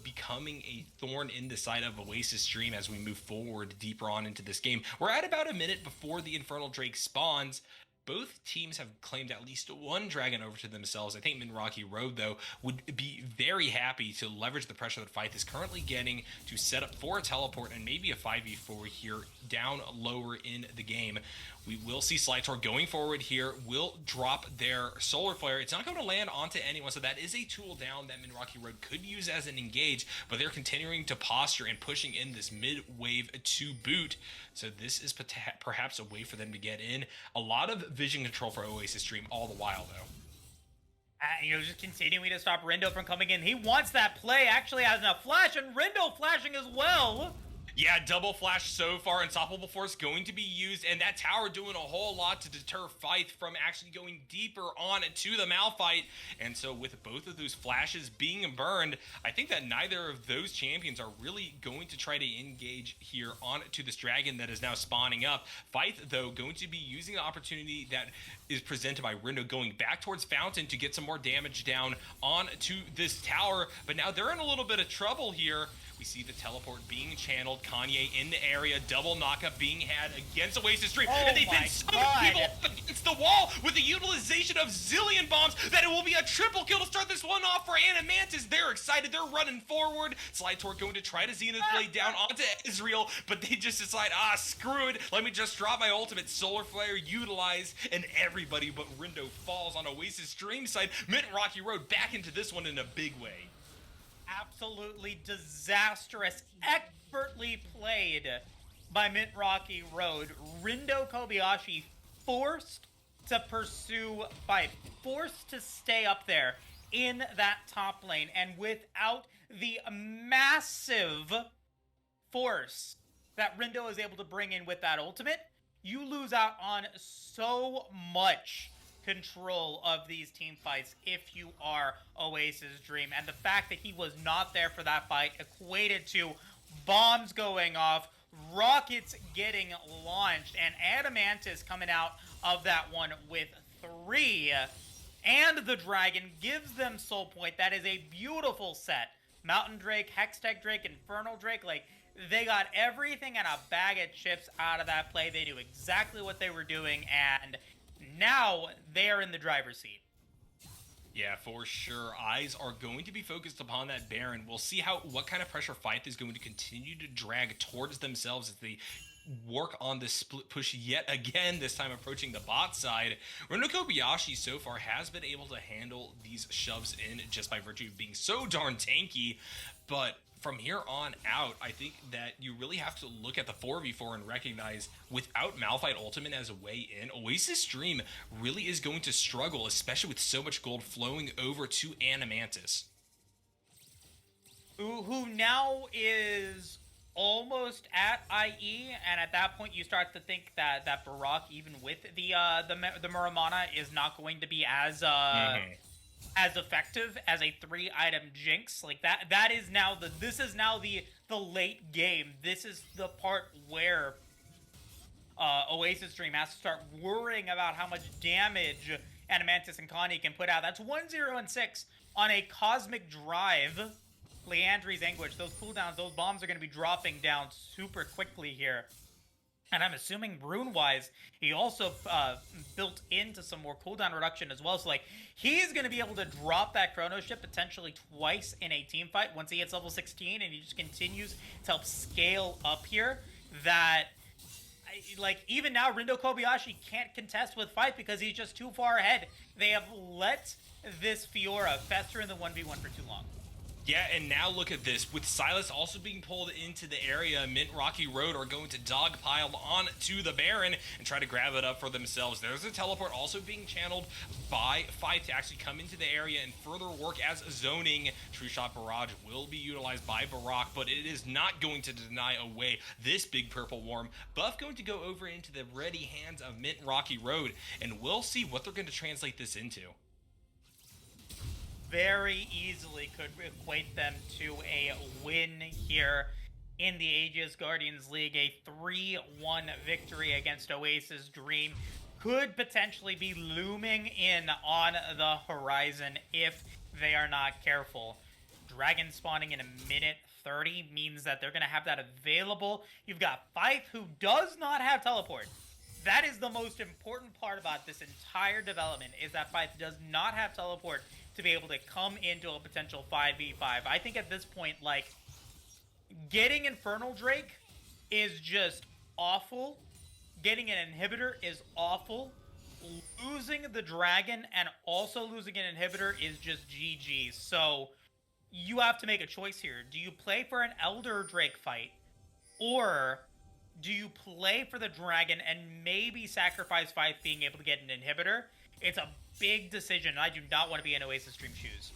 Speaker 1: becoming a thorn in the side of Oasis Dream as we move forward deeper on into this game. We're at about a minute before the Infernal Drake spawns. Both teams have claimed at least one dragon over to themselves. I think Min Rocky Road, though, would be very happy to leverage the pressure that Fife is currently getting to set up for a teleport and maybe a 5v4 here down lower in the game. We will see Slytorque going forward here, will drop their Solar Flare. It's not going to land onto anyone, so that is a tool down that Min Rocky Road could use as an engage, but they're continuing to posture and pushing in this mid-wave to boot. So this is perhaps a way for them to get in. A lot of vision control for Oasis Dream all the while, though.
Speaker 2: Just continuing to stop Rindo from coming in. He wants that play, actually has enough flash, and Rindo flashing as well.
Speaker 1: Yeah, double flash so far. Unstoppable Force going to be used, and that tower doing a whole lot to deter Fife from actually going deeper on to the Malphite. And so with both of those flashes being burned, I think that neither of those champions are really going to try to engage here on to this dragon that is now spawning up. Fife, though, going to be using the opportunity that is presented by Rindo going back towards Fountain to get some more damage down onto this tower. But now they're in a little bit of trouble here. We see the teleport being channeled, Kanye in the area, double knockup being had against Oasis Dream, and they've been so many people up against the wall with the utilization of zillion bombs that it will be a triple kill to start this one off for Adamantis. They're excited, they're running forward. Slytorque going to try to Zenith Blade down onto Israel, but they just decide, screw it, let me just drop my ultimate. Solar Flare utilized, and everybody but Rindo falls on Oasis Dream side. Mint Rocky Road back into this one in a big way.
Speaker 2: Absolutely disastrous, expertly played by Mint Rocky Road. Rindo Kobayashi forced to pursue Fife, forced to stay up there in that top lane, and without the massive force that Rindo is able to bring in with that ultimate, you lose out on so much control of these team fights if you are Oasis Dream. And the fact that he was not there for that fight equated to bombs going off, rockets getting launched, and Adamantis coming out of that one with 3. And the Dragon gives them Soul Point. That is a beautiful set. Mountain Drake, Hextech Drake, Infernal Drake, like, they got everything and a bag of chips out of that play. They knew exactly what they were doing, and now they're in the driver's seat.
Speaker 1: Yeah, for sure. Eyes are going to be focused upon that Baron. We'll see what kind of pressure Fife is going to continue to drag towards themselves as they work on this split push yet again, this time approaching the bot side. Reno Kobayashi so far has been able to handle these shoves in just by virtue of being so darn tanky, but from here on out, I think that you really have to look at the 4v4 and recognize without Malphite Ultimate as a way in, Oasis Dream really is going to struggle, especially with so much gold flowing over to Adamantis.
Speaker 2: Who now is almost at IE, and at that point you start to think that Barak, even with the Muramana, is not going to be as as effective as a 3-item Jinx. Like that is now this is now the late game. This is the part where Oasis Dream has to start worrying about how much damage Adamantis and Connie can put out. That's 1-0-6 on a Cosmic Drive. Leandri's Anguish, those cooldowns, those bombs are going to be dropping down super quickly here. And I'm assuming rune-wise, he also built into some more cooldown reduction as well. So, like, he's going to be able to drop that Chrono Ship potentially twice in a team fight once he hits level 16, and he just continues to help scale up here. That, like, even now, Rindo Kobayashi can't contest with Fife because he's just too far ahead. They have let this Fiora fester in the 1v1 for too long.
Speaker 1: Yeah, and now look at this. With Silas also being pulled into the area, Mint Rocky Road are going to dogpile on to the Baron and try to grab it up for themselves. There's a teleport also being channeled by Fife to actually come into the area and further work as zoning. True Shot Barrage will be utilized by Barak, but it is not going to deny away this big purple worm. Buff going to go over into the ready hands of Mint Rocky Road, and we'll see what they're going to translate this into.
Speaker 2: Very easily could equate them to a win here in the Aegis Guardians League. A 3-1 victory against Oasis Dream could potentially be looming in on the horizon if they are not careful. Dragon spawning in a minute 30 means that they're going to have that available. You've got Fife, who does not have teleport. That is the most important part about this entire development, is that Fife does not have teleport to be able to come into a potential 5v5. I think at this point, like, getting Infernal Drake is just awful. Getting an inhibitor is awful. Losing the Dragon and also losing an inhibitor is just GG. So you have to make a choice here. Do you play for an Elder Drake fight, or do you play for the Dragon and maybe sacrifice Fife being able to get an inhibitor? It's a big decision, and I do not want to be in Oasis Dream shoes.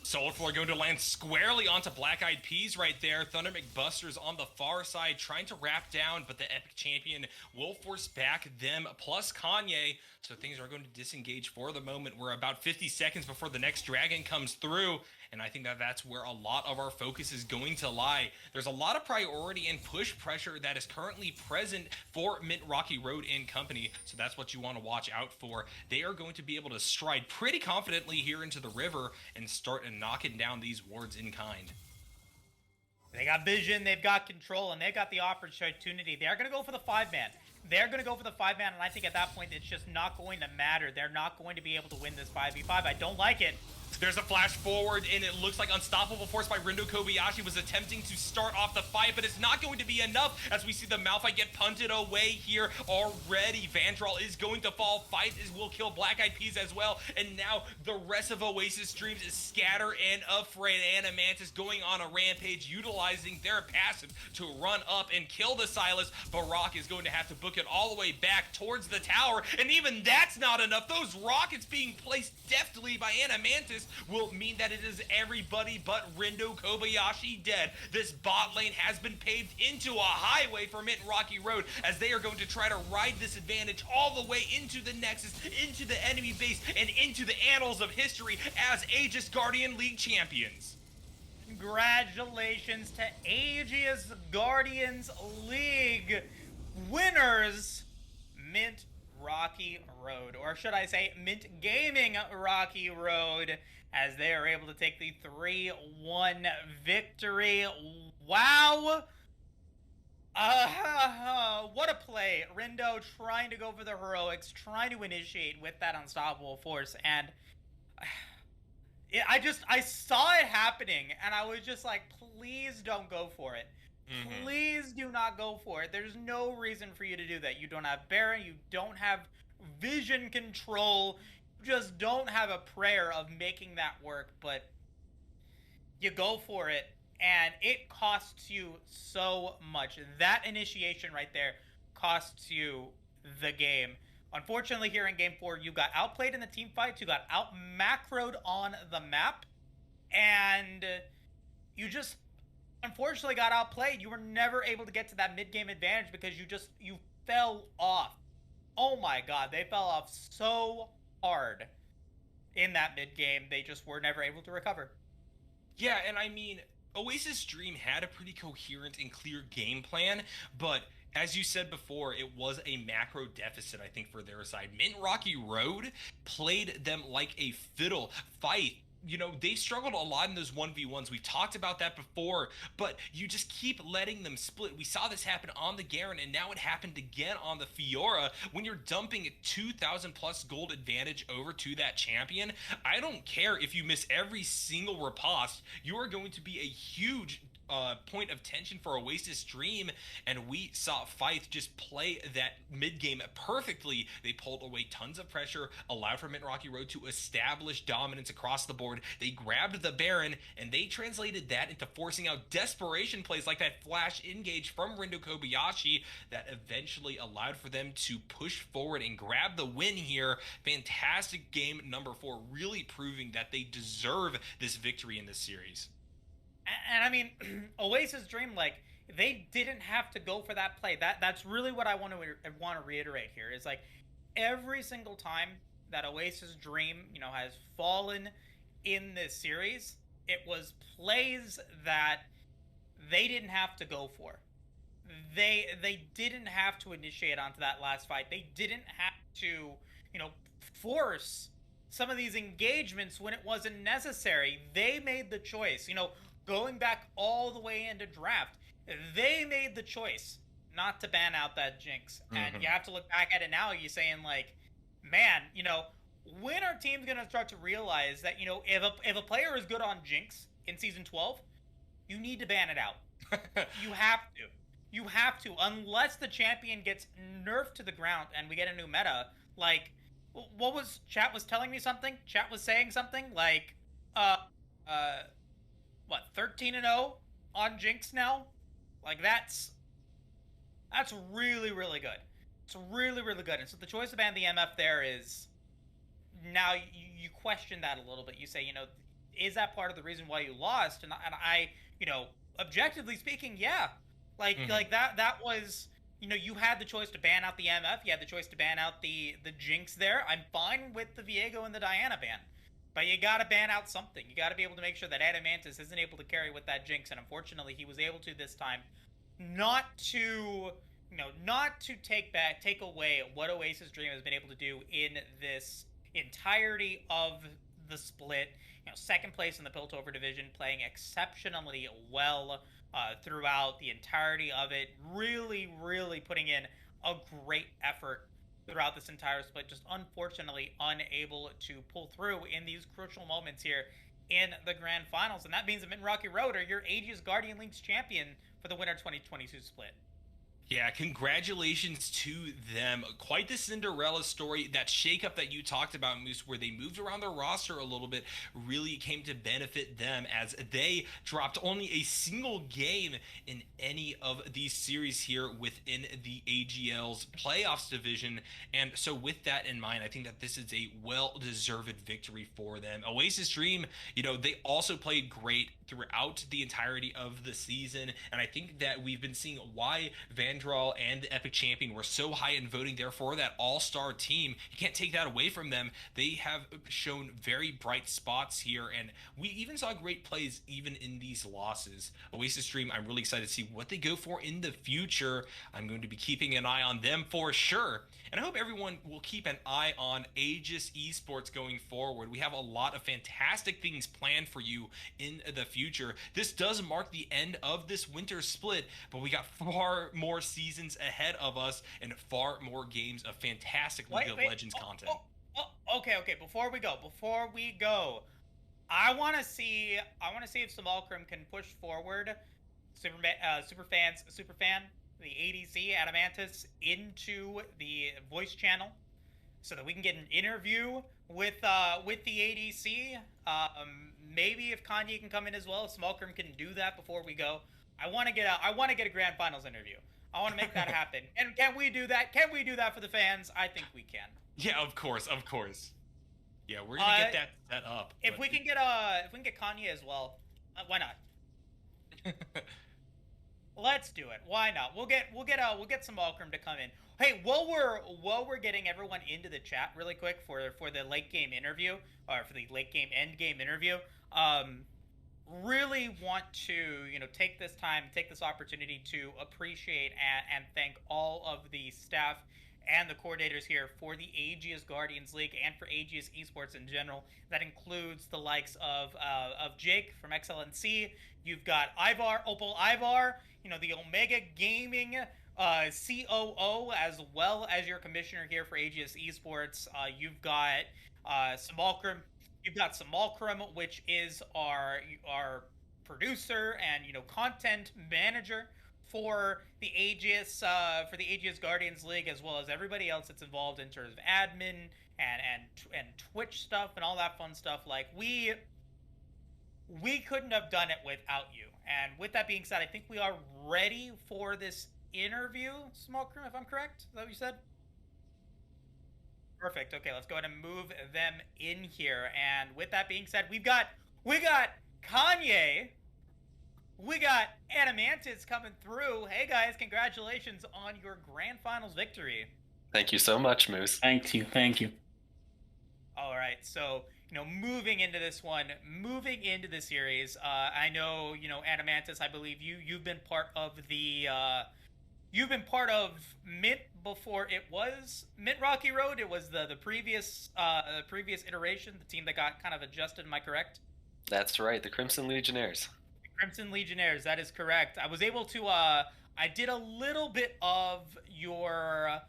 Speaker 1: Soulflower going to land squarely onto Black Eyed Peas right there. Thunder McBusters on the far side trying to wrap down, but the Epic Champion will force back them plus Kanye. So things are going to disengage for the moment. We're about 50 seconds before the next dragon comes through. And I think that that's where a lot of our focus is going to lie. There's a lot of priority and push pressure that is currently present for Mint Rocky Road and company. So that's what you want to watch out for. They are going to be able to stride pretty confidently here into the river and start knocking down these wards in kind.
Speaker 2: They got vision, they've got control, and they've got the opportunity. They're going to go for the 5-man. They're going to go for the 5-man, and I think at that point it's just not going to matter. They're not going to be able to win this 5v5. I don't like it.
Speaker 1: There's a flash forward, and it looks like Unstoppable Force by Rindo Kobayashi was attempting to start off the fight, but it's not going to be enough as we see the Malphite get punted away here already. Vandral is going to fall. Fight will kill Black Eyed Peas as well, and now the rest of Oasis Dreams is Scatter and Afraid. Animantis going on a rampage, utilizing their passive to run up and kill the Silas. Barak is going to have to book it all the way back towards the tower, and even that's not enough. Those rockets being placed deftly by Animantis will mean that it is everybody but Rindo Kobayashi dead. This bot lane has been paved into a highway for Mint Rocky Road as they are going to try to ride this advantage all the way into the Nexus, into the enemy base, and into the annals of history as Aegis Guardian League champions.
Speaker 2: Congratulations to Aegis Guardians League winners, Mint Rocky Road, or should I say Mint Gaming Rocky Road, as they are able to take the 3-1 victory. Wow! What a play. Rindo trying to go for the heroics, trying to initiate with that Unstoppable Force, and I saw it happening, and I was just like, please don't go for it. Please do not go for it. There's no reason for you to do that. You don't have Baron, you don't have vision control, you just don't have a prayer of making that work, but you go for it, and it costs you so much. That initiation right there costs you the game. Unfortunately, here in Game 4, you got outplayed in the team fights, you got out-macroed on the map, and you just unfortunately got outplayed. You were never able to get to that mid-game advantage because you fell off. Oh my god, they fell off so hard in that mid-game. They just were never able to recover.
Speaker 1: Yeah, and I mean, Oasis Dream had a pretty coherent and clear game plan, but as you said before, it was a macro deficit, I think, for their side. Mint Rocky Road played them like a fiddle. Fight, you know, they struggled a lot in those 1v1s. We talked about that before, but you just keep letting them split. We saw this happen on the Garen, and now it happened again on the Fiora. When you're dumping a 2,000 plus gold advantage over to that champion, I don't care if you miss every single riposte, you are going to be a huge point of tension for Oasis Dream, and we saw Fight just play that mid-game perfectly. They pulled away tons of pressure, allowed for Mint Rocky Road to establish dominance across the board. They grabbed the Baron, and they translated that into forcing out desperation plays like that flash engage from Rindo Kobayashi that eventually allowed for them to push forward and grab the win here. Fantastic game number 4, really proving that they deserve this victory in this series.
Speaker 2: And I mean, Oasis Dream, like, they didn't have to go for that play. That's really what I want to reiterate here. Is like every single time that Oasis Dream, you know, has fallen in this series, it was plays that they didn't have to go for. They didn't have to initiate onto that last fight. They didn't have to, you know, force some of these engagements when it wasn't necessary. They made the choice, you know, going back all the way into draft, they made the choice not to ban out that Jinx. And you have to look back at it now, you're saying, like, man, you know, when are teams going to start to realize that, you know, if a player is good on Jinx in Season 12, you need to ban it out. You have to. You have to. Unless the champion gets nerfed to the ground and we get a new meta. Like, what was... Chat was telling me something? Chat was saying something? Like, what, 13-0 on Jinx now? Like, that's really, really good. It's really, really good. And so the choice to ban the MF there is, now you question that a little bit. You say, you know, is that part of the reason why you lost? And I you know, objectively speaking, yeah. Like, like that was, you know, you had the choice to ban out the MF. You had the choice to ban out the Jinx there. I'm fine with the Viego and the Diana ban. But you gotta ban out something. You gotta be able to make sure that Adamantis isn't able to carry with that Jinx, and unfortunately he was able to this time. Not to, you know, not to take away what Oasis Dream has been able to do in this entirety of the split. You know, second place in the Piltover division, playing exceptionally well throughout the entirety of it. Really, really putting in a great effort throughout this entire split, just unfortunately unable to pull through in these crucial moments here in the grand finals. And that means that Mint Rocky Road are your Aegis Guardian League's champion for the winter 2022 split.
Speaker 1: Yeah, congratulations to them. Quite the Cinderella story. That shakeup that you talked about, Moose, where they moved around their roster a little bit, really came to benefit them as they dropped only a single game in any of these series here within the AGL's playoffs division. And so with that in mind, I think that this is a well-deserved victory for them. Oasis Dream, they also played great throughout the entirety of the season. And I think that we've been seeing why Vandral and the Epic Champion were so high in voting there for that all-star team. You can't take that away from them. They have shown very bright spots here, and we even saw great plays even in these losses. Oasis Dream, I'm really excited to see what they go for in the future. I'm going to be keeping an eye on them for sure. And I hope everyone will keep an eye on Aegis Esports going forward. We have a lot of fantastic things planned for you in the future. This does mark the end of this winter split, but we got far more seasons ahead of us and far more games of fantastic League of Legends content.
Speaker 2: Okay. Before we go, I want to see if Simulcrum can push forward Superfan, the ADC Adamantis into the voice channel, so that we can get an interview with the ADC. Maybe if Kanye can come in as well, if Simulcrum can do that before we go. I want to get a grand finals interview. I want to make that happen. And can we do that? Can we do that for the fans? I think we can.
Speaker 1: Yeah, of course. Yeah, we're gonna get that set up.
Speaker 2: If we can get Kanye as well, why not? Let's do it. Why not? We'll get Simulcrum to come in. Hey, while we're getting everyone into the chat really quick for the late game interview, or for the late game end game interview, really want to take this opportunity to appreciate and thank all of the staff and the coordinators here for the Aegis Guardians League and for Aegis Esports in general. That includes the likes of Jake from XLNC. You've got Opal Ivar, the Omega Gaming COO, as well as your commissioner here for Aegis Esports. You've got Simulcrum. You've got Simulcrum, which is our producer and content manager for the Aegis Guardians League, as well as everybody else that's involved in terms of admin and Twitch stuff and all that fun stuff. Like we couldn't have done it without you. And with that being said, I think we are ready for this interview, Simulcrum, if I'm correct. Is that what you said? Perfect. Okay, let's go ahead and move them in here. And with that being said, we got Kanye. We got Adamantis coming through. Hey guys, congratulations on your grand finals victory.
Speaker 5: Thank you so much, Moose.
Speaker 6: Thank you.
Speaker 2: All right, so moving into this series, I know Adamantis. I believe you've been part of Mint before it was Mint Rocky Road. It was the previous iteration, the team that got kind of adjusted. Am I correct?
Speaker 5: That's right, the Crimson Legionnaires.
Speaker 2: Crimson Legionnaires, that is correct. I was able to I did a little bit of your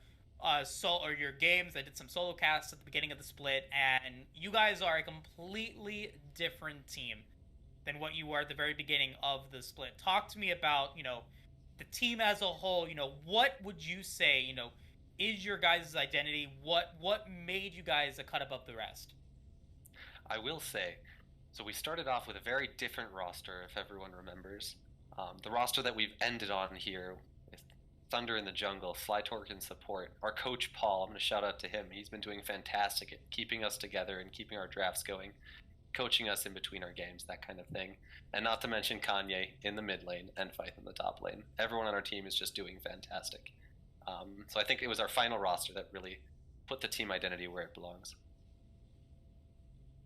Speaker 2: your games. I did some solo casts at the beginning of the split, and you guys are a completely different team than what you were at the very beginning of the split. Talk to me about, the team as a whole. What would you say, is your guys' identity? What made you guys a cut above the rest?
Speaker 5: I will say, so we started off with a very different roster, if everyone remembers. The roster that we've ended on here with Thunder in the Jungle, Flytorque in support, our coach Paul, I'm going to shout out to him. He's been doing fantastic at keeping us together and keeping our drafts going, coaching us in between our games, that kind of thing. And not to mention Kanye in the mid lane and Fife in the top lane. Everyone on our team is just doing fantastic. So I think it was our final roster that really put the team identity where it belongs.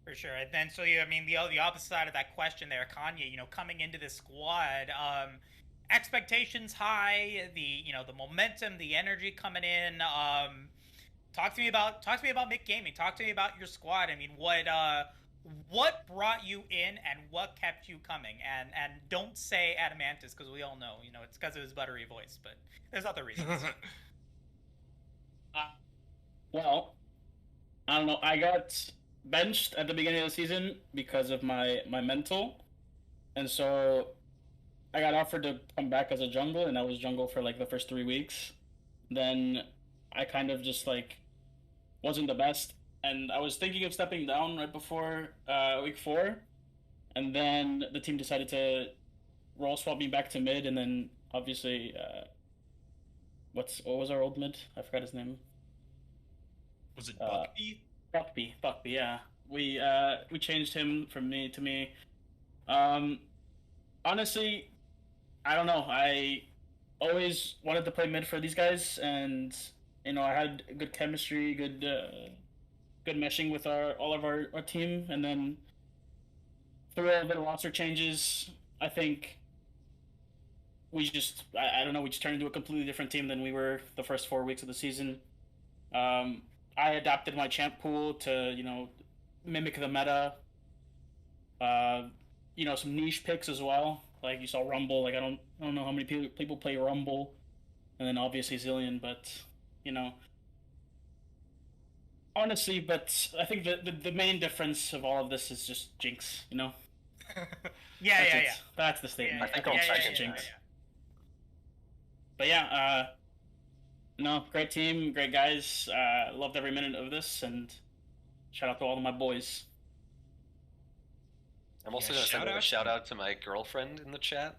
Speaker 2: For sure. And then, so the opposite side of that question there, Kanye, coming into this squad, expectations high, the momentum, the energy coming in. Talk to me about Mick Gaming. Talk to me about your squad. I mean, what brought you in and what kept you coming? And don't say Adamantis, because we all know, it's because of his buttery voice, but there's other reasons.
Speaker 6: Well, I don't know. I got benched at the beginning of the season because of my mental, and so I got offered to come back as a jungle, and I was jungle for like the first 3 weeks. Then I kind of just like wasn't the best, and I was thinking of stepping down right before week 4, and then the team decided to role swap me back to mid, and then obviously what was our old mid? I forgot his name.
Speaker 1: Was it
Speaker 6: Uh,
Speaker 1: Buckby?
Speaker 6: Buckby, yeah. We changed him from me to me. Um, Honestly, I don't know. I always wanted to play mid for these guys, and I had good chemistry, good meshing with all of our team, and then through a bit of roster changes, I think I don't know, we just turned into a completely different team than we were the first 4 weeks of the season. Um, I adapted my champ pool to mimic the meta. Some niche picks as well. Like you saw Rumble. Like I don't know how many people play Rumble, and then obviously Zillion. But you know, honestly, but I think the main difference of all of this is just Jinx.
Speaker 2: Yeah,
Speaker 6: That's
Speaker 2: yeah,
Speaker 6: it.
Speaker 2: yeah.
Speaker 6: That's the statement.
Speaker 5: I think
Speaker 6: I
Speaker 5: I'll
Speaker 6: think
Speaker 5: check
Speaker 6: it's
Speaker 5: it.
Speaker 6: Jinx. But yeah, no, great team, great guys. Loved every minute of this, and shout out to all of my boys.
Speaker 5: I'm also
Speaker 1: Yeah,
Speaker 5: going to send a
Speaker 1: shout
Speaker 5: shout out to my girlfriend in the chat.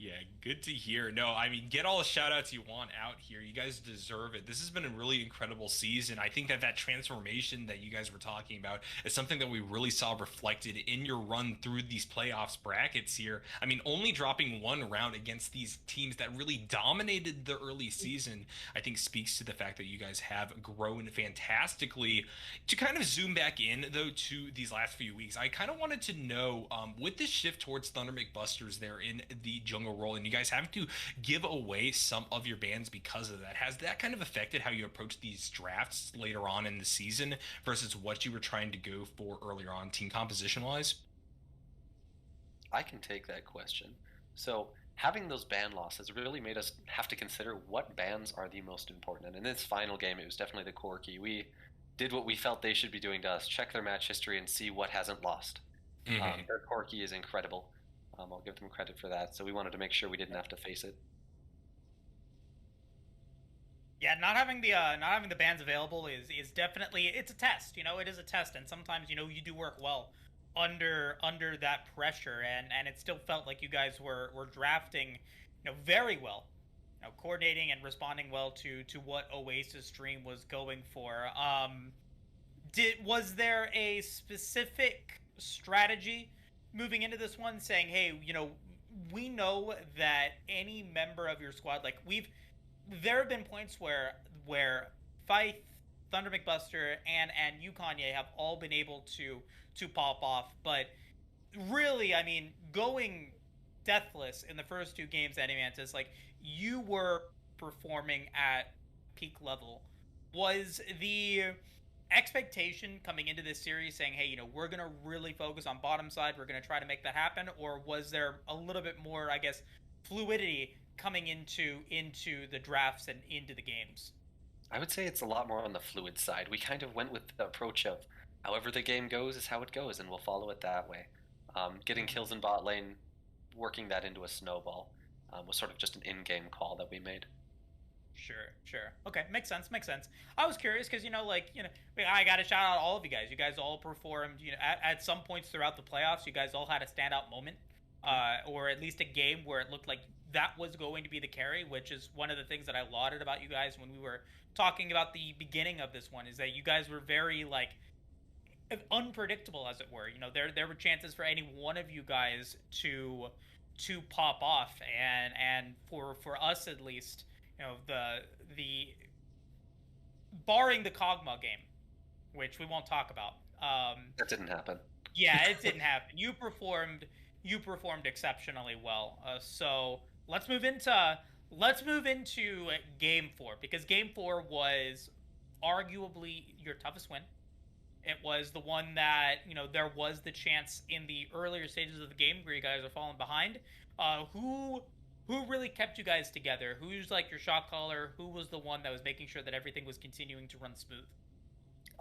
Speaker 1: Yeah, good to hear. No, I mean, get all the shout outs you want out here. You guys deserve it. This has been a really incredible season. I think that transformation that you guys were talking about is something that we really saw reflected in your run through these playoffs brackets here. I mean, only dropping one round against these teams that really dominated the early season, I think speaks to the fact that you guys have grown fantastically. To kind of zoom back in, though, to these last few weeks, I kind of wanted to know, with this shift towards Thunder McBusters there in the jungle role, and you guys having to give away some of your bans because of that, has that kind of affected how you approach these drafts later on in the season versus what you were trying to go for earlier on, team composition wise?
Speaker 5: I can take that question. So, having those ban losses really made us have to consider what bans are the most important. And in this final game, it was definitely the Corki. We did what we felt they should be doing to us, check their match history and see what hasn't lost. Their Corki is incredible. I'll give them credit for that. So we wanted to make sure we didn't have to face it.
Speaker 2: Yeah, not having the bans available is definitely, it's a test. It is a test, and sometimes you do work well under that pressure, and it still felt like you guys were drafting very well, coordinating and responding well to what Oasis Dream was going for. Was there a specific strategy moving into this one, saying, hey, we know that any member of your squad, like there have been points where Fife, Thunder McBuster, and you, Kanye, have all been able to pop off, but really, I mean, going deathless in the first 2 games at Mantis, like, you were performing at peak level. Was the expectation coming into this series saying, hey, we're going to really focus on bottom side, we're going to try to make that happen? Or was there a little bit more, I guess, fluidity coming into the drafts and into the games?
Speaker 5: I would say it's a lot more on the fluid side. We kind of went with the approach of however the game goes is how it goes, and we'll follow it that way. Getting kills in bot lane, working that into a snowball, was sort of just an in-game call that we made.
Speaker 2: Sure. Okay, makes sense. I was curious because I got to shout out all of you guys. You guys all performed. At some points throughout the playoffs, you guys all had a standout moment, or at least a game where it looked like that was going to be the carry, which is one of the things that I lauded about you guys when we were talking about the beginning of this one. Is that you guys were very unpredictable, as it were. There were chances for any one of you guys to pop off, and for us at least. The barring the Kog'Maw game, which we won't talk about.
Speaker 5: That didn't happen.
Speaker 2: Yeah, it didn't happen. You performed exceptionally well. So let's move into game 4, because game 4 was arguably your toughest win. It was the one that there was the chance in the earlier stages of the game where you guys are falling behind. who really kept you guys together? Who's like your shot caller? Who was the one that was making sure that everything was continuing to run smooth?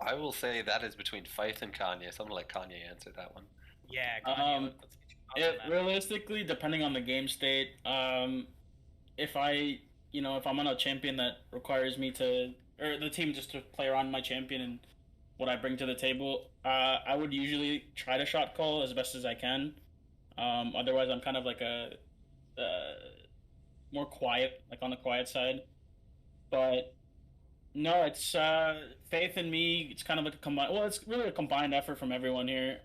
Speaker 5: I will say that is between Faith and Kanye, so I'm gonna let Kanye answer that one.
Speaker 2: Yeah, Kanye, let's get your thoughts on that.
Speaker 6: Realistically, depending on the game state, if I, if I'm on a champion that requires me to, or the team just to play around my champion and what I bring to the table, I would usually try to shot call as best as I can. Otherwise, I'm kind of like uh, more quiet, like on the quiet side. But no, it's Faith and me. It's kind of like a combined. Well, it's really a combined effort from everyone here.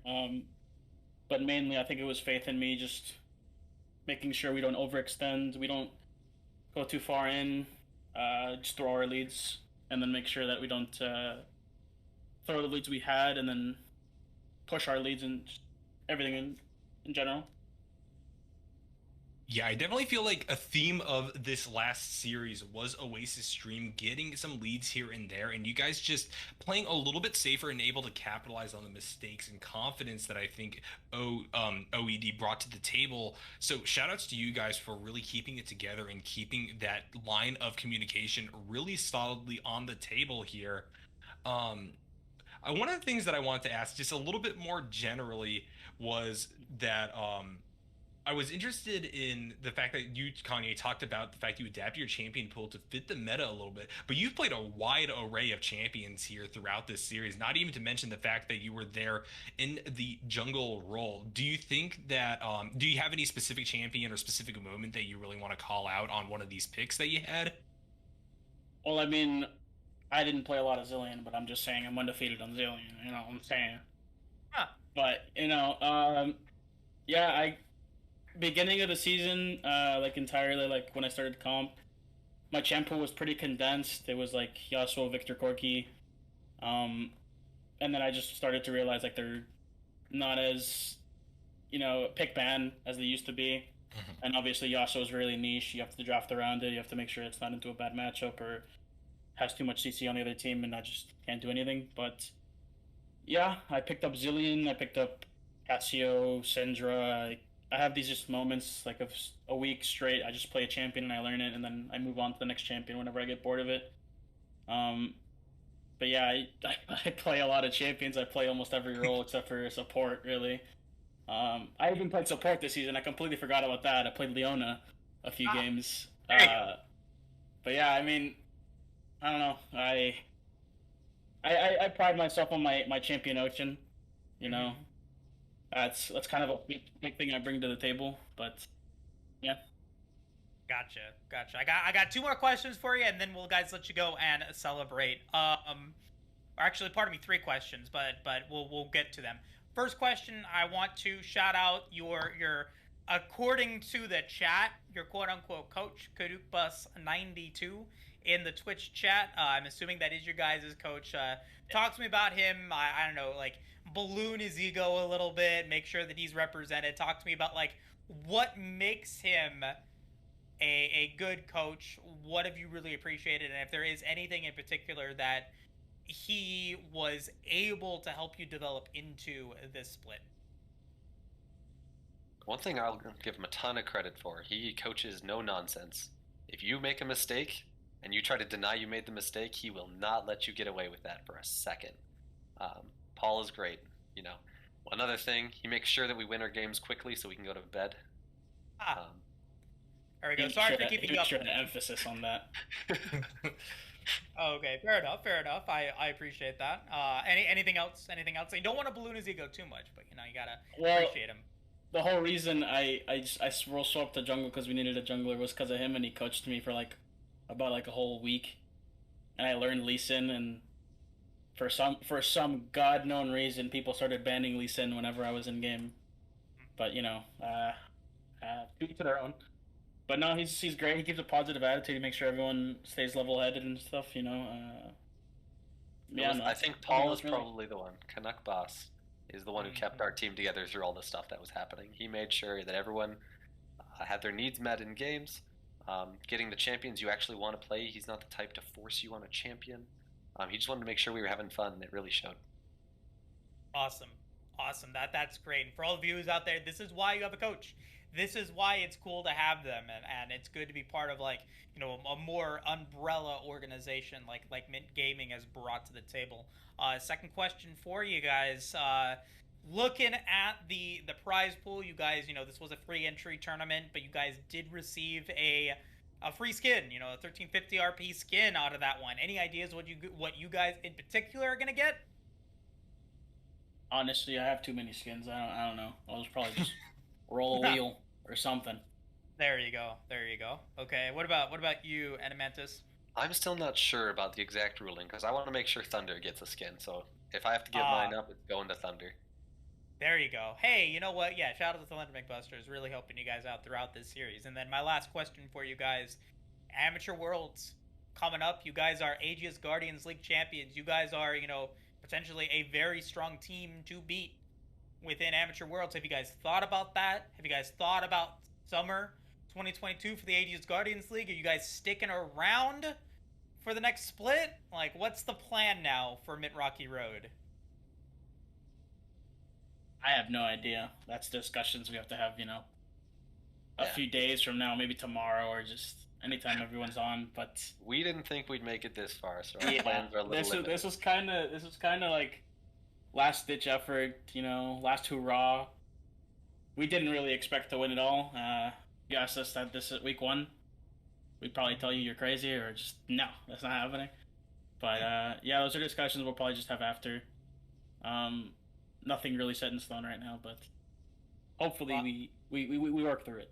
Speaker 6: But mainly, I think it was Faith and me just making sure we don't overextend, we don't go too far in, just throw our leads, and then make sure that we don't throw the leads we had, and then push our leads and just everything in general.
Speaker 1: Yeah, I definitely feel like a theme of this last series was Oasis stream getting some leads here and there, and you guys just playing a little bit safer and able to capitalize on the mistakes and confidence that I think OED brought to the table. So shout outs to you guys for really keeping it together and keeping that line of communication really solidly on the table here. One of the things that I wanted to ask just a little bit more generally was that I was interested in the fact that you, Kanye, talked about the fact you adapt your champion pool to fit the meta a little bit, but you've played a wide array of champions here throughout this series, not even to mention the fact that you were there in the jungle role. Do you think that, do you have any specific champion or specific moment that you really want to call out on one of these picks that you had?
Speaker 6: Well, I mean, I didn't play a lot of Zillion, but I'm just saying I'm undefeated on Zillion. You know what I'm saying?
Speaker 2: Huh.
Speaker 6: But yeah, I beginning of the season, like entirely like when I started comp, my champ pool was pretty condensed. It was like Yasuo, Victor, Corki, and then I just started to realize like they're not as pick ban as they used to be. And obviously Yasuo is really niche. You have to draft around it. You have to make sure it's not into a bad matchup or has too much CC on the other team and I just can't do anything. But yeah, I picked up Zillion. I picked up Cassio, Syndra. I have these just moments like of a week straight. I just play a champion and I learn it, and then I move on to the next champion whenever I get bored of it. But yeah, I play a lot of champions. I play almost every role except for support, really. I even played support this season. I completely forgot about that. I played Leona a few games. But yeah, I mean, I don't know. I pride myself on my champion ocean. You know, that's kind of a big thing I bring to the table. But yeah.
Speaker 2: Gotcha. I got two more questions for you, and then we'll guys let you go and celebrate. Or actually, pardon me, three questions, but we'll get to them. First question, I want to shout out your according to the chat, your quote unquote coach Karukbus92 in the Twitch chat. I'm assuming that is your guys' coach. Talk to me about him. I don't know, like balloon his ego a little bit, make sure that he's represented. Talk to me about like what makes him a good coach. What have you really appreciated, and if there is anything in particular that he was able to help you develop into this split?
Speaker 5: One thing I'll give him a ton of credit for, he coaches no nonsense. If you make a mistake and you try to deny you made the mistake, he will not let you get away with that for a second. Paul is great. Another thing, he makes sure that we win our games quickly so we can go to bed.
Speaker 2: There we go. Sorry for keeping you up.
Speaker 6: Sure to emphasis on that.
Speaker 2: Okay, fair enough. I appreciate that. Anything else? You don't want to balloon his ego too much, but you gotta appreciate him.
Speaker 6: The whole reason I roll swapped to jungle because we needed a jungler was because of him, and he coached me for about a whole week, and I learned Lee Sin, and for some god known reason, people started banning Lee Sin whenever I was in game. But to their own. But no, he's great. He keeps a positive attitude. He makes sure everyone stays level-headed and stuff.
Speaker 5: I think Paul is probably the one. Canuck Boss is the one who kept our team together through all the stuff that was happening. He made sure that everyone had their needs met in games. Getting the champions you actually want to play. He's not the type to force you on a champion. He just wanted to make sure we were having fun, and it really showed.
Speaker 2: Awesome. Awesome. That's great. And for all the viewers out there, this is why you have a coach. This is why it's cool to have them, and it's good to be part of, like, you know, a more umbrella organization like Mint Gaming has brought to the table. Second question for you guys. Looking at the prize pool, you guys, you know, this was a free entry tournament, but you guys did receive a free skin, you know, a 1350 RP skin out of that one. Any ideas what you guys in particular are gonna get?
Speaker 6: Honestly, I have too many skins. I don't know. I'll just probably just roll a wheel or something.
Speaker 2: There you go. There you go. Okay. What about you, Animantis?
Speaker 5: I'm still not sure about the exact ruling because I want to make sure Thunder gets a skin. So if I have to give mine up, it's going to Thunder.
Speaker 2: There you go. Hey, you know what? Yeah, shout out to the Thunder McBusters, really helping you guys out throughout this series. And then my last question for you guys: Amateur Worlds coming up. You guys are Aegis Guardians League champions. You guys are, you know, potentially a very strong team to beat within Amateur Worlds. Have you guys thought about that? Have you guys thought about summer 2022 for the Aegis Guardians League? Are you guys sticking around for the next split? Like, what's the plan now for Mid Rocky Road?
Speaker 6: I have no idea. That's discussions we have to have, you know, a
Speaker 5: Yeah.
Speaker 6: few days from now, maybe tomorrow or just anytime everyone's on. But
Speaker 5: We didn't think we'd make it this far, so our
Speaker 6: yeah,
Speaker 5: plans are a little limited.
Speaker 6: this was kind of like last ditch effort, you know, last hurrah. We didn't really expect to win it all. You asked us that this is week one, we'd probably tell you you're crazy or just no, that's not happening. But yeah, those are discussions we'll probably just have after. Nothing really set in stone right now, but hopefully we work through it.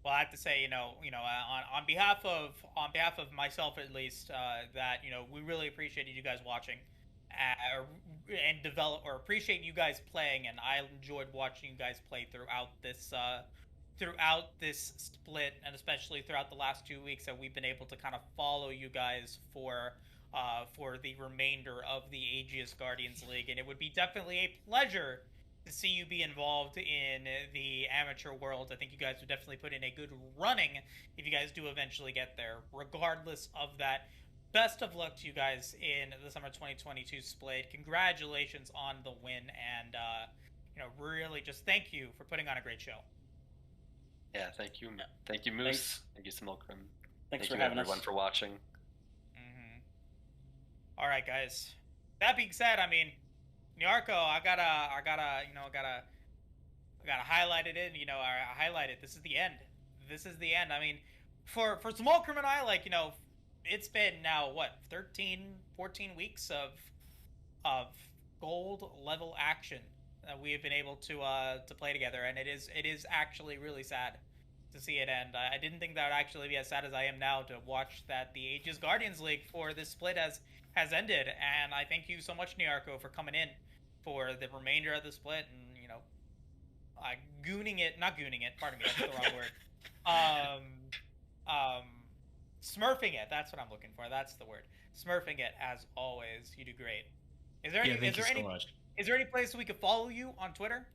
Speaker 2: Well, I have to say, on behalf of myself at least, that, you know, we really appreciate you guys watching, and appreciate you guys playing, and I enjoyed watching you guys play throughout this split, and especially throughout the last 2 weeks that we've been able to kind of follow you guys for the remainder of the Aegis Guardians League, and it would be definitely a pleasure to see you be involved in the amateur world. I think you guys would definitely put in a good running if you guys do eventually get there. Regardless of that, best of luck to you guys in the summer 2022 split. Congratulations on the win, and really just thank you for putting on a great show.
Speaker 5: Yeah, thank you. Thank you, Moose. Thank you, Smokrim.
Speaker 6: Thanks
Speaker 5: Thank
Speaker 6: for
Speaker 5: you,
Speaker 6: having
Speaker 5: everyone,
Speaker 6: us.
Speaker 5: for watching.
Speaker 2: All right, guys. That being said, I mean, Nyarko, I gotta highlight it in. I highlight it. This is the end. This is the end. I mean, for Smolkram and I, like, you know, it's been now what 13, 14 weeks of gold level action that we have been able to play together, and it is actually really sad to see it end. I didn't think that would actually be as sad as I am now to watch that the Aegis Guardians League for this split has ended, and I thank you so much, Nyarko, for coming in for the remainder of the split and, pardon me, that's the wrong word. Smurfing it, that's what I'm looking for, that's the word. Smurfing it, as always, you do great. Is there any place we could follow you on Twitter?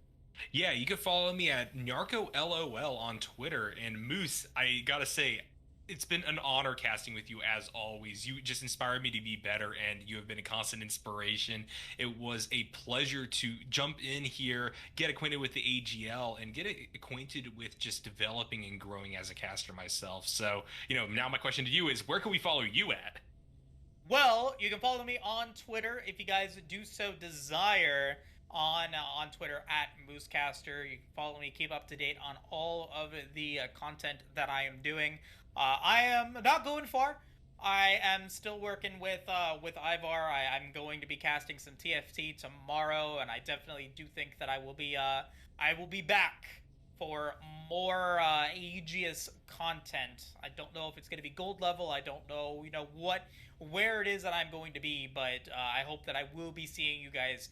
Speaker 1: Yeah, you can follow me at NarcoLOL on Twitter. And Moose, I gotta say, it's been an honor casting with you as always. You just inspired me to be better, and you have been a constant inspiration. It was a pleasure to jump in here, get acquainted with the AGL, and get acquainted with just developing and growing as a caster myself. So, now my question to you is, where can we follow you at?
Speaker 2: Well, you can follow me on Twitter if you guys do so desire. On Twitter at Moosecaster. You can follow me, keep up to date on all of the content that I am doing. I am not going far. I am still working with Ivar. I'm going to be casting some TFT tomorrow, and I definitely do think that I will be back for more Aegis content. I don't know if it's going to be gold level. I don't know, where it is that I'm going to be, but I hope that I will be seeing you guys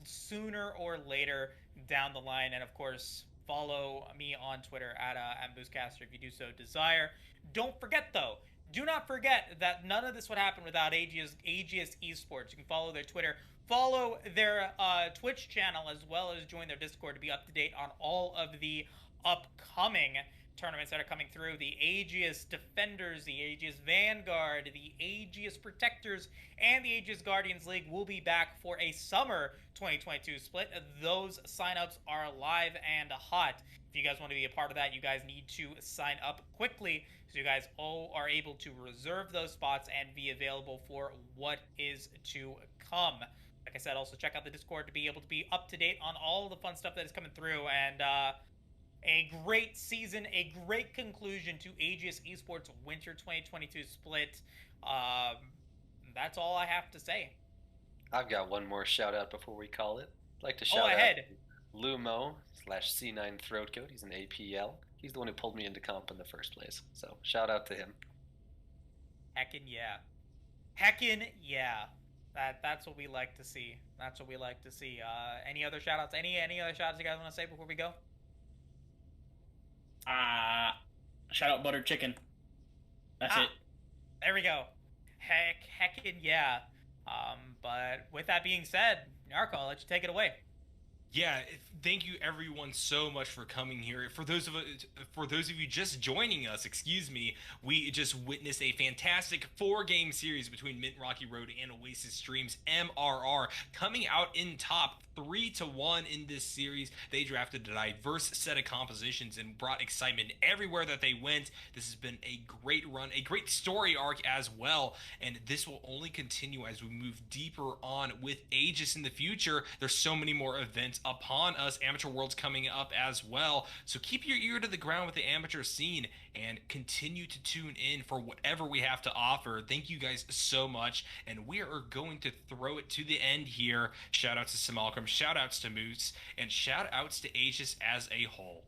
Speaker 2: sooner or later down the line. And of course, follow me on Twitter at Boostcaster if you do so desire. Don't forget, though, do not forget that none of this would happen without Aegis Esports. You can follow their Twitter, follow their Twitch channel, as well as join their Discord to be up to date on all of the upcoming tournaments that are coming through. The Aegis Defenders, the Aegis Vanguard, the Aegis Protectors, and the Aegis Guardians League will be back for a summer 2022 split. Those signups are live and hot. If you guys want to be a part of that, you guys need to sign up quickly so you guys all are able to reserve those spots and be available for what is to come. Like I said, also check out the Discord to be able to be up to date on all the fun stuff that is coming through. And a great season, a great conclusion to Aegis Esports Winter 2022 split. That's all I have to say.
Speaker 5: I've got one more shout out before we call it. I'd like to shout out Lumo /C9 Throatcoat. He's an APL. He's the one who pulled me into comp in the first place. So shout out to him.
Speaker 2: Heckin' yeah. Heckin' yeah. That's what we like to see. That's what we like to see. Any other shout outs? Any other shout outs you guys want to say before we go?
Speaker 6: Shout out Buttered Chicken. That's it.
Speaker 2: There we go. Heckin' yeah. But with that being said, Narco, I'll let you take it away.
Speaker 1: Yeah, thank you everyone so much for coming here. For those of you just joining us, we just witnessed a fantastic 4-game series between Mint Rocky Road and Oasis Streams MRR coming out in top 3-1 in this series. They drafted a diverse set of compositions and brought excitement everywhere that they went. This has been a great run, a great story arc as well, and this will only continue as we move deeper on with Aegis in the future. There's so many more events upon us. Amateur World's coming up as well, so keep your ear to the ground with the amateur scene and continue to tune in for whatever we have to offer. Thank you guys so much, and we are going to throw it to the end here. Shout outs to Samalcom, shout outs to Moose, and shout outs to Aegis as a whole.